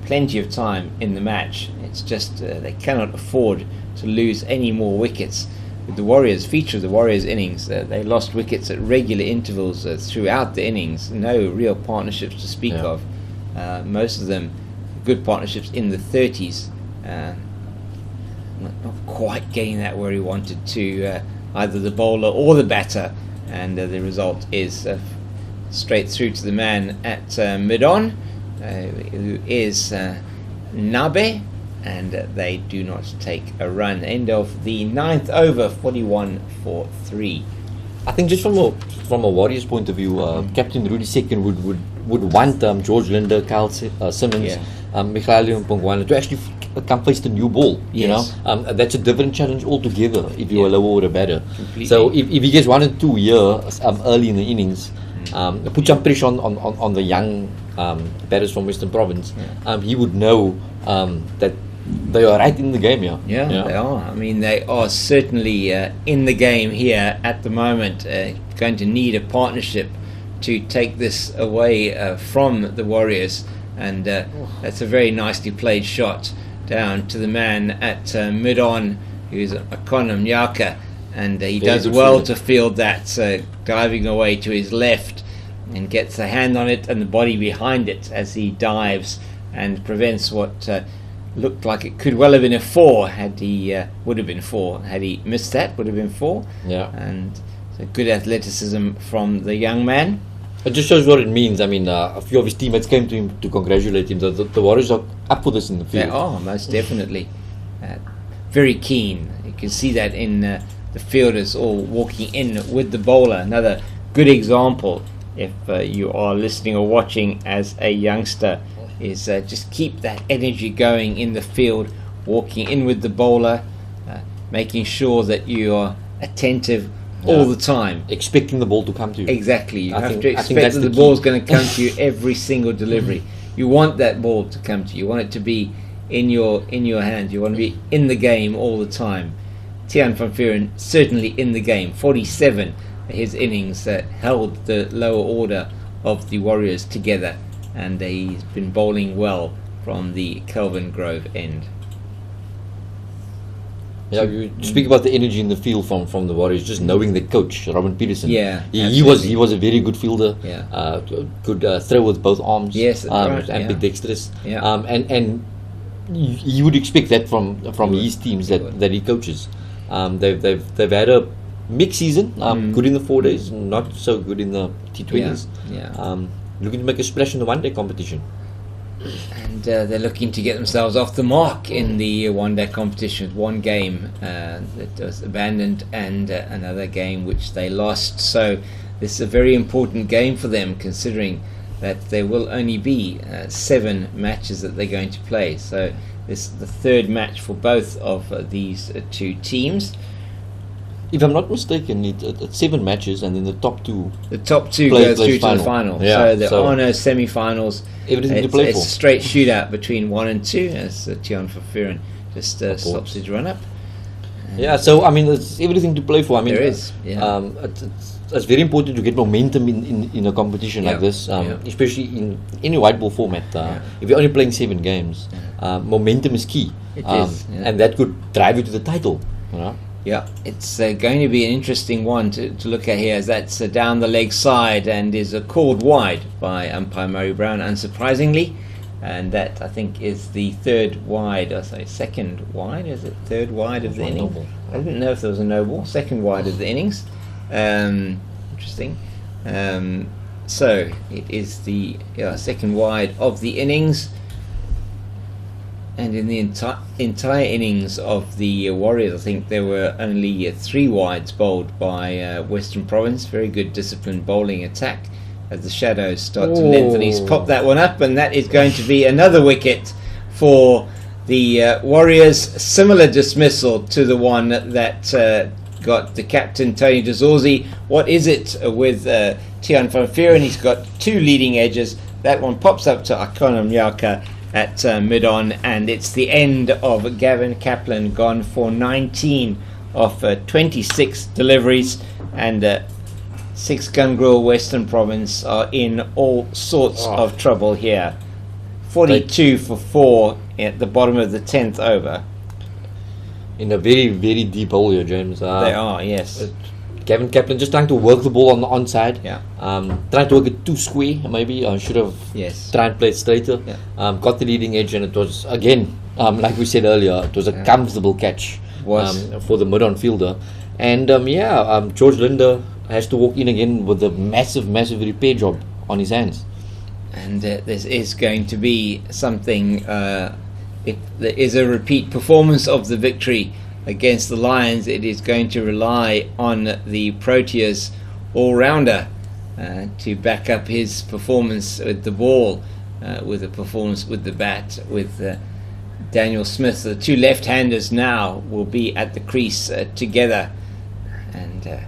plenty of time in the match. It's just they cannot afford to lose any more wickets. With the Warriors, feature of the Warriors innings, they lost wickets at regular intervals throughout the innings. No real partnerships to speak of. Most of them good partnerships in the 30s. Not quite getting that where he wanted to, either the bowler or the batter, and the result is straight through to the man at mid-on, who is Nabe, and they do not take a run. End of the 9th over, 41 for 3. I think just from a Warriors point of view, Captain Rudy Second would want George Linder, Kyle Simmons, Mikhail Mpongwana to actually come face the new ball. Yes. That's a different challenge altogether if you're a lower order batter. Completely. So if he gets 1 or 2 here early in the innings, put some pressure on the young batters from Western Province, he would know that they are right in the game here. Yeah, they are. I mean, they are certainly in the game here at the moment. Going to need a partnership to take this away from the Warriors, and that's a very nicely played shot down to the man at mid-on, who's Akona Mnyaka, and he does well to field that, diving away to his left, and gets a hand on it and the body behind it as he dives and prevents what looked like it could well have been a 4 had he would have been 4 had he missed that. Would have been 4. Yeah. And so good athleticism from the young man. It just shows what it means. I mean, a few of his teammates came to him to congratulate him. The Warriors are up for this in the field. They are, most definitely. Very keen. You can see that in the fielders all walking in with the bowler. Another good example, if you are listening or watching as a youngster, is just keep that energy going in the field, walking in with the bowler, making sure that you are attentive all the time. Expecting the ball to come to you. Exactly. You have to expect that the ball's going to come to you every single delivery. You want that ball to come to you. You want it to be in your hand. You want to be in the game all the time. Tiaan van Vuuren certainly in the game. 47, his innings held the lower order of the Warriors together, and he's been bowling well from the Kelvin Grove end. Yeah, you speak about the energy in the field from the Warriors, just knowing the coach, Robin Peterson. Yeah, he was a very good fielder. Yeah. Could throw with both arms. Yes, right, and ambidextrous. Yeah. And you would expect that from his teams that he coaches. They've had a mixed season. Good in the 4 days, not so good in the T20s. Yeah. Looking to make a splash in the one-day competition. And they're looking to get themselves off the mark in the one-day competition. One game that was abandoned and another game which they lost. So this is a very important game for them, considering that there will only be 7 matches that they're going to play. So this is the third match for both of these two teams. If I'm not mistaken, it's 7 matches, and then the top two. The top two go through to the final. Yeah, so there are no semi-finals. Everything to play for. It's a straight shootout between 1 and 2, as Tiaan van Vuuren just stops his run up. Yeah, so I mean, it's everything to play for. I mean, there is. Yeah. It's very important to get momentum in a competition like this, especially in any white ball format. If you're only playing 7 games, momentum is key. It is, and that could drive you to the title. You know? Yeah, it's going to be an interesting one to look at here, as that's down the leg side and is called wide by umpire Murray Brown, unsurprisingly. And that, I think, is the third wide, second wide, is it third wide of the innings? I didn't know if there was a no ball. Second wide of the innings. Interesting. So it is the second wide of the innings. And in the entire innings of the Warriors, I think there were only 3 wides bowled by Western Province. Very good disciplined bowling attack as the shadows start to lengthen. He's popped that one up, and that is going to be another wicket for the Warriors. Similar dismissal to the one that got the captain, Tony de Zorzi. What is it with Tiaan van Vuuren? He's got 2 leading edges. That one pops up to Akona Mnyaka at mid-on, and it's the end of Gavin Kaplan, gone for 19 of 26 deliveries, and 6 Gungrel Western Province are in all sorts of trouble here. 42 for 4 at the bottom of the 10th over. In a very, very deep hole here, James. They are, yes. Gavin Kaplan just trying to work the ball on the onside. Yeah. Trying to work it too square, maybe. I should have tried and play it straighter. Yeah. Got the leading edge, and it was, again, like we said earlier, it was a comfortable catch for the mid-on fielder. And George Linder has to walk in again with a massive, massive repair job on his hands. And this is going to be something, if there is a repeat performance of the victory against the Lions, it is going to rely on the Proteas all-rounder to back up his performance with the ball, with a performance with the bat, with Daniel Smith. The 2 left-handers now will be at the crease together, and it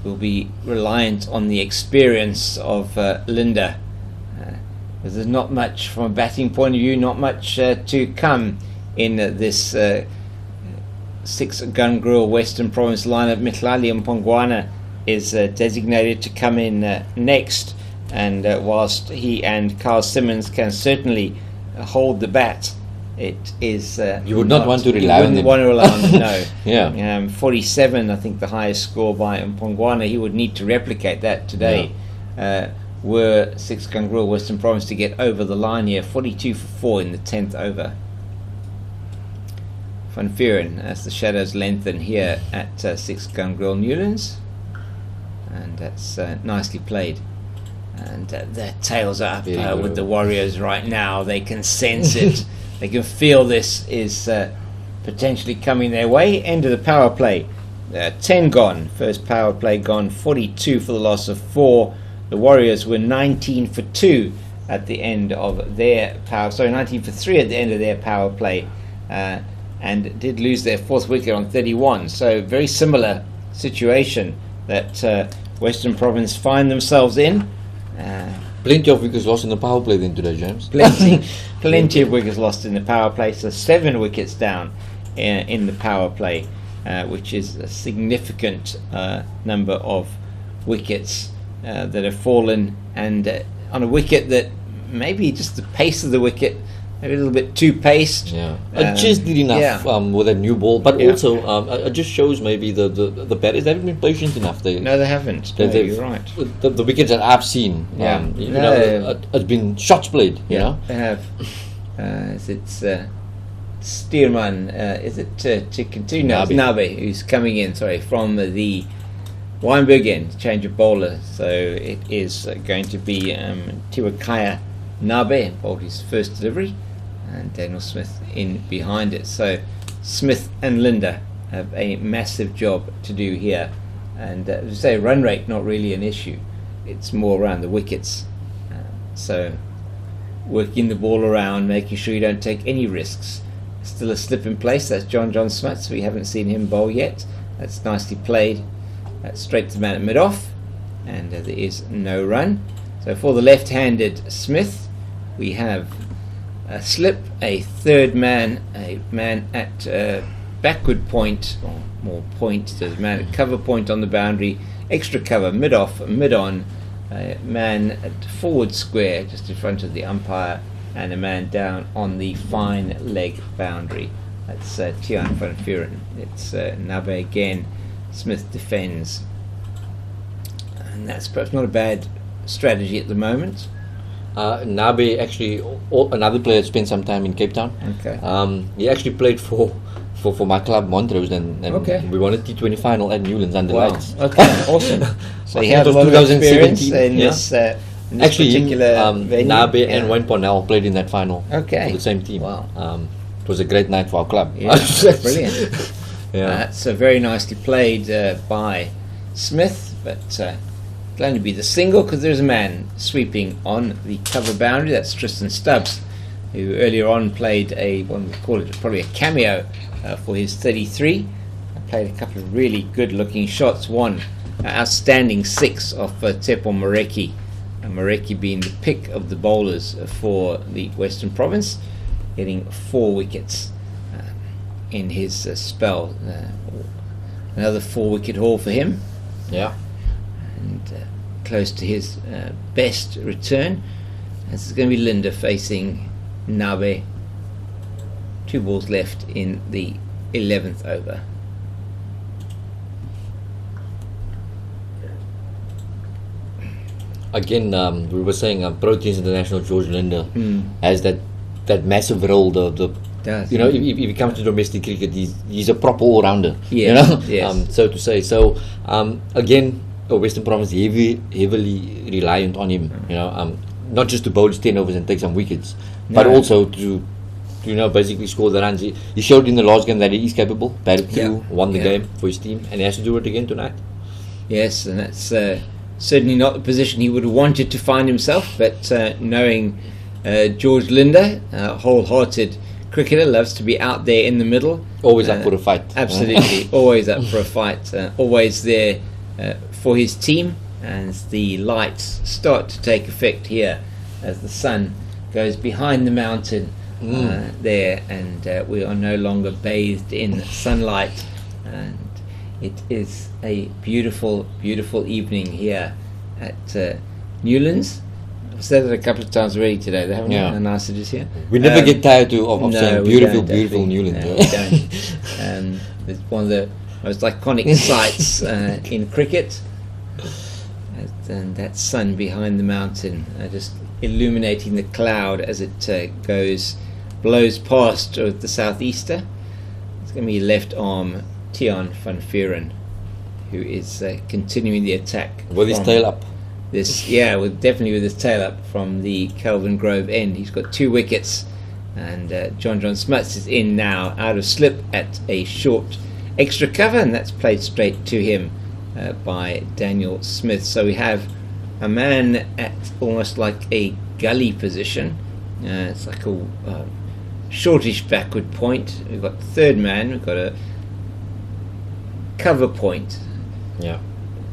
will be reliant on the experience of Linda. There's not much, from a batting point of view, not much to come in this 6 Gungrel Western Province lineup. Mihlali Mpongwana is designated to come in next, and whilst he and Carl Simmons can certainly hold the bat, it is you would not want to rely on them. Want to rely on them, no. Yeah. 47, I think, the highest score by Mpongwana. He would need to replicate that today. Were 6 Gungrel Western Province to get over the line here. 42 for 4 in the 10th over. Van Vuuren, as the shadows lengthen here at 6 Gungrel Newlands. and that's nicely played. And their tails are up with the Warriors right now. They can sense it. They can feel this is potentially coming their way. End of the power play. 10 gone. First power play gone. 42 for the loss of 4. The Warriors were 19 for 2 at the end of their 19 for 3 at the end of their power play, and did lose their 4th wicket on 31. So very similar situation that Western Province find themselves in. Plenty of wickets lost in the power play then today, James. Plenty of wickets lost in the power play. So 7 wickets down in the power play, which is a significant number of wickets that have fallen, and on a wicket that maybe just the pace of the wicket, maybe a little bit too paced. Yeah, it just did enough with a new ball, but also it just shows maybe the batters haven't been patient enough. No, they haven't. No, you're right. The wickets that I've seen, it's been shots played. You know, they have. It's Steerman. Is it Nabe who's coming in? Sorry, from the Weinberg end, change of bowler. So it is going to be Tiwakaya Nabe bowled his first delivery, and Daniel Smith in behind it. So Smith and Linda have a massive job to do here, and as I say, run rate not really an issue. It's more around the wickets. So working the ball around, making sure you don't take any risks. Still a slip in place. That's John Smuts. We haven't seen him bowl yet. That's nicely played. Straight to the man at mid-off, and there is no run. So for the left-handed Smith, we have a slip, a third man, a man at backward point, or more point, there's a man at cover point on the boundary, extra cover, mid-off, mid-on, a man at forward square just in front of the umpire, and a man down on the fine leg boundary. That's Tian van Vuren. It's Nabe again. Smith defends, and that's perhaps not a bad strategy at the moment. Nabe actually, another player spent some time in Cape Town. Okay. He actually played for my club Montrose, and we won a T20 final at Newlands under lights. Okay, awesome. So he had a lot of experience in this actually, particular venue. Nabe and Wayne Parnell played in that final for the same team. Wow. It was a great night for our club. Yeah, brilliant. That's very nicely played by Smith, but it'll only be the single because there's a man sweeping on the cover boundary. That's Tristan Stubbs, who earlier on played one would call it probably a cameo for his 33. Played a couple of really good looking shots. One outstanding 6 off Tsepo Moreki. Moreki being the pick of the bowlers for the Western Province, getting 4 wickets in his spell. Another 4-wicket haul for him. Yeah. And close to his best return. This is going to be Linda facing Nabe. 2 balls left in the 11th over. Again, we were saying Proteins International George Linda has that massive role. If he comes to domestic cricket, he's a proper all-rounder. Yes. So to say. So again, Western Province heavily reliant on him. Not just to bowl his 10 overs and take some wickets, but also to basically score the runs. He showed in the last game that he is capable. Batted through, won the game for his team, and he has to do it again tonight. Yes, and that's certainly not the position he would have wanted to find himself, but knowing George Linda, wholehearted cricketer, loves to be out there in the middle. Always up for a fight. Absolutely, always up for a fight. Always there for his team, as the lights start to take effect here, as the sun goes behind the mountain there, and we are no longer bathed in sunlight. And it is a beautiful, beautiful evening here at Newlands. I've said it a couple of times already today. They haven't how nice it is here. We never get tired of saying beautiful Newlands. No, we don't. It's one of the most iconic sights in cricket. And that sun behind the mountain, just illuminating the cloud as it blows past the southeaster. It's going to be left arm Tian van Vuren, who is continuing the attack with his tail up. Definitely with his tail up from the Kelvin Grove end. He's got 2 wickets, and John Smuts is in now out of slip at a short extra cover, and that's played straight to him by Daniel Smith. So we have a man at almost like a gully position. It's like a shortish backward point. We've got the third man, we've got a cover point,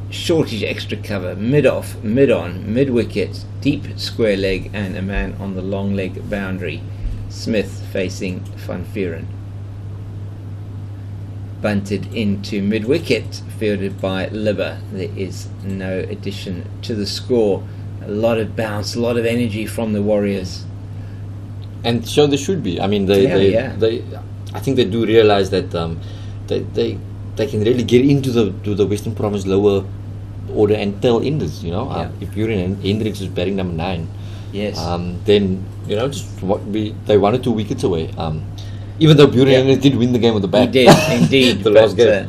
shortish extra cover, mid-off, mid-on, mid-wicket, deep square leg, and a man on the long leg boundary. Smith facing Van Vuuren. Bunted into mid-wicket, fielded by Libba. There is no addition to the score. A lot of bounce, a lot of energy from the Warriors. And so there should be. I mean, they I think they do realize that they can really get into the Western Province lower order and tell enders. If Vuuren and Hendricks is batting number 9, then they 1 or 2 wickets away. Even though Vuuren did win the game with the bat. He did, indeed. The last game.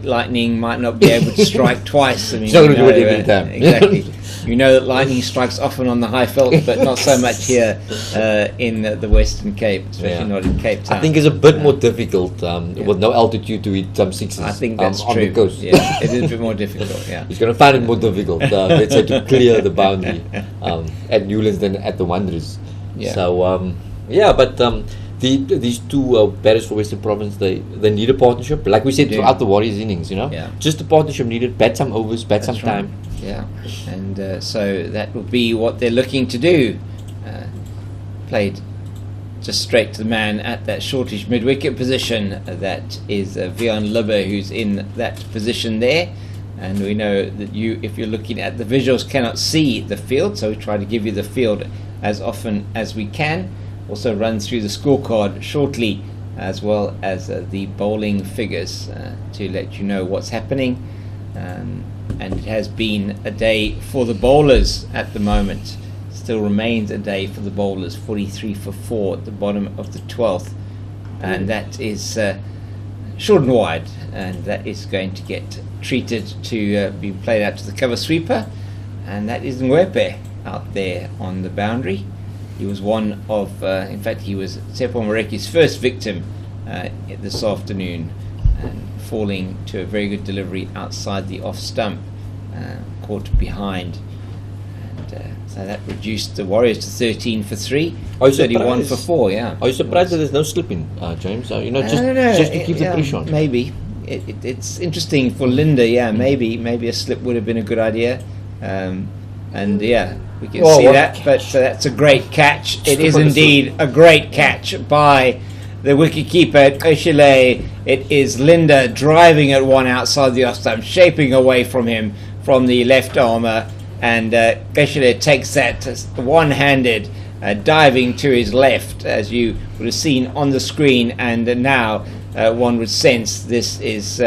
Lightning might not be able to strike twice. I mean, it's not going to do it every time. Exactly. You know that lightning strikes often on the high veld, but not so much here in the Western Cape, especially not in Cape Town. I think it's a bit more difficult with no altitude to hit some sixes. I think that's on true. The coast. Yeah, it is a bit more difficult. Yeah, he's going to find it more difficult. Let's say to clear the boundary at Newlands than at the Wanderers. Yeah. So but. These 2 batters for Western Province, they need a partnership. Like we said throughout the Warriors innings, just a partnership needed. Bat some overs, bat some time. Yeah, and so that will be what they're looking to do. Played just straight to the man at that shortish mid-wicket position. That is Vian Libba, who's in that position there. And we know that if you're looking at the visuals, cannot see the field, so we try to give you the field as often as we can. Also run through the scorecard shortly, as well as the bowling figures to let you know what's happening. And it has been a day for the bowlers at the moment. Still remains a day for the bowlers. 43 for 4 at the bottom of the 12th, and that is short and wide, and that is going to get treated to be played out to the cover sweeper, and that is Ngwepe out there on the boundary. He was one of, in fact, he was Tsepo Moreki's first victim this afternoon, and falling to a very good delivery outside the off stump, caught behind. And so that reduced the Warriors to 13 for 3, 31 for 4, yeah. Are you surprised that there's no slipping, James? Just to keep the pressure on. Maybe. It's interesting for Linda, maybe a slip would have been a good idea. We can see that, but that's a great catch. It is indeed a great catch by the wicketkeeper Oshile. It is Linda driving at one outside the off stump, shaping away from him from the left armour, and Oshile takes that one-handed, diving to his left, as you would have seen on the screen, and now one would sense this is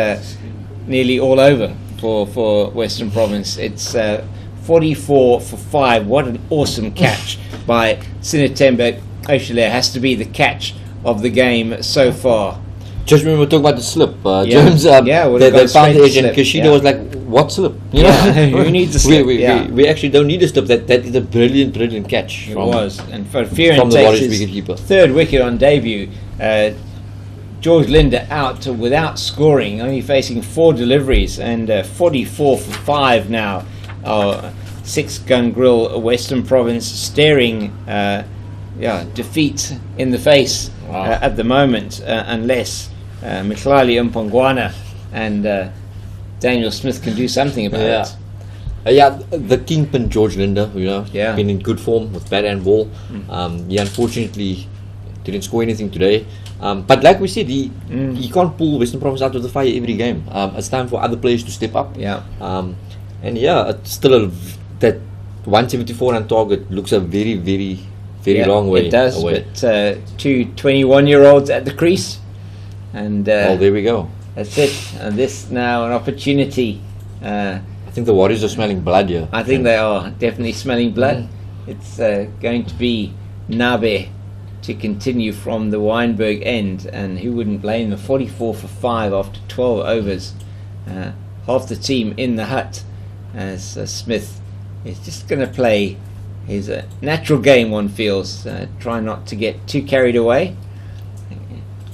nearly all over for Western Province. It's 44 for 5. What an awesome catch by Sinetembe Oshile. Has to be the catch of the game so far. Just when we were talking about the slip, James, they found the edge, and Kashida was like, what slip? Who needs a slip? We actually don't need a slip. That is a brilliant catch. It was. And for Vuuren takes his third wicket on debut. George Linda out without scoring, only facing 4 deliveries, and 44 for 5 now. 6-gun grill Western Province staring defeat in the face at the moment, unless Mhlali Mpongwana and Daniel Smith can do something about it. The kingpin George Linda, been in good form with bat and ball. He unfortunately didn't score anything today. But like we said, he can't pull Western Province out of the fire every game. It's time for other players to step up. It's still that 174 on target looks a very, very, very long way. It does, away. But 2 21-year-olds at the crease, and there we go. That's it. And this now an opportunity. I think the Warriors are smelling blood here. I think they are definitely smelling blood. It's going to be Nabe to continue from the Weinberg end, and who wouldn't blame them? 44 for 5 after 12 overs. of the team in the hut, as Smith is just going to play his natural game, one feels. Try not to get too carried away.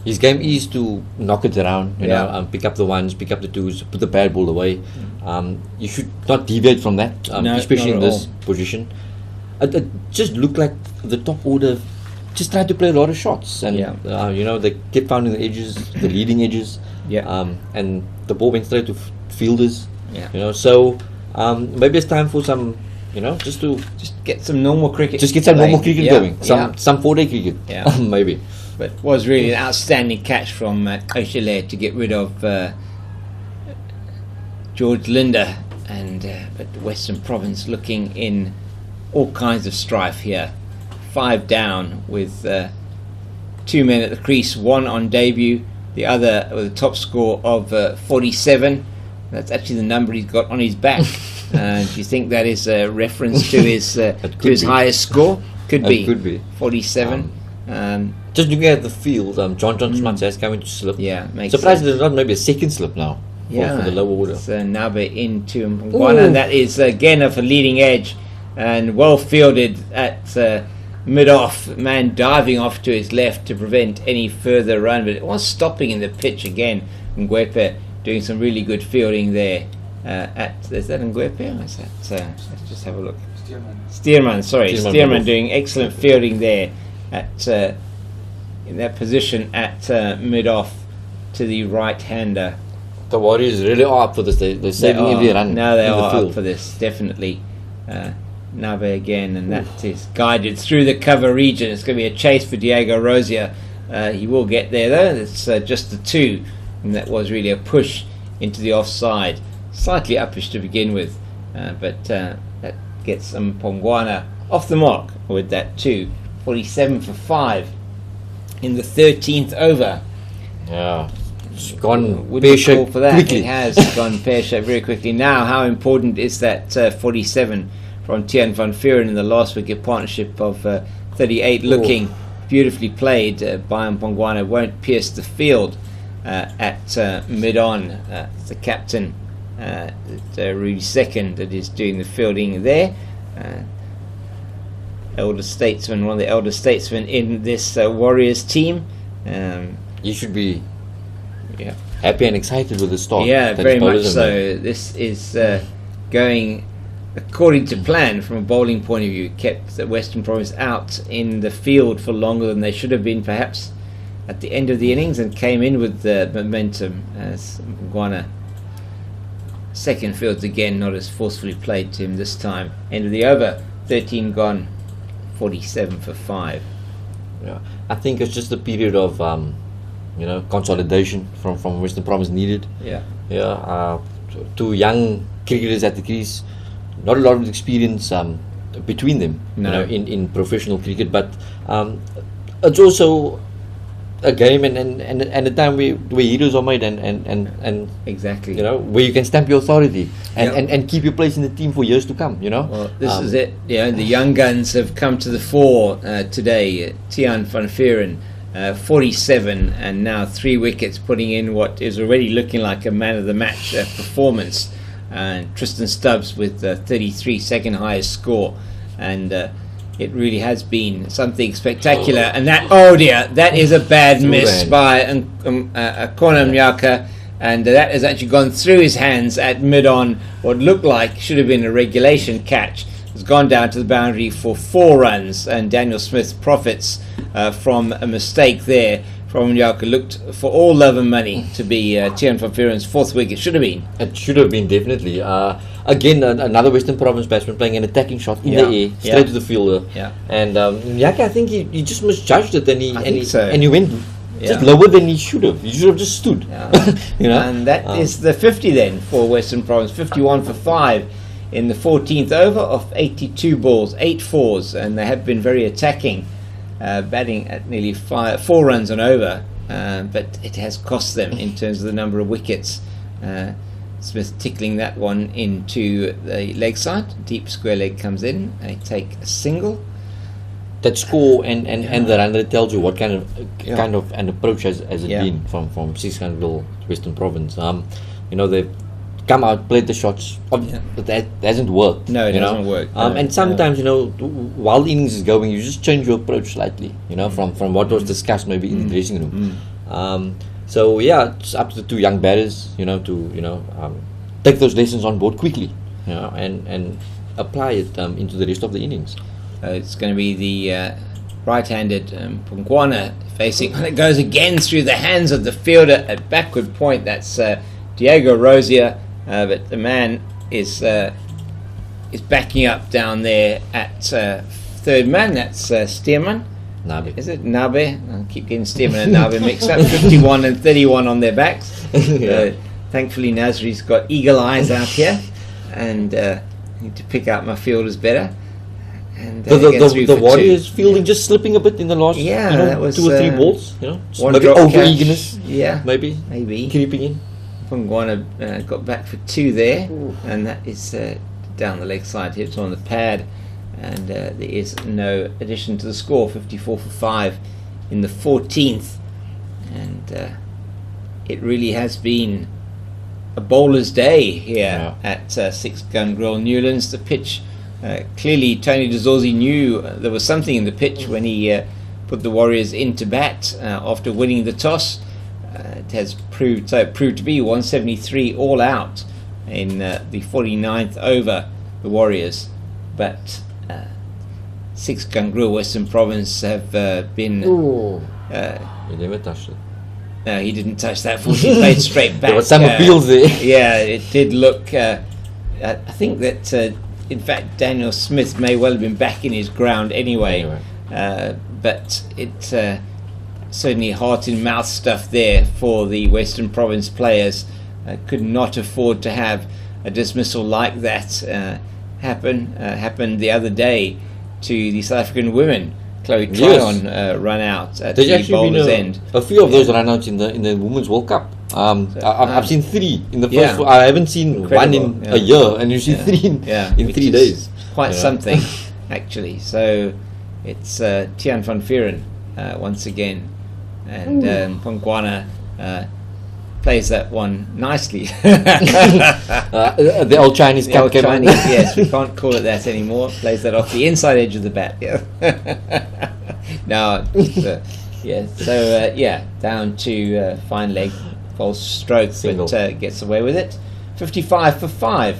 His game is to knock it around, you know, pick up the ones, pick up the twos, put the bad ball away. You should not deviate from that, especially in this position. It just looked like the top order just tried to play a lot of shots, and you know, they kept finding the edges, the leading edges, and the ball went straight to fielders. You know, so maybe it's time for some, you know, just get some normal cricket. Just get some normal cricket going. Some 4-day cricket, maybe. But it was really an outstanding catch from Oshile to get rid of George Linder, and but Western Province looking in all kinds of strife here. 5 down with 2 men at the crease, 1 on debut, the other with a top score of 47. That's actually the number he's got on his back. Do you think that is a reference to his highest score? Could be 47. Just looking at the field, John Smuts has come into slip. Makes surprised sense. There's not maybe a second slip now for the lower order. So Nabe into Mpongwana, and that is again of a leading edge and well fielded at mid-off. Man diving off to his left to prevent any further run, but it was stopping in the pitch again. Ngwepe doing some really good fielding there. Is that Ngwepe? Or is that, let's just have a look. Stearman doing excellent fielding there at in that position at mid-off to the right-hander. The Warriors really are up for this. They're saving every run. No, they are up for this, definitely. Nabe again, and that is guided through the cover region. It's going to be a chase for Diego Rosier. He will get there though. It's just the 2, and that was really a push into the offside. Slightly uppish to begin with, but that gets Mpongwana off the mark with that 2. 47 for 5 in the 13th over. It's gone pear-shaped quickly. It has gone pear-shaped very quickly. Now, how important is that 47 from Tian van Vuren in the last wicket partnership of 38, looking beautifully played by Mpongwana. Won't pierce the field at mid-on. The captain, Rudy Second, that is doing the fielding there. Elder statesman, one of the elder statesmen in this Warriors team. You should be happy and excited with the start. Very much so. This is going according to plan from a bowling point of view. Kept the Western Province out in the field for longer than they should have been perhaps at the end of the innings, and came in with the momentum as Mpongwana second fields again, not as forcefully played to him this time. End of the over, 13 gone, 47 for 5. I think it's just a period of consolidation from Western Province needed. Two young cricketers at the crease, not a lot of experience between them, in professional cricket, but it's also a game and a time where heroes are made and exactly, where you can stamp your authority and keep your place in the team for years to come. Well, this is it. The young guns have come to the fore today. Tian van Vuren, 47, and now 3 wickets, putting in what is already looking like a man of the match performance. And Tristan Stubbs with 33, second highest score, and it really has been something spectacular. And that, oh dear, that is a bad miss by Kona Mnyaka, and that has actually gone through his hands at mid-on. What looked like should have been a regulation catch has gone down to the boundary for 4 runs, and Daniel Smith profits from a mistake there from Mnyaka. Looked for all love and money to be Tian van Vuren's 4th wicket. Should have been. It should have been, definitely. Again, another Western Province batsman playing an attacking shot in the air, straight to the fielder. And Mnyaka, I think he just misjudged it, and he went just lower than he should have. He should have just stood. And that is the 50 then for Western Province. 51 for 5 in the 14th over of 82 balls, 8 fours, and they have been very attacking. Batting at nearly 4 runs and over, but it has cost them in terms of the number of wickets. Smith tickling that one into the leg side. Deep square leg comes in, and they take a single. That score and the run that tells you what kind of an approach has it been from 600 Western Province. They've come out, play the shots. But that hasn't worked. No, it doesn't work. And sometimes, while the innings is going, you just change your approach slightly, from what was discussed maybe in the dressing room. So it's up to the two young batters, to take those lessons on board quickly, and apply it into the rest of the innings. It's going to be the right-handed Pungwana facing. It goes again through the hands of the fielder at backward point. That's Diego Rosier, but the man is backing up down there at third man. That's Stearman. Nabe. Is it Nabe? I keep getting Stearman and Nabe mixed up. 51 and 31 on their backs. Thankfully, Nasri's got eagle eyes out here, and need to pick out my fielders better. And the Warriors fielding just slipping a bit in the last that was 2 or 3 balls. Maybe over eagerness. Maybe creeping in. Pungwana got back for 2 there. Ooh. And that is down the leg side. Hips on the pad, and there is no addition to the score. 54 for 5 in the 14th, and it really has been a bowler's day here at 6 Gun Grill Newlands. The pitch. Clearly, Tony de Zorzi knew there was something in the pitch when he put the Warriors into bat after winning the toss. It has proved to be 173 all out in the 49th over, the Warriors. But 6 Gun Grill Western Province have been... He never touched it. No, he didn't touch that. He played straight back. There was some appeals there. Yeah, it did look... I think that... in fact, Daniel Smith may well have been back in his ground anyway. But it's certainly heart and mouth stuff there for the Western Province players. Could not afford to have a dismissal like that happen. Happened the other day to the South African women. Chloe Tryon run out at the bowler's end. A few of those run outs in the Women's World Cup. I've seen 3 in the first. I haven't seen one in a year, and you see 3 in 3 days. Quite something, actually. So it's Tian van Vieren once again, and Pungwana plays that one nicely. The old Chinese cap. Yes, we can't call it that anymore. Plays that off the inside edge of the bat. No, so down to fine leg. False stroke, but gets away with it. 55 for 5,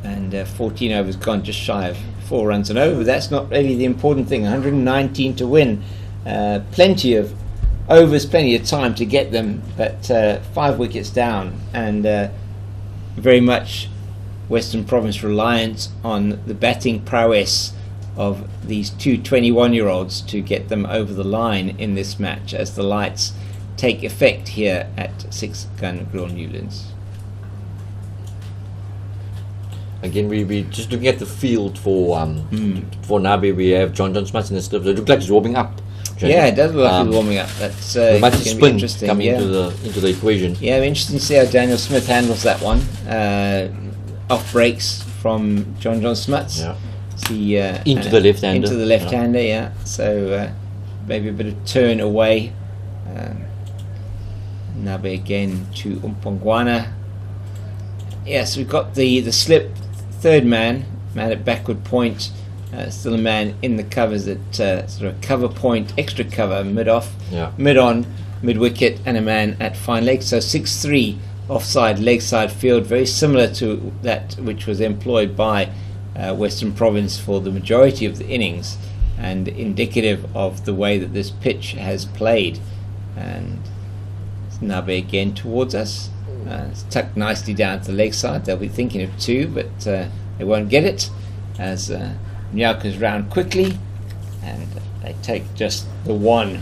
and 14 overs gone, just shy of 4 runs and over. But that's not really the important thing. 119 to win, plenty of overs, plenty of time to get them, but 5 wickets down, and very much Western Province reliant on the batting prowess of these two 21-year-olds to get them over the line in this match as the lights take effect here at 6 Gun Grill Newlands. Again, we just looking at the field for Nabe. We have John Smith in the slips. It looks like he's warming up. Yeah, it does look like he's warming up. That's much spin coming into the equation. Yeah, interesting to see how Daniel Smith handles that one. Off breaks from John Smuts. Yeah. Into the left-hander. Into the left-hander, yeah. So maybe a bit of turn away. Nabe again to Pungwana. Yes, we've got the slip, third man at backward point. Still a man in the covers at sort of cover point, extra cover, mid-off, mid-on, mid-wicket, and a man at fine leg. So 6-3 offside, leg side field, very similar to that which was employed by Western Province for the majority of the innings, and indicative of the way that this pitch has played. And Nabe again towards us. It's tucked nicely down to the leg side. They'll be thinking of 2, but they won't get it as Nyaka's round quickly, and they take just the 1.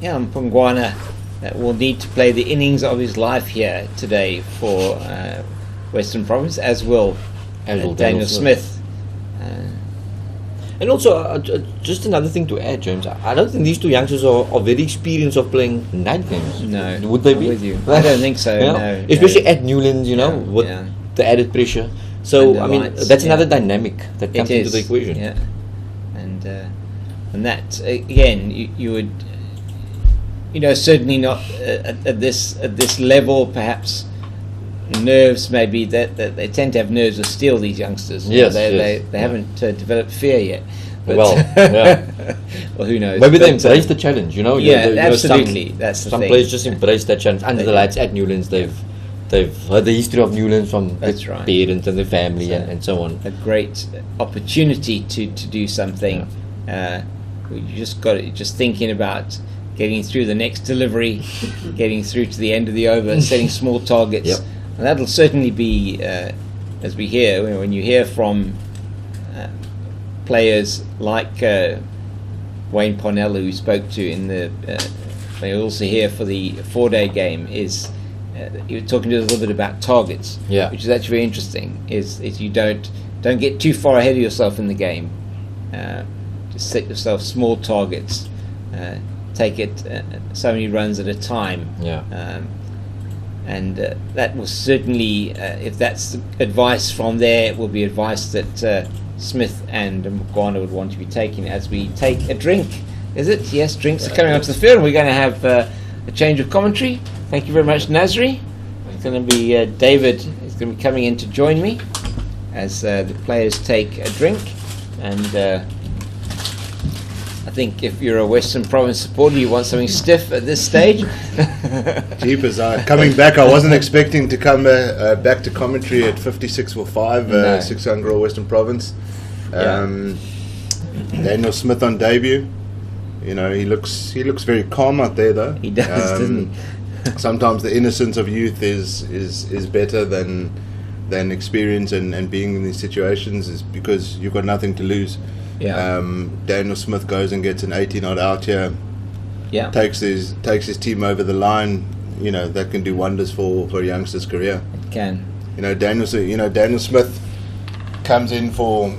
And Pungwana will need to play the innings of his life here today for Western Province, as will Daniel Smith. And also, just another thing to add, James. I don't think these two youngsters are very experienced of playing night games. No, would they be? With you. I don't think so. No, especially at Newlands, with the added pressure. So I mean, that's another dynamic that comes into the equation. Yeah, and that again, you would certainly not at this level. Perhaps nerves, maybe that they tend to have nerves of steel. These youngsters, yes, they haven't developed fear yet. But well, who knows? Maybe they embrace the challenge. Absolutely. That's the some thing. players just embrace that challenge. Under the lights at Newlands, they've heard the history of Newlands from their parents and their family and so on. A great opportunity to do something. You just got it. Just thinking about getting through the next delivery, getting through to the end of the over, setting small targets. Yep. And that'll certainly be, as we hear, when you hear from players like Wayne Parnell, who we spoke to in the, they also here for the 4-day game, is you were talking to us a little bit about targets, which is actually very interesting. Is you don't get too far ahead of yourself in the game. Just set yourself small targets. Take it so many runs at a time. And that will certainly, if that's advice from there, it will be advice that Smith and Mugwana would want to be taking as we take a drink. Is it? Yes, drinks are coming onto the field, and we're going to have a change of commentary. Thank you very much, Nasri. It's going to be David is going to be coming in to join me as the players take a drink. And I think if you're a Western Province supporter, you want something stiff at this stage. Jeepers, coming back, I wasn't expecting to come back to commentary at 56 for 5, 600 Western Province. Daniel Smith on debut. He looks very calm out there, though. He does, doesn't he? Sometimes the innocence of youth is better than experience and being in these situations, is because you've got nothing to lose. Daniel Smith goes and gets an 18-odd out here. Takes his team over the line. That can do wonders for a youngster's career. It can. Daniel Smith comes in for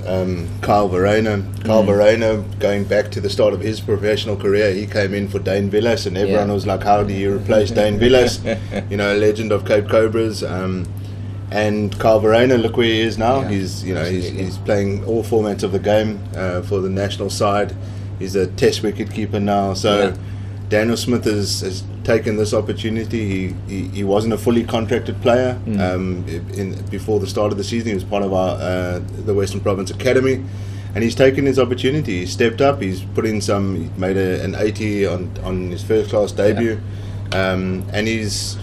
Kyle Verena. Kyle Verena, going back to the start of his professional career, he came in for Dane Villas, and everyone was like, "How do you replace Dane Villas?" A legend of Cape Cobras. And Kyle Verena, look where he is now. He's playing all formats of the game for the national side. He's a test wicket keeper now. So Daniel Smith has taken this opportunity. He wasn't a fully contracted player before the start of the season. He was part of the Western Province Academy, and he's taken his opportunity. He's stepped up. He's put in he made an 80 on his first class debut, and he's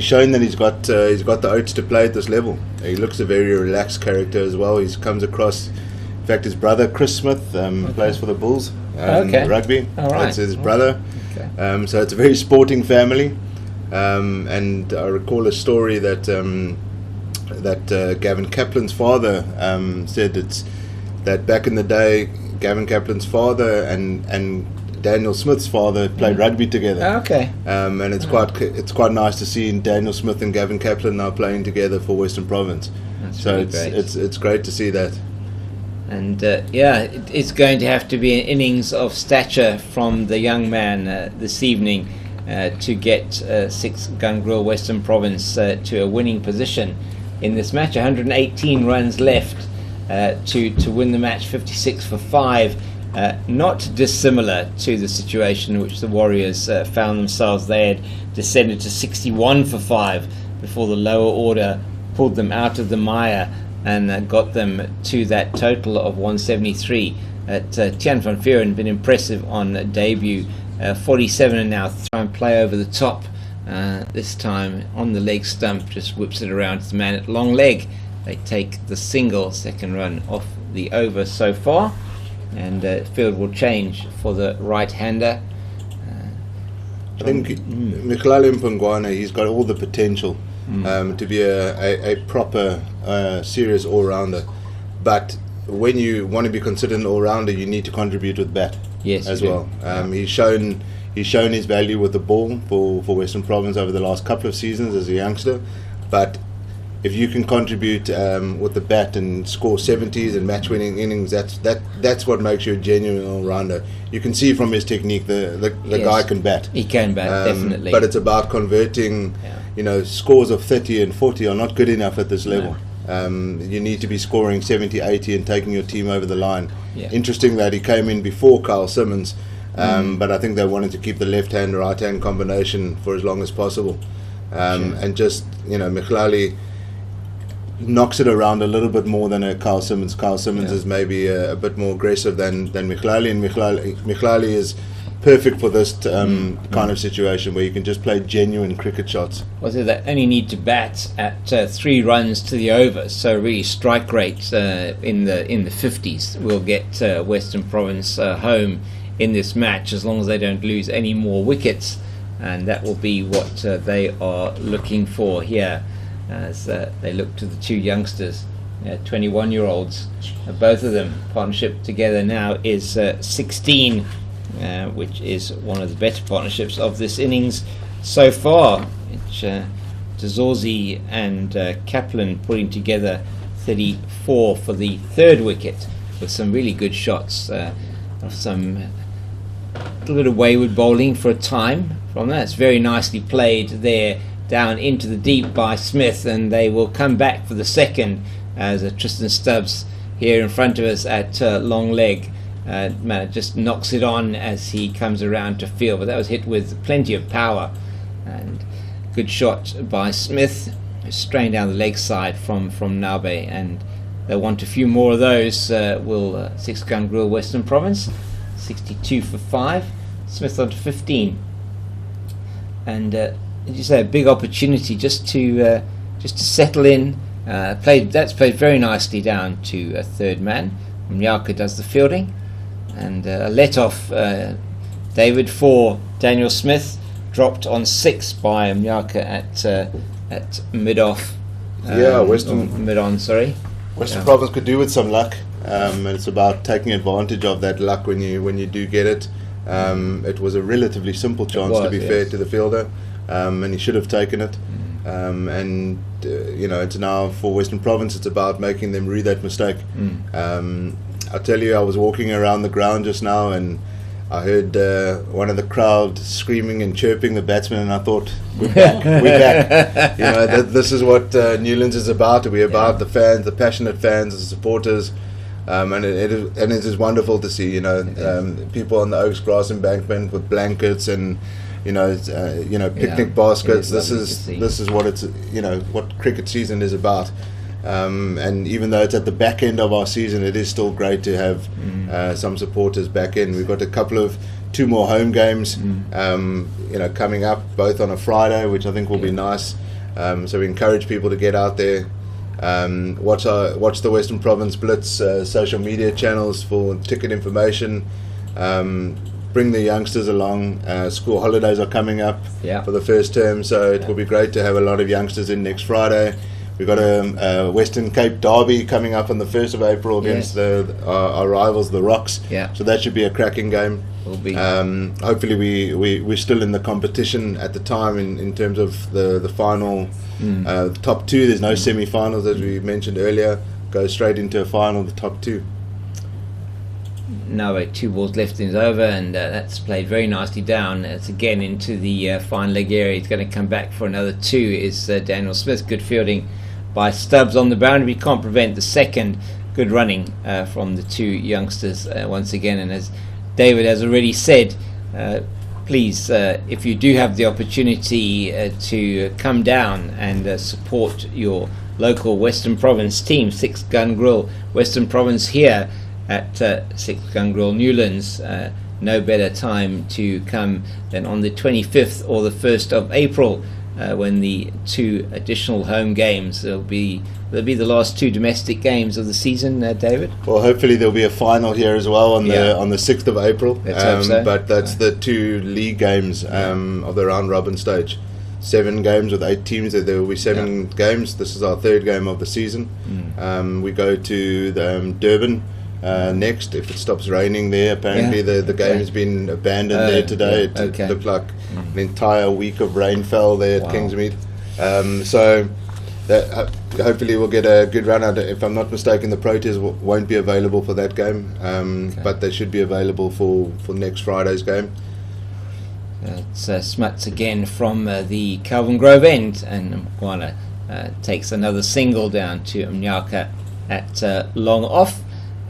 shown that he's got the oats to play at this level. He looks a very relaxed character as well. He comes across, in fact, his brother Chris Smith plays for the Bulls rugby. All right. That's his brother. Okay. So it's a very sporting family. And I recall a story that Gavin Kaplan's father said that back in the day, Gavin Kaplan's father and Daniel Smith's father played rugby together. Okay. And it's quite nice to see Daniel Smith and Gavin Kaplan now playing together for Western Province. That's so really great. It's great to see that. And it's going to have to be an innings of stature from the young man this evening to get 6 Gun Grill Western Province to a winning position in this match. 118 runs left to win the match, 56 for 5. Not dissimilar to the situation in which the Warriors found themselves. They had descended to 61 for 5 before the lower order pulled them out of the mire and got them to that total of 173. Tian van Vuuren been impressive on debut. 47 and now try and play over the top. This time on the leg stump, just whips it around to the man at long leg. They take the single second run off the over so far. And field will change for the right-hander. I think Mugwana Mpungwana, he's got all the potential to be a proper, serious all-rounder. But when you want to be considered an all-rounder, you need to contribute with bat as well. He's shown his value with the ball for Western Province over the last couple of seasons as a youngster. But if you can contribute with the bat and score 70s and match-winning innings, that's what makes you a genuine all-rounder. You can see from his technique the guy can bat. He can bat, definitely. But it's about converting. Scores of 30 and 40 are not good enough at this level. You need to be scoring 70, 80 and taking your team over the line. Interesting that he came in before Kyle Simmons. but I think they wanted to keep the left-hand, right-hand combination for as long as possible. And just, Michlali knocks it around a little bit more than a Carl Simmons. Carl Simmons is maybe a bit more aggressive than Michlali, and Michlali is perfect for this kind of situation where you can just play genuine cricket shots. Well, so they only need to bat at 3 runs to the over, so really strike rate in the 50s will get Western Province home in this match, as long as they don't lose any more wickets, and that will be what they are looking for here as they look to the 2 youngsters, 21-year-olds, both of them. Partnership together now is 16, which is one of the better partnerships of this innings so far, which Dzorzi and Kaplan putting together 34 for the 3rd wicket, with some really good shots, some little bit of wayward bowling for a time from that. It's very nicely played there down into the deep by Smith, and they will come back for the 2nd as Tristan Stubbs here in front of us at long leg just knocks it on as he comes around to field, but that was hit with plenty of power, and good shot by Smith, straying down the leg side from Nabe, and they'll want a few more of those. Will 6 Gun Grill Western Province, 62 for 5, Smith on to 15, and as you say, a big opportunity just to settle in. That's played very nicely down to a 3rd man. Mnyaka does the fielding, and a let off David for Daniel Smith, dropped on 6 by Mnyaka at mid off. Western mid on. Sorry, Western Province could do with some luck, and it's about taking advantage of that luck when you do get it. It was a relatively simple chance, to be fair to the fielder, and he should have taken it. It's now for Western Province, it's about making them rue that mistake. I tell you, I was walking around the ground just now, and I heard one of the crowd screaming and chirping the batsman, and I thought, we're back, we're back. This is what Newlands is about. We're about the fans, the passionate fans, the supporters. And it is wonderful to see, people on the Oaks Grass embankment with blankets and picnic baskets. This is what it's what cricket season is about. And even though it's at the back end of our season, it is still great to have some supporters back in. We've got 2 more home games, coming up, both on a Friday, which I think will be nice. So we encourage people to get out there. Watch the Western Province Blitz social media channels for ticket information. Bring the youngsters along. School holidays are coming up for the first term, so it will be great to have a lot of youngsters in next Friday. We've got a Western Cape derby coming up on the 1st of April against our rivals, the Rocks. So that should be a cracking game. Hopefully we're still in the competition at the time in terms of the final top 2. There's no semi-finals, as we mentioned earlier. Go straight into a final, the top 2. Now 2 balls left is over, and that's played very nicely down. It's again into the fine leg area. He's going to come back for another 2 is Daniel Smith. Good fielding by Stubbs on the boundary. We can't prevent the 2nd. Good running from the 2 youngsters once again, and as David has already said, please, if you do have the opportunity to come down and support your local Western Province team, 6 Gun Grill Western Province here at 6 Gun Grill Newlands, no better time to come than on the 25th or the 1st of April, when the 2 additional home games they'll be the last 2 domestic games of the season, David. Well, hopefully there'll be a final here as well on the 6th of April. Let's hope so. But that's the 2 league games of the round robin stage. 7 games with 8 teams. There will be 7 games. This is our 3rd game of the season. We go to Durban next, if it stops raining there. Apparently the game's been abandoned there today. It looked like an entire week of rain fell there at Kingsmead. So hopefully we'll get a good run out. If I'm not mistaken, the Proteas won't be available for that game, but they should be available for next Friday's game. It's Smuts again from the Calvin Grove end, and Mkwana takes another single down to Mnyaka at long off.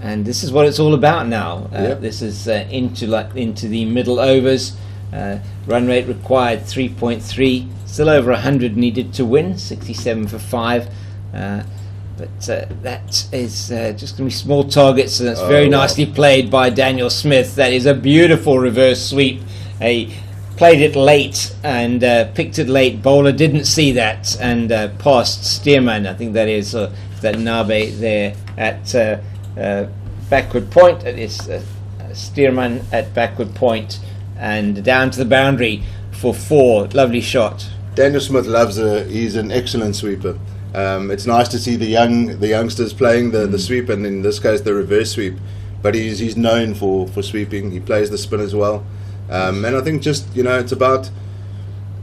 And this is what it's all about now. This is into the middle overs. Run rate required 3.3. Still over 100 needed to win. 67 for 5. But that is just going to be small targets, and it's very nicely played by Daniel Smith. That is a beautiful reverse sweep. Played it late and picked it late. Bowler didn't see that and passed Stearman. I think that is that Nabe there at backward point. It is Stearman at backward point and down to the boundary for 4. Lovely shot. Daniel Smith he's an excellent sweeper. It's nice to see the youngsters playing the sweep, and in this case the reverse sweep. But he's known for sweeping. He plays the spin as well. And I think just it's about,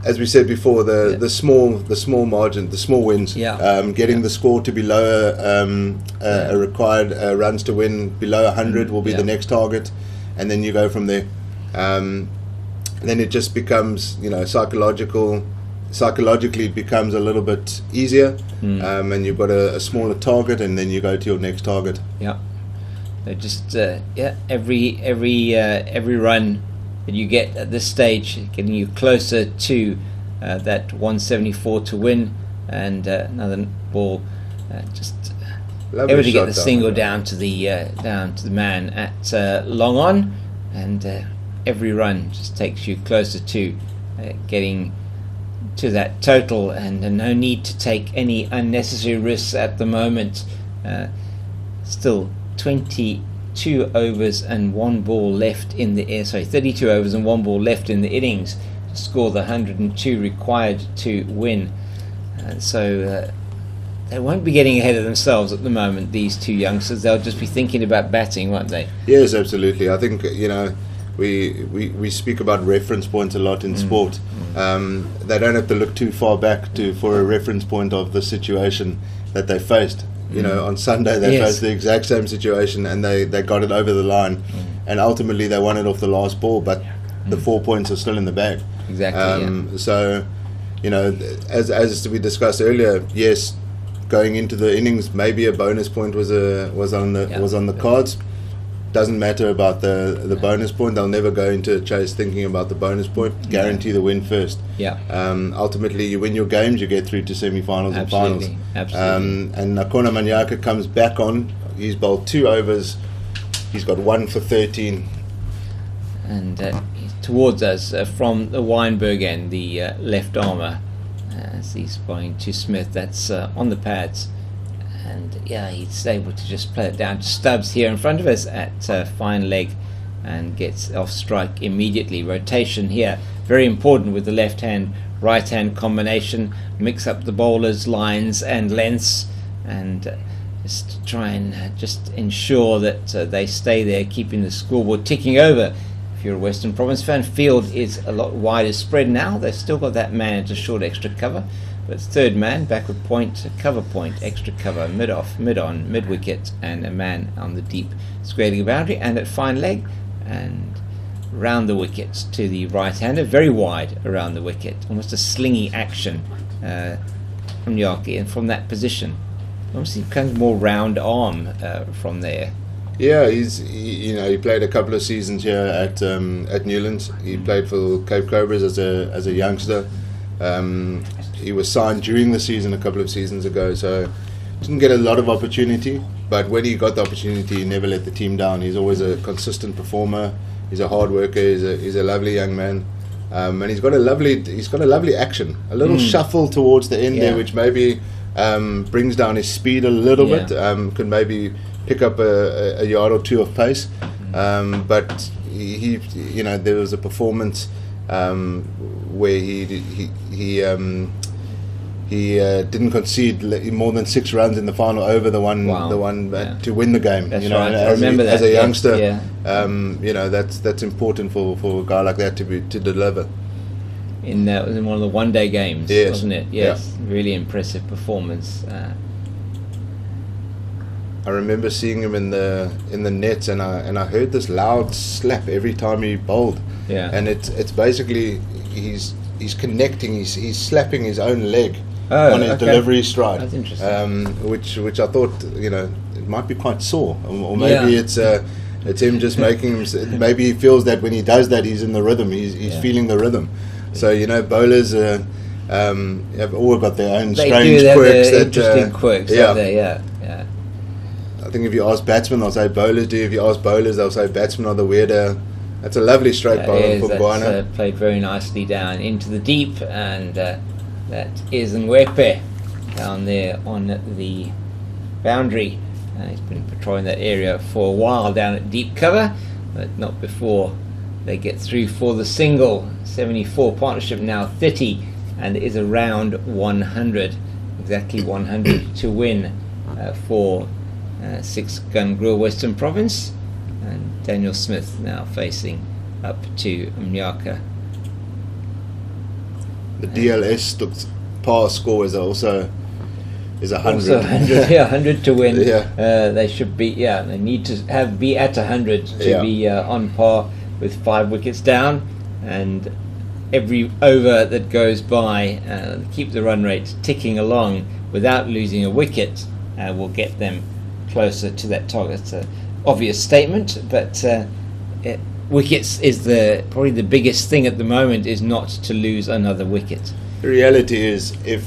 as we said before, the small margin, the small wins. Getting the score to be lower, a required runs to win below 100 will be the next target, and then you go from there. Then it just becomes psychologically it becomes a little bit easier, and you've got a smaller target, and then you go to your next target. They're just every run that you get at this stage, getting you closer to that 174 to win, and another ball, just able to get the single down to the man at long on, and every run just takes you closer to getting to that total, and no need to take any unnecessary risks at the moment. Still 22 overs and 1 ball left in the 32 overs and 1 ball left in the innings to score the 102 required to win. So they won't be getting ahead of themselves at the moment, these two youngsters. They'll just be thinking about batting, won't they? Yes, absolutely. I think we speak about reference points a lot in sport. They don't have to look too far back for a reference point of the situation that they faced. On Sunday they faced the exact same situation, and they got it over the line, and ultimately they won it off the last ball, but the 4 points are still in the bag. Exactly. So, as we discussed earlier, yes, going into the innings, maybe a bonus point was on the cards. Doesn't matter about the bonus point. They'll never go into a chase thinking about the bonus point. Guarantee the win first. Ultimately, you win your games, you get through to semi-finals and finals. Absolutely. And Nakona Manyaka comes back on. He's bowled 2 overs. He's got 1 for 13. And he's towards us from the Weinberg end, the left armour, as he's bowling to Smith. That's on the pads. And he's able to just play it down to Stubbs here in front of us at fine leg, and gets off strike immediately. Rotation here, very important with the left hand right hand combination. Mix up the bowlers' lines and lengths, and just try and just ensure that they stay there, keeping the scoreboard ticking over. If you're a Western Province fan, field is a lot wider spread now. They've still got that man into short extra cover. But it's third man, backward point, cover point, extra cover, mid off, mid on, mid wicket, and a man on the deep square leg boundary, and at fine leg, and round the wicket to the right hander, very wide around the wicket, almost a slingy action from Yaki, and from that position, obviously kind of more round arm from there. Yeah, he played a couple of seasons here at Newlands. He played for Cape Cobras as a youngster. He was signed during the season a couple of seasons ago, so didn't get a lot of opportunity, but when he got the opportunity, he never let the team down. He's always a consistent performer. He's a hard worker. He's a lovely young man, and he's got a lovely action, a little shuffle towards the end there, which maybe brings down his speed a little bit. Could maybe pick up a yard or two of pace, but he there was a performance where he didn't concede more than 6 runs in the final over to win the game. That's right. I remember that as a youngster. That's important for a guy like that to deliver. In one of the one-day games, wasn't it? Yes, really impressive performance. I remember seeing him in the nets, and I heard this loud slap every time he bowled. And it's basically he's connecting, he's slapping his own leg on his delivery stride. That's interesting. Which I thought might be quite sore, or maybe it's him just making him. Maybe he feels that when he does that, he's in the rhythm. He's feeling the rhythm. So bowlers have all got their own strange quirks. Interesting quirks. Yeah. I think if you ask batsmen, they'll say bowlers do. If you ask bowlers, they'll say batsmen are the weirder. That's a lovely straight bowler from Guana. Played very nicely down into the deep, and that is Nwepe down there on the boundary. He's been patrolling that area for a while down at deep cover, but not before they get through for the single. 74 partnership now 30, and it is around 100, exactly 100 to win for Six Gun Grill Western Province. And Daniel Smith now facing up to Mnyaka. The DLS par score is also 100. Also 100, 100 to win. Yeah. They should be. They need to be at 100 to be on par with 5 wickets down, and every over that goes by, keep the run rate ticking along without losing a wicket, will get them closer to that target. It's an obvious statement, but wickets is probably the biggest thing at the moment, is not to lose another wicket. The reality is, if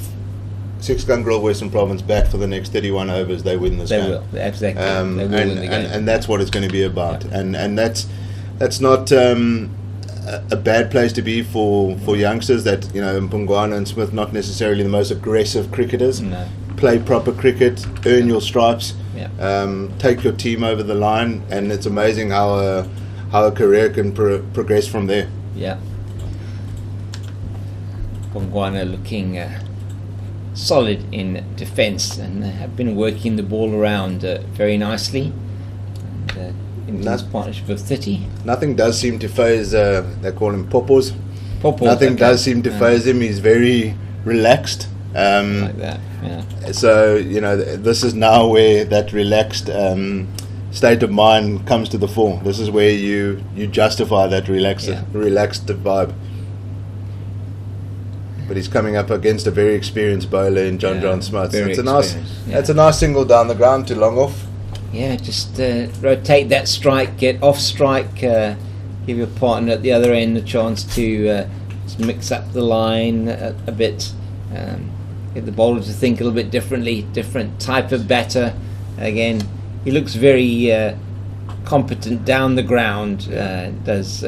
Six Gun Grill Western Province bat for the next 31 overs, they win this game. They will, exactly. They will win the game. And that's what it's going to be about. Yeah. And that's not a bad place to be for youngsters. That Mpungwana and Smith, not necessarily the most aggressive cricketers. No. Play proper cricket, earn your stripes, take your team over the line, and it's amazing how a career can progress from there. Yeah. Mpungwana looking solid in defence, and have been working the ball around very nicely. And, in this partnership of 30. Nothing does seem to phase, they call him Popos. Nothing does seem to phase him. He's very relaxed. Like that, So, this is now where that relaxed state of mind comes to the fore. This is where you justify that relaxed vibe. But he's coming up against a very experienced bowler in John Smith. So it's a nice single down the ground to long off. Yeah, just rotate that strike, get off strike, give your partner at the other end a chance to mix up the line a bit, get the bowler to think a little bit differently, different type of batter. Again, he looks very competent down the ground, does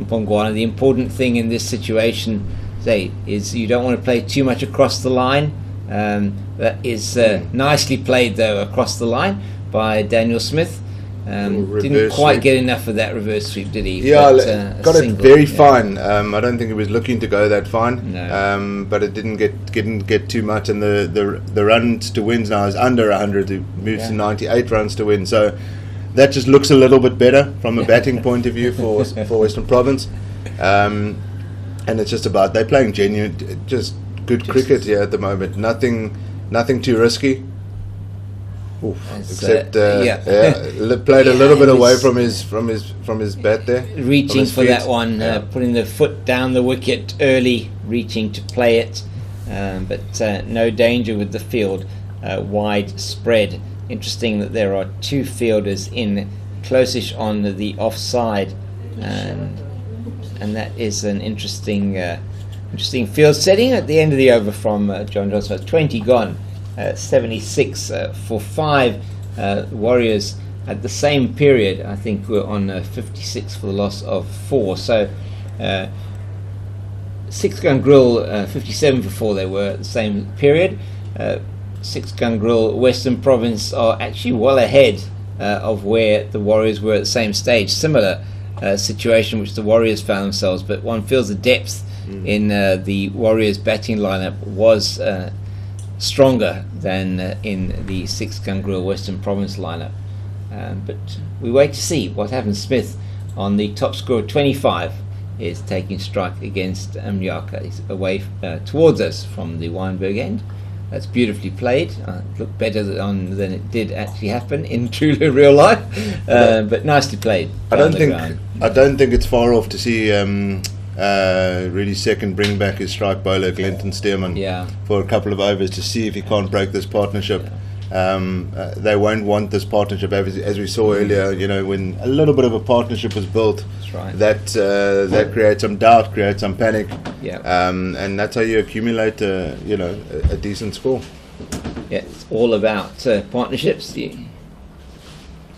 Mpungwana. The important thing in this situation, is you don't want to play too much across the line. That is nicely played, though, across the line by Daniel Smith. Didn't quite get enough of that reverse sweep, did he? Yeah, got it very fine. I don't think it was looking to go that fine. No. But it didn't get too much, and the runs to wins now is under 100. It moves to 98 runs to win. So that just looks a little bit better from a batting point of view for Western Province. And it's just about they're playing genuine, just good cricket here at the moment. Nothing too risky. Except played a little bit away from his bat there, reaching for that one, putting the foot down the wicket early, reaching to play it, but no danger with the field widespread. Interesting that there are 2 fielders in close-ish on the offside, and that is an interesting field setting at the end of the over from John Johnson. 20 gone. 76 for 5. Warriors at the same period, I think, were on 56 for the loss of 4. So Six Gun Grill 57 for 4 they were at the same period. Six Gun Grill Western Province are actually well ahead of where the Warriors were at the same stage. Similar situation which the Warriors found themselves, but one feels the depth in the Warriors batting lineup was stronger than in the Six Gun Grill Western Province lineup. But we wait to see what happens. Smith on the top score of 25 is taking strike against Mnyaka. He's away towards us from the Wynberg end. That's beautifully played. It looked better than it did actually happen in truly real life, but nicely played. I don't think it's far off to see really second bring back his strike bowler Glenton Stearman for a couple of overs to see if he can't break this partnership. They won't want this partnership, as we saw earlier. You know, when a little bit of a partnership was built, that creates some doubt, creates some panic, and that's how you accumulate, a decent score. Yeah, it's all about partnerships. You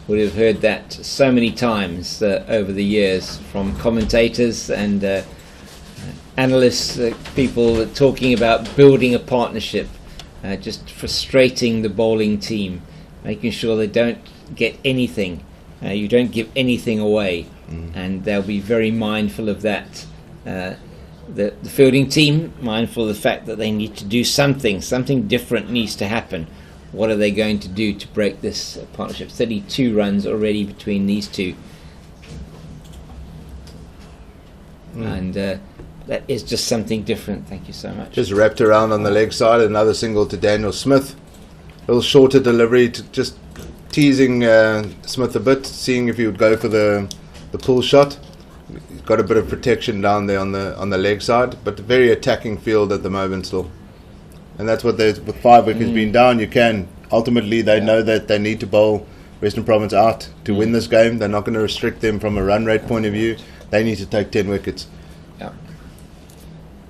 would have heard that so many times over the years from commentators and analysts, people talking about building a partnership. Just frustrating the bowling team, making sure they don't get anything. You don't give anything away, and they'll be very mindful of that. The fielding team, mindful of the fact that they need to do something different needs to happen. What are they going to do to break this partnership? 32 runs already between these two. And that is just something different. Thank you so much. Just wrapped around on the leg side, another single to Daniel Smith. A little shorter delivery, to just teasing Smith a bit, seeing if he would go for the pull shot. He's got a bit of protection down there on the leg side, but a very attacking field at the moment still. And that's what with 5 wickets being down, you can. Ultimately, they know that they need to bowl Western Province out to win this game. They're not going to restrict them from a run rate point of view. They need to take 10 wickets. Yeah.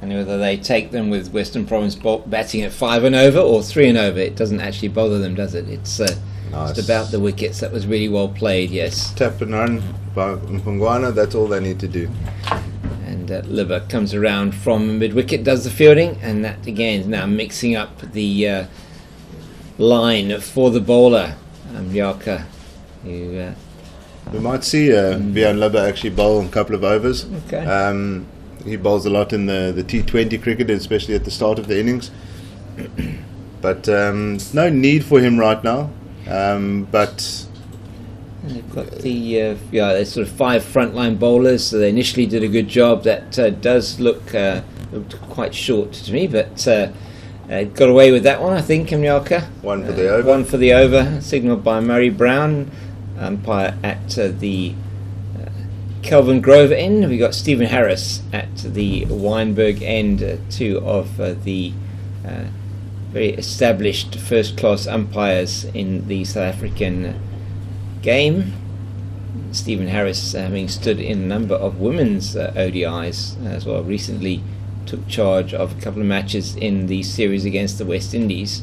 And whether they take them with Western Province batting at 5 and over or 3 and over, it doesn't actually bother them, does it? It's just about the wickets. That was really well played, yes. Tap and run by Mpungwana, that's all they need to do. And Libba comes around from mid-wicket, does the fielding, and that again is now mixing up the line for the bowler, Mjaka, who... we might see Bjorn Libba actually bowl a couple of overs. Okay. He bowls a lot in the T20 cricket, especially at the start of the innings. But no need for him right now. But they've got there's sort of 5 frontline bowlers. So they initially did a good job. That does look quite short to me, but got away with that one, I think. Mjaka. One for the over. One for the over, signalled by Murray Brown, umpire at the Kelvin Grove end. We got Stephen Harris at the Weinberg end, 2 of the very established first-class umpires in the South African game. Stephen Harris, having stood in a number of women's ODIs as well, recently took charge of a couple of matches in the series against the West Indies,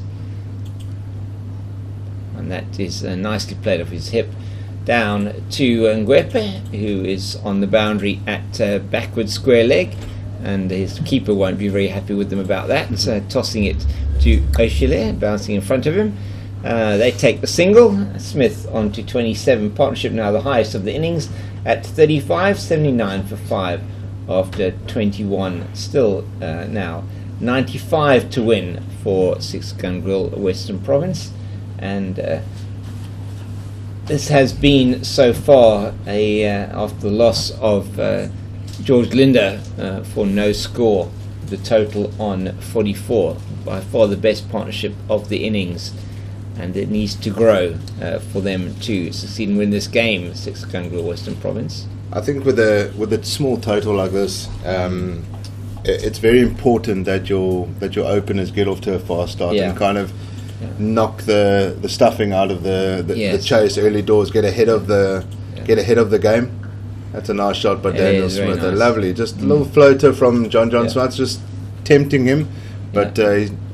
and that is nicely played off his hip. Down to Ngwepe, who is on the boundary at backward square leg, and his keeper won't be very happy with them about that, tossing it to Oshile, bouncing in front of him. They take the single. Smith on to 27, partnership now the highest of the innings at 35, 79 for 5 after 21. Still now 95 to win for 6 Gun Grill Western Province, and this has been so far after the loss of George Linder for no score, the total on 44. By far the best partnership of the innings, and it needs to grow for them to succeed and win this game, 6 Gun Grill Western Province. I think with a small total like this, it's very important that your openers get off to a fast start and kind of knock the stuffing out of the chase early doors, get ahead of the game. That's a nice shot by Daniel Smith. Nice. Lovely, just a little floater from John Smith, just tempting him, but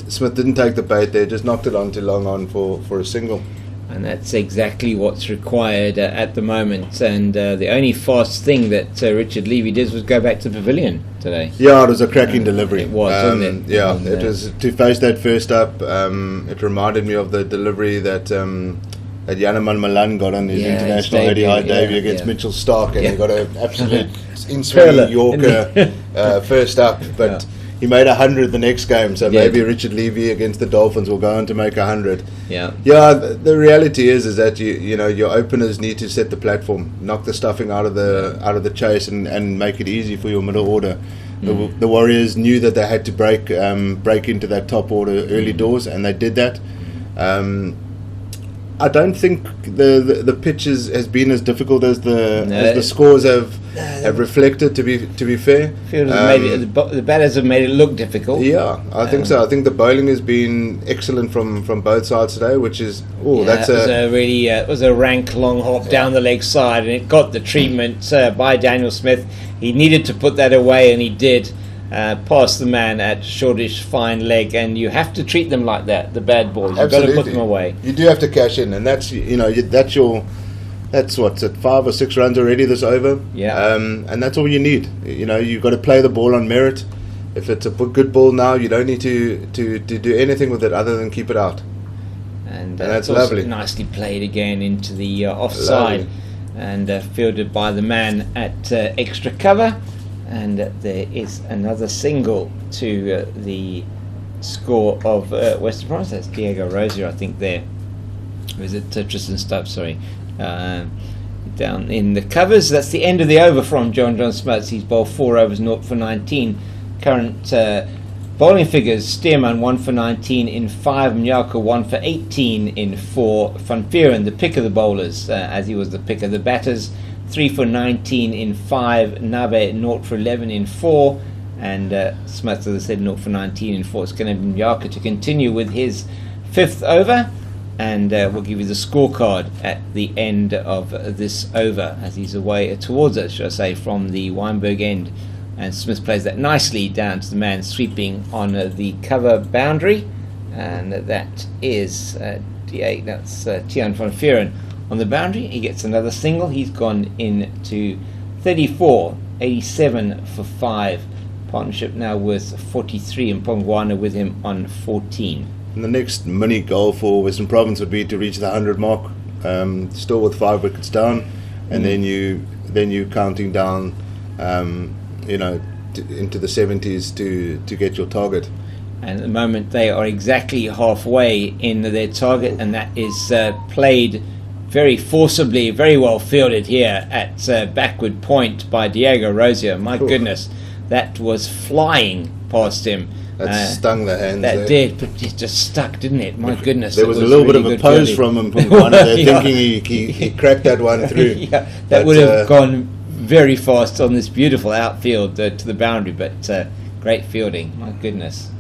Smith didn't take the bait there, just knocked it on too long on for a single. And that's exactly what's required at the moment. And the only fast thing that Richard Levy did was go back to the pavilion today. Yeah, it was a cracking delivery. It was, wasn't it? Yeah, it was to face that first up. It reminded me of the delivery that Janeman Malan got on his international ODI debut against Mitchell Stark, and he got an absolute in-swinging Yorker first up. But he made 100 the next game, so maybe Richard Levy against the Dolphins will go on to make 100. Yeah. The reality is that you know your openers need to set the platform, knock the stuffing out of the chase, and make it easy for your middle order. The Warriors knew that they had to break into that top order early doors, and they did that. I don't think the pitch has been as difficult as the scores have reflected. To be fair, the batters have made it look difficult. Yeah, I think so. I think the bowling has been excellent from both sides today, which is it was a rank long hop down the leg side, and it got the treatment by Daniel Smith. He needed to put that away, and he did. Past the man at shortish fine leg, and you have to treat them like that. The bad boys, you've got to put them away. You do have to cash in, and that's what's at 5 or 6 runs already this over. Yeah, and that's all you need. You've got to play the ball on merit. If it's a good ball now, you don't need to do anything with it other than keep it out. And that's lovely. Nicely played again into the offside, and fielded by the man at extra cover. And there is another single to the score of Western Province. That's Diego Rosier, I think, there. Or is it Tristan Stubbs? Sorry. Down in the covers. That's the end of the over from John Smuts. He's bowled 4 overs, 0 for 19. Current bowling figures: Stearman 1 for 19 in 5, Mnyaka 1 for 18 in 4. Van Vuuren, the pick of the bowlers, as he was the pick of the batters. 3 for 19 in 5, Nabe 0 for 11 in 4, and Smuts, as I said, 0 for 19 in 4. It's going to be Mnyaka to continue with his 5th over, and we'll give you the scorecard at the end of this over as he's away towards us, should I say, from the Weinberg end. And Smith plays that nicely down to the man sweeping on the cover boundary, and that is Tian van Vuuren. On the boundary, he gets another single. He's gone into 34, 87 for 5. Partnership now worth 43, and Pongwana with him on 14. And the next mini goal for Western Province would be to reach the 100 mark, still with 5 wickets down, and then you counting down, into the 70s to get your target. And at the moment, they are exactly halfway in their target, and that is played very forcibly, very well fielded here at backward point by Diego Rosier. My goodness, that was flying past him. That stung the hands. That did, but it just stuck, didn't it? My goodness. There was a little bit of a pose from him, thinking he cracked that one through. That would have gone very fast on this beautiful outfield to the boundary, but great fielding. My goodness.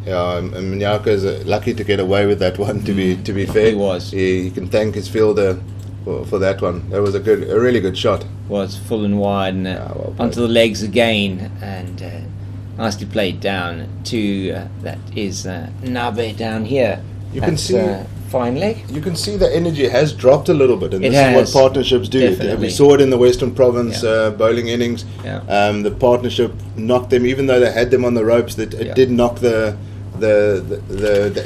Yeah, and Mnyaka is lucky to get away with that one. To be fair, he was. He can thank his fielder for that one. That was a really good shot. Was full and wide, and onto the legs again, and nicely played down to that is Nabe down here. You can see fine leg. You can see the energy has dropped a little bit, and this is what partnerships do. Definitely. We saw it in the Western Province bowling innings. Yeah. The partnership knocked them, even though they had them on the ropes. That it did knock the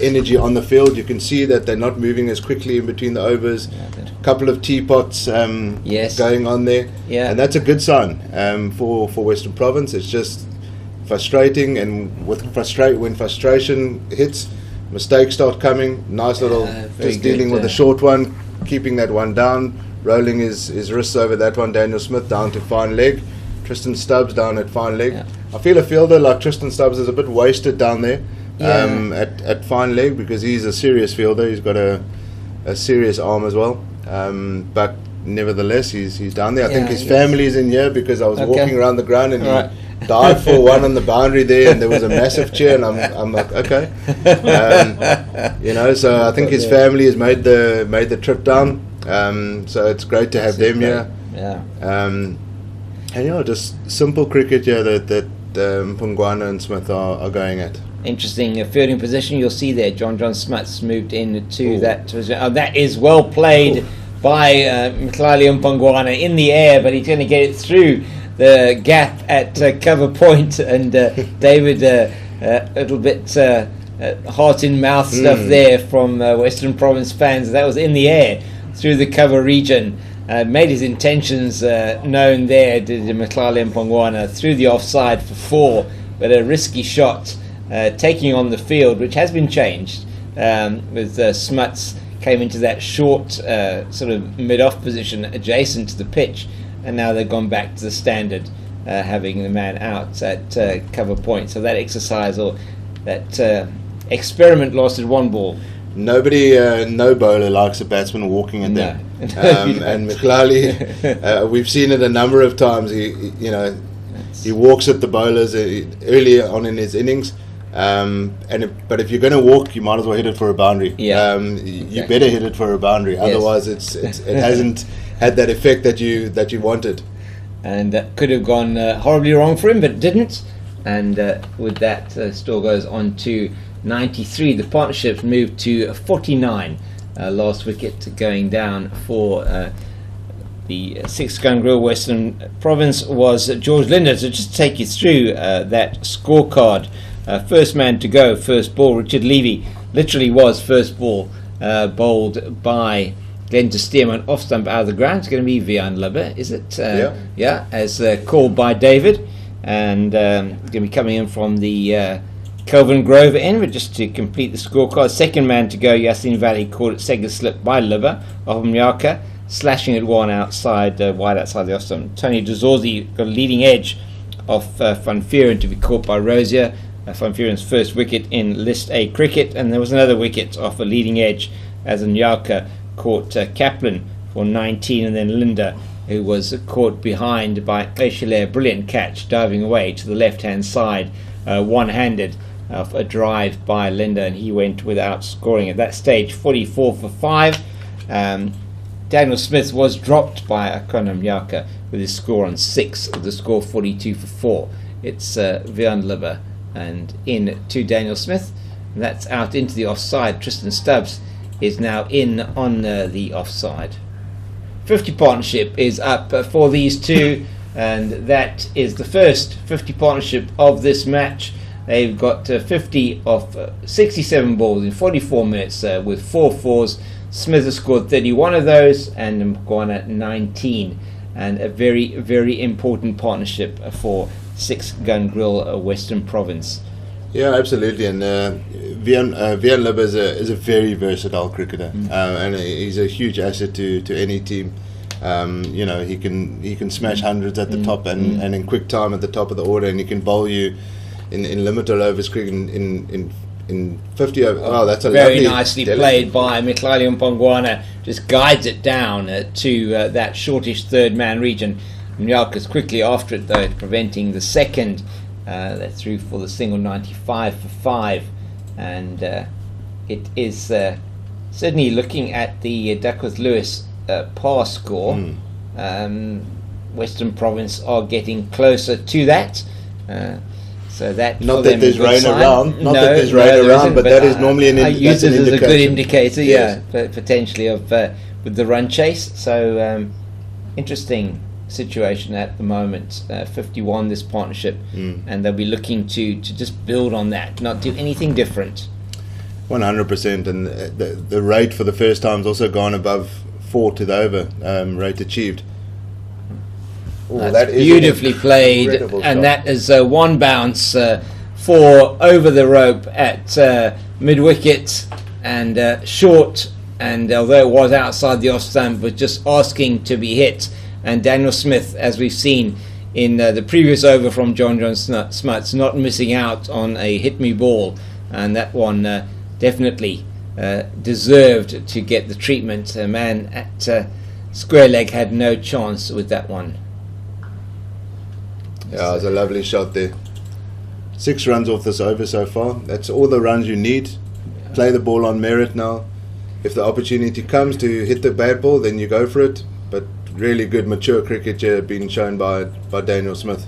energy on the field. You can see that they're not moving as quickly in between the overs. A couple of teapots going on there, and that's a good sign for Western Province. It's just frustrating, and when frustration hits, mistakes start coming. Nice little just dealing with the short one, keeping that one down, rolling his wrists over that one. Daniel Smith down to fine leg, Tristan Stubbs down at fine leg. I feel a fielder like Tristan Stubbs is a bit wasted down there at fine leg, because he's a serious fielder. He's got a serious arm as well, but nevertheless he's down there. I think his family is in here, because I was walking around the ground and he dived for one on the boundary there, and there was a massive cheer, and I'm like, okay, so I think his family has made the trip down, so it's great to have them here. And just simple cricket here that Pongwana and Smith are going at. Interesting fielding position. You'll see there, John Smuts moved into that. That is well played by Mtlali and Pongwana in the air, but he's going to get it through the gap at cover point, and David a little bit heart in mouth stuff there from Western Province fans. That was in the air through the cover region. Made his intentions known there, did Mtlali and Pongwana, through the offside for 4, but a risky shot taking on the field, which has been changed with Smuts came into that short sort of mid-off position adjacent to the pitch, and now they've gone back to the standard, having the man out at cover point. So that exercise, or that experiment, lasted 1 ball. no bowler likes a batsman walking at them. And McLally, we've seen it a number of times. He walks at the bowlers earlier on in his innings. But if you're going to walk, you might as well hit it for a boundary. You better hit it for a boundary. Otherwise, it hasn't had that effect that you wanted. And that could have gone horribly wrong for him, but it didn't. And with that, score goes on to 93. The partnerships moved to 49. Last wicket going down for the 6 gun grill Western Province was George Linder. So just take you through that scorecard. First man to go, first ball, Richard Levy literally was first ball, bowled by Glenn de Steerman, off stump out of the ground. It's going to be Vian Libber, is it? Yeah, as called by David. And going to be coming in from the Kelvin Grover end, but just to complete the scorecard. Second man to go, Yasin Valley, caught it second slip by Libber of Mnyaka, slashing it one outside, wide outside the off stump. Tony Dezorzi got a leading edge of Van Vuuren to be caught by Rosier. Van Vuuren's first wicket in List A cricket, and there was another wicket off a leading edge as Nyaka caught Kaplan for 19, and then Linda, who was caught behind by Eshile. Brilliant catch, diving away to the left-hand side, one-handed, of a drive by Linda, and he went without scoring at that stage. 44 for 5. Daniel Smith was dropped by Akona Mnyaka with his score on 6, with the score 42 for 4. It's Vian Libber and in to Daniel Smith, and that's out into the offside. Tristan Stubbs is now in on the offside. 50 partnership is up for these two, and that is the first 50 partnership of this match. They've got 50 of 67 balls in 44 minutes with 4 fours. Smith has scored 31 of those, and Mkwana 19, and a very, very important partnership for 6 gun grill Western Province. Yeah, absolutely. And Vian Libber is a very versatile cricketer, and he's a huge asset to any team. He can smash hundreds at the top and in quick time at the top of the order, and he can bowl you in limited overs cricket in 50 over. Oh, that's a very nicely played by Miklali Mpongwana. Just guides it down to that shortish third man region. Mnyaka's quickly after it, though, preventing the second. That threw for the single 95 for 5, and it is certainly looking at the Duckworth Lewis par score. Western Province are getting closer to that. So that not that there's rain around, but that is normally an indicator. I use it as a good indicator, yes. Potentially of with the run chase. So interesting situation at the moment. 51 this partnership, and they'll be looking to just build on that, not do anything different. 100%, and the rate for the first time has also gone above 4 to the over rate achieved. That is beautifully played, and that is one bounce for over the rope at mid wicket, and short, and although it was outside the off stump, was just asking to be hit. And Daniel Smith, as we've seen in the previous over from John Smuts, not missing out on a hit me ball, and that one definitely deserved to get the treatment. A man at square leg had no chance with that one. Yeah, it was a lovely shot there. 6 runs off this over so far. That's all the runs you need. Play the ball on merit now. If the opportunity comes to hit the bad ball, then you go for it. But really good mature cricket here being shown by Daniel Smith.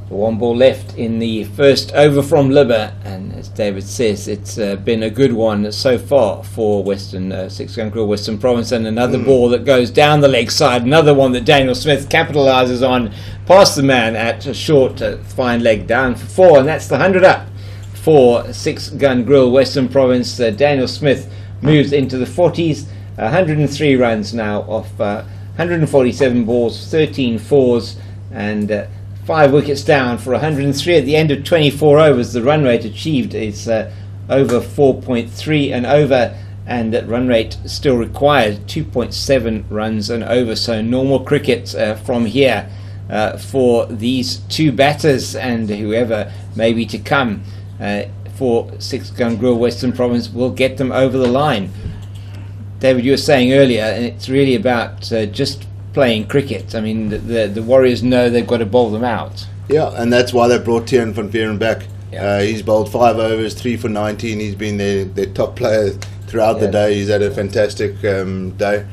1 ball left in the first over from Libber, and as David says, it's been a good one so far for Western 6 gun grill Western Province, and another ball that goes down the leg side, another one that Daniel Smith capitalises on, past the man at a short fine leg, down for 4, and that's the 100 up for 6 gun grill Western Province. Daniel Smith moves into the 40s, 103 runs now off 147 balls, 13 fours, and 5 wickets down for 103 at the end of 24 overs. The run rate achieved is over 4.3 and over, and that run rate still required 2.7 runs and over. So normal cricket from here for these two batters and whoever may be to come. for Six Gun Grill Western Province will get them over the line. David, you were saying earlier, and it's really about just playing cricket. I mean, the Warriors know they've got to bowl them out. Yeah, and that's why they brought Tian van Vieren back. Yeah. He's bowled 5 overs, 3 for 19. He's been their top player throughout the day. He's had a fantastic day.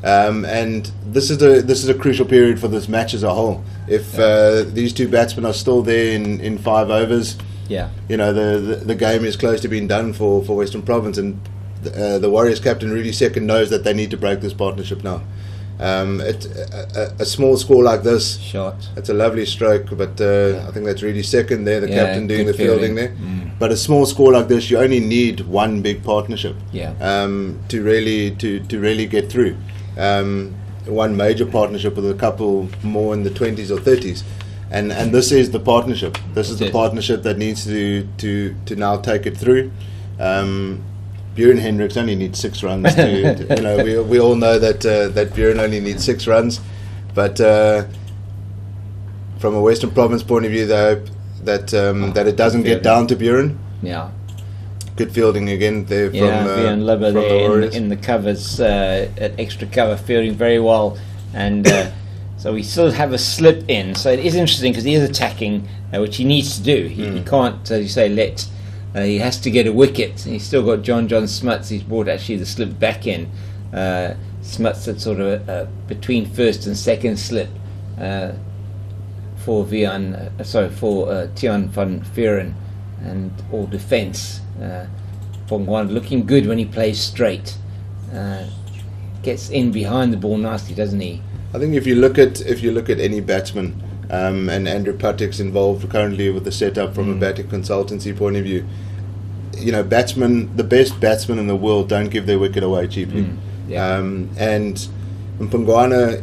And this is a crucial period for this match as a whole. If these two batsmen are still there in 5 overs, the game is close to being done for Western Province, and the Warriors captain, Rudy Second, knows that they need to break this partnership now. It's a small score like this. It's a lovely stroke, but I think that's Rudy Second there, the captain doing the fielding there. But a small score like this, you only need one big partnership to really get through. One major partnership with a couple more in the 20s or 30s, and this is the partnership. This is the partnership that needs to now take it through. Björn Hendricks only needs 6 runs. We all know that Björn only needs 6 runs, but from a Western Province point of view, they hope that it doesn't get down to Björn. Yeah. Good fielding again there from Björn Libber there in the covers at extra cover, fielding very well, and so we still have a slip in. So it is interesting because he is attacking, which he needs to do. He can't, as you say, let. He has to get a wicket. He's still got John Smuts. He's brought actually the slip back in. Smuts at sort of between first and second slip for Tian van Vieren, and all defence. Pongwan looking good when he plays straight. Gets in behind the ball nicely, doesn't he? I think if you look at any batsman, and Andrew Patek's involved currently with the setup from a batting consultancy point of view, the best batsmen in the world don't give their wicket away cheaply. And Mpongwana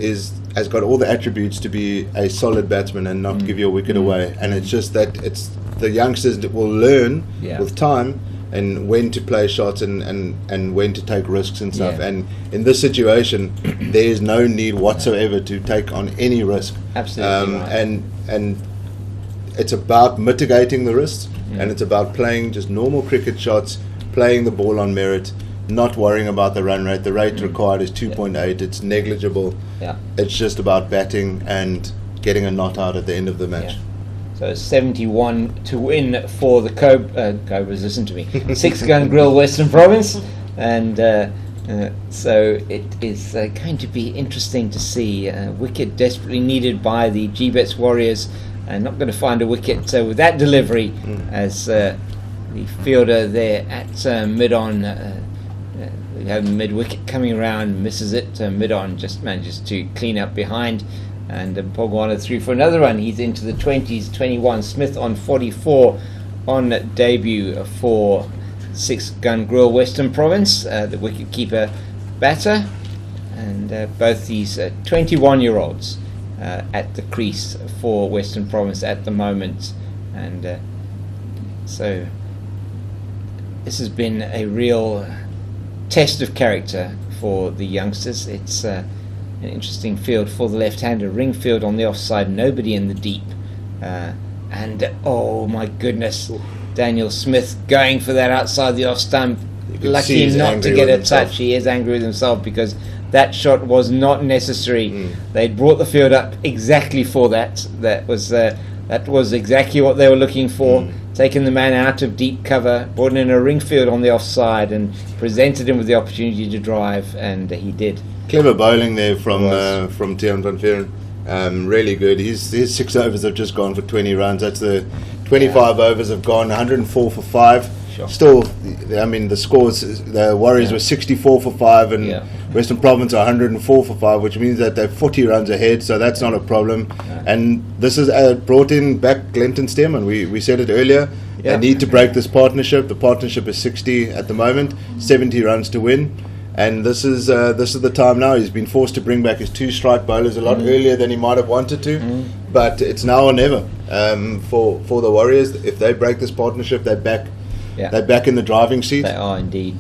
has got all the attributes to be a solid batsman and not give your wicket away. And it's just that it's the youngsters that will learn with time and when to play shots and when to take risks and stuff. And in this situation, there is no need whatsoever to take on any risk. Absolutely right. And it's about mitigating the risks, and it's about playing just normal cricket shots, playing the ball on merit, not worrying about the run rate. The rate required is 2.8. It's negligible. It's just about batting and getting a not out at the end of the match. So 71 to win for the Cobras, listen to me, Six Gun Grill Western Province, and so it is going to be interesting to see. Wicket desperately needed by the GBets Warriors, and not going to find a wicket with that delivery, as the fielder there at mid-on, we have mid-wicket coming around, misses it, mid-on just manages to clean up behind. And Pogwana through for another run. He's into the 20s, 21. Smith on 44 on debut for Six Gun Grill Western Province, the wicket-keeper batter. And both these 21-year-olds at the crease for Western Province at the moment. And so this has been a real test of character for the youngsters. It's an interesting field for the left-hander. Ring field on the offside, nobody in the deep. And oh my goodness, Daniel Smith going for that outside the off stump. Lucky not to get a touch. He is angry with himself because that shot was not necessary. They'd brought the field up exactly for that. That was exactly what they were looking for. Taken the man out of deep cover, brought in a ring field on the offside, and presented him with the opportunity to drive, and he did. Clever bowling there from Tian van Vieren. Really good. His 6 overs have just gone for 20 runs. That's the 25 overs have gone 104 for 5. Sure. Still, I mean, the scores, the Warriors were 64 for 5 and Western Province are 104 for 5, which means that they're 40 runs ahead, so that's not a problem. And this has brought in back Glenton Stearman. We said it earlier. They need to break this partnership. The partnership is 60 at the moment, 70 runs to win. And this is the time now. He's been forced to bring back his 2 strike bowlers a lot earlier than he might have wanted to. But it's now or never for the Warriors. If they break this partnership, they're back in the driving seat. They are indeed.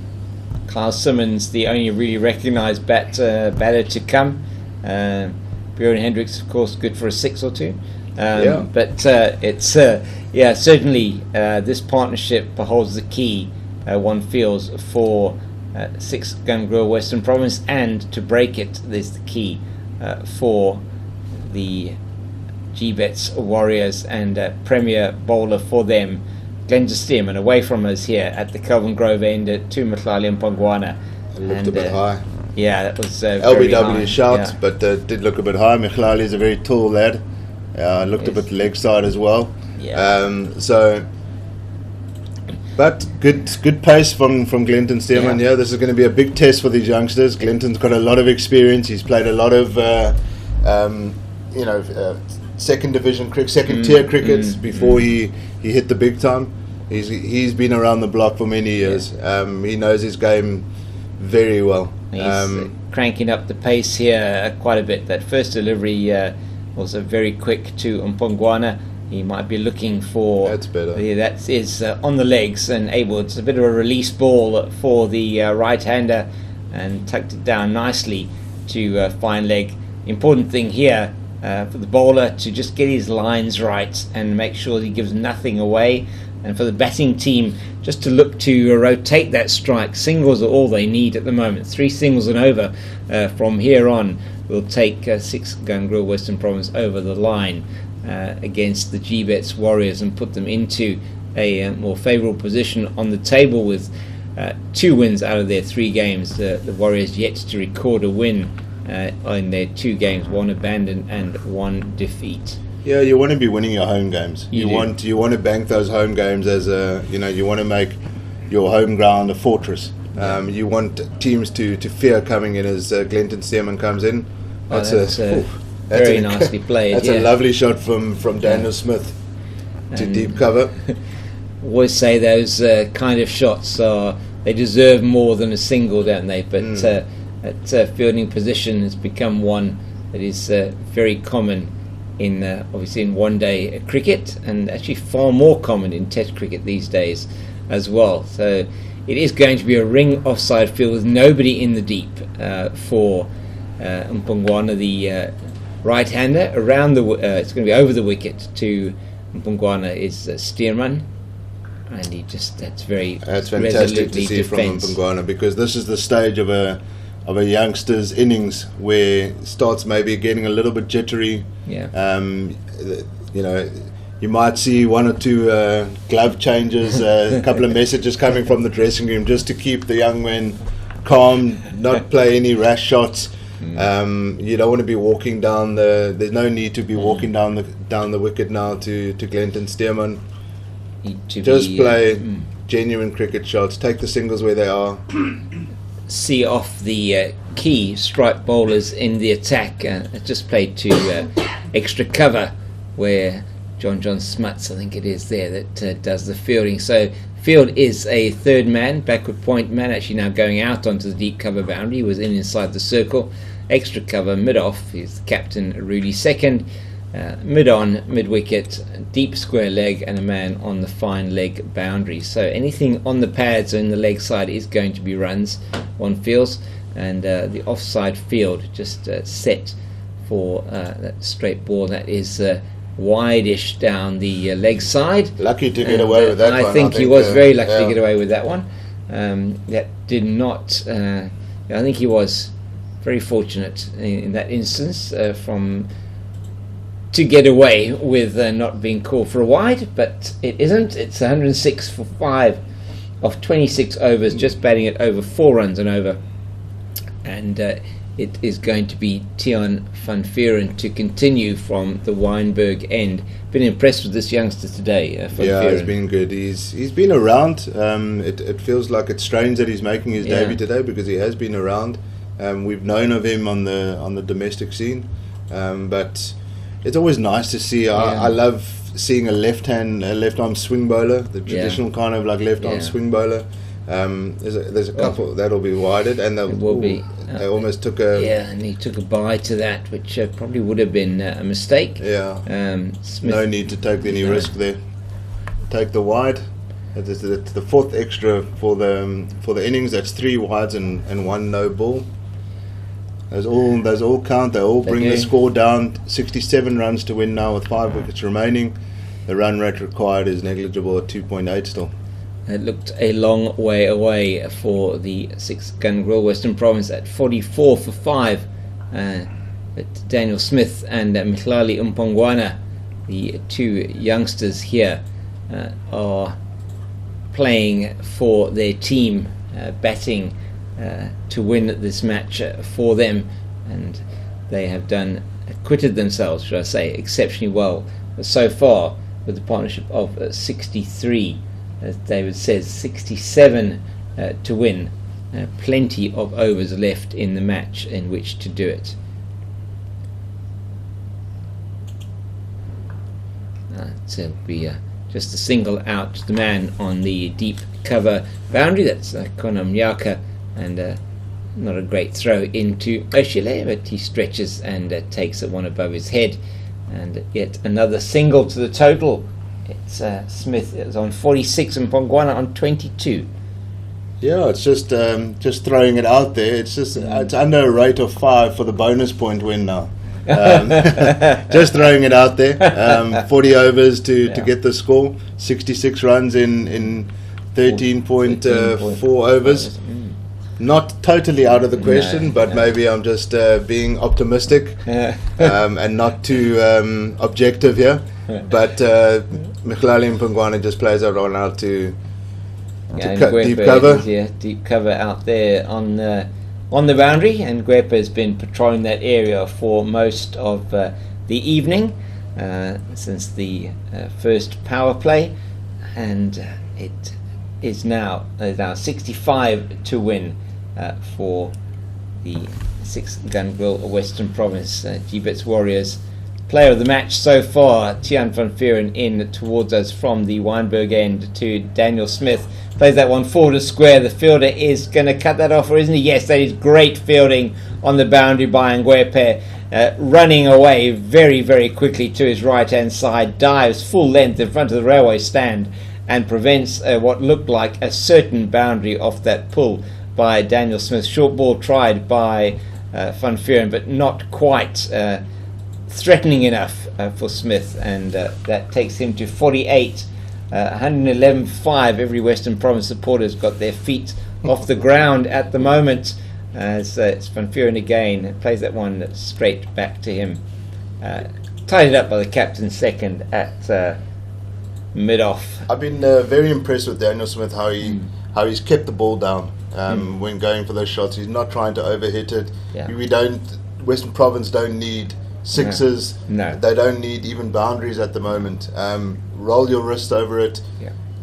Kyle Simmons, the only really recognised batter to come. Björn Hendricks, of course, good for a 6 or 2. But it's certainly this partnership holds the key. One feels for 6 Gun Grill Western Province, and to break it, there's the key for the GBets Warriors, and premier bowler for them, Glenn Stearman, away from us here at the Kelvin Grove end to Mhlali Mpongwana. It looked a bit high. Yeah, that was LBW shot, but did look a bit high. Mhlali is a very tall lad. Looked a bit leg side as well. But good pace from Glenton Stearman. Yeah, this is going to be a big test for these youngsters. Glenton's got a lot of experience. He's played a lot of second division cricket, second tier crickets before he hit the big time. He's been around the block for many years. He knows his game very well. He's cranking up the pace here quite a bit. That first delivery was very quick to Mpongwana. He might be looking for... That's better. That is on the legs and able... It's a bit of a release ball for the right-hander, and tucked it down nicely to fine leg. Important thing here for the bowler to just get his lines right and make sure he gives nothing away. And for the batting team, just to look to rotate that strike. Singles are all they need at the moment. 3 singles and over from here on will take 6 Gun Grill Western Province over the line against the GBets Warriors and put them into a more favourable position on the table with 2 wins out of their 3 games. The Warriors yet to record a win in their 2 games, 1 abandon and 1 defeat. Yeah, you want to be winning your home games. You want to bank those home games as you want to make your home ground a fortress. You want teams to fear coming in as Glenton Stearman comes in. That's very nicely played. That's a lovely shot from Daniel Smith to deep cover. Always say those kind of shots they deserve more than a single, don't they? But that fielding position has become one that is very common in obviously in one-day cricket, and actually far more common in Test cricket these days as well. So it is going to be a ring offside field with nobody in the deep for Mpongwana, the right-hander. Around the it's going to be over the wicket to Mpongwana is Stearman, and he just that's fantastic to see from Mpongwana, because this is the stage of a youngster's innings where it starts maybe getting a little bit jittery. You might see 1 or 2 glove changes, a couple of messages coming from the dressing room just to keep the young men calm, not play any rash shots. You don't want to be walking down there's no need to be walking down the wicket now to Glenton Stearman. Just play genuine cricket shots, take the singles where they are. See off the key strike bowlers in the attack. Just played to extra cover where John Smuts, I think it is there, that does the fielding. So field is a third man, backward point man, actually now going out onto the deep cover boundary. He was inside the circle. Extra cover mid-off is captain Rudy second. Mid-on, mid-wicket, deep square leg, and a man on the fine leg boundary. So anything on the pads or in the leg side is going to be runs, one feels. And the offside field just set for that straight ball that is wide-ish down the leg side. Lucky to get away with that one. I think he was very lucky to get away with that one. That did not... I think he was very fortunate in that instance to get away with not being called for a wide, but it isn't. It's 106 for 5 of 26 overs, just batting it over 4 runs and over. And it is going to be Tiaan van Vuuren to continue from the Wynberg end. Been impressed with this youngster today, Van Vuuren. He's been good. He's been around. It feels like it's strange that he's making his debut today, because he has been around. We've known of him on the domestic scene, but it's always nice to see. I love seeing a left arm swing bowler, the traditional kind of like left arm swing bowler. There's a couple that'll be wided, and they almost took a and he took a bye to that, which probably would have been a mistake. Smith, no need to take any risk there. Take the wide. It's the 4th extra for the innings. That's 3 wides and 1 no ball. Those all count. They all bring the score down. 67 runs to win now with 5 wickets remaining. The run rate required is negligible at 2.8 still. It looked a long way away for the 6-gun Grill Western Province at 44 for 5. But Daniel Smith and Mhlali Mpongwana, the 2 youngsters here, are playing for their team, batting to win this match for them, and they have acquitted themselves, should I say, exceptionally well so far, with the partnership of 63, as David says, 67 to win. Plenty of overs left in the match in which to do it. It'll be just a single out to the man on the deep cover boundary. That's Kona Mnyaka, and not a great throw into Oshile, but he stretches and takes one above his head, and yet another single to the total. It's Smith is on 46 and Mpongwana on 22. Yeah, it's just throwing it out there. It's under a rate of 5 for the bonus point win now. Just throwing it out there. 40 overs to get the score. 66 runs in 13.4 overs. Not totally out of the question, but maybe I'm just being optimistic and not too objective here. But Mhlali Mpongwana just plays that one out to deep cover. Deep cover out there on the boundary, and Gwepa has been patrolling that area for most of the evening since the first power play, and it is now 65 to win for the 6-gun Grill Western Province. GBets Warriors player of the match so far, Tiaan van Vuuren, in towards us from the Wynberg end to Daniel Smith. Plays that one forward to square. The fielder is going to cut that off, or isn't he? Yes, that is great fielding on the boundary by Ngwepe. Running away very, very quickly to his right-hand side, dives full length in front of the railway stand and prevents what looked like a certain boundary off that pull by Daniel Smith. Short ball tried by Van Vuuren, but not quite threatening enough for Smith, and that takes him to 48. 111.5. Every Western Province supporter has got their feet off the ground at the moment, as it's Van Vuuren again plays that one straight back to him. Tied it up by the captain second at mid-off. I've been very impressed with Daniel Smith, how he's kept the ball down when going for those shots. He's not trying to overhit it. Western Province don't need sixes. No. They don't need even boundaries at the moment. Roll your wrist over it.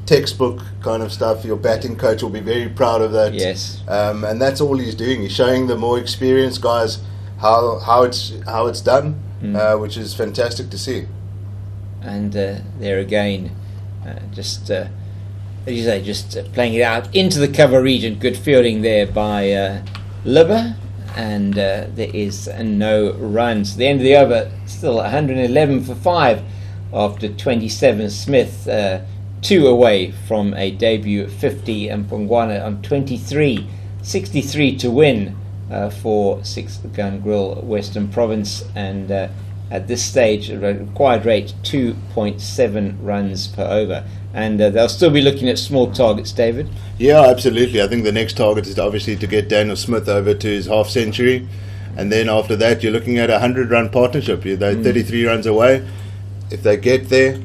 Textbook kind of stuff. Your batting coach will be very proud of that. Yes. And that's all he's doing. He's showing the more experienced guys how it's done, which is fantastic to see. And there again, just as you say, just playing it out into the cover region. Good fielding there by Libba. And there is no runs. The end of the over, still 111 for 5 after 27. Smith 2 away from a debut 50, and Mpongwana on 23. 63 to win for 6-gun Grill Western Province, and at this stage required rate 2.7 runs per over. And they'll still be looking at small targets, David. Yeah, absolutely. I think the next target is obviously to get Daniel Smith over to his half century, and then after that you're looking at a 100-run partnership. They're 33 runs away. If they get there.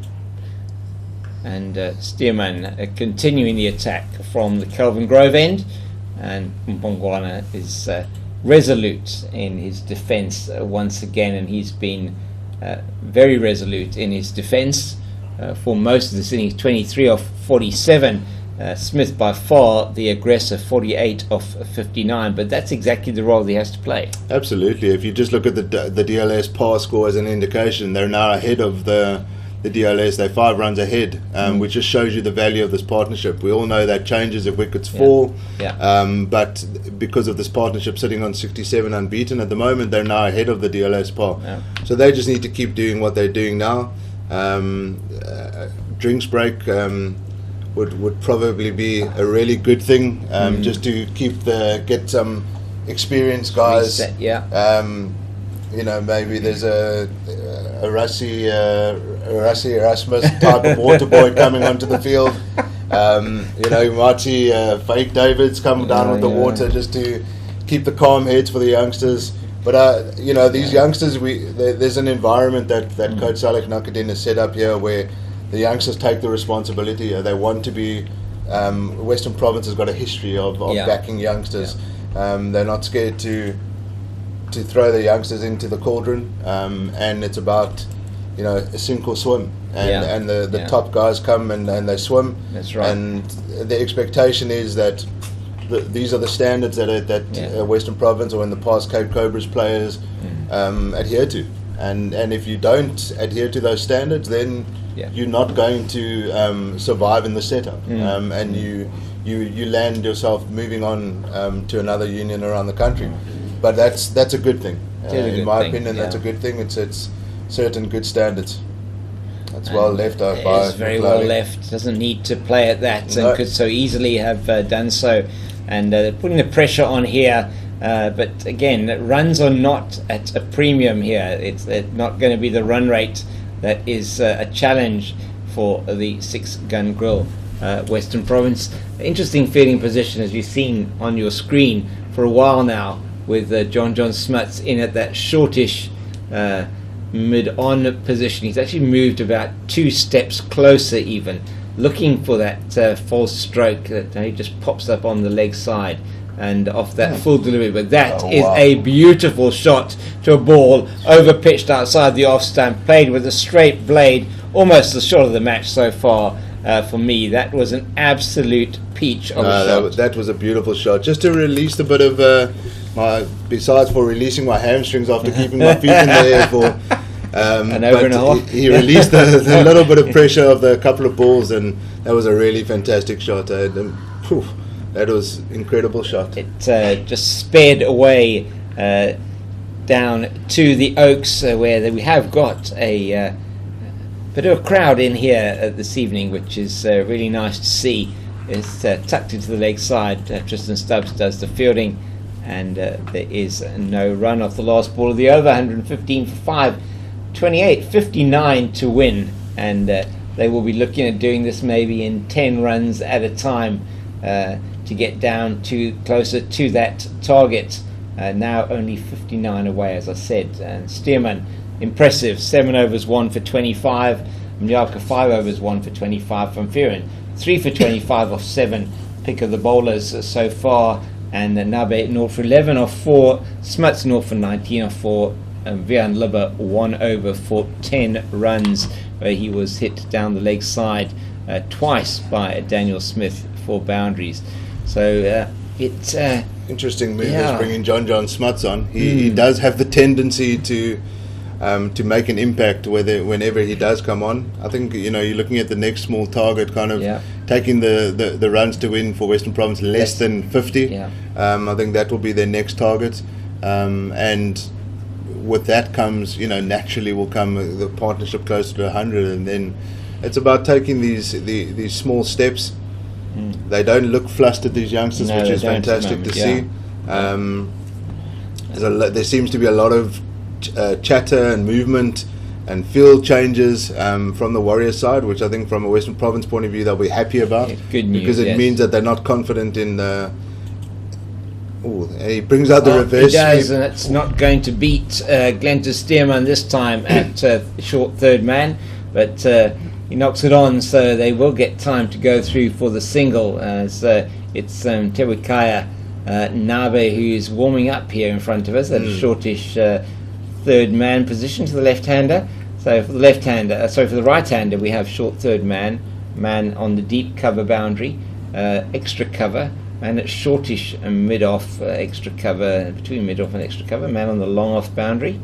And Stearman continuing the attack from the Kelvin Grove end, and Mpongwana is resolute in his defence once again, and he's been very resolute in his defence for most of this innings. 23 off 47. Smith by far the aggressor, 48 off 59, but that's exactly the role he has to play. Absolutely. If you just look at the DLS par score as an indication, they're now ahead of the DLS. They're 5 runs ahead, which just shows you the value of this partnership. We all know that changes if wickets fall, but because of this partnership sitting on 67 unbeaten at the moment, they're now ahead of the DLS par. So they just need to keep doing what they're doing now. Drinks break would probably be a really good thing, just to get some experienced guys. Reset, yeah. You know, maybe there's a Rassie Erasmus type of water boy coming onto the field. You know, you might see fake Davids come down with the water just to keep the calm heads for the youngsters. But you know, these youngsters, there's an environment that Coach Saleh Nakadin has set up here where the youngsters take the responsibility. They want to be. Western Province has got a history of backing youngsters. They're not scared to throw the youngsters into the cauldron, and it's about, you know, sink or swim, and the top guys come and they swim. That's right. And the expectation is that these are the standards that Western Province, or in the past Cape Cobras players, adhere to. And if you don't adhere to those standards, then you're not going to survive in the setup, and you land yourself moving on to another union around the country. But that's a good thing. In my opinion, that's a good thing. It's certain good standards. That's well left by It's very McLeod. well left. Doesn't need to play at that, and could so easily have done so. And putting the pressure on here. But again, runs are not at a premium here. It's not going to be the run rate that is a challenge for the 6-gun grill. Western Province, interesting fielding position, as you've seen on your screen for a while now, with John Smuts in at that shortish mid-on position. He's actually moved about 2 steps closer even, looking for that false stroke that he just pops up on the leg side and off that full delivery. But that is a beautiful shot to a ball over pitched outside the off stump, played with a straight blade, almost the shot of the match so far. For me, that was an absolute peach of a shot. That was a beautiful shot. Just to release a bit of besides for releasing my hamstrings after keeping my feet in the air for an over and a half. He released a little bit of pressure of the couple of balls, and that was a really fantastic shot. That was incredible shot. It just sped away down to the Oaks, where we have got a bit of a crowd in here this evening, which is really nice to see. It's tucked into the leg side. Tristan Stubbs does the fielding, and there is no run off the last ball of the over. 115 for 5, 28, 59 to win, and they will be looking at doing this maybe in 10 runs at a time to get down to closer to that target. Now only 59 away, as I said. And Stearman, impressive, 7 overs, 1 for 25. Mnyaka, 5 overs, 1 for 25 from Fearon. 3 for 25 off 7 pick of the bowlers so far. And Nabe 0 for 11 off 4. Smuts 0 for 19 off 4. And Vian Libber 1 over for 10 runs, where he was hit down the leg side twice by Daniel Smith for boundaries. So it's interesting move is bringing John Smuts on. He does have the tendency to make an impact whenever he does come on. I think, you know, you're looking at the next small target, kind of taking the runs to win for Western Province less than 50. I think that will be their next target, and with that comes, you know, naturally will come the partnership closer to 100, and then it's about taking these small steps. They don't look flustered, these youngsters, which is fantastic to see. There seems to be a lot of chatter and movement and field changes from the Warriors side, which I think from a Western Province point of view they'll be happy about. Good news, because it means that they're not confident in the... he brings out the reverse. He does, and it's not going to beat Glenta Stearman this time at short third man, but he knocks it on, so they will get time to go through for the single, as it's Tewikaya Nabe who's warming up here in front of us at a shortish third man position to the left-hander. So for the left-hander, for the right-hander, we have short third man on the deep cover boundary, extra cover, man at shortish and mid-off, extra cover, between mid-off and extra cover, man on the long-off boundary.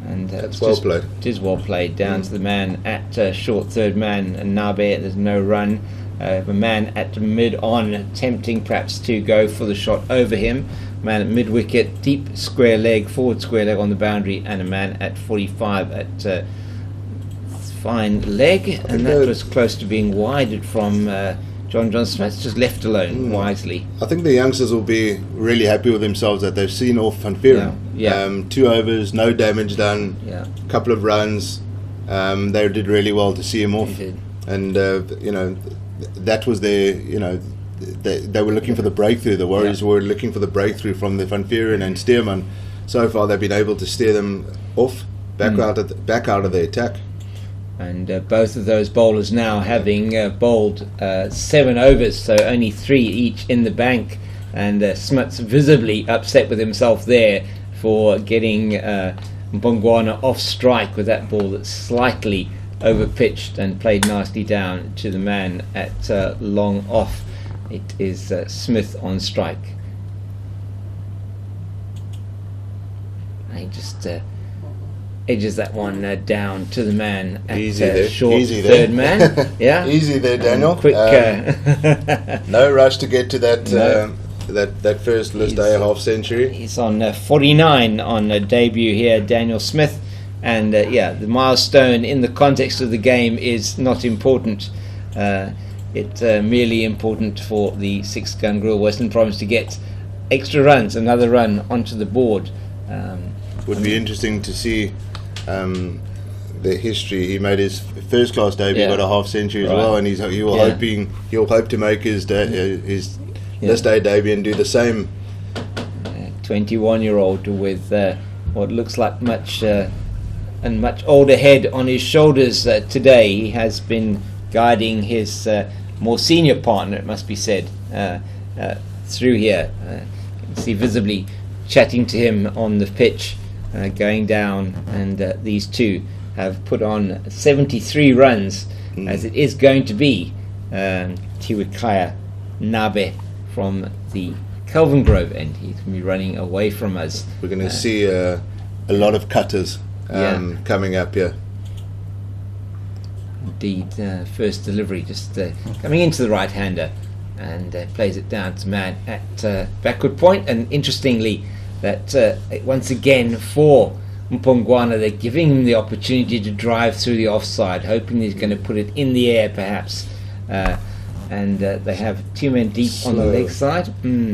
And that's well played. It is well played down to the man at short third man, and Nabe, there's no run. A man at mid-on, attempting perhaps to go for the shot over him. Man at mid-wicket, deep square leg, forward square leg on the boundary, and a man at 45 at fine leg, and that was close to being wided from John Smith's just left alone wisely. I think the youngsters will be really happy with themselves that they've seen off Van Vuuren. 2 overs, no damage done, couple of runs. They did really well to see him off. And, that was their, they were looking for the breakthrough. The Warriors were looking for the breakthrough from the Van Vuuren and Steerman. So far, they've been able to steer them off, back out of the attack. And both of those bowlers now having bowled 7 overs, so only 3 each in the bank. And Smith's visibly upset with himself there for getting Mpongwana off strike with that ball that's slightly overpitched and played nicely down to the man at long off. It is Smith on strike. He just edges that one down to the man at short third man. Yeah, easy there, Daniel. Quick, no rush to get to that that first list A half century. He's on 49 on debut here, Daniel Smith, and the milestone in the context of the game is not important. It's merely important for the 6-gun Grill Western Province to get extra runs, another run onto the board. Would be interesting to see the history. He made his first class debut, got a half century as well, and he'll hope to make his list A debut and do the same. 21-year-old with what looks like much older head on his shoulders today. He has been guiding his more senior partner, it must be said, through here. You can see visibly chatting to him on the pitch. Going down, and these two have put on 73 runs, as it is going to be Tiwikaya Nabe from the Kelvin Grove end. He's going to be running away from us. We're going to see a lot of cutters coming up here. Indeed, first delivery just coming into the right-hander, and plays it down to man at backward point. And interestingly, that once again for Mpongwana, they're giving him the opportunity to drive through the offside, hoping he's going to put it in the air perhaps, and they have 2 men deep on the leg side.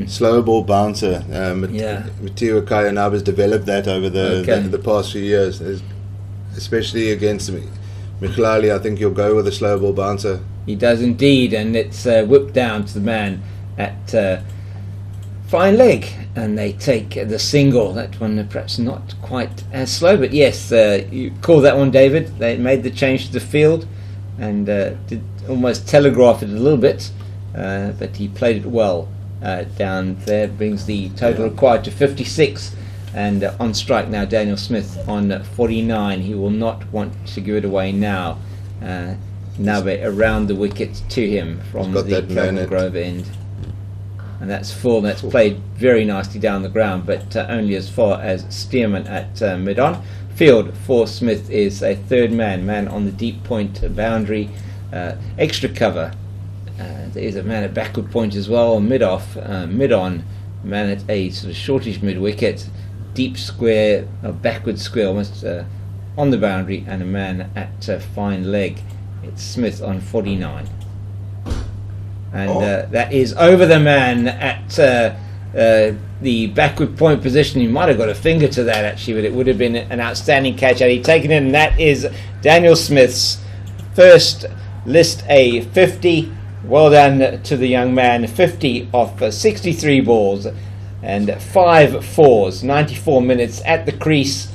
Slow ball bouncer. Matiwa Kayanab has developed that over the past few years, especially against Michlali. I think he'll go with a slow ball bouncer. He does indeed, and it's whipped down to the man at fine leg, and they take the single. That one perhaps not quite as slow, but yes, you call that one, David. They made the change to the field and did almost telegraph it a little bit, but he played it well down there. Brings the total required to 56, and on strike now Daniel Smith on 49. He will not want to give it away now. Nabe around the wicket to him from the Kelvin Grove end. And that's full. That's played very nicely down the ground, but only as far as Steerman at mid-on. Field for Smith is a third man on the deep point boundary. Extra cover. There is a man at backward point as well. Mid-off, mid-on, man at a sort of shortish mid-wicket. Deep square, backward square almost on the boundary, and a man at fine leg. It's Smith on 49. And that is over the man at the backward point position. He might have got a finger to that actually, but it would have been an outstanding catch had he taken it. And that is Daniel Smith's first list A 50. Well done to the young man. 50 off 63 balls and 5 fours. 94 minutes at the crease.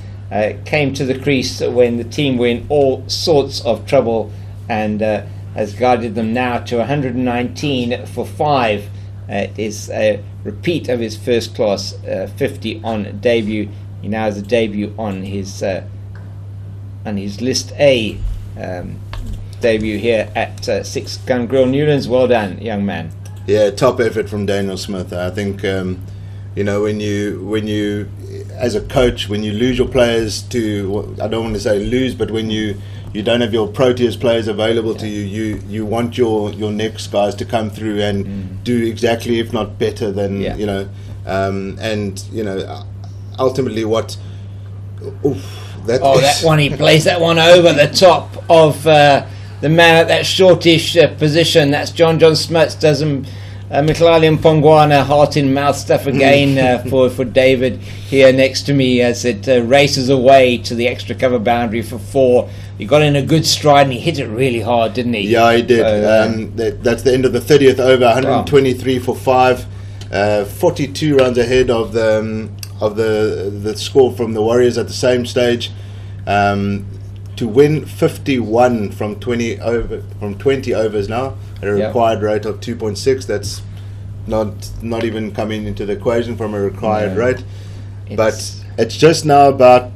Came to the crease when the team were in all sorts of trouble, and has guided them now to 119 for 5. It is a repeat of his first class 50 on debut. He now has a debut on his list A debut here at 6-gun Grill Newlands. Well done, young man. Yeah, top effort from Daniel Smith. I think when you as a coach, when you lose your players to, I don't want to say lose, but when you don't have your Proteas players available to you want your next guys to come through and do exactly, if not better than, ultimately what... that one, he plays that one over the top of the man at that shortish position. That's John Smuts. Does him Mklali Mpongwana heart in mouth stuff again for David here next to me as it races away to the extra cover boundary for 4. He got in a good stride and he hit it really hard, didn't he? Yeah, he did. So, that's the end of the 30th over. 123 for 5, 42 runs ahead of the score from the Warriors at the same stage. To win 51 from 20 overs now at a required rate of 2.6. That's not even coming into the equation from a required rate. But it's just now about,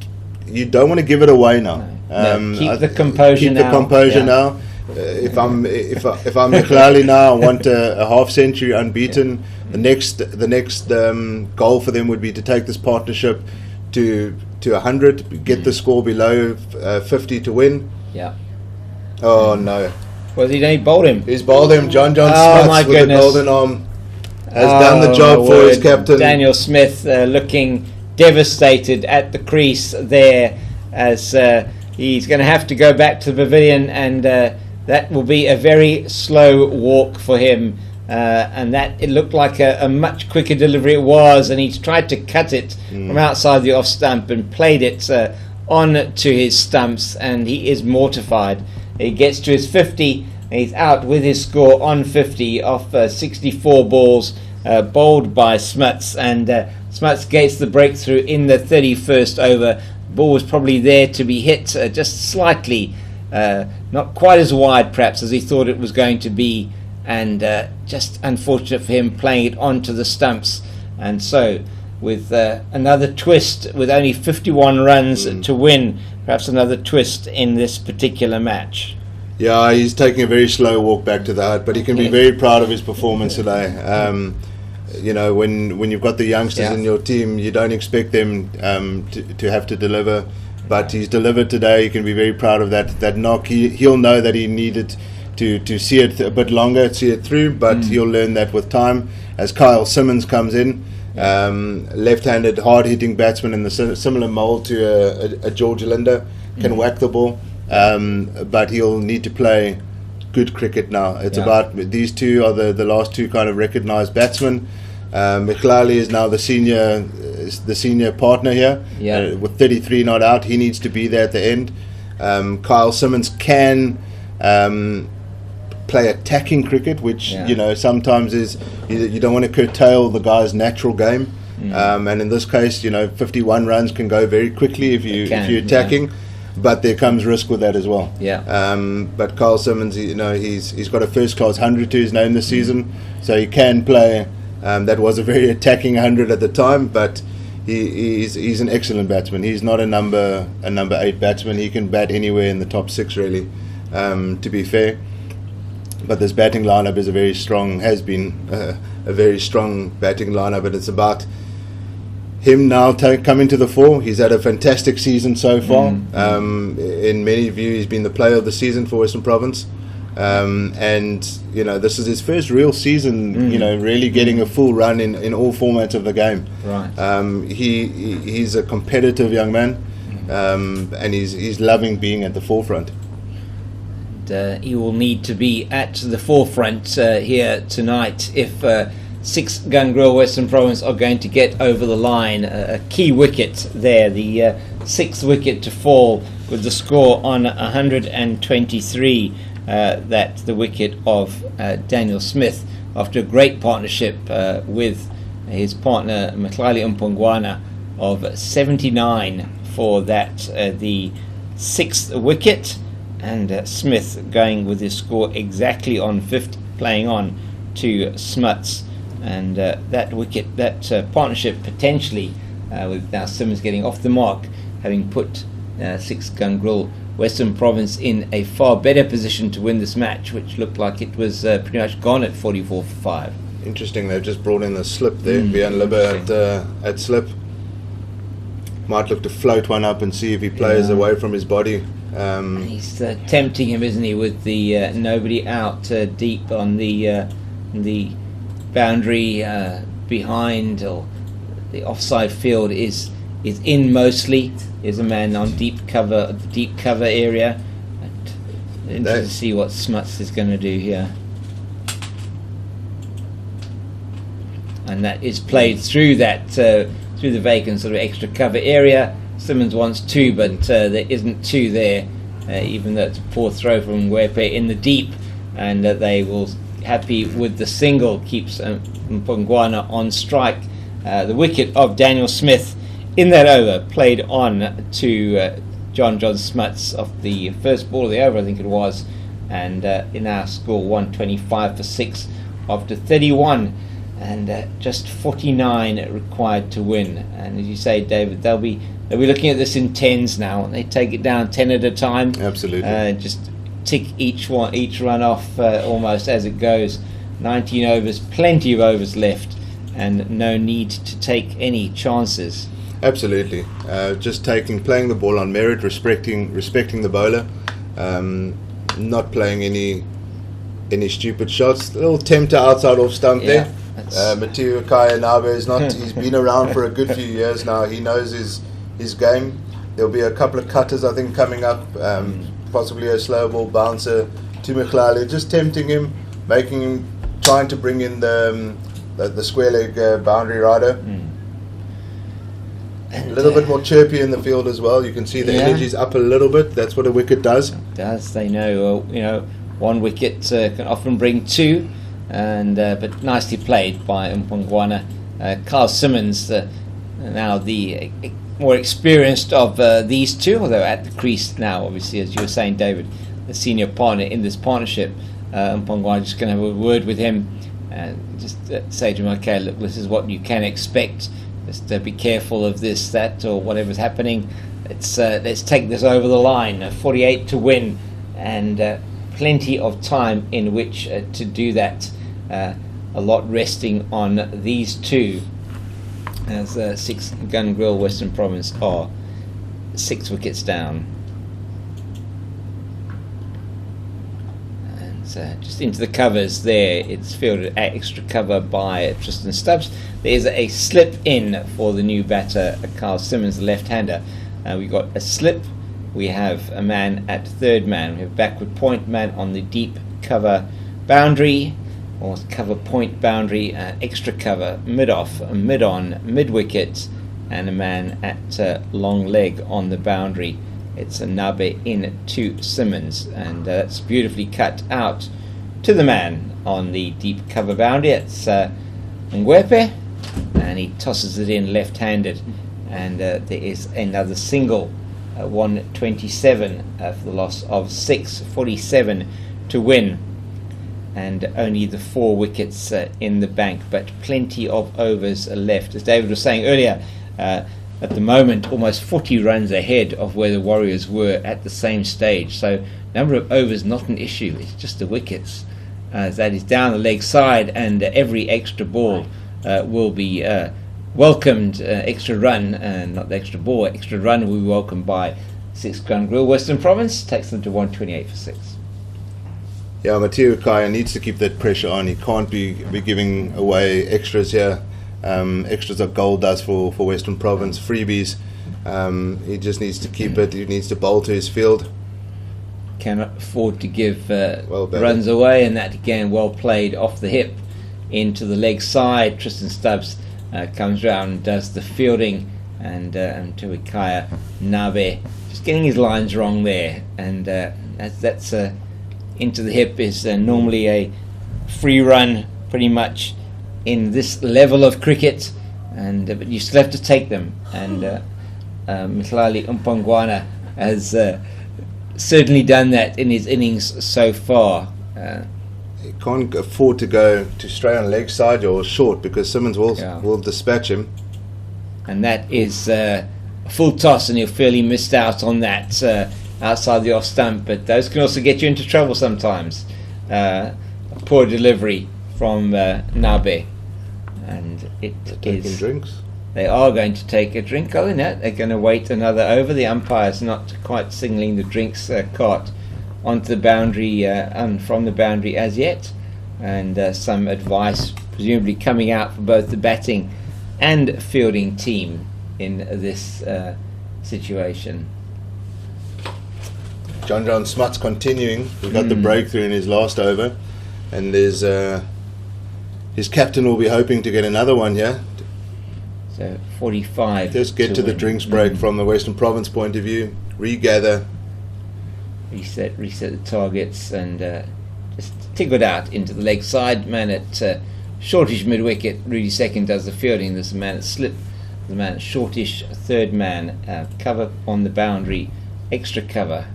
you don't want to give it away now. Keep the composure now. Keep the composure now. If I'm Mklali now, I want a half century unbeaten. The next goal for them would be to take this partnership to 100, get the score below 50 to win. Yeah. Oh no. Was he bowled him? He's bowled him. John Smuts with the golden arm has done the job for his captain. Daniel Smith looking devastated at the crease there as he's going to have to go back to the pavilion, and that will be a very slow walk for him. And that it looked like a much quicker delivery it was, and he's tried to cut it from outside the off stump and played it on to his stumps, and he is mortified. He gets to his 50 and he's out with his score on 50 off 64 balls bowled by Smuts, and Smuts gets the breakthrough in the 31st over. The ball was probably there to be hit just slightly, not quite as wide perhaps as he thought it was going to be, and just unfortunate for him playing it onto the stumps. And so with another twist, with only 51 runs to win, perhaps another twist in this particular match. Yeah, he's taking a very slow walk back to the hut, but he can be very proud of his performance today. You know, when you've got the youngsters in your team, you don't expect them to have to deliver, but he's delivered today. You can be very proud of that knock. He'll know that he needed to see it a bit longer, see it through, but he'll learn that with time. As Kyle Simmons comes in, left-handed, hard-hitting batsman in the similar mould to a George Linder, can whack the ball, but he'll need to play good cricket now. It's about, these two are the last two kind of recognised batsmen. Mklali is now the senior partner here, with 33 not out. He needs to be there at the end. Kyle Simmons can play attacking cricket, which you know sometimes is you don't want to curtail the guy's natural game, and in this case, you know, 51 runs can go very quickly if you're attacking, but there comes risk with that as well. But Kyle Simmons, you know, he's got a first class 100 to his name this season, so he can play. That was a very attacking 100 at the time, but he's an excellent batsman. He's not a number 8 batsman. He can bat anywhere in the top 6 really, to be fair. But this batting lineup is has been a very strong batting lineup, and it's about him now coming to the fore. He's had a fantastic season so far. In many views, he's been the player of the season for Western Province. And you know, this is his first real season, you know, really getting a full run in all formats of the game. He's a competitive young man, and he's loving being at the forefront. He will need to be at the forefront here tonight if 6 Gangrel Western Province are going to get over the line. A key wicket there, the 6th wicket to fall with the score on 123. That the wicket of Daniel Smith after a great partnership with his partner Mklali Mpongwana of 79 for that the 6th wicket, and Smith going with his score exactly on 50, playing on to Smuts, and that wicket, that partnership potentially with now Simmons getting off the mark, having put 6 Gangrel Western Province in a far better position to win this match, which looked like it was pretty much gone at 44 for 5. Interesting, they've just brought in the slip there. Bjorn Libber at slip. Might look to float one up and see if he plays away from his body. He's tempting him, isn't he, with the nobody out deep on the boundary behind, or the offside field is in mostly. Is a man on deep cover area. Interesting to see what Smuts is going to do here. And that is played through that through the vacant sort of extra cover area. Simmons wants 2, but there isn't 2 there, even though it's a poor throw from Ngwepe in the deep, and they will happy with the single, keeps Mpongwana on strike. The wicket of Daniel Smith in that over played on to John Smuts off the first ball of the over, I think it was, and in our score 125 for 6 after 31. And just 49 required to win. And as you say, David, they'll be looking at this in tens now, and they take it down 10 at a time. Absolutely. Just tick each run off almost as it goes. 19 overs, plenty of overs left, and no need to take any chances. Absolutely. Just playing the ball on merit, respecting the bowler, not playing any stupid shots. A little tempter outside off stump there. Matiwa Kaya Nabe he's been around for a good few years now. He knows his game. There'll be a couple of cutters, I think, coming up, possibly a slow ball bouncer to Mkhlali, just tempting him, trying to bring in the square leg boundary rider. A little bit more chirpy in the field as well. You can see the energy's up a little bit. That's what a wicket does. It does. They know, one wicket can often bring 2. And but nicely played by Mpongwana. Carl Simmons, now the more experienced of these 2, although at the crease now, obviously, as you were saying, David, the senior partner in this partnership. Mpongwana just going to have a word with him and just say to him, okay, look, this is what you can expect. Just be careful of this, that, or whatever's happening. Let's take this over the line. 48 to win, and plenty of time in which to do that. A lot resting on these 2, as 6 Gun Grill Western Province are 6 wickets down. And just into the covers there, it's fielded at extra cover by Tristan Stubbs. There's a slip in for the new batter, Carl Simmons, the left-hander. We've got a slip. We have a man at third man. We have backward point man on the deep cover boundary, or cover point boundary, extra cover, mid-off, mid-on, mid-wicket, and a man at long leg on the boundary. It's a Nabe in to Simmons, and that's beautifully cut out to the man on the deep cover boundary. It's Ngwepe, and he tosses it in left-handed, and there is another single, 127 for the loss of 6, 47 to win. And only the 4 wickets in the bank, but plenty of overs left. As David was saying earlier, at the moment almost 40 runs ahead of where the Warriors were at the same stage. So number of overs not an issue, it's just the wickets. That is down the leg side, and every extra ball will be welcomed. Extra run, not the extra ball, extra run will be welcomed by 6 Gun Grill Western Province, takes them to 128 for 6. Yeah, Matiwa Kaya needs to keep that pressure on. He can't be giving away extras here. Extras are gold dust for Western Province, freebies. He just needs to keep it. He needs to bowl to his field. Cannot afford to give runs away, and that again, well played off the hip into the leg side. Tristan Stubbs comes round and does the fielding, and Tuikaya Nabe just getting his lines wrong there, and that's into the hip is normally a free run pretty much in this level of cricket, and but you still have to take them, and Mkhlali Mpongwana has certainly done that in his innings so far. He can't afford to go to straight on leg side or short, because Simmons will dispatch him, and that is a full toss, and he'll feel he missed out on that outside the off stump, but those can also get you into trouble sometimes. A poor delivery from Nabe, and it is. Drinks. They are going to take a drink. Other than that, they're going to wait another over. The umpire's not quite signalling the drinks cart onto the boundary and from the boundary as yet, and some advice presumably coming out for both the batting and fielding team in this situation. John Smuts continuing. He got the breakthrough in his last over, and there's his captain will be hoping to get another one here. So 45. Just get to the drinks break from the Western Province point of view. Regather. Reset the targets, and just tick it out into the leg side. Man at shortish mid wicket. Rudy Second does the fielding. There's a man at slip. The man at shortish third man. Cover on the boundary. Extra cover.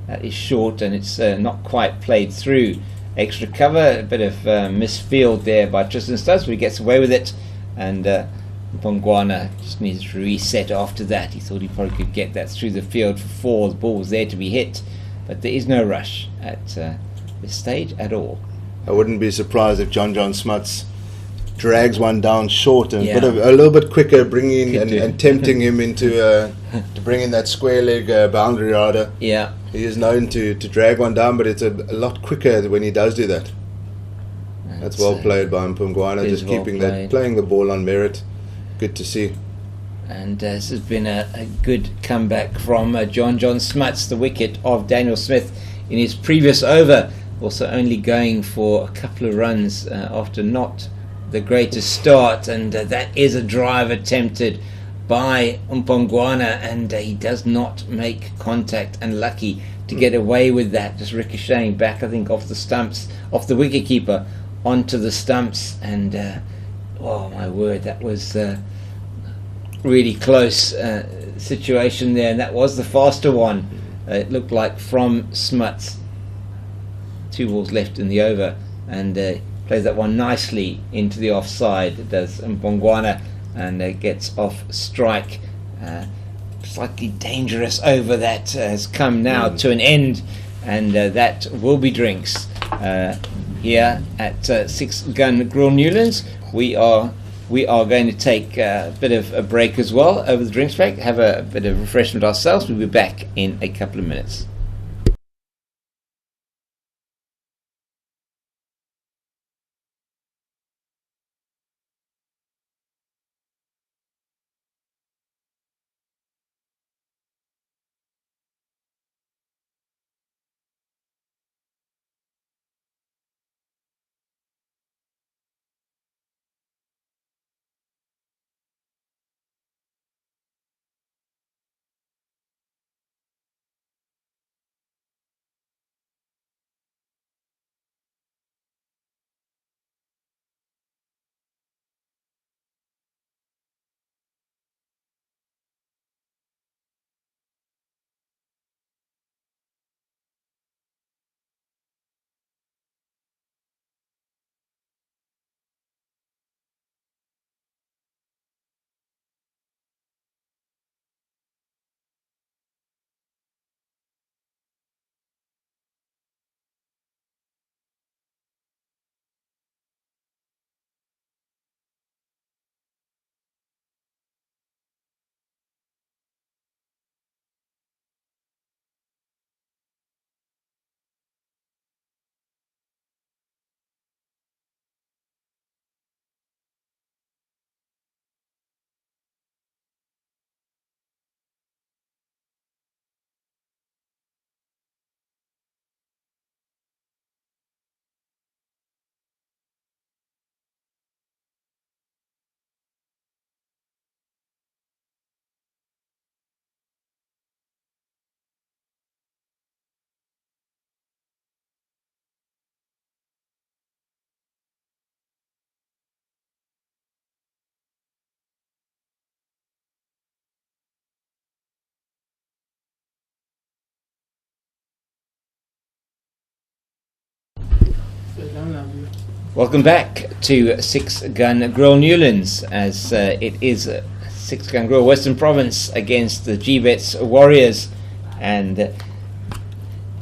That is short, and it's not quite played through. Extra cover. A bit of misfield there by Tristan Stubbs, but he gets away with it. And Mpongwana just needs to reset after that. He thought he probably could get that through the field for 4. The ball was there to be hit, but there is no rush at this stage at all. I wouldn't be surprised if John Smuts drags one down short and a little bit quicker, bringing and tempting him into to bring in that square leg boundary rider. Yeah, he is known to drag one down, but it's a lot quicker when he does do that. That's well played by Mpongwana, just keeping that, playing the ball on merit. Good to see. And this has been a good comeback from John Smuts, the wicket of Daniel Smith in his previous over. Also only going for a couple of runs after not the greatest start. And that is a drive attempted by Mpongwana, and he does not make contact. Unlucky to get away with that, just ricocheting back, I think, off the stumps, off the wicketkeeper, onto the stumps. And oh my word, that was really close situation there, and that was the faster one. It looked like from Smuts. 2 balls left in the over, and plays that one nicely into the offside. It does Mpongwana, and gets off strike. Slightly dangerous over that has come now to an end, and that will be drinks here at 6 Gun Grill Newlands. We are going to take a bit of a break as well over the drinks break, have a bit of refreshment ourselves. We'll be back in a couple of minutes. Welcome back to 6 Gun Grill Newlands, as it is 6 Gun Grill Western Province against the GBets Warriors, and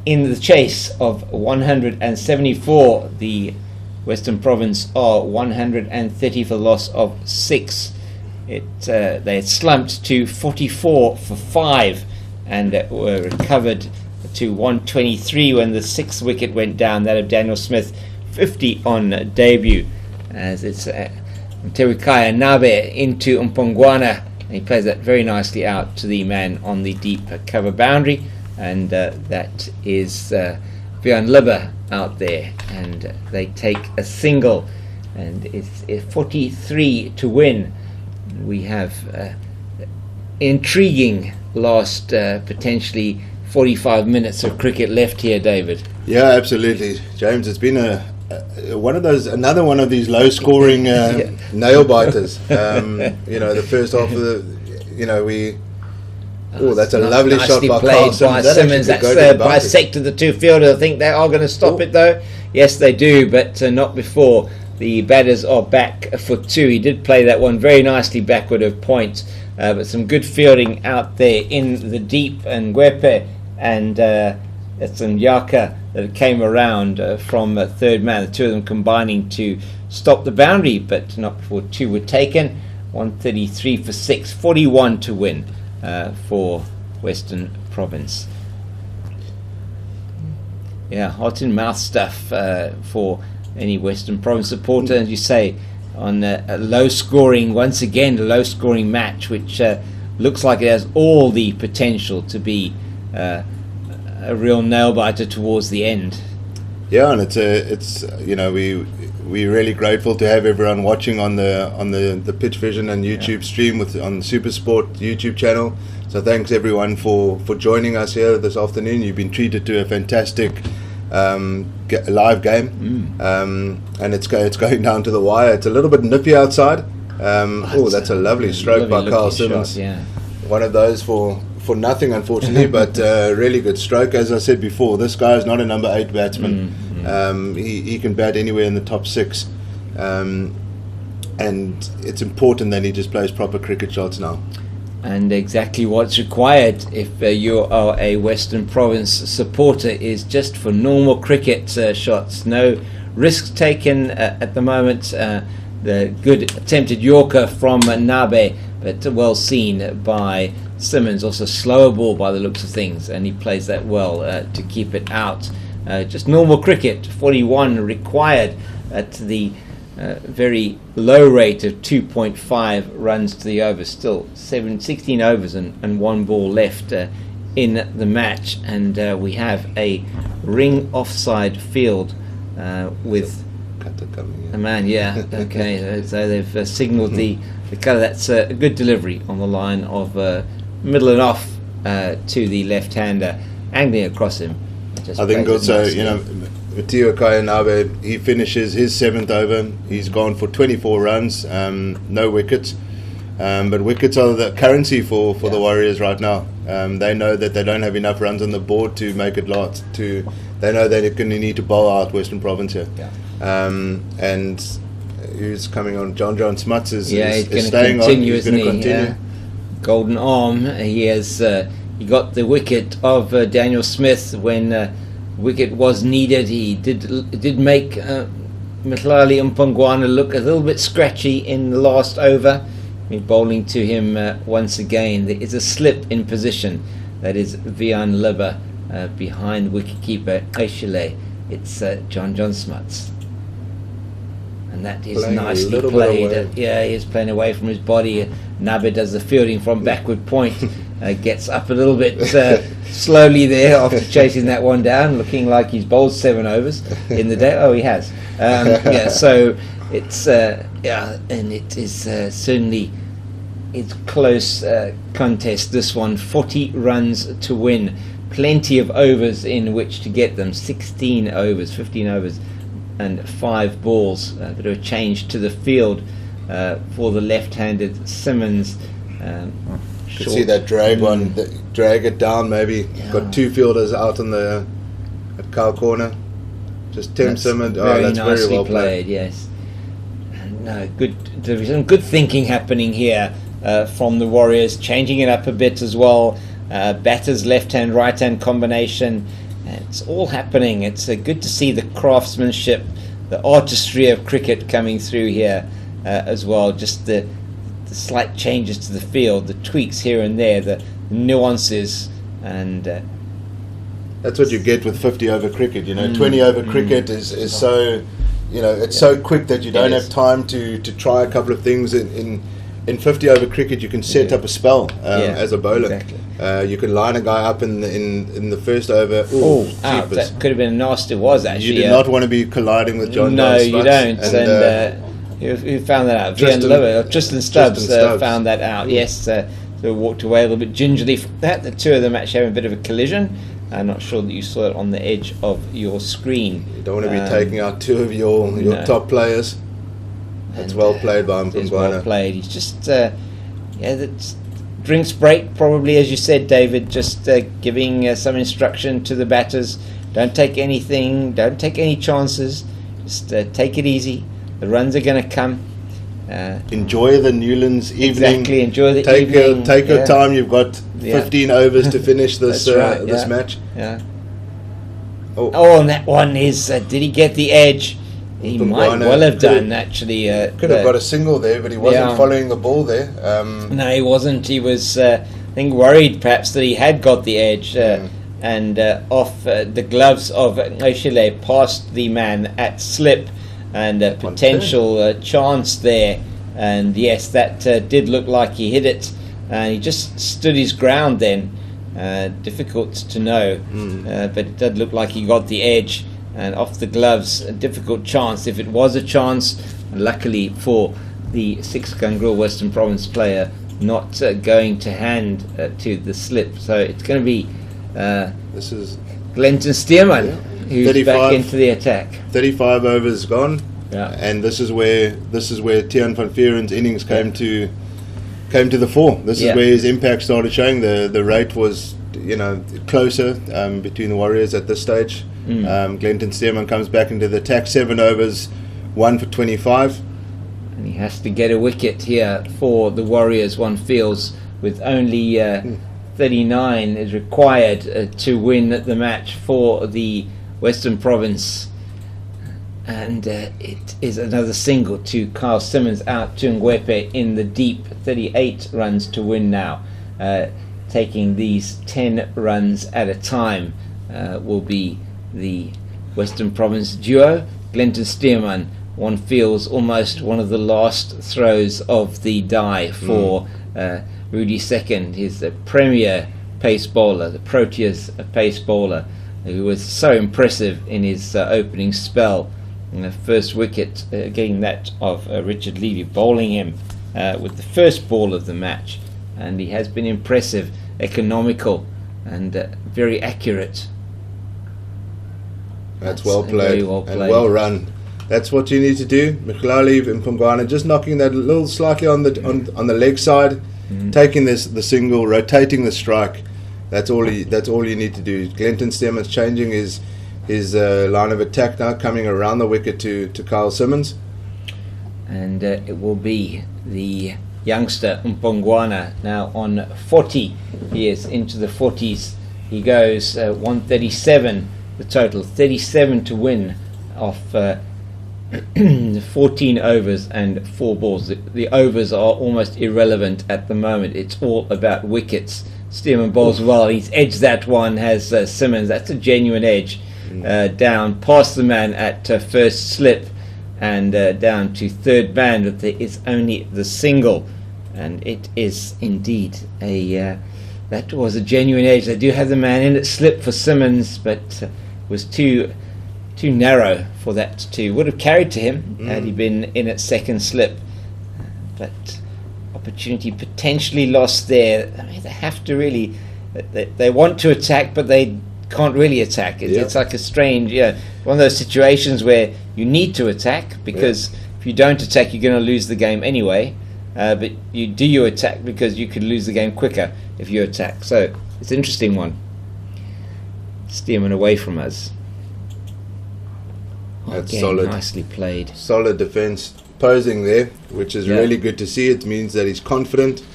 in the chase of 174, the Western Province are 130 for the loss of 6. They had slumped to 44 for 5 and were recovered to 123 when the 6th wicket went down, that of Daniel Smith, 50 on debut, as it's Terukaya Nabe into Mpongwana, and he plays that very nicely out to the man on the deep cover boundary. and that is Björn Libber out there, and they take a single, and it's 43 to win. We have intriguing last potentially 45 minutes of cricket left here, David. Yeah, absolutely, James. It's been another one of these low-scoring nail biters. The first half of the, that's a lovely shot by Carl Simmons. That's bisected the two fielders. I think they are going to stop it though. Yes, they do, but not before. The batters are back for two. He did play that one very nicely backward of point, but some good fielding out there in the deep, and Gwepe and some Yaka that came around from third man, the two of them combining to stop the boundary, but not before two were taken. 133 for 6, 41 to win for Western Province. Yeah, hot in mouth stuff for any Western Province supporter, as you say, on a low scoring match, which looks like it has all the potential to be a real nail biter towards the end. Yeah, and we're really grateful to have everyone watching on the Pitch Vision and YouTube stream on the SuperSport YouTube channel. So thanks everyone for joining us here this afternoon. You've been treated to a fantastic live game, and it's going down to the wire. It's a little bit nippy outside. That's a lovely stroke by Carl Simmons. One of those for nothing, unfortunately, but really good stroke. As I said before, this guy is not a number 8 batsman. He can bat anywhere in the top 6, and it's important that he just plays proper cricket shots now. And exactly what's required if you are a Western Province supporter is just for normal cricket shots. No risks taken at the moment. The good attempted Yorker from Nabe, but well seen by Simmons. Also slower ball by the looks of things, and he plays that well to keep it out. Just normal cricket. 41 required at the very low rate of 2.5 runs to the over. Still 16 overs and one ball left in the match, and we have a ring offside field with a man. Okay, so they've signalled the cutter. That's a good delivery on the line of middle and off to the left-hander, angling across him. I think also, Mateo Kayanabe, he finishes his 7th over. He's gone for 24 runs, no wickets. But wickets are the currency for the Warriors right now. They know that they don't have enough runs on the board to make it last. They know that they're going to need to bowl out Western Province here. And who's coming on? John Smuts is staying on. He's going to continue. Golden arm. He has. He got the wicket of Daniel Smith when wicket was needed. He did make Mitlali Mpongwana look a little bit scratchy in the last over. He's bowling to him once again. There is a slip in position. That is Vian Libber behind wicketkeeper Aishile. It's John Smuts. And that is playing nicely played. He's playing away from his body. Nabe does the fielding from backward point. Gets up a little bit slowly there after chasing that one down, looking like he's bowled 7 overs in the day. Oh, he has. So it's and it is certainly it's close contest. This one, 40 runs to win, plenty of overs in which to get them. 15 overs, and 5 balls. A bit of a change to the field for the left-handed Simmons. You see that drag it down maybe. Got 2 fielders out on the at cow corner. Just Tim Simmons. That's very well played. Yes. No, there's some good thinking happening here from the Warriors, changing it up a bit as well. Batters left-hand, right-hand combination. It's all happening. It's good to see the craftsmanship, the artistry of cricket coming through here as well. Just the slight changes to the field, the tweaks here and there, the nuances, and that's what you get with 50 over cricket. 20 over cricket is so it's so quick that you don't have time to try a couple of things in in 50 over cricket, you can set up a spell as a bowler. Exactly. You can line a guy up in the first over. Out. That could have been a nasty. Was actually. You did not want to be colliding with John. No, Smuts. you don't. And who found that out? Tristan Stubbs found that out. Yes, so walked away a little bit gingerly from that. The two of them actually having a bit of a collision. I'm not sure that you saw it on the edge of your screen. You don't want to be taking out two of your top players. That's well played by Mpongwana. Well played. He's just that's drinks break probably, as you said, David. Just giving some instruction to the batters. Don't take anything. Don't take any chances. Just take it easy. The runs are going to come. Enjoy the Newlands evening. Exactly. Enjoy the evening. Take your time. You've got 15 overs to finish this this match. Yeah. Oh, and that one is. Did he get the edge? He might well have done, actually. Could have got a single there, but he wasn't following the ball there. No, he wasn't. He was, I think, worried perhaps that he had got the edge and off the gloves of Oshile past the man at slip, and a potential chance there. And yes, that did look like he hit it, and he just stood his ground then. Difficult to know, but it did look like he got the edge. And off the gloves, a difficult chance if it was a chance. Luckily for the Six Gun Grill Western Province player, not going to hand to the slip. So it's going to be this is Glenton Stearman who's back into the attack. 35 overs gone, and this is where Tiaan van Vuuren's innings came to the fore. This is where his impact started showing. The rate was closer between the Warriors at this stage. Glenton Stearman comes back into the attack, 7 overs, 1 for 25. And he has to get a wicket here for the Warriors, one feels, with only 39 is required to win the match for the Western Province. And it is another single to Kyle Simmons out to Ngwepe in the deep. 38 runs to win now. Taking these 10 runs at a time will be the Western Province duo. Glenton Stearman, one feels almost one of the last throws of the die for Rudy Second. He's the premier pace bowler, the Proteas pace bowler, who was so impressive in his opening spell. And the first wicket, getting that of Richard Levy, bowling him with the first ball of the match. And he has been impressive, economical, and very accurate. That's well played and well run. That's what you need to do. Mkhlali and Mpongwana just knocking that a little slightly on the leg side, taking the single, rotating the strike. That's all you need to do. Glenton Stearman's changing his line of attack now, coming around the wicket to Kyle Simmons. And it will be the youngster Mpongwana now on 40 years into the 40s. He goes 137 the total, 37 to win off 14 overs and 4 balls. The overs are almost irrelevant at the moment. It's all about wickets. Stearman bowls well. He's edged that one, has Simmons. That's a genuine edge. Down past the man at first slip and down to third man, but there is only the single, and it is indeed that was a genuine edge. They do have the man in at slip for Simmons, but was too narrow for that to would have carried to him had he been in at second slip. But opportunity potentially lost there. I mean, they have to really, they want to attack, but they can't really attack. It's like a strange, one of those situations where you need to attack, because if you don't attack, you're going to lose the game anyway. But you attack because you could lose the game quicker if you attack. So it's an interesting one. Stearman away from us. That's again, solid. Nicely played. Solid defence posing there, which is really good to see. It means that he's confident.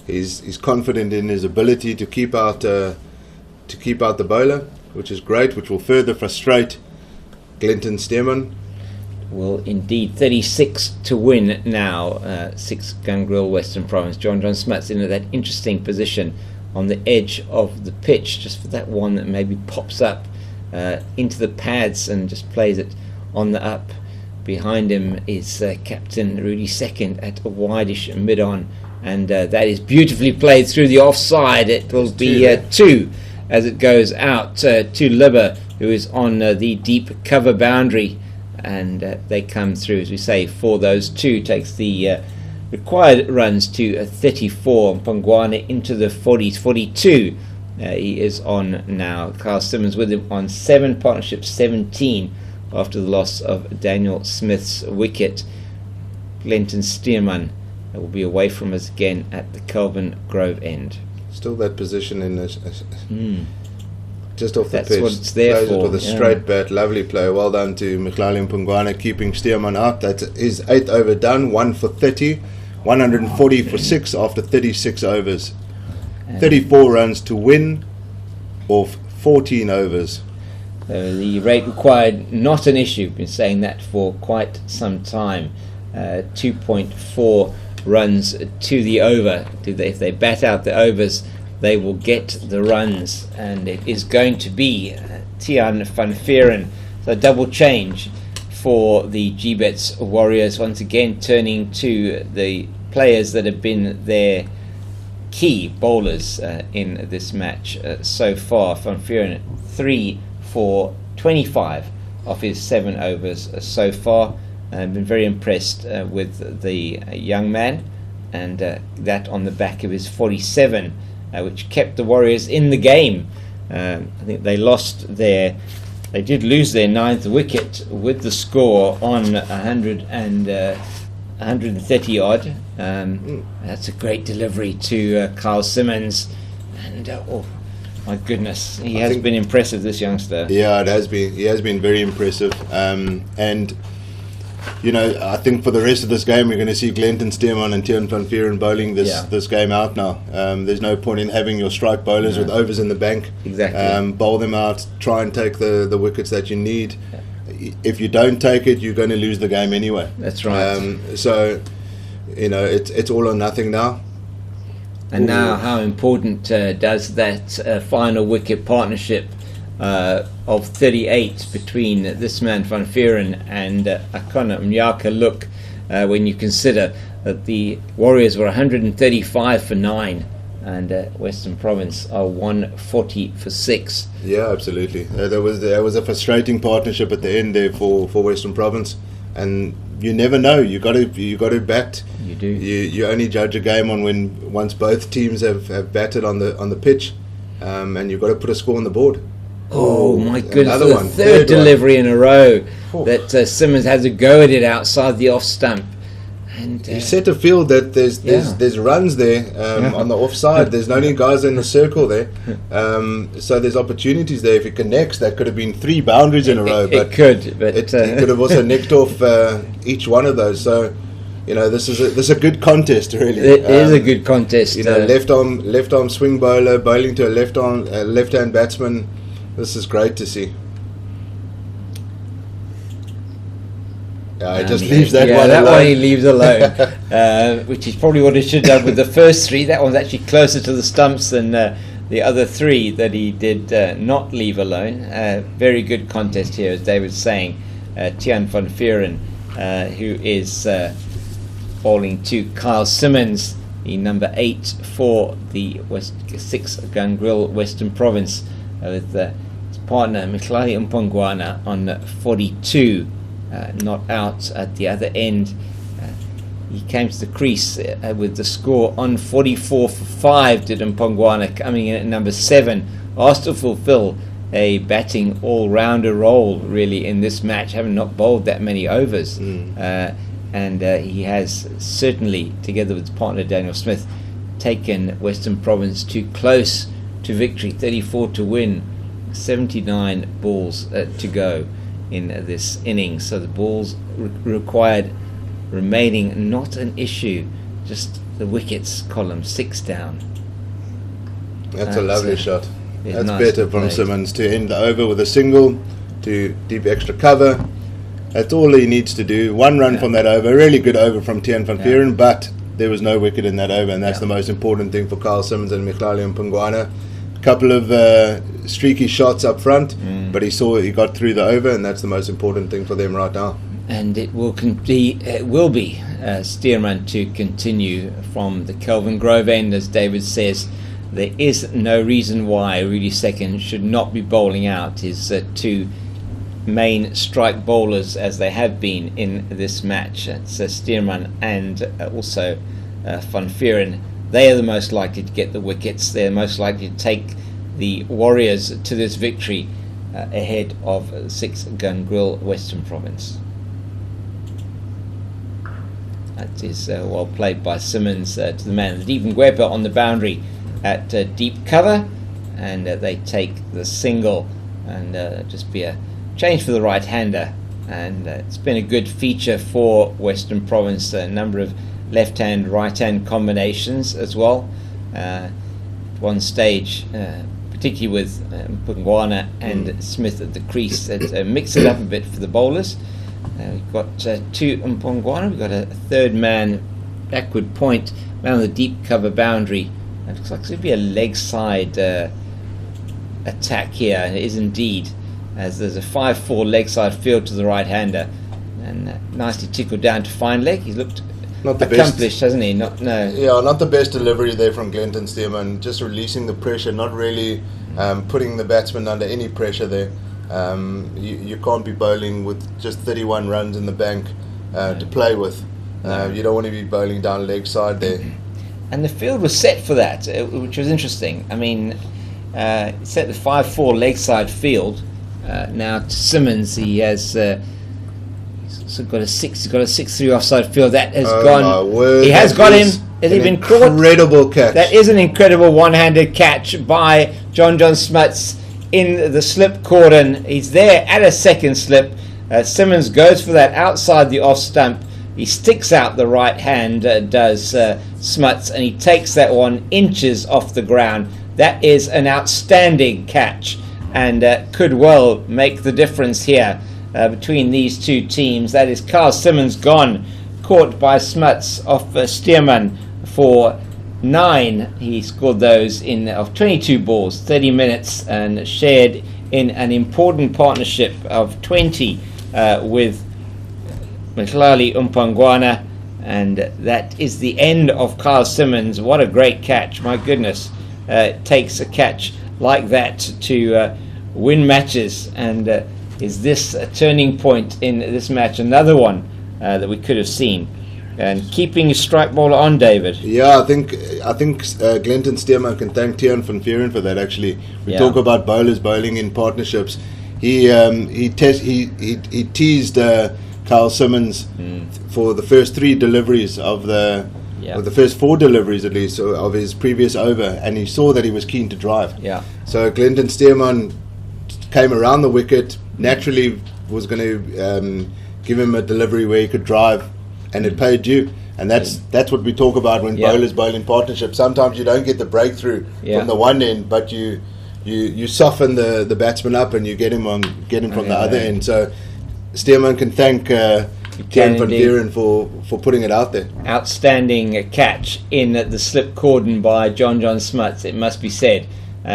He's confident in his ability to keep out the bowler, which is great, which will further frustrate Glenton Stearman. Well, indeed, 36 to win now. Six Gun Grill Western Province. John Smuts in that interesting position on the edge of the pitch, just for that one that maybe pops up into the pads and just plays it on the up. Behind him is Captain Rudy Second at a wideish mid-on, and that is beautifully played through the offside. It will be 2 as it goes out to Libber, who is on the deep cover boundary, and they come through, as we say, for those 2. Takes the required runs to 34. Mpongwana into the 40s, 42. He is on now. Carl Simmons with him on 7, partnership 17 after the loss of Daniel Smith's wicket. Glenton Stearman will be away from us again at the Kelvin Grove end. Still that position in this, just off the That's pitch. What it's there Plays for. it with a straight bat, lovely play. Well done to Mkhlali Mpongwana keeping Stearman out. That is 8th over done, 1 for 30, 140 for 6 after 36 overs. 34 runs to win off 14 overs. The rate required, not an issue. Been saying that for quite some time. 2.4 runs to the over. If they bat out the overs, they will get the runs, and it is going to be Tiaan van Vuuren. So double change for the GBets Warriors, once again turning to the players that have been their key bowlers in this match so far. Van Vuuren 3 for 25 of his 7 overs so far. I've been very impressed with the young man, and that on the back of his 47, which kept the Warriors in the game. I think they did lose their 9th wicket with the score on 130 odd. That's a great delivery to Carl Simmons, and oh my goodness, he has been impressive, this youngster. Yeah, it has been. He has been very impressive, and you know, I think for the rest of this game we're going to see Glenton Stearman and Tiaan van Vuuren bowling this game out now. There's no point in having your strike bowlers with overs in the bank. Exactly. Bowl them out, try and take the wickets that you need. If you don't take it, you're going to lose the game anyway. That's right. So, you know, it's all or nothing now. And now, how important does that final wicket partnership of 38 between this man Van Vuuren and Akona Mnyaka look when you consider that the Warriors were 135 for 9 and Western Province are 140 for 6. Yeah, absolutely. There was a frustrating partnership at the end there for Western Province, and you never know. You got to bat. You do. You only judge a game once both teams have batted on the pitch, and you've got to put a score on the board. Oh my goodness! Another one, third delivery in a row Oh. that Simmons has a go at it outside the off stump. And You set a field that there's runs there on the offside. There's only guys in the circle there, so there's opportunities there. If it connects, that could have been 3 boundaries in a row. But it could, but it could have also nicked off each one of those. So, you know, this is a good contest, really. It is a good contest. You know, left arm swing bowler bowling to a left hand batsman. This is great to see. He just leaves that one that alone. one he leaves alone, which is probably what he should have done with the first 3. That one's actually closer to the stumps than the other 3 that he did not leave alone. Very good contest here, as David's saying. Tiaan van Vuuren, who is bowling to Kyle Simmons, the number 8 for the 6 Gangril Western Province, with his partner Mkhlali Mpongwana on 42. Not out at the other end. He came to the crease with the score on 44 for 5. Did Mpongwana, coming in at number 7, asked to fulfill a batting all-rounder role really in this match, having not bowled that many overs. And he has certainly, together with his partner Daniel Smith, taken Western Province too close to victory. 34 to win, 79 balls to go in this innings. So the balls required remaining not an issue, just the wickets column 6 down. That's a lovely shot. That's nice better from play. Simmons to end the over with a single to deep extra cover. That's all he needs to do. 1 run from that over. Really good over from Tiaan van Vuuren, but there was no wicket in that over, and that's the most important thing for Kyle Simmons and Mkhlali Mpongwana. A couple of streaky shots up front, but he got through the over, and that's the most important thing for them right now. And it will be Steerman to continue from the Kelvin Grove end, as David says. There is no reason why Rudy Second should not be bowling out his two main strike bowlers, as they have been in this match. It's Steerman and also Van Vuuren. They are the most likely to get the wickets. They're most likely to take the Warriors to this victory ahead of 6-gun Grill Western Province. That is well played by Simmons to the man. Deep Ngwepa on the boundary at deep cover, and they take the single, and just be a change for the right-hander. And it's been a good feature for Western Province, a number of left-hand, right-hand combinations as well. At one stage, particularly with Mpungwana and Smith at the crease, that mix it up a bit for the bowlers. We've got two Mpungwana, we've got a third man, backward point, around the deep cover boundary. It looks like it's going to be a leg side attack here, and it is indeed, as there's a 5-4 leg side field to the right hander, and nicely tickled down to fine leg. He's looked not the accomplished, best, hasn't he? not the best delivery there from Glenton Steerman, just releasing the pressure, not really putting the batsman under any pressure there. You can't be bowling with just 31 runs in the bank to play with. You don't want to be bowling down leg side there. And the field was set for that, which was interesting. I mean, set the 5-4 leg side field. Now to Simmons, he has he's got a 6-3 offside field. That has gone. Word, he has got him. Has he been caught? Incredible catch. That is an incredible one-handed catch by John Smuts in the slip cordon. He's there at a second slip. Simmons goes for that outside the off stump. He sticks out the right hand, does Smuts, and he takes that one inches off the ground. That is an outstanding catch, and could well make the difference here between these two teams. That is Carl Simmons gone, caught by Smuts off Steerman for 9. He scored those in of 22 balls, 30 minutes, and shared in an important partnership of 20 with Mhlali Mpungwana, and that is the end of Carl Simmons. What a great catch, my goodness. Takes a catch like that to win matches, and is this a turning point in this match? Another one that we could have seen. And keeping his strike bowler on, David. Yeah, I think Glenton Steerman can thank Tiaan van Vuuren for that. Actually, we talk about bowlers bowling in partnerships. He teased Carl Simmons for the first 3 deliveries of or the first 4 deliveries at least of his previous over, and he saw that he was keen to drive. Yeah. So Glenton Steerman came around the wicket, naturally was going to give him a delivery where he could drive, and it paid due. And that's what we talk about when bowlers bowl in partnership. Sometimes you don't get the breakthrough from the one end, but you soften the batsman up and you get him from the other end. So Steerman can thank Tiaan van Vuuren for putting it out there. Outstanding catch in the slip cordon by John Smuts, it must be said.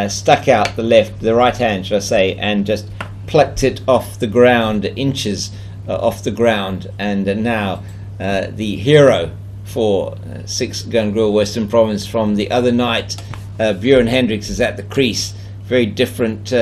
Stuck out the right hand, should I say, and just plucked it off the ground, inches off the ground. And now the hero for 6-gun Grill Western Province from the other night, Bjorn Hendricks, is at the crease. Very different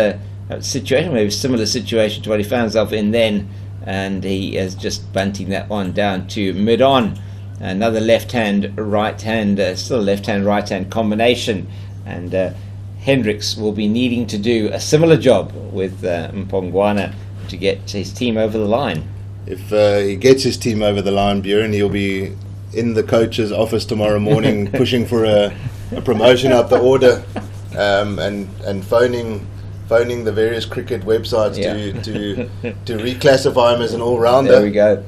situation, maybe similar situation to what he found himself in then, and he is just bunting that one down to mid-on. Another left-hand, right-hand, still a left-hand, right-hand combination, and Hendricks will be needing to do a similar job with Mpungwana to get his team over the line. If he gets his team over the line, Bjorn, he'll be in the coach's office tomorrow morning pushing for a promotion up the order, and phoning the various cricket websites to reclassify him as an all-rounder. There we go.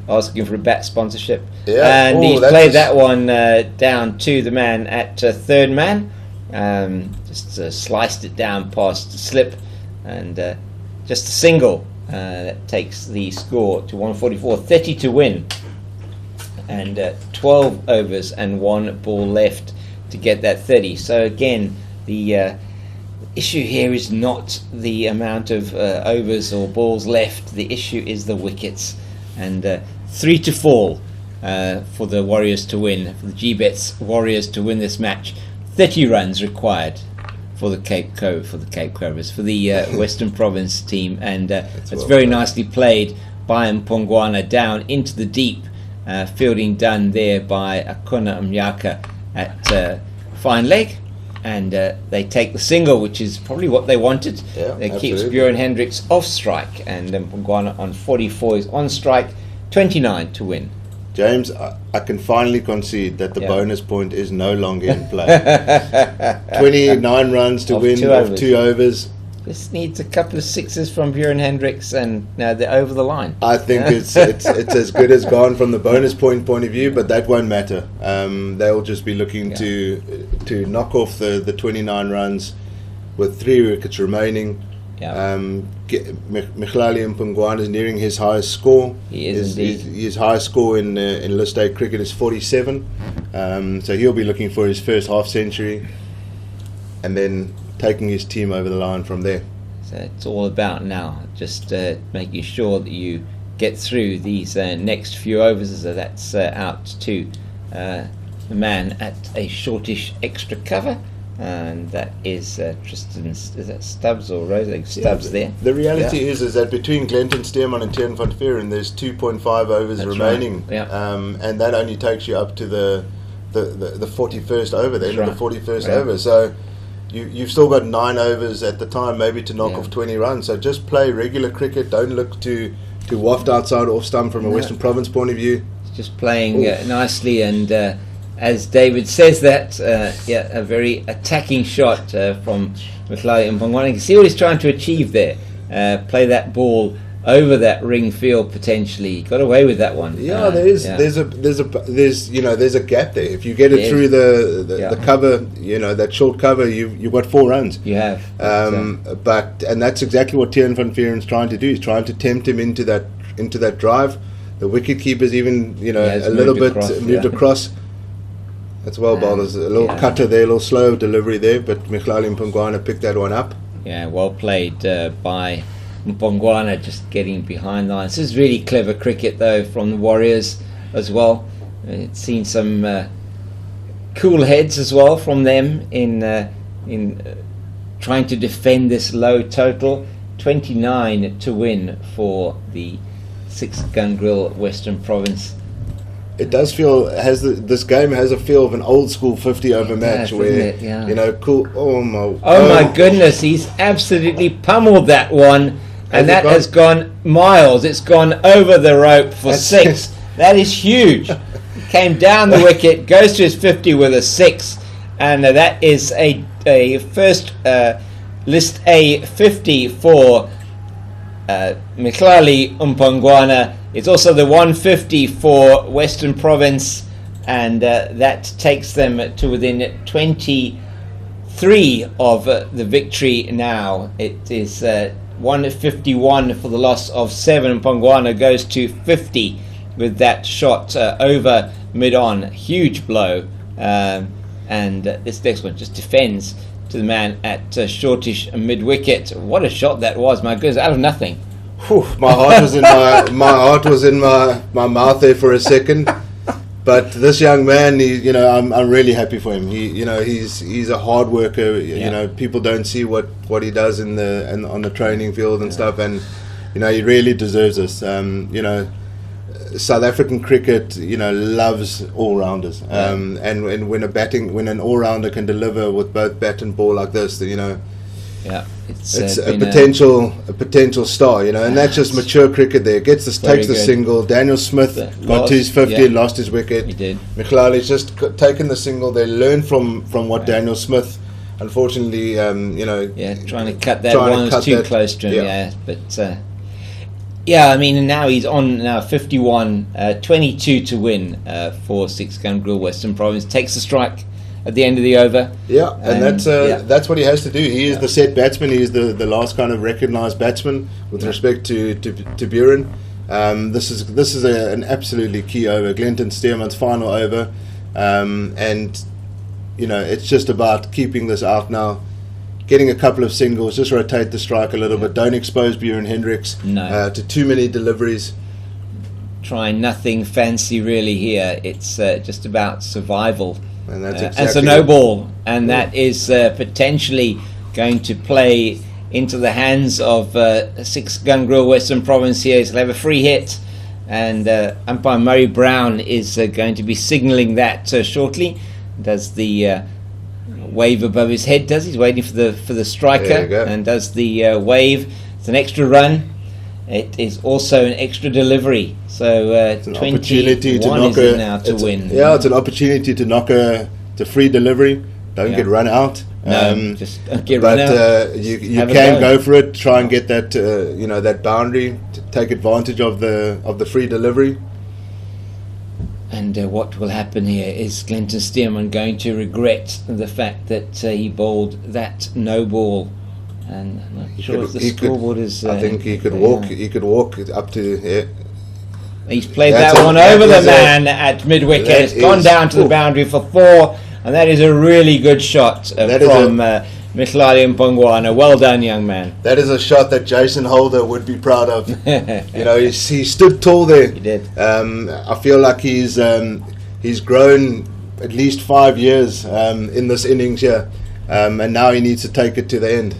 Asking for a bat sponsorship. Yeah. And he's played that one down to the man at third man. Just sliced it down past the slip, and just a single that takes the score to 144. 30 to win, and 12 overs and 1 ball left to get that 30. So again, the issue here is not the amount of overs or balls left. The issue is the wickets. and 3 to fall for the Warriors to win, for the GBets Warriors to win this match. 30 runs required for the Cape Cobras, for the Western Province team, and it's very nicely played by Mpongwana down into the deep, fielding done there by Akuna Mnyaka at fine leg, and they take the single, which is probably what they wanted. It keeps Björn Hendricks off strike, and Mpongwana on 44 is on strike, 29 to win. James, I can finally concede that the bonus point is no longer in play. 29 runs to win of 2 overs. This needs a couple of sixes from Björn Hendricks, and now they're over the line. I think it's as good as gone from the bonus point of view, but that won't matter. They'll just be looking to knock off the 29 runs with 3 wickets remaining. Michlali Mpongwana is nearing his highest score. He is indeed. His highest score in List A cricket is 47. So he'll be looking for his first half century, and then taking his team over the line from there. So it's all about now just making sure that you get through these next few overs. So that's out to the man at a shortish extra cover. And that is Tristan's, is that Stubbs or Rose? Stubbs there. The reality is that between Glenton Stearman and Tian van Veeren, there's 2.5 overs remaining. Right. And that only takes you up to the 41st over, the end of the 41st over. So you've still got 9 overs at the time, maybe to knock off 20 runs. So just play regular cricket. Don't look to waft outside off stump from a Western Province point of view. Just playing nicely, and as David says that, a very attacking shot from Michlali Mpongwana. You can see what he's trying to achieve there. Play that ball over that ring field potentially. He got away with that one. There's a gap there. If you get it through the cover, that short cover, you've got 4 runs. You have. And that's exactly what Tian van Veeren's trying to do. He's trying to tempt him into that drive. The wicket keeper's even a little bit moved across. That's well bowled. There's a little cutter there, a little slow delivery there, but Michlali Mpongwana picked that one up. Yeah, well played by Mpongwana, just getting behind the lines. This is really clever cricket, though, from the Warriors as well. It's seen some cool heads as well from them in trying to defend this low total. 29 to win for the 6-gun grill Western Province. It does feel this game has a feel of an old school 50 over match where cool. Oh my goodness, he's absolutely pummeled that one, and that has gone miles. It's gone over the rope for 6. That is huge. Came down the wicket, goes to his 50 with a 6, and that is a first List A 50 for Michlali Mpongwana. It's also the 150 for Western Province, and that takes them to within 23 of the victory now. It is 151 for the loss of 7. Mpongwana goes to 50 with that shot over mid-on. Huge blow. And this next one just defends to the man at shortish mid-wicket. What a shot that was, my goodness, out of nothing. Whew, my heart was in my mouth there for a second. But this young man, I'm really happy for him. He's a hard worker. People don't see what he does on the training field and stuff, and he really deserves this. South African cricket, loves all-rounders, and when an all-rounder can deliver with both bat and ball like this, it's a potential star, and that's just mature cricket. There takes the single. Daniel Smith got to his 50 and lost his wicket. He did. Michlali's just taken the single. They learned from what Daniel Smith, unfortunately, trying to cut that one was too close to him. But. I mean, now he's on 51, 22 to win for 6-gun grill Western Province. Takes the strike at the end of the over. And that's what he has to do. He is the set batsman. He is the last kind of recognised batsman with respect to Buren. This is an absolutely key over. Glenton Stearman's final over, and it's just about keeping this out now. Getting a couple of singles, just rotate the strike a little bit. Don't expose Björn Hendricks to too many deliveries. trying nothing fancy really here. It's just about survival. And that's as a no ball, and that is potentially going to play into the hands of Six Gun Grill Western Province here. He'll have a free hit, and umpire Murray Brown is going to be signalling that shortly. Does the wave above his head? He's waiting for the striker, and does the wave. It's an extra run. It is also an extra delivery, so it's an opportunity to knock win. Yeah, it's an opportunity to knock a free delivery. Don't get run out. Just don't get run out. You can go for it. Try and get that that boundary to take advantage of the free delivery. And what will happen here is Glenton Stearman going to regret the fact that he bowled that no ball. And I'm not sure if the scoreboard is. I think he could walk. He could walk up to. Yeah. He's played that one over the man at mid wicket. It's gone down to the boundary for 4, and that is a really good shot from Michlali Mpongwana. Well done, young man. That is a shot that Jason Holder would be proud of. He stood tall there. He did. I feel like he's grown at least 5 years in this innings here, and now he needs to take it to the end.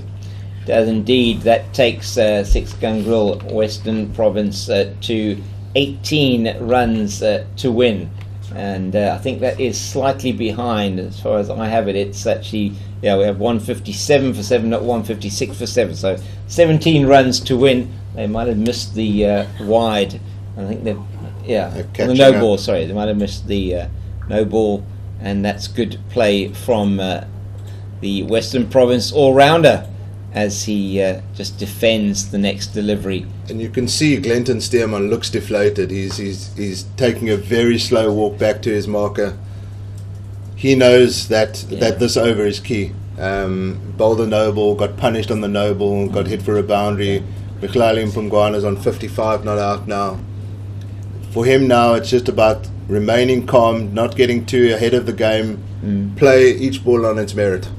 Does indeed. That takes Six Gun Grill Western Province to 18 runs to win, and I think that is slightly behind as far as I have it. It's actually we have 157 for 7, not 156 for 7, so 17 runs to win. They might have missed the wide. I think the no ball. Sorry, they might have missed the no ball, and that's good play from the Western Province all-rounder, as he just defends the next delivery. And you can see Glenton Stearman looks deflated. He's taking a very slow walk back to his marker. He knows that this over is key. Bowled a no ball, got punished on the no ball, got hit for a boundary. Michlali Mpongwana is on 55, not out now. For him now, it's just about remaining calm, not getting too ahead of the game, play each ball on its merit.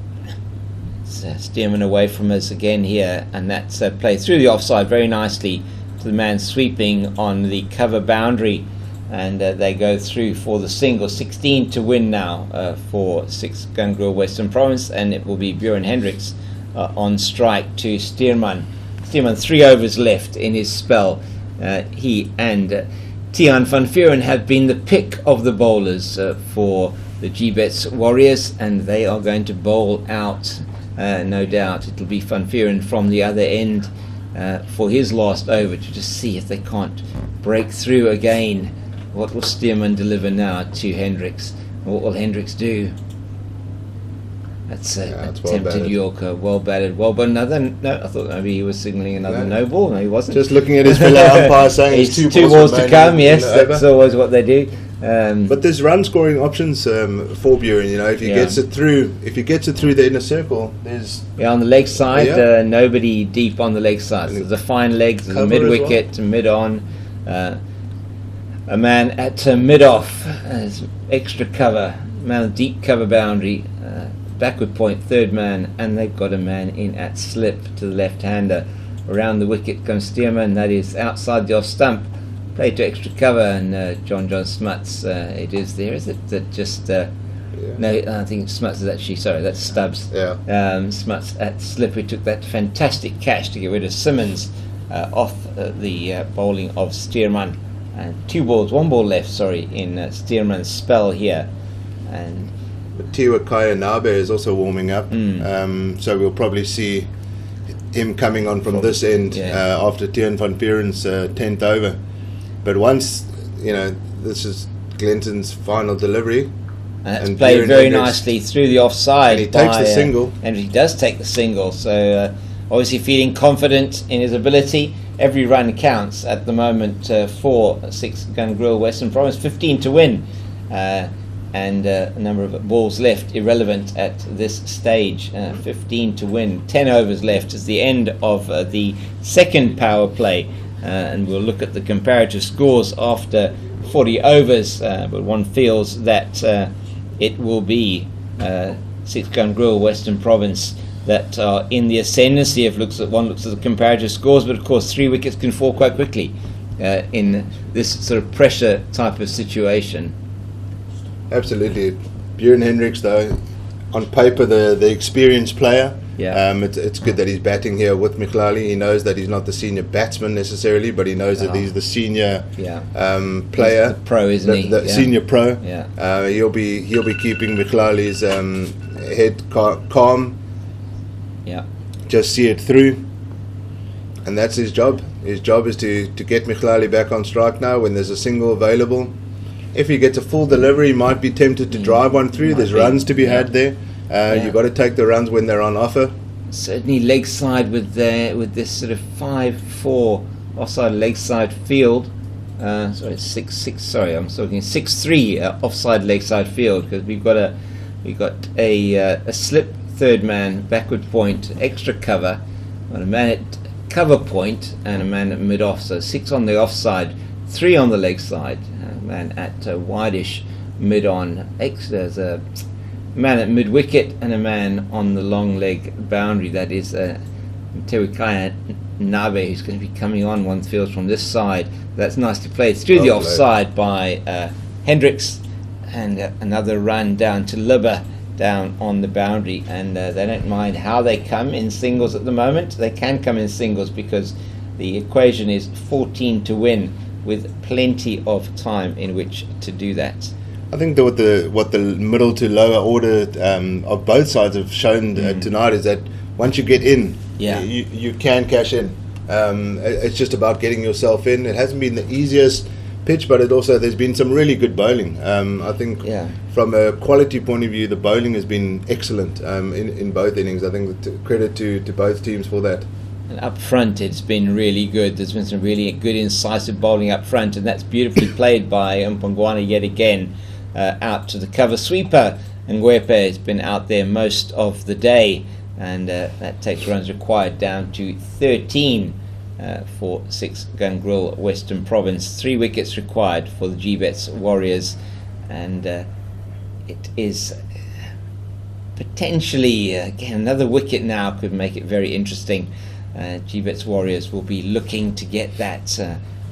Stearman away from us again here, and that's played through the offside very nicely to the man sweeping on the cover boundary, and they go through for the single. 16 to win now for Six Gun Grill Western Province, and it will be Bjorn Hendricks on strike to Stearman. Stearman 3 overs left in his spell. He and Tiaan van Vuuren have been the pick of the bowlers for the GBets Warriors, and they are going to bowl out. No doubt it'll be Van Vuuren from the other end for his last over, to just see if they can't break through again. What will Stearman deliver now to Hendricks? What will Hendricks do? That's a attempted Yorker. Well batted. Well, but another. No, I thought maybe he was signalling another no ball. No, he wasn't. Just looking at his fellow umpire saying it's two balls to come. Yes, that's always what they do. But there's run scoring options for Buren. If he gets it through, the inner circle, there's on the leg side. Nobody deep on the leg side. So there's a fine leg, there's a mid wicket, mid on, a man at mid off, extra cover, man deep cover boundary, backward point, third man, and they've got a man in at slip to the left hander. Around the wicket comes Stearman. That is outside the off stump. Play to extra cover, and John Smuts, it is there, is it? That just no, I think Smuts is actually, sorry, that's Stubbs. Smuts at slip, who took that fantastic catch to get rid of Simmons off the bowling of Stearman. And 2 balls, 1 ball left, in Stearman's spell here. And Tiwa Kaya Nabe is also warming up, so we'll probably see him coming on from this end after Tiaan van Vuuren's 10th over. But once, this is Glenton's final delivery. And it's played very nicely through the offside. And he takes the single. And he does take the single. So obviously feeling confident in his ability. Every run counts at the moment for Six Gun Grill Western Province. 15 to win. And a number of balls left irrelevant at this stage. 15 to win. 10 overs left is the end of the second power play. And we'll look at the comparative scores after 40 overs, but one feels that it will be Six Gun Grill Western Province that are in the ascendancy if one looks at the comparative scores, but of course 3 wickets can fall quite quickly. in this sort of pressure type of situation. Absolutely. Björn Hendricks, though, on paper, the experienced player. Yeah. It's good that he's batting here with Michlali. He knows that he's not the senior batsman necessarily, but he knows that he's the senior player. He's the pro, isn't he? The senior pro. Yeah. He'll be keeping Michlali's head calm. Yeah. Just see it through, and that's his job. His job is to get Michlali back on strike now when there's a single available. If he gets a full delivery, he might be tempted to drive one through. There's runs to be had there. You've got to take the runs when they're on offer. Certainly leg side with this sort of 5-4 offside leg side field. Sorry, 6-6. Sorry, I'm talking 6-3 offside leg side field, because we've got a slip third man backward point extra cover, and a man at cover point and a man at mid off. So 6 on the offside, 3 on the leg side. A man at wideish mid on. There's a man at mid wicket and a man on the long leg boundary. That is Tewikaya Nabe, who's going to be coming on. One feels from this side. That's nice to play through the offside by Hendricks, and another run down to Libba down on the boundary. And they don't mind how they come in singles at the moment. They can come in singles because the equation is 14 to win, with plenty of time in which to do that. I think that what the middle to lower order of both sides have shown tonight is that once you get in, you can cash in. It's just about getting yourself in. It hasn't been the easiest pitch, but there's been some really good bowling. I think from a quality point of view, the bowling has been excellent in both innings. I think credit to both teams for that. And up front, it's been really good. There's been some really good incisive bowling up front, and that's beautifully played by Mpongwana yet again. Out to the cover sweeper, and Ngwepe has been out there most of the day, and that takes runs required down to 13 for 6 Gun Grill Western Province. 3 wickets required for the GBets Warriors, and it is potentially again another wicket now could make it very interesting. GBets Warriors will be looking to get that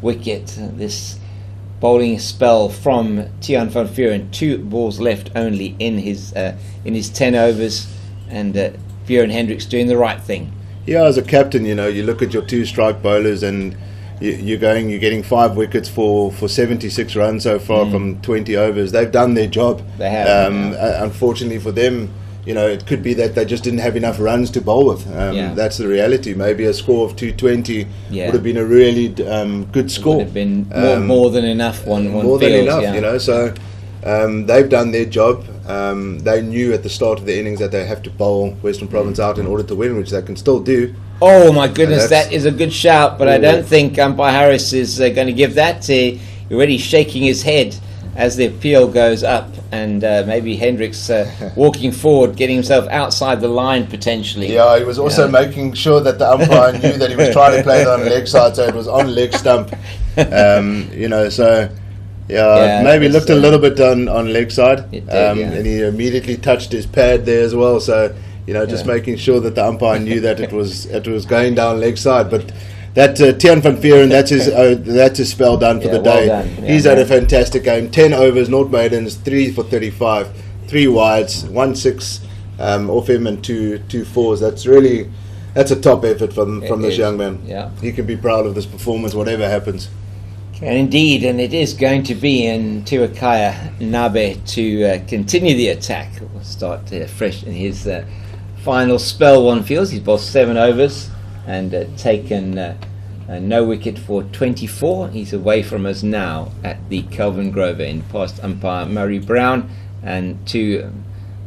wicket. This bowling spell from Tiaan van Vuuren, 2 balls left only in his 10 overs, and Björn Hendricks doing the right thing. Yeah, as a captain, you look at your 2 strike bowlers, and you're getting 5 wickets for 76 runs so far from 20 overs. They've done their job. They have. Unfortunately for them, it could be that they just didn't have enough runs to bowl with. That's the reality. Maybe a score of 220 would have been a really good score. Would have been more than enough. More than enough, So they've done their job. They knew at the start of the innings that they have to bowl Western Province out in order to win, which they can still do. Oh my goodness, that is a good shout, but I don't think umpire Harris is going to give that. He's already shaking his head as the appeal goes up, and maybe Hendricks walking forward, getting himself outside the line potentially. Yeah, he was also making sure that the umpire knew that he was trying to play it on leg side, so it was on leg stump. Maybe looked a little bit on leg side, and he immediately touched his pad there as well. So just making sure that the umpire knew that it was going down leg side, but. That Tiaan van Vuuren, that's his spell done for the day. Well done. He's had a fantastic game. 10 overs, naught maidens, 3 for 35, 3 wides, 1 6 off him, and 2 4s. That's a top effort from this young man. Yeah, he can be proud of this performance, whatever happens. And indeed, and it is going to be in Tewikaya Nabe to continue the attack. We'll start fresh in his final spell. One feels he's bowled 7 overs. And taken no wicket for 24. He's away from us now at the Kelvin Grover in past umpire Murray Brown, and to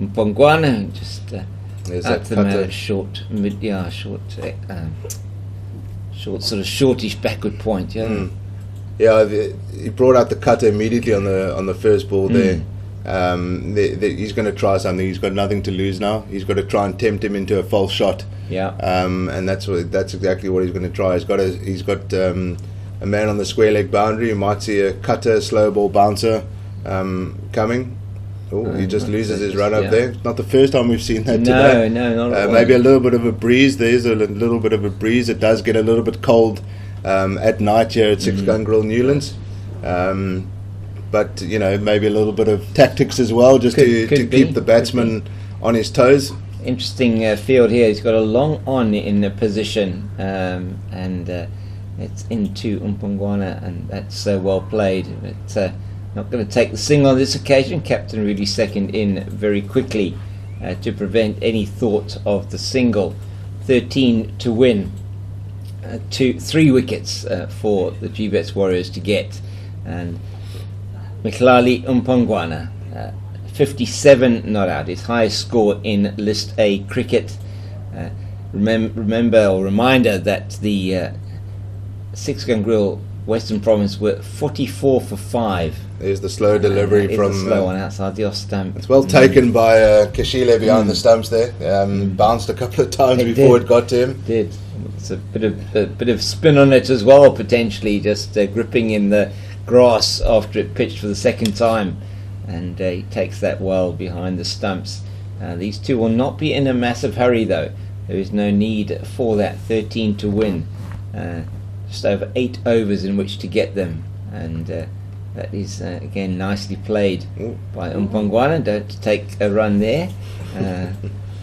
Mpongwana just out to the man short sort of shortish backward point. He brought out the cutter immediately on the first ball there. He's going to try something. He's got nothing to lose now. He's got to try and tempt him into a false shot. And that's exactly what he's going to try. He's got a man on the square leg boundary. You might see a cutter, slow ball bouncer coming. He just loses his run up there. It's not the first time we've seen that today. No, not at all. Maybe a little bit of a breeze. There is a little bit of a breeze. It does get a little bit cold at night here at Six Gun Grill Newlands. But maybe a little bit of tactics as well, just to keep the batsman on his toes. Interesting field here. He's got a long on in the position, and it's into Umpungwana, and that's well played. But not going to take the single on this occasion. Captain really second in very quickly to prevent any thought of the single. 13 to win. 3 wickets for the GBets Warriors to get, and Mihlali Umpungwana 57 not out, his highest score in List A cricket. Reminder that the Six Gun Grill Western Province were 44 for 5. There's the slow delivery from the slow one outside the off stump. It's well taken by Keshile behind the stumps there. Bounced a couple of times before it got to him. Did. It's a bit of spin on it as well, potentially just gripping in the grass after it pitched for the second time, and he takes that well behind the stumps. These two will not be in a massive hurry though. There is no need for that. 13 to win, just over 8 overs in which to get them, and that is again nicely played by Umpungwana. Don't take a run there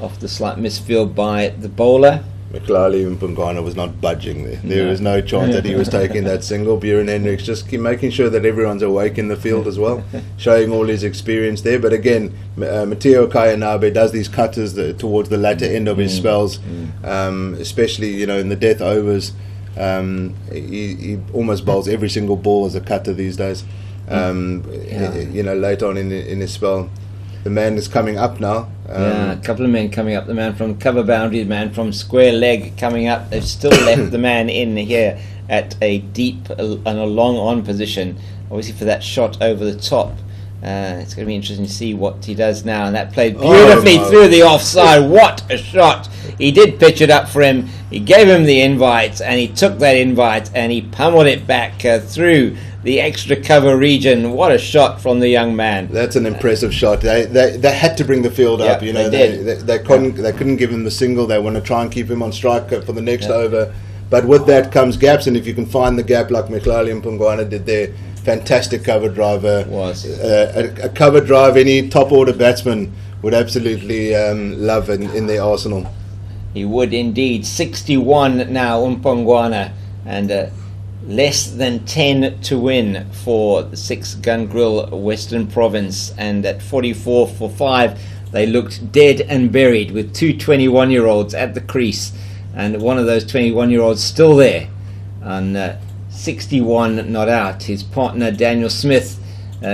off the slight misfield by the bowler. Mihlali Umpungwana was not budging there. There was no chance that he was taking that single. Buren Hendricks just keep making sure that everyone's awake in the field as well, showing all his experience there. But again, Matteo Kayanabe does these cutters towards the latter end of his spells, especially in the death overs. He almost bowls every single ball as a cutter these days. Late on in his spell. The man is coming up now. A couple of men coming up. The man from cover boundary, the man from square leg coming up. They've still left the man in here at a deep and a long on position, obviously for that shot over the top. It's going to be interesting to see what he does now. And that played beautifully through the offside. What a shot! He did pitch it up for him. He gave him the invite, and he took that invite and he pummeled it back through the extra cover region. What a shot from the young man! That's an impressive shot. They had to bring the field up. They couldn't give him the single. They want to try and keep him on strike for the next over. But with that comes gaps, and if you can find the gap like Mihlali Umpungwana did there, fantastic cover driver. Was a cover drive any top order batsman would absolutely love in their arsenal. He would indeed. 61 now, Umpungwana, and less than 10 to win for the Six Gun Grill Western Province, and at 44 for 5 they looked dead and buried with two 21-year-olds at the crease, and one of those 21-year-olds still there on 61 not out. His partner Daniel Smith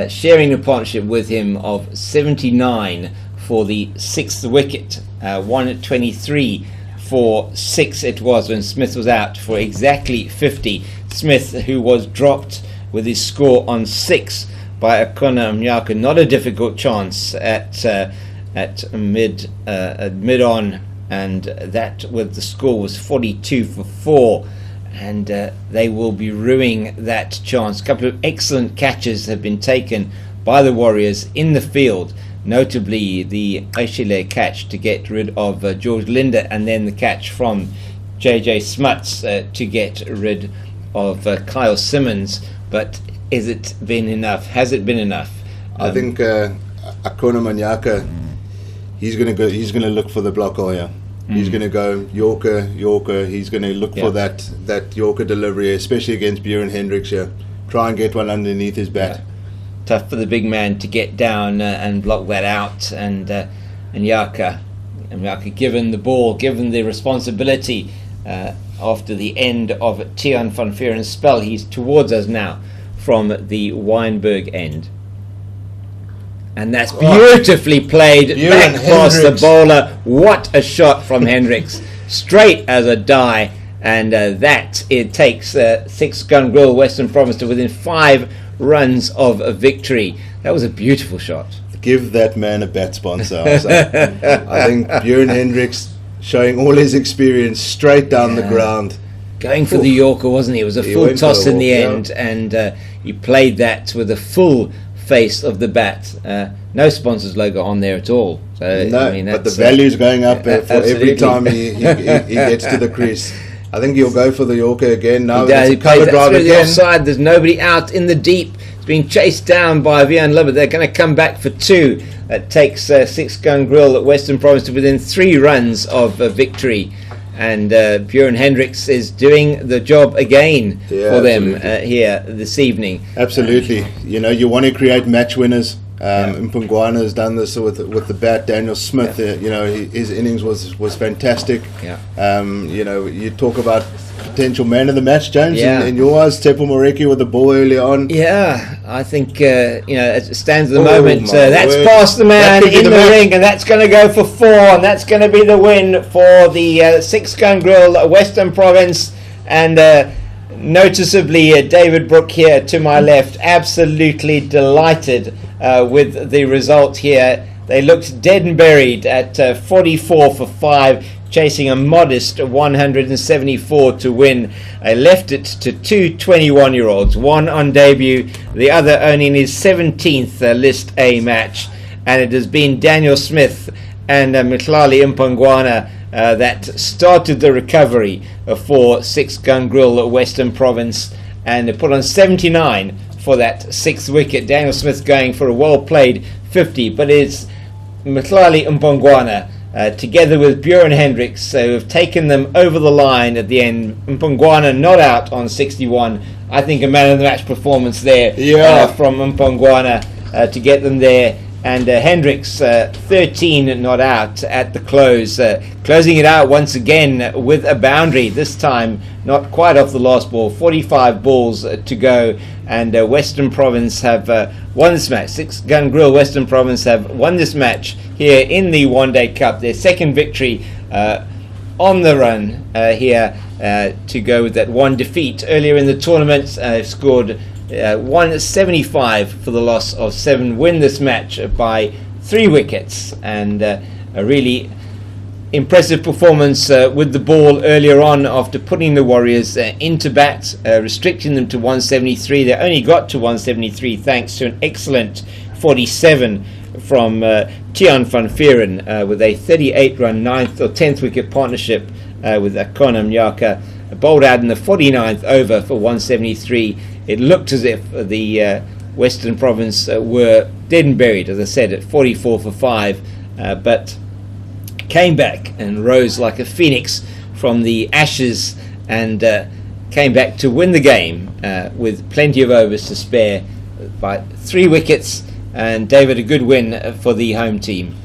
sharing the partnership with him of 79 for the 6th wicket. 123 for 6 it was when Smith was out for exactly 50. Smith, who was dropped with his score on 6 by Akona Mnyaka, not a difficult chance at mid on, and that with the score was 42 for 4, and they will be ruining that chance. A couple of excellent catches have been taken by the Warriors in the field, notably the Aishile catch to get rid of George Linder, and then the catch from JJ Smuts to get rid of Kyle Simmons. But has it been enough? I think Akona Manyaka, he's going to look for the block all here. He's going to go Yorker. He's going to look for that Yorker delivery, especially against Buren Hendricks here. Try and get one underneath his bat. Tough for the big man to get down and block that out. And Mnyaka given the ball, given the responsibility after the end of Tian van Veeren's spell, he's towards us now from the Wynberg end. And that's beautifully played back past the bowler. What a shot from Hendricks, straight as a die, and that it takes Six Gun Grill Western Province to within 5 runs of a victory. That was a beautiful shot. Give that man a bat sponsor. I think Buren Hendricks showing all his experience straight down the ground. Going for the Yorker, wasn't he? It was a full toss in the end, and he played that with a full face of the bat. No sponsors logo on there at all. So no, but the value's going up for every time he gets to the crease. I think he'll go for the Yorker again now. He plays that through the offside. There's nobody out in the deep. It's being chased down by Vian Libber. They're going to come back for 2. That takes Six Gun Grill at Western Province to within 3 runs of victory. And Björn Hendricks is doing the job again for them here this evening. Absolutely. You want to create match winners. Mpungwana has done this with the bat. Daniel Smith, his innings was fantastic. You talk about potential man of the match, James. In your eyes, Tepo Moreki with the ball early on. Yeah, I think as it stands at the moment, that's past the man in the ring, and that's going to go for 4, and that's going to be the win for the Six Gun Grill Western Province. And noticeably, David Brook here to my left, absolutely delighted with the result here. They looked dead and buried at 44 for 5, chasing a modest 174 to win. I left it to 2 21-year-olds, one on debut, the other only in his 17th List A match. And it has been Daniel Smith and Mhlali Mpungwana that started the recovery for Six Gun Grill Western Province, and they put on 79 for that 6th wicket. Daniel Smith going for a well-played 50, but it's Mhlali Mpungwana together with Björn Hendricks who have taken them over the line at the end. Mpungwana not out on 61. I think a man of the match performance there from Mpungwana to get them there. And Hendricks 13 not out at the close, closing it out once again with a boundary, this time not quite off the last ball. 45 balls to go, and Western Province have won this match. Six Gun Grill Western Province have won this match here in the One Day Cup, their second victory on the run here to go with that one defeat earlier in the tournament. They've scored 175 for the loss of 7, win this match by 3 wickets, and a really impressive performance with the ball earlier on after putting the Warriors into bat, restricting them to 173. They only got to 173 thanks to an excellent 47 from Tiaan van Vieren with a 38-run 9th or 10th wicket partnership with Akona Mnyaka, bowled out in the 49th over for 173. It looked as if the Western Province were dead and buried, as I said, at 44 for 5, but came back and rose like a phoenix from the ashes and came back to win the game with plenty of overs to spare by 3 wickets. And David, a good win for the home team.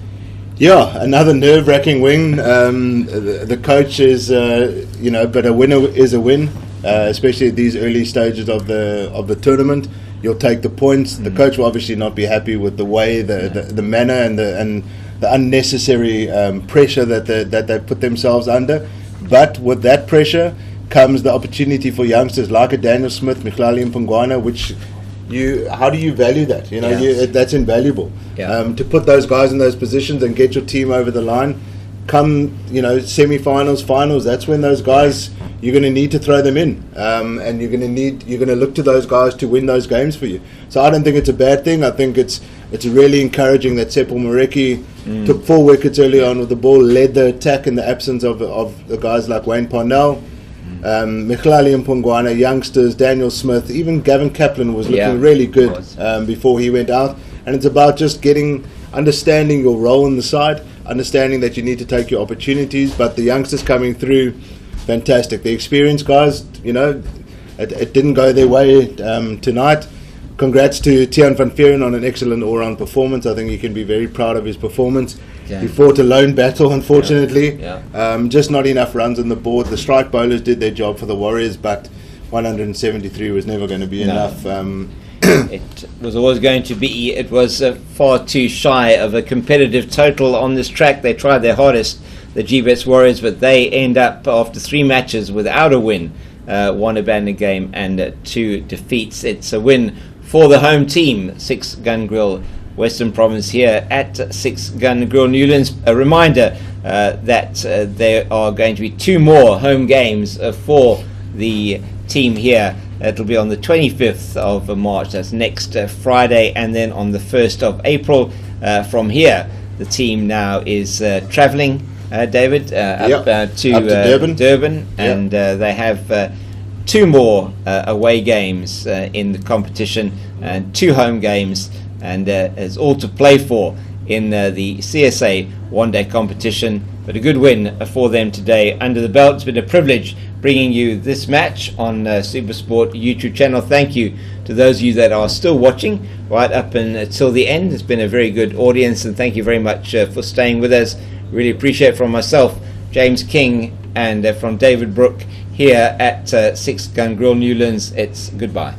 Yeah, another nerve-wracking win. The coach is, but a winner is a win, especially at these early stages of the tournament. You'll take the points. The coach will obviously not be happy with the way, the manner, and the unnecessary pressure that they put themselves under. But with that pressure comes the opportunity for youngsters like a Daniel Smith, Mhlali Mpungwana, which how do you value that? That's invaluable. To put those guys in those positions and get your team over the line, come semi-finals, finals. That's when those guys, you're going to need to throw them in, and you're going to look to those guys to win those games for you. So I don't think it's a bad thing. I think it's really encouraging that Tepo Moreki took 4 wickets early on with the ball, led the attack in the absence of the guys like Wayne Parnell. Mhlali Mpungwana, youngsters, Daniel Smith, even Gavin Kaplan was looking really good before he went out. And it's about just understanding your role in the side, understanding that you need to take your opportunities. But the youngsters coming through, fantastic. The experienced guys, it didn't go their way tonight. Congrats to Tiaan van Vieren on an excellent all-round performance. I think he can be very proud of his performance. He fought a lone battle, unfortunately. Just not enough runs on the board. The strike bowlers did their job for the Warriors, but 173 was never going to be enough. It was always going to be. It was far too shy of a competitive total on this track. They tried their hardest, the GBets Warriors, but they end up after 3 matches without a win. 1 abandoned game and 2 defeats. It's a win for the home team, Six Gun Grill Western Province here at Six Gun Grill Newlands. A reminder that there are going to be 2 more home games for the team here. It'll be on the 25th of March, that's next Friday, and then on the 1st of April. From here, the team now is travelling David, up to Durban. And they have 2 more away games in the competition and 2 home games, and it's all to play for in the CSA one-day competition. But a good win for them today under the belt. It's been a privilege bringing you this match on Supersport YouTube channel. Thank you to those of you that are still watching right up until the end. It's been a very good audience, and thank you very much for staying with us. Really appreciate it from myself, James King, and from David Brooke here at Six Gun Grill Newlands. It's goodbye.